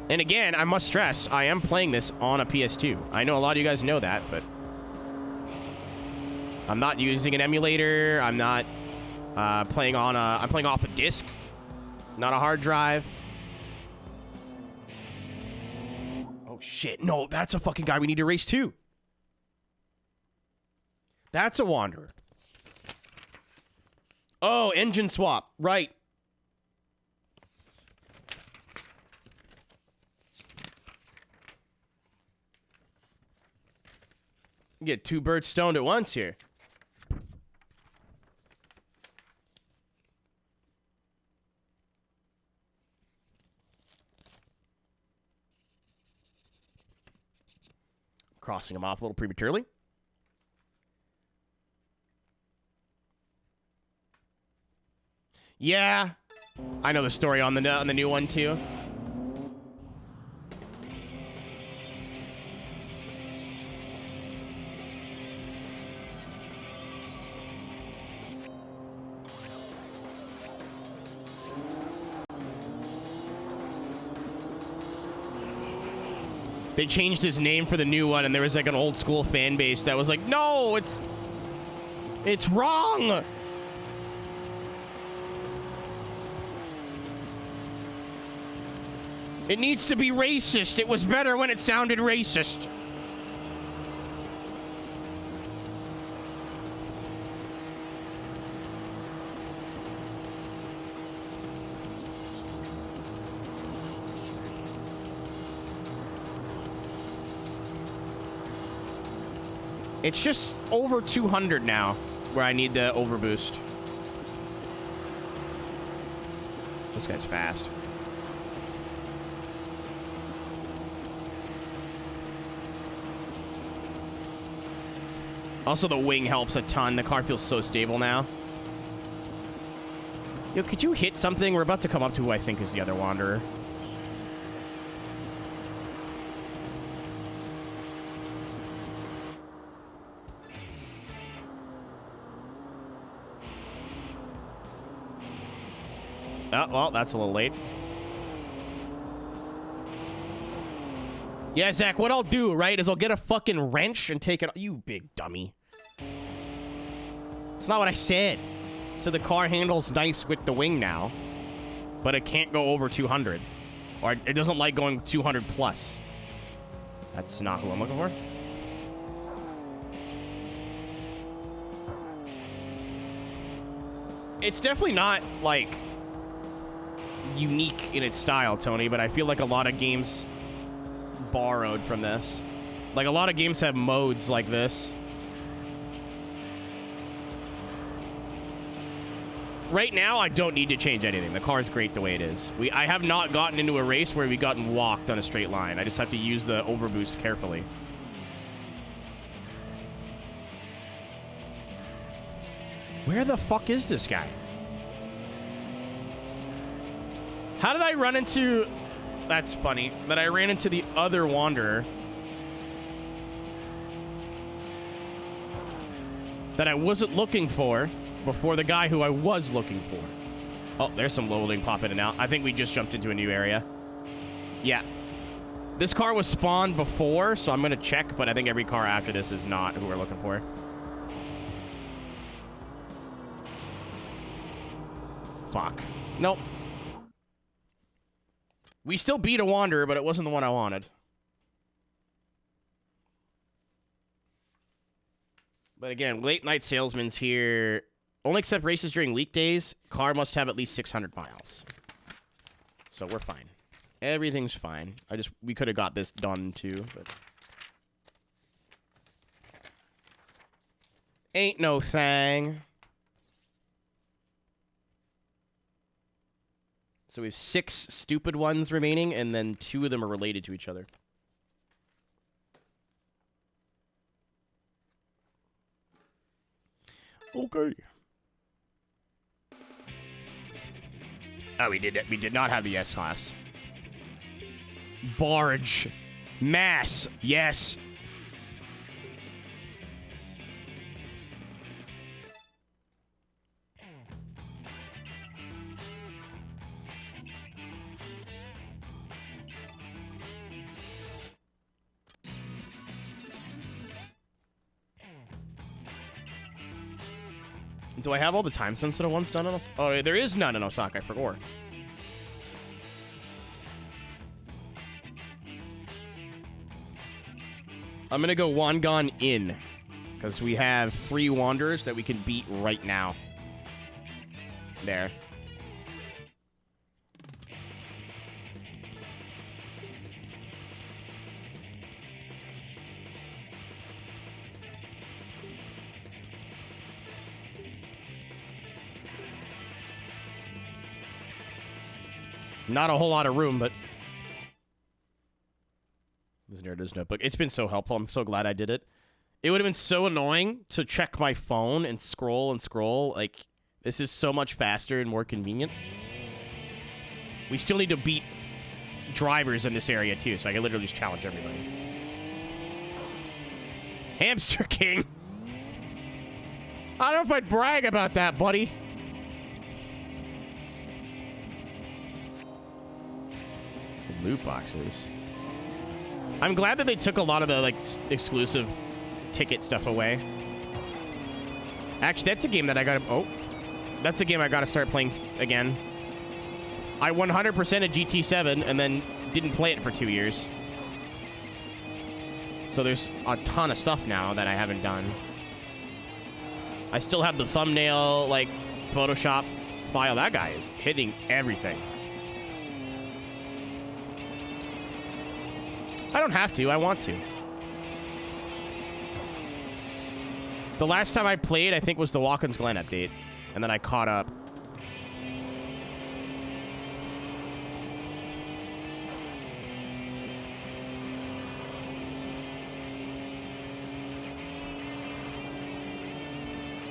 And again, I must stress, I am playing this on a PS2. I know a lot of you guys know that, but I'm not using an emulator. I'm not playing on I'm playing off a disc, not a hard drive. Oh shit, no, that's a fucking guy we need to race too. That's a wanderer. Oh, engine swap. Right. Get 2 birds stoned at once here. Crossing him off a little prematurely. Yeah, I know the story on the new one too. They changed his name for the new one, and there was like an old school fan base that was like, "No, it's wrong." It needs to be racist. It was better when it sounded racist. It's just over 200 now, where I need the overboost. This guy's fast. Also, the wing helps a ton. The car feels so stable now. Yo, could you hit something? We're about to come up to who I think is the other wanderer. Oh, well, that's a little late. Yeah, Zach, what I'll do, right, is I'll get a fucking wrench and take it... You big dummy. That's not what I said. So the car handles nice with the wing now, but it can't go over 200. Or it doesn't like going 200 plus. That's not who I'm looking for. It's definitely not, like, unique in its style, Tony, but I feel like a lot of games borrowed from this. Like, a lot of games have modes like this. Right now, I don't need to change anything. The car is great the way it is. I have not gotten into a race where we've gotten walked on a straight line. I just have to use the overboost carefully. Where the fuck is this guy? How did I run into... That's funny. That I ran into the other wanderer. that I wasn't looking for before the guy who I was looking for. Oh, there's some loading pop in and out. I think we just jumped into a new area. Yeah. This car was spawned before, so I'm going to check, but I think every car after this is not who we're looking for. Fuck. Nope. We still beat a Wanderer, but it wasn't the one I wanted. But again, late night salesmen's here. Only accept races during weekdays. Car must have at least 600 miles. So we're fine. Everything's fine. We could have got this done too, but ain't no thing. So we have 6 stupid ones remaining, and then 2 of them are related to each other. Okay. Oh, we did not have the S-Class. Barge. Mass. Yes. Do I have all the time-sensitive ones done in Osaka? Oh, there is none in Osaka, I forgot. I'm gonna go Wangan in, because we have 3 Wanderers that we can beat right now. There. Not a whole lot of room, but this Nerdist notebook. It's been so helpful. I'm so glad I did it. It would have been so annoying to check my phone and scroll and scroll. Like, this is so much faster and more convenient. We still need to beat drivers in this area, too, so I can literally just challenge everybody. Hamster King. I don't know if I'd brag about that, buddy. Loot boxes. I'm glad that they took a lot of the like exclusive ticket stuff away. Actually, that's a game that I gotta... Oh. That's a game I gotta start playing again. I 100%ed GT7 and then didn't play it for 2 years. So there's a ton of stuff now that I haven't done. I still have the thumbnail, like, Photoshop file. That guy is hitting everything. I don't have to. I want to. The last time I played, I think, was the Watkins Glen update. And then I caught up.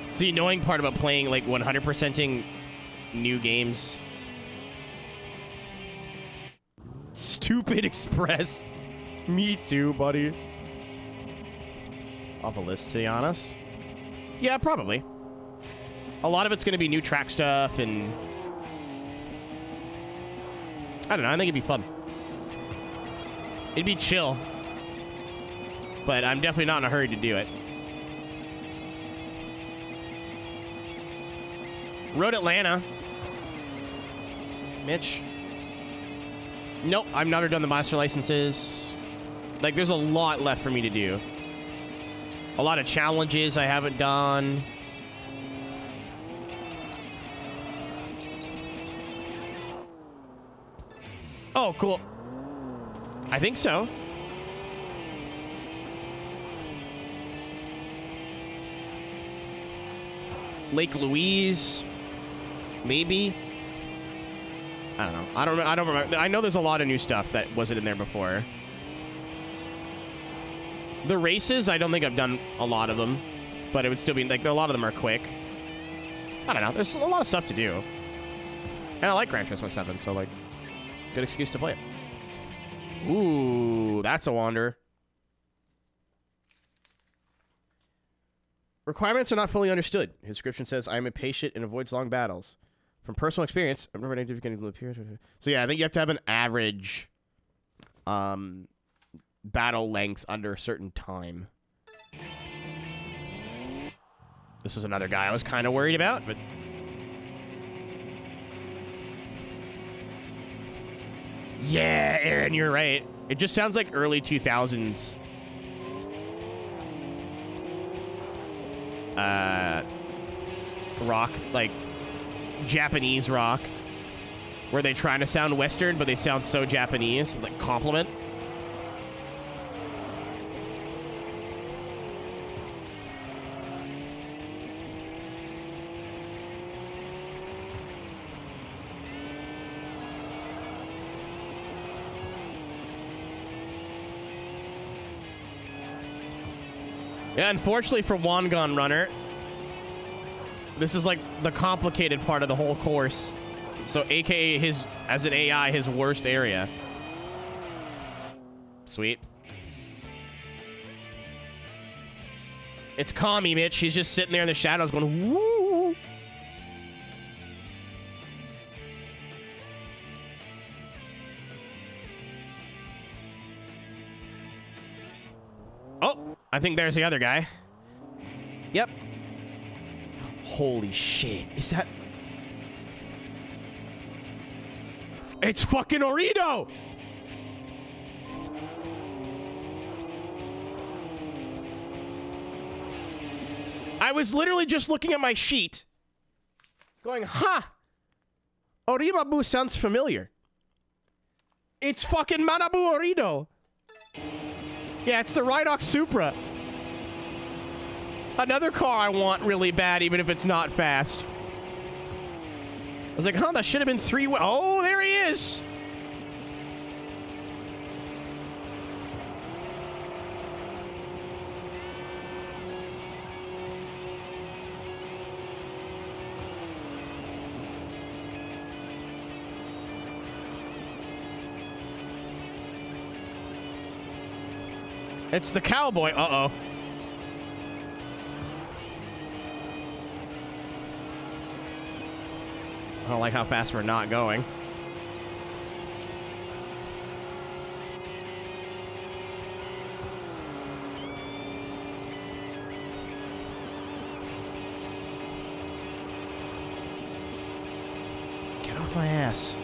It's the annoying part about playing, like, 100%ing new games. Stupid Express. Me too, buddy. Off a list, to be honest. Yeah, probably. A lot of it's going to be new track stuff, and... I don't know, I think it'd be fun. It'd be chill. But I'm definitely not in a hurry to do it. Road Atlanta. Mitch. Nope, I've never done the master licenses. Like, there's a lot left for me to do. A lot of challenges I haven't done. Oh, cool. I think so. Lake Louise. Maybe. I don't know. I don't remember. I know there's a lot of new stuff that wasn't in there before. The races, I don't think I've done a lot of them, but it would still be, like, a lot of them are quick. I don't know. There's a lot of stuff to do. And I like Gran Turismo 7, so, like, good excuse to play it. Ooh, that's a Wanderer. Requirements are not fully understood. His description says, I am impatient and avoids long battles. From personal experience, I've never been. So yeah, I think you have to have an average battle length under a certain time. This is another guy I was kind of worried about, but... Yeah, Aaron, you're right. It just sounds like early 2000s. Rock, like Japanese rock, where they're trying to sound Western, but they sound so Japanese, like compliment. Yeah, unfortunately for Wangan Runner, this is like the complicated part of the whole course. So, aka his, as an AI, his worst area. Sweet. It's Kami, Mitch. He's just sitting there in the shadows going, woo! Oh, I think there's the other guy. Yep. Holy shit. Is that... It's fucking Orito! I was literally just looking at my sheet, going, huh! Orimabu sounds familiar. It's fucking Manabu Orito! Yeah, it's the Rhydox Supra. Another car I want really bad, even if it's not fast. I was like, huh, that should have been three... Oh, there he is! It's the cowboy. Uh-oh. I don't like how fast we're not going. Get off my ass.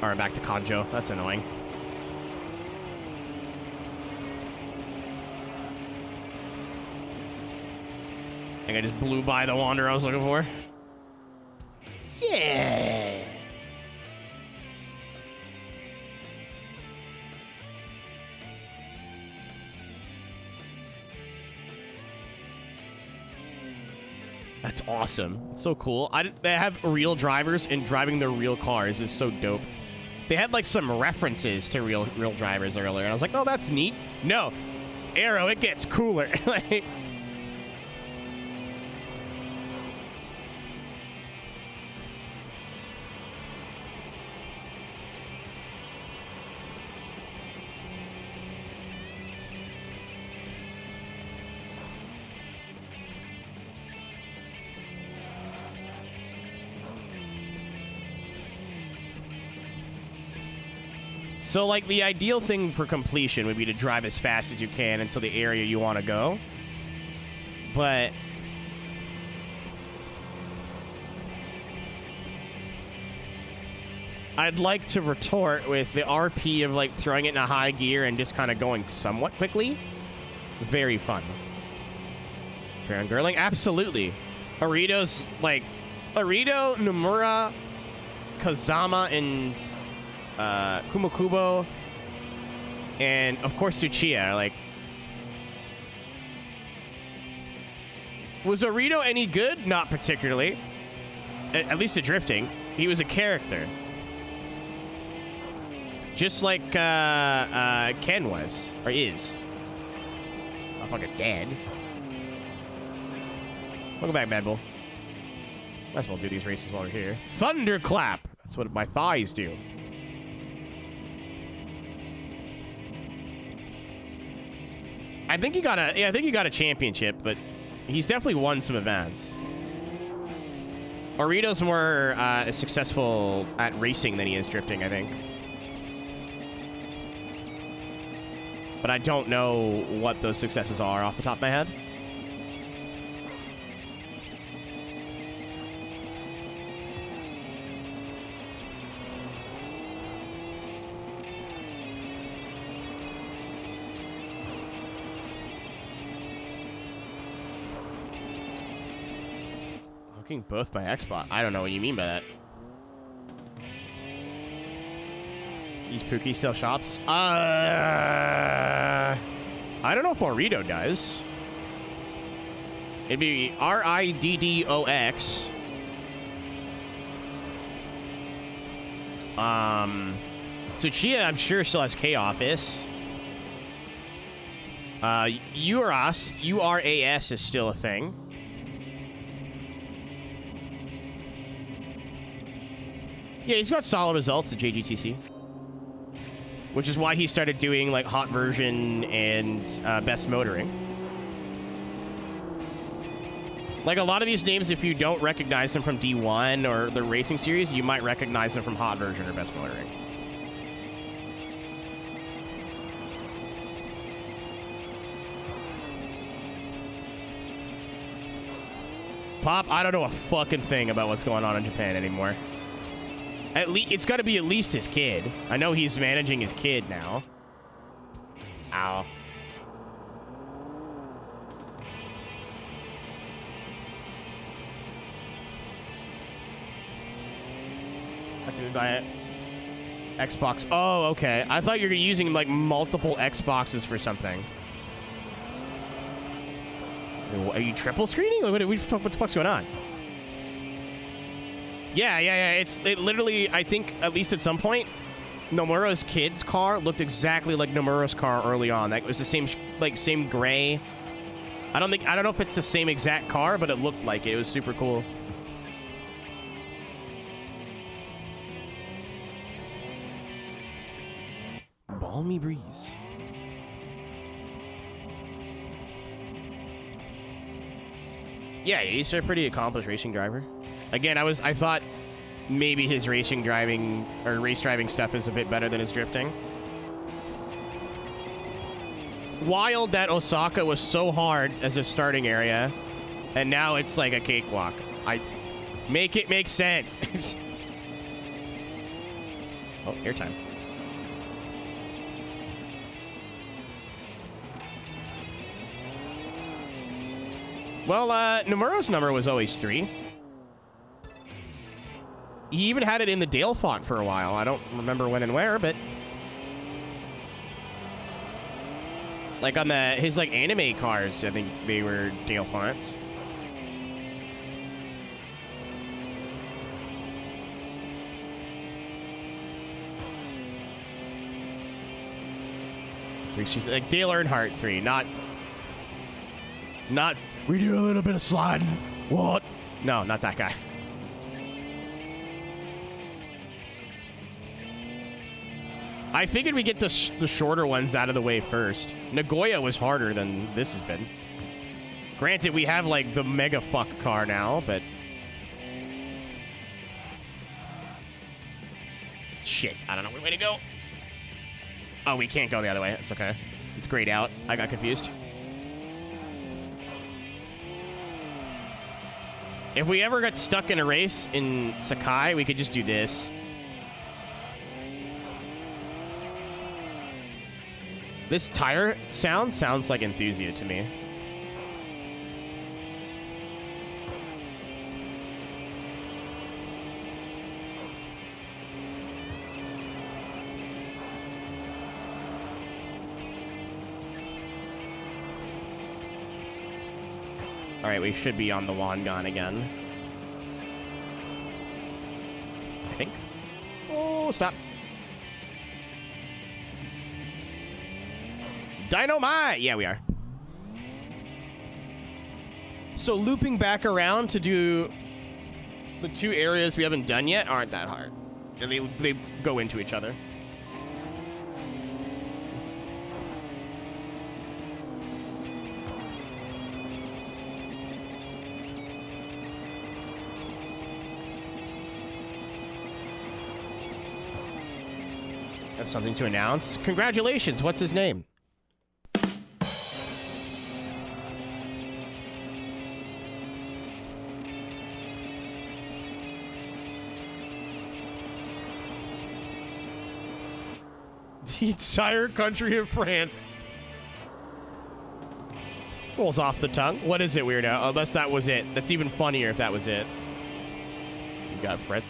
Alright, back to Kanjo. That's annoying. I think I just blew by the Wanderer I was looking for. Yeah! That's awesome. It's so cool. They have real drivers and driving their real cars is so dope. They had like some references to real drivers earlier, and I was like, oh, that's neat. No. Aero, it gets cooler. Like... So, like, the ideal thing for completion would be to drive as fast as you can until the area you want to go. But... I'd like to retort with the RP of, like, throwing it in a high gear and just kind of going somewhat quickly. Very fun. Baron Girling? Absolutely. Arito's, like... Arito, Nomura, Kazama, and... Kumokubo, and of course Tsuchiya. Like, was Orito any good? Not particularly. At least at drifting. He was a character. Just like Ken was, or is. I'm fucking dead. Welcome back, Bad Bull. Might as well do these races while we're here. Thunderclap! That's what my thighs do. I think he got a championship, but he's definitely won some events. Orito's more successful at racing than he is drifting, I think. But I don't know what those successes are off the top of my head. Hooking both by Xbox. I don't know what you mean by that. These Pookie still shops? I don't know if Orito does. It'd be RIDDOX. Tsuchiya, I'm sure, still has K-Office. URAS is still a thing. Yeah, he's got solid results at JGTC. Which is why he started doing, like, hot version and best motoring. Like, a lot of these names, if you don't recognize them from D1 or the racing series, you might recognize them from hot version or best motoring. Pop, I don't know a fucking thing about what's going on in Japan anymore. At least it's got to be at least his kid. I know he's managing his kid now. Ow. Have to buy it. Xbox. Oh, okay. I thought you were using like multiple Xboxes for something. Are you triple screening? What the fuck's going on? Yeah. It literally, I think, at least at some point, Nomura's kid's car looked exactly like Nomura's car early on. That was the same, same gray. I don't know if it's the same exact car, but it looked like it. It was super cool. Balmy breeze. Yeah, he's a pretty accomplished racing driver. Again, I thought maybe his racing driving or race driving stuff is a bit better than his drifting. Wild that Osaka was so hard as a starting area, and now it's like a cakewalk. Make it make sense. Oh, airtime. Well, Nomura's number was always 3. He even had it in the Dale font for a while. I don't remember when and where, but like on his like anime cars, I think they were Dale fonts. She's like Dale Earnhardt 3, not. We do a little bit of sliding. What? No, not that guy. I figured we get the shorter ones out of the way first. Nagoya was harder than this has been. Granted, we have like the mega fuck car now, but shit, I don't know which way to go. Oh, we can't go the other way. It's okay. It's grayed out. I got confused. If we ever got stuck in a race in Sakai, we could just do this. This tire sounds like Enthusia to me. All right, we should be on the Wangan again. I think. Oh, stop. Dynamite! Yeah, we are. So looping back around to do the 2 areas we haven't done yet aren't that hard. They go into each other. That's something to announce. Congratulations. What's his name? The entire country of France. Rolls off the tongue. What is it, weirdo? Unless that was it. That's even funnier if that was it. You got Fritz.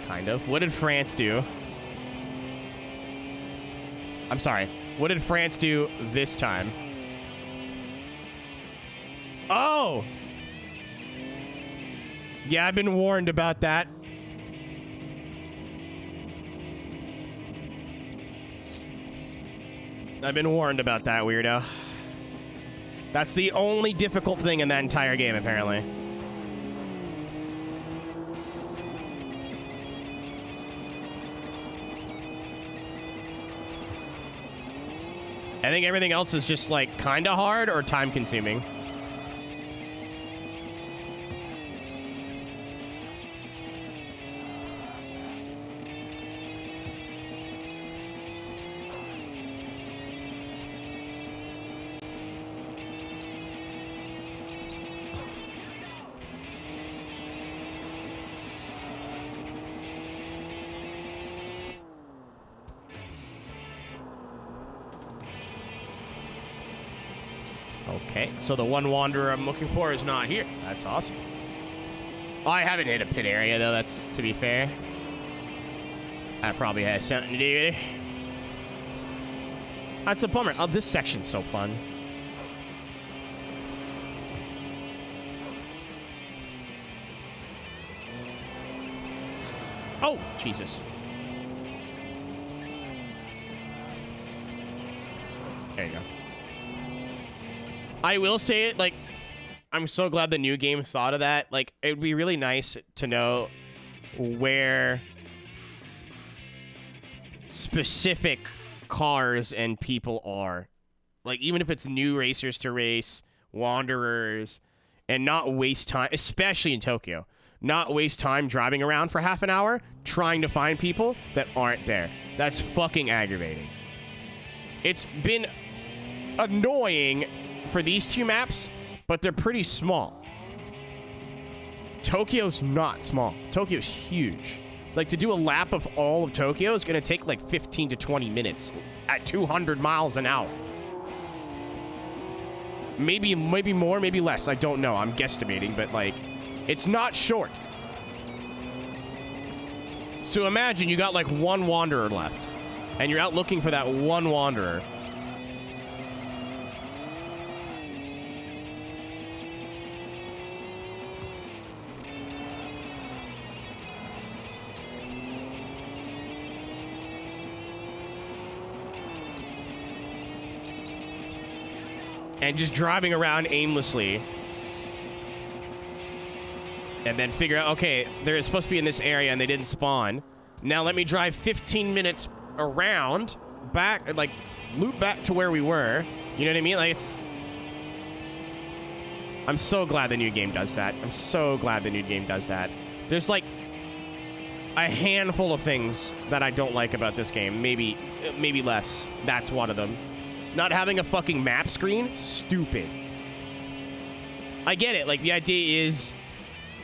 Kind of. What did France do? I'm sorry. What did France do this time? Oh! Yeah, I've been warned about that. I've been warned about that, weirdo. That's the only difficult thing in that entire game, apparently. I think everything else is just, like, kind of hard or time-consuming. Okay, so the one wanderer I'm looking for is not here. That's awesome. Oh, I haven't hit a pit area, though, that's to be fair. That probably has something to do with it. That's a bummer. Oh, this section's so fun. Oh, Jesus. There you go. I will say it, like, I'm so glad the new game thought of that. Like, it would be really nice to know where specific cars and people are. Like, even if it's new racers to race, wanderers, and not waste time, especially in Tokyo, not waste time driving around for half an hour trying to find people that aren't there. That's fucking aggravating. It's been annoying for these two maps, but they're pretty small. Tokyo's not small. Tokyo's huge. Like, to do a lap of all of Tokyo is going to take like 15 to 20 minutes at 200 miles an hour. Maybe more, maybe less. I don't know. I'm guesstimating, but like, it's not short. So imagine you got like one wanderer left, and you're out looking for that one wanderer. And just driving around aimlessly. And then figure out, okay, they're supposed to be in this area and they didn't spawn. Now let me drive 15 minutes around, back, like, loop back to where we were. You know what I mean? Like, it's... I'm so glad the new game does that. I'm so glad the new game does that. There's, like, a handful of things that I don't like about this game. Maybe less. That's one of them. Not having a fucking map screen? Stupid. I get it. Like, the idea is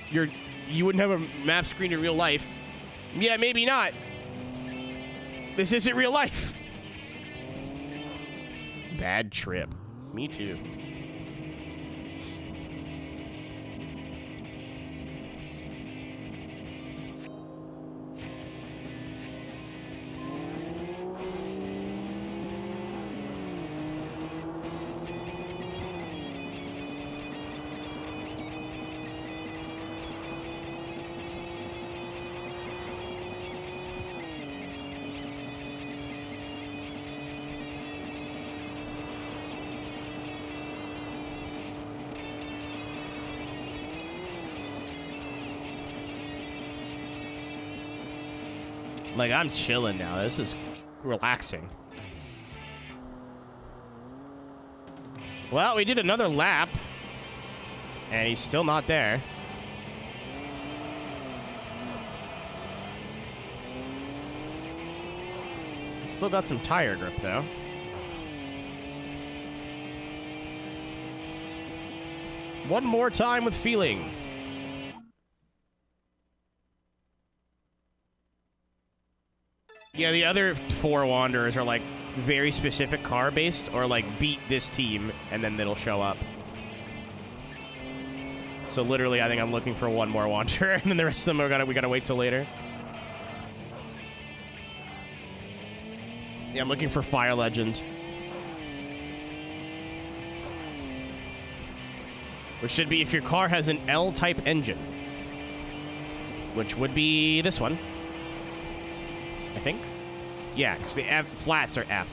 you wouldn't have a map screen in real life. Yeah, maybe not. This isn't real life. Bad trip. Me too. Like, I'm chilling now. This is relaxing. Well, we did another lap. And he's still not there. Still got some tire grip, though. One more time with feeling. Yeah, the other 4 Wanderers are, like, very specific car-based, or, like, beat this team, and then it'll show up. So, literally, I think I'm looking for one more Wanderer, and then the rest of them we gotta wait till later. Yeah, I'm looking for Fire Legend. Which should be if your car has an L-type engine. Which would be this one. I think. Yeah, because the F flats are F.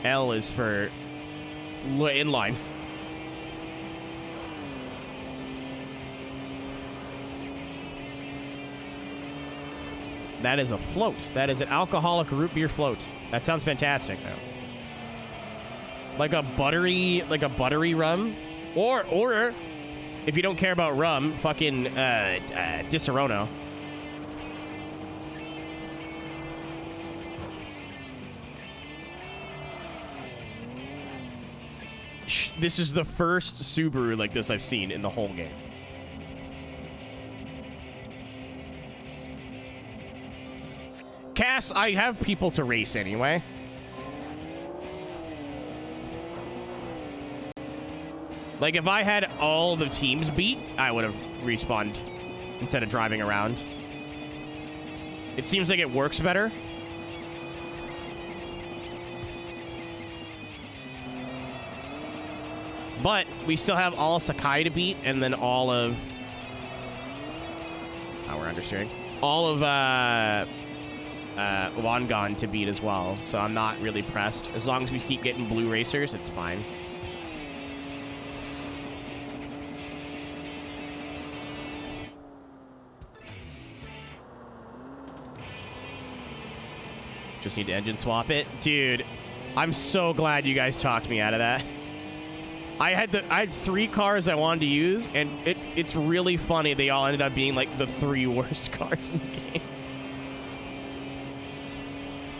L is for inline. That is a float. That is an alcoholic root beer float. That sounds fantastic, though. Like a buttery rum, or if you don't care about rum, fucking Disaronno. This is the first Subaru like this I've seen in the whole game. Cass, I have people to race anyway. Like, if I had all the teams beat, I would have respawned instead of driving around. It seems like it works better. But we still have all Sakai to beat, and then all of... Oh, we're understeering. All of Wangan to beat as well, so I'm not really pressed. As long as we keep getting blue racers, it's fine. Just need to engine swap it. Dude, I'm so glad you guys talked me out of that. I had 3 cars I wanted to use, and it's really funny they all ended up being like the 3 worst cars in the game.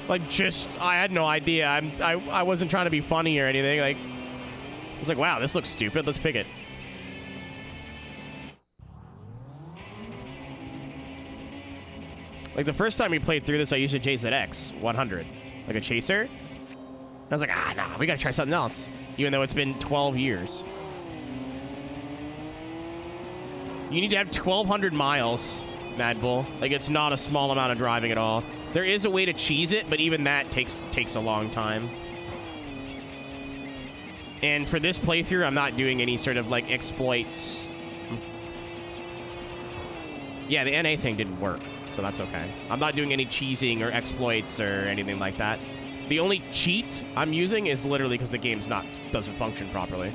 Like, just, I had no idea. I wasn't trying to be funny or anything. Like, I was like, wow, this looks stupid. Let's pick it. Like, the first time we played through this, I used a JZX 100, like a chaser. I was like, nah, we gotta try something else. Even though it's been 12 years. You need to have 1,200 miles, Mad Bull. Like, it's not a small amount of driving at all. There is a way to cheese it, but even that takes a long time. And for this playthrough, I'm not doing any sort of, like, exploits. Yeah, the NA thing didn't work, so that's okay. I'm not doing any cheesing or exploits or anything like that. The only cheat I'm using is literally because the game's doesn't function properly.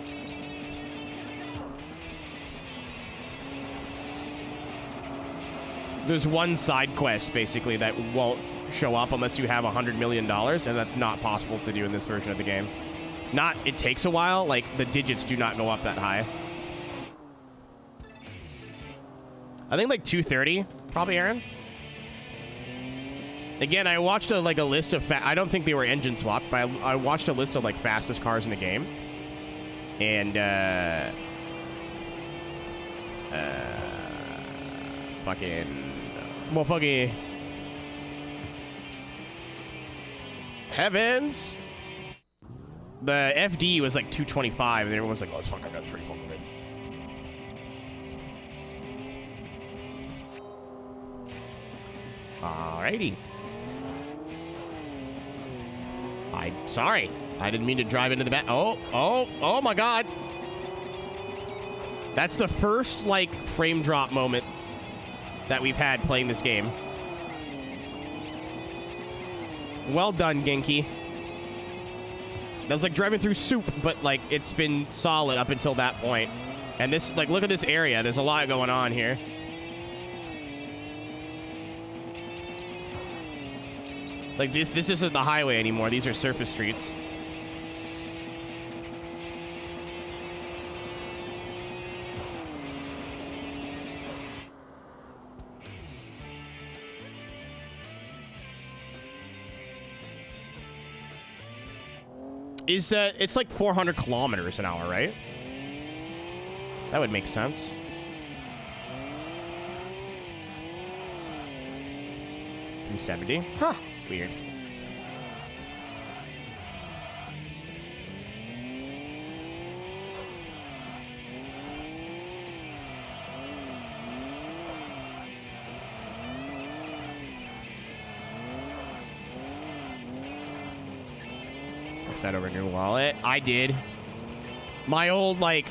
There's one side quest, basically, that won't show up unless you have $100 million, and that's not possible to do in this version of the game. It takes a while, like, the digits do not go up that high. I think, like, 230, probably, Aaron? Again, I watched a list of I don't think they were engine swapped, but I watched a list of, like, fastest cars in the game. And, fucking heavens. The FD was, like, 225, and everyone's like, oh, it's fucking, that's pretty fucking good. Alrighty. Sorry. I didn't mean to drive into the back. Oh my god. That's the first, like, frame drop moment that we've had playing this game. Well done, Genki. That was like driving through soup, but, like, it's been solid up until that point. And this, like, look at this area. There's a lot going on here. Like, this isn't the highway anymore. These are surface streets. Is it's like 400 kilometers an hour, right? That would make sense. $370. Huh. Weird. Set over new wallet. I did. My old, like,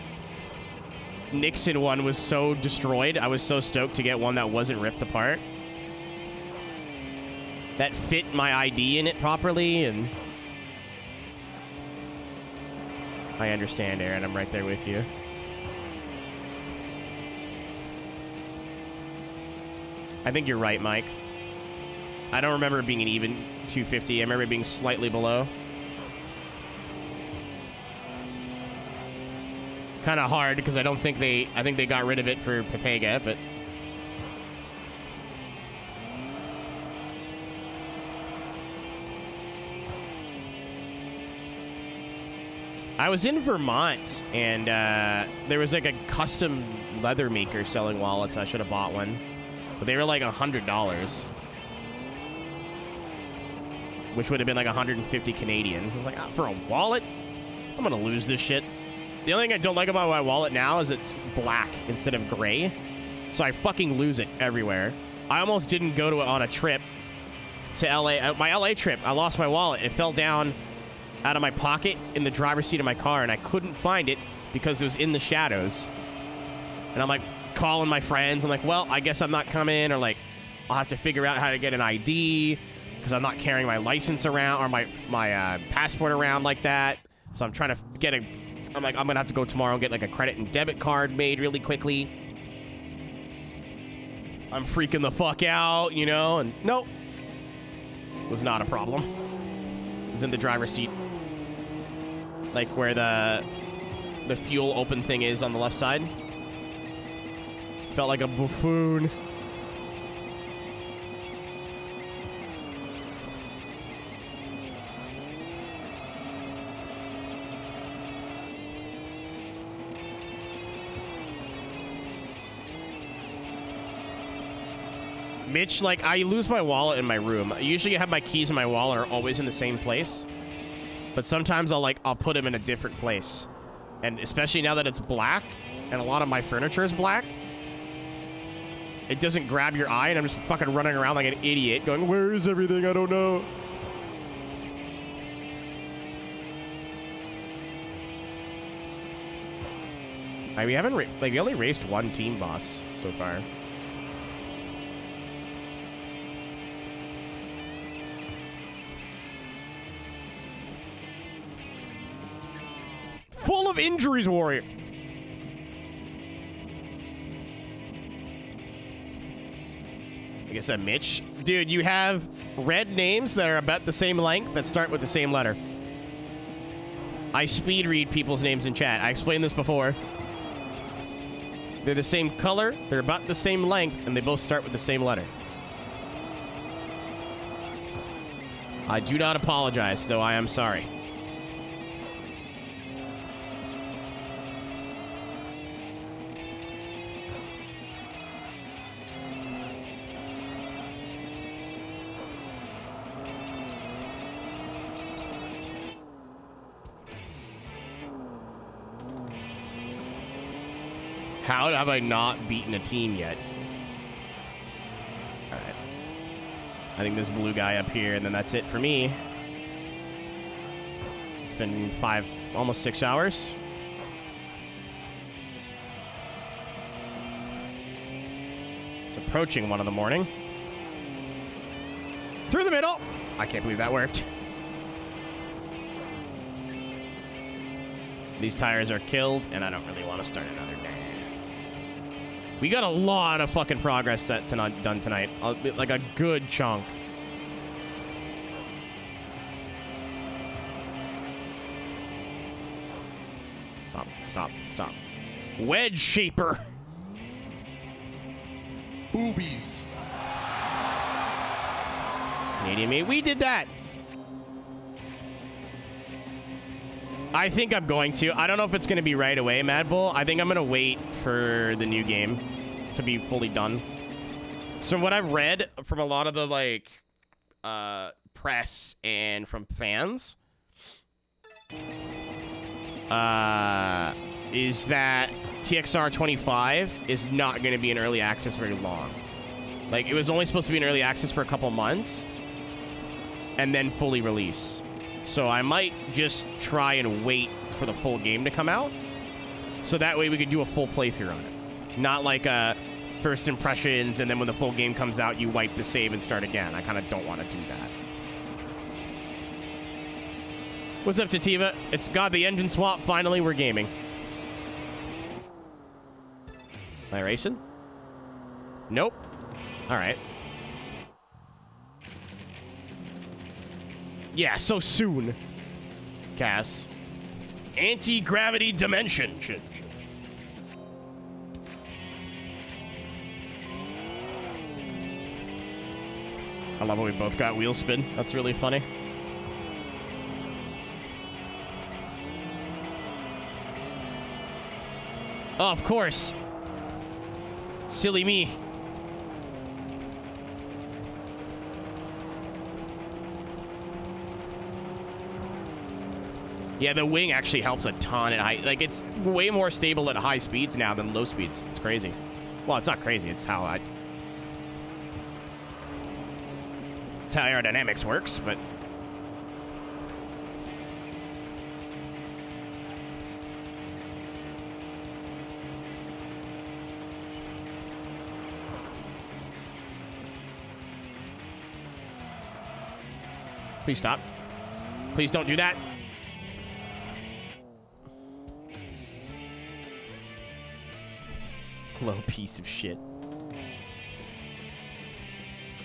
Nixon one was so destroyed. I was so stoked to get one that wasn't ripped apart. That fit my ID in it properly, and... I understand, Aaron. I'm right there with you. I think you're right, Mike. I don't remember it being an even 250. I remember it being slightly below. Kind of hard because I think they got rid of it for Pepega, but I was in Vermont and there was like a custom leather maker selling wallets. I should have bought one, but they were like $100, which would have been like 150 Canadian. I was like, for a wallet, I'm gonna lose this shit. The only thing I don't like about my wallet now is it's black instead of gray. So I fucking lose it everywhere. I almost didn't go to it on a trip to LA. My LA trip, I lost my wallet. It fell down out of my pocket in the driver's seat of my car, and I couldn't find it because it was in the shadows. And I'm like calling my friends. I'm like, well, I guess I'm not coming, or like I'll have to figure out how to get an ID because I'm not carrying my license around or my passport around like that. So I'm trying to get a... I'm like, I'm gonna have to go tomorrow and get like a credit and debit card made really quickly. I'm freaking the fuck out, you know, and nope. It was not a problem. It was in the driver's seat. Like where the fuel open thing is on the left side. Felt like a buffoon. Mitch, like, I lose my wallet in my room. Usually I have my keys in my wallet are always in the same place. But sometimes I'll put them in a different place. And especially now that it's black, and a lot of my furniture is black, it doesn't grab your eye, and I'm just fucking running around like an idiot, going, where is everything? I don't know. We only raced one team boss so far. Full of injuries, Warrior. Like I said, Mitch. Dude, you have red names that are about the same length that start with the same letter. I speed read people's names in chat. I explained this before. They're the same color, they're about the same length, and they both start with the same letter. I do not apologize, though I am sorry. How have I not beaten a team yet? All right. I think this blue guy up here, and then that's it for me. It's been almost 6 hours. It's approaching 1 in the morning. Through the middle. I can't believe that worked. These tires are killed, and I don't really want to start another day. We got a lot of fucking progress done tonight. Like a good chunk. Stop, stop, stop. Wedge shaper. Boobies. Canadian made. We did that. I think I'm going to. I don't know if it's going to be right away, Mad Bull. I think I'm going to wait for the new game to be fully done. So what I've read from a lot of the, like, press and from fans is that TXR 25 is not going to be in early access very long. Like, it was only supposed to be in early access for a couple months and then fully release. So I might just try and wait for the full game to come out, so that way we could do a full playthrough on it. Not like first impressions, and then when the full game comes out, you wipe the save and start again. I kind of don't want to do that. What's up, Tativa? It's got the engine swap. Finally, we're gaming. Am I racing? Nope. All right. Yeah, so soon. Cass. Anti-gravity dimension. Shit. I love how we both got wheel spin. That's really funny. Oh, of course. Silly me. Yeah, the wing actually helps a ton at high... Like, it's way more stable at high speeds now than low speeds. It's crazy. Well, it's not crazy. It's how I... It's how aerodynamics works, but... Please stop. Please don't do that. Low piece of shit.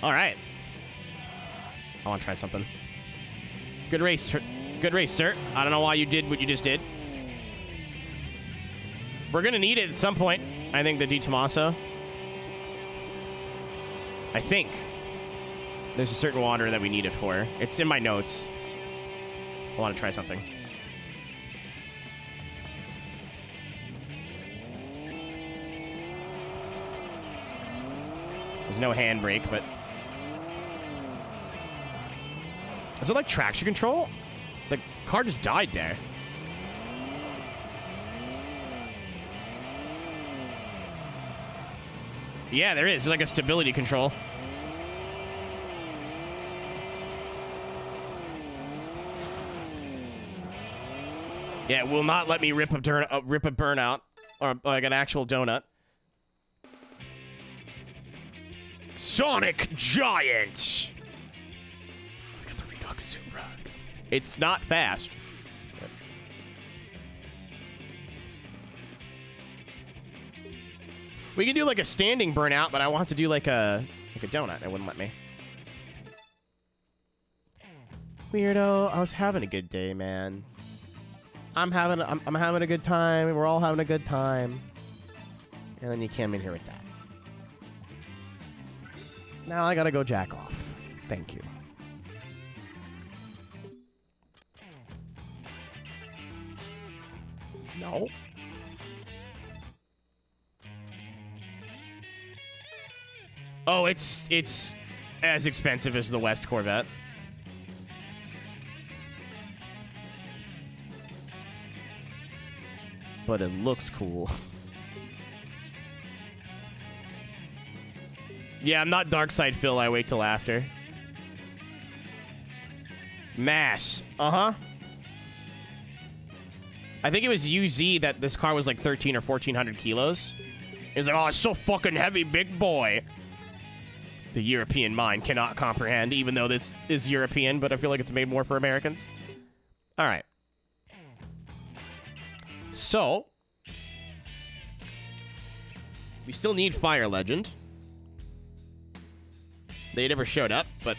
All right. I want to try something. Good race. Good race, sir. I don't know why you did what you just did. We're going to need it at some point. I think the Di Tommaso. I think. There's a certain water that we need it for. It's in my notes. I want to try something. There's no handbrake, but... Is it like traction control? The car just died there. Yeah, there is. It's like a stability control. Yeah, it will not let me rip a burnout or like an actual donut. Sonic Giant. I got the Redux Supra. It's not fast. We can do like a standing burnout, but I want to do like a donut. It wouldn't let me. Weirdo. I was having a good day, man. I'm having a good time. We're all having a good time. And then you came in here with that. Now I gotta go jack off. Thank you. No. Oh, it's as expensive as the West Corvette. But it looks cool. Yeah, I'm not Dark Side Phil. I wait till after. Mass. Uh-huh. I think it was UZ that this car was like 1,300 or 1,400 kilos. It was like, oh, it's so fucking heavy, big boy. The European mind cannot comprehend, even though this is European, but I feel like it's made more for Americans. All right. So, we still need Fire Legend. They never showed up, but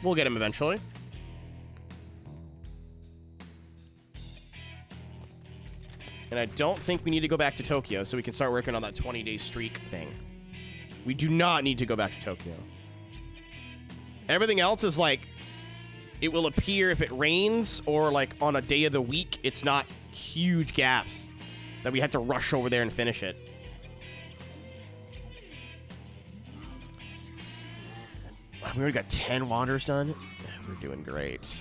we'll get him eventually. And I don't think we need to go back to Tokyo, so we can start working on that 20-day streak thing. We do not need to go back to Tokyo. Everything else is like it will appear if it rains or like on a day of the week. It's not huge gaps that we had to rush over there and finish it. We already got 10 wanderers done. We're doing great.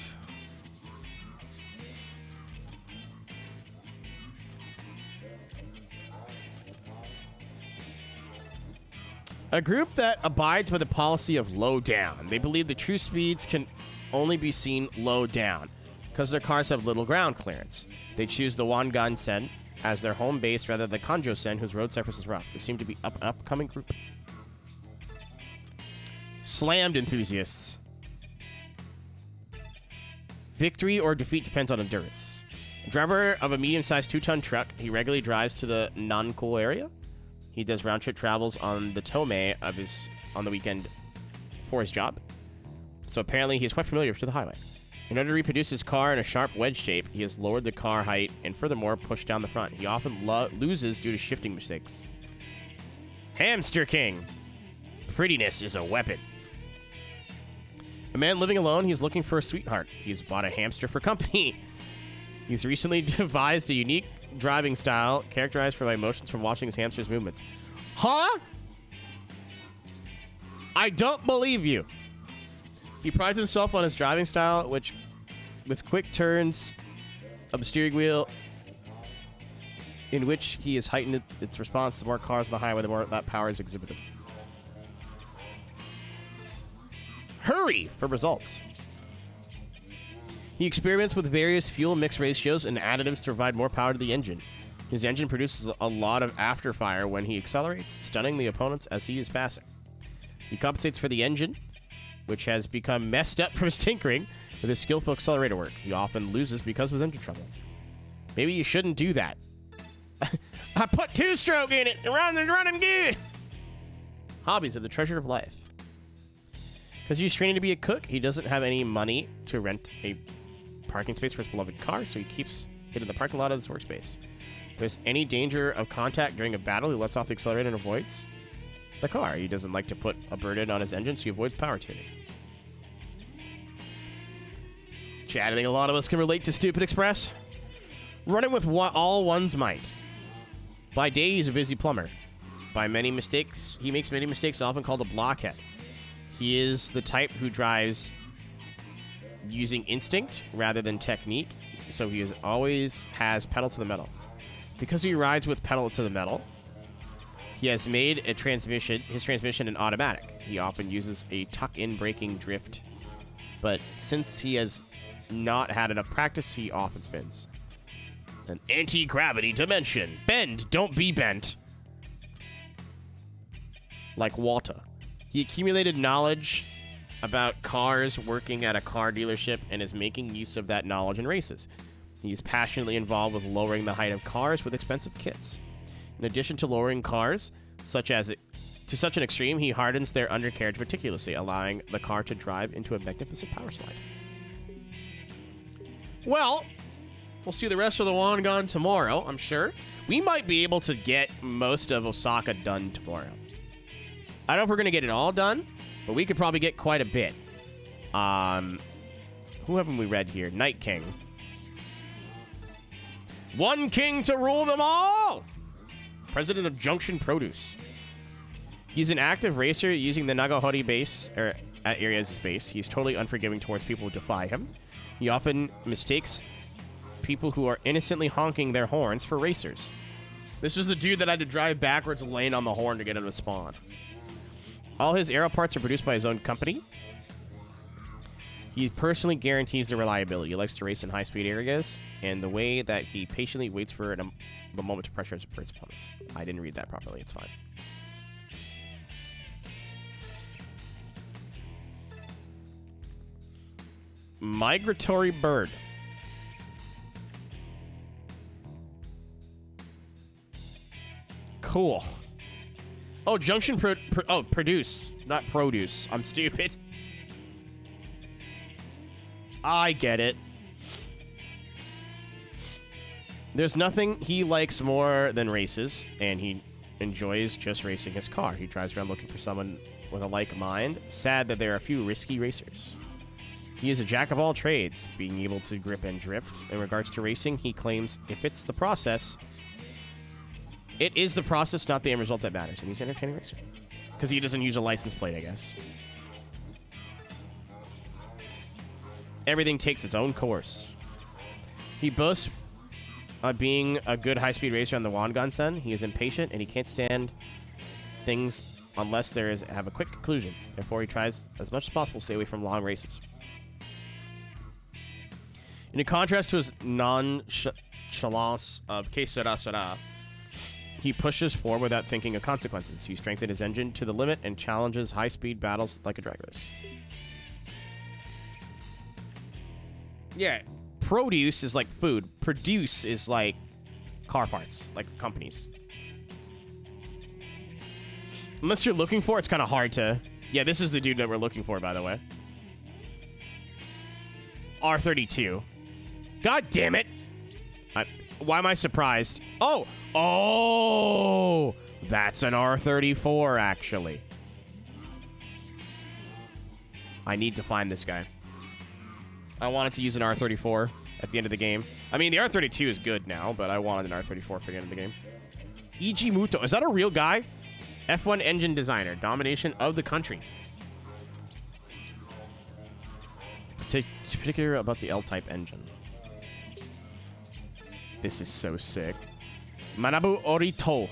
A group that abides by the policy of low down. They believe the true speeds can only be seen low down because their cars have little ground clearance. They choose the Wangan-sen as their home base rather than Kanjo-sen, whose road surface is rough. They seem to be an upcoming group. Slammed enthusiasts. Victory or defeat depends on endurance. Driver of a medium-sized 2-ton truck, he regularly drives to the Nanko area. He does round-trip travels on the Tomei on the weekend for his job. So apparently he's quite familiar with the highway. In order to reproduce his car in a sharp wedge shape, he has lowered the car height and furthermore pushed down the front. He often loses due to shifting mistakes. Hamster King. Prettiness is a weapon. A man living alone, he's looking for a sweetheart. He's bought a hamster for company. He's recently devised a unique driving style characterized by emotions from watching his hamster's movements. Huh? I don't believe you. He prides himself on his driving style, which, with quick turns of the steering wheel, in which he has heightened its response. The more cars on the highway, the more that power is exhibited. Hurry for results. He experiments with various fuel mix ratios and additives to provide more power to the engine. His engine produces a lot of afterfire when he accelerates, stunning the opponents as he is passing. He compensates for the engine, which has become messed up from his tinkering, with his skillful accelerator work. He often loses because of his engine trouble. Maybe you shouldn't do that. I put 2-stroke in it and running good. Hobbies are the treasure of life. Because he's training to be a cook, he doesn't have any money to rent a parking space for his beloved car, so he keeps it in the parking lot of his workspace. If there's any danger of contact during a battle, he lets off the accelerator and avoids the car. He doesn't like to put a burden on his engine, so he avoids power tuning. Chad, I think a lot of us can relate to Stupid Express. Running with all one's might. By day, he's a busy plumber. He makes many mistakes, often called a blockhead. He is the type who drives using instinct rather than technique, so he always has pedal to the metal. Because he rides with pedal to the metal, he has made his transmission an automatic. He often uses a tuck-in braking drift, but since he has not had enough practice, he often spins. An anti-gravity dimension. Bend, don't be bent. Like Walter. He accumulated knowledge about cars working at a car dealership and is making use of that knowledge in races. He is passionately involved with lowering the height of cars with expensive kits. In addition to lowering cars to such an extreme, he hardens their undercarriage meticulously, allowing the car to drive into a magnificent power slide. Well, we'll see the rest of the Wangan tomorrow, I'm sure. We might be able to get most of Osaka done tomorrow. I don't know if we're going to get it all done, but we could probably get quite a bit. Who haven't we read here? Night King. One king to rule them all! President of Junction Produce. He's an active racer using the Nagahori base, area as his base. He's totally unforgiving towards people who defy him. He often mistakes people who are innocently honking their horns for racers. This is the dude that had to drive backwards and laying on the horn to get him to spawn. All his aero parts are produced by his own company. He personally guarantees the reliability. He likes to race in high-speed areas, and the way that he patiently waits for the moment to pressure his opponents. I didn't read that properly. It's fine. Migratory bird. Cool. Oh, Junction Produce, not Produce. I'm stupid. I get it. There's nothing he likes more than races, and he enjoys just racing his car. He drives around looking for someone with a like mind. Sad that there are a few risky racers. He is a jack of all trades, being able to grip and drift. In regards to racing, he claims if it's the process, it is the process, not the end result that matters. And he's an entertaining racer. Because he doesn't use a license plate, I guess. Everything takes its own course. He boasts being a good high-speed racer on the Wangan-sen. He is impatient, and he can't stand things unless have a quick conclusion. Therefore, he tries as much as possible to stay away from long races. In contrast to his nonchalance of que sera sera, he pushes forward without thinking of consequences. He strengthens his engine to the limit and challenges high-speed battles like a drag race. Yeah, produce is like food. Produce is like car parts, like companies. Unless you're looking for, it's kind of hard to... Yeah, this is the dude that we're looking for, by the way. R32. God damn it! Why am I surprised? Oh! Oh! That's an R34, actually. I need to find this guy. I wanted to use an R34 at the end of the game. I mean, the R32 is good now, but I wanted an R34 for the end of the game. E.G. Muto. Is that a real guy? F1 engine designer. Domination of the country. Particular about the L-type engine. This is so sick. Manabu Orito.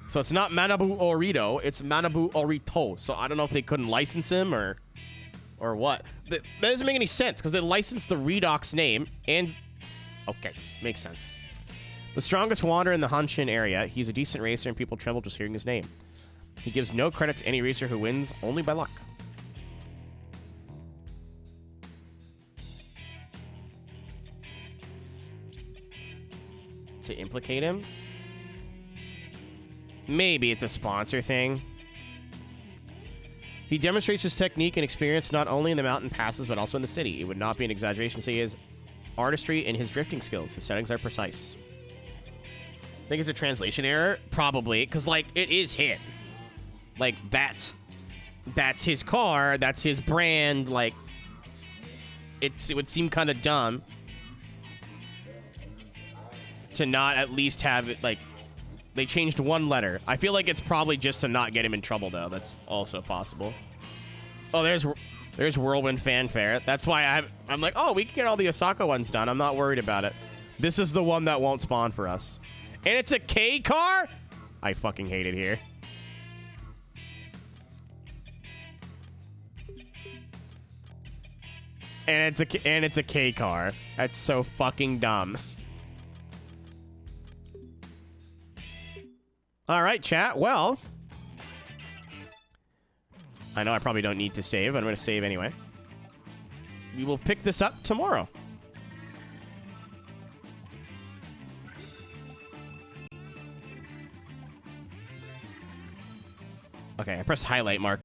So it's not Manabu Orito, it's Manabu Orito. So I don't know if they couldn't license him or what. That doesn't make any sense because they licensed the Redox name and... Okay, makes sense. The strongest wanderer in the Hanshin area. He's a decent racer and people tremble just hearing his name. He gives no credit to any racer who wins, only by luck. To implicate him? Maybe it's a sponsor thing. He demonstrates his technique and experience not only in the mountain passes, but also in the city. It would not be an exaggeration to say he has artistry in his drifting skills. His settings are precise. I think it's a translation error, probably, because, like, it is hit. Like, that's his car, that's his brand, like, it would seem kind of dumb to not at least have it, like, they changed one letter. I feel like it's probably just to not get him in trouble, though. That's also possible. Oh, there's Whirlwind Fanfare. That's why I'm like, oh, we can get all the Osaka ones done. I'm not worried about it. This is the one that won't spawn for us. And it's a K car? I fucking hate it here. And it's a K car. That's so fucking dumb. All right, chat. Well, I know I probably don't need to save, but I'm going to save anyway. We will pick this up tomorrow. Okay, I pressed highlight mark.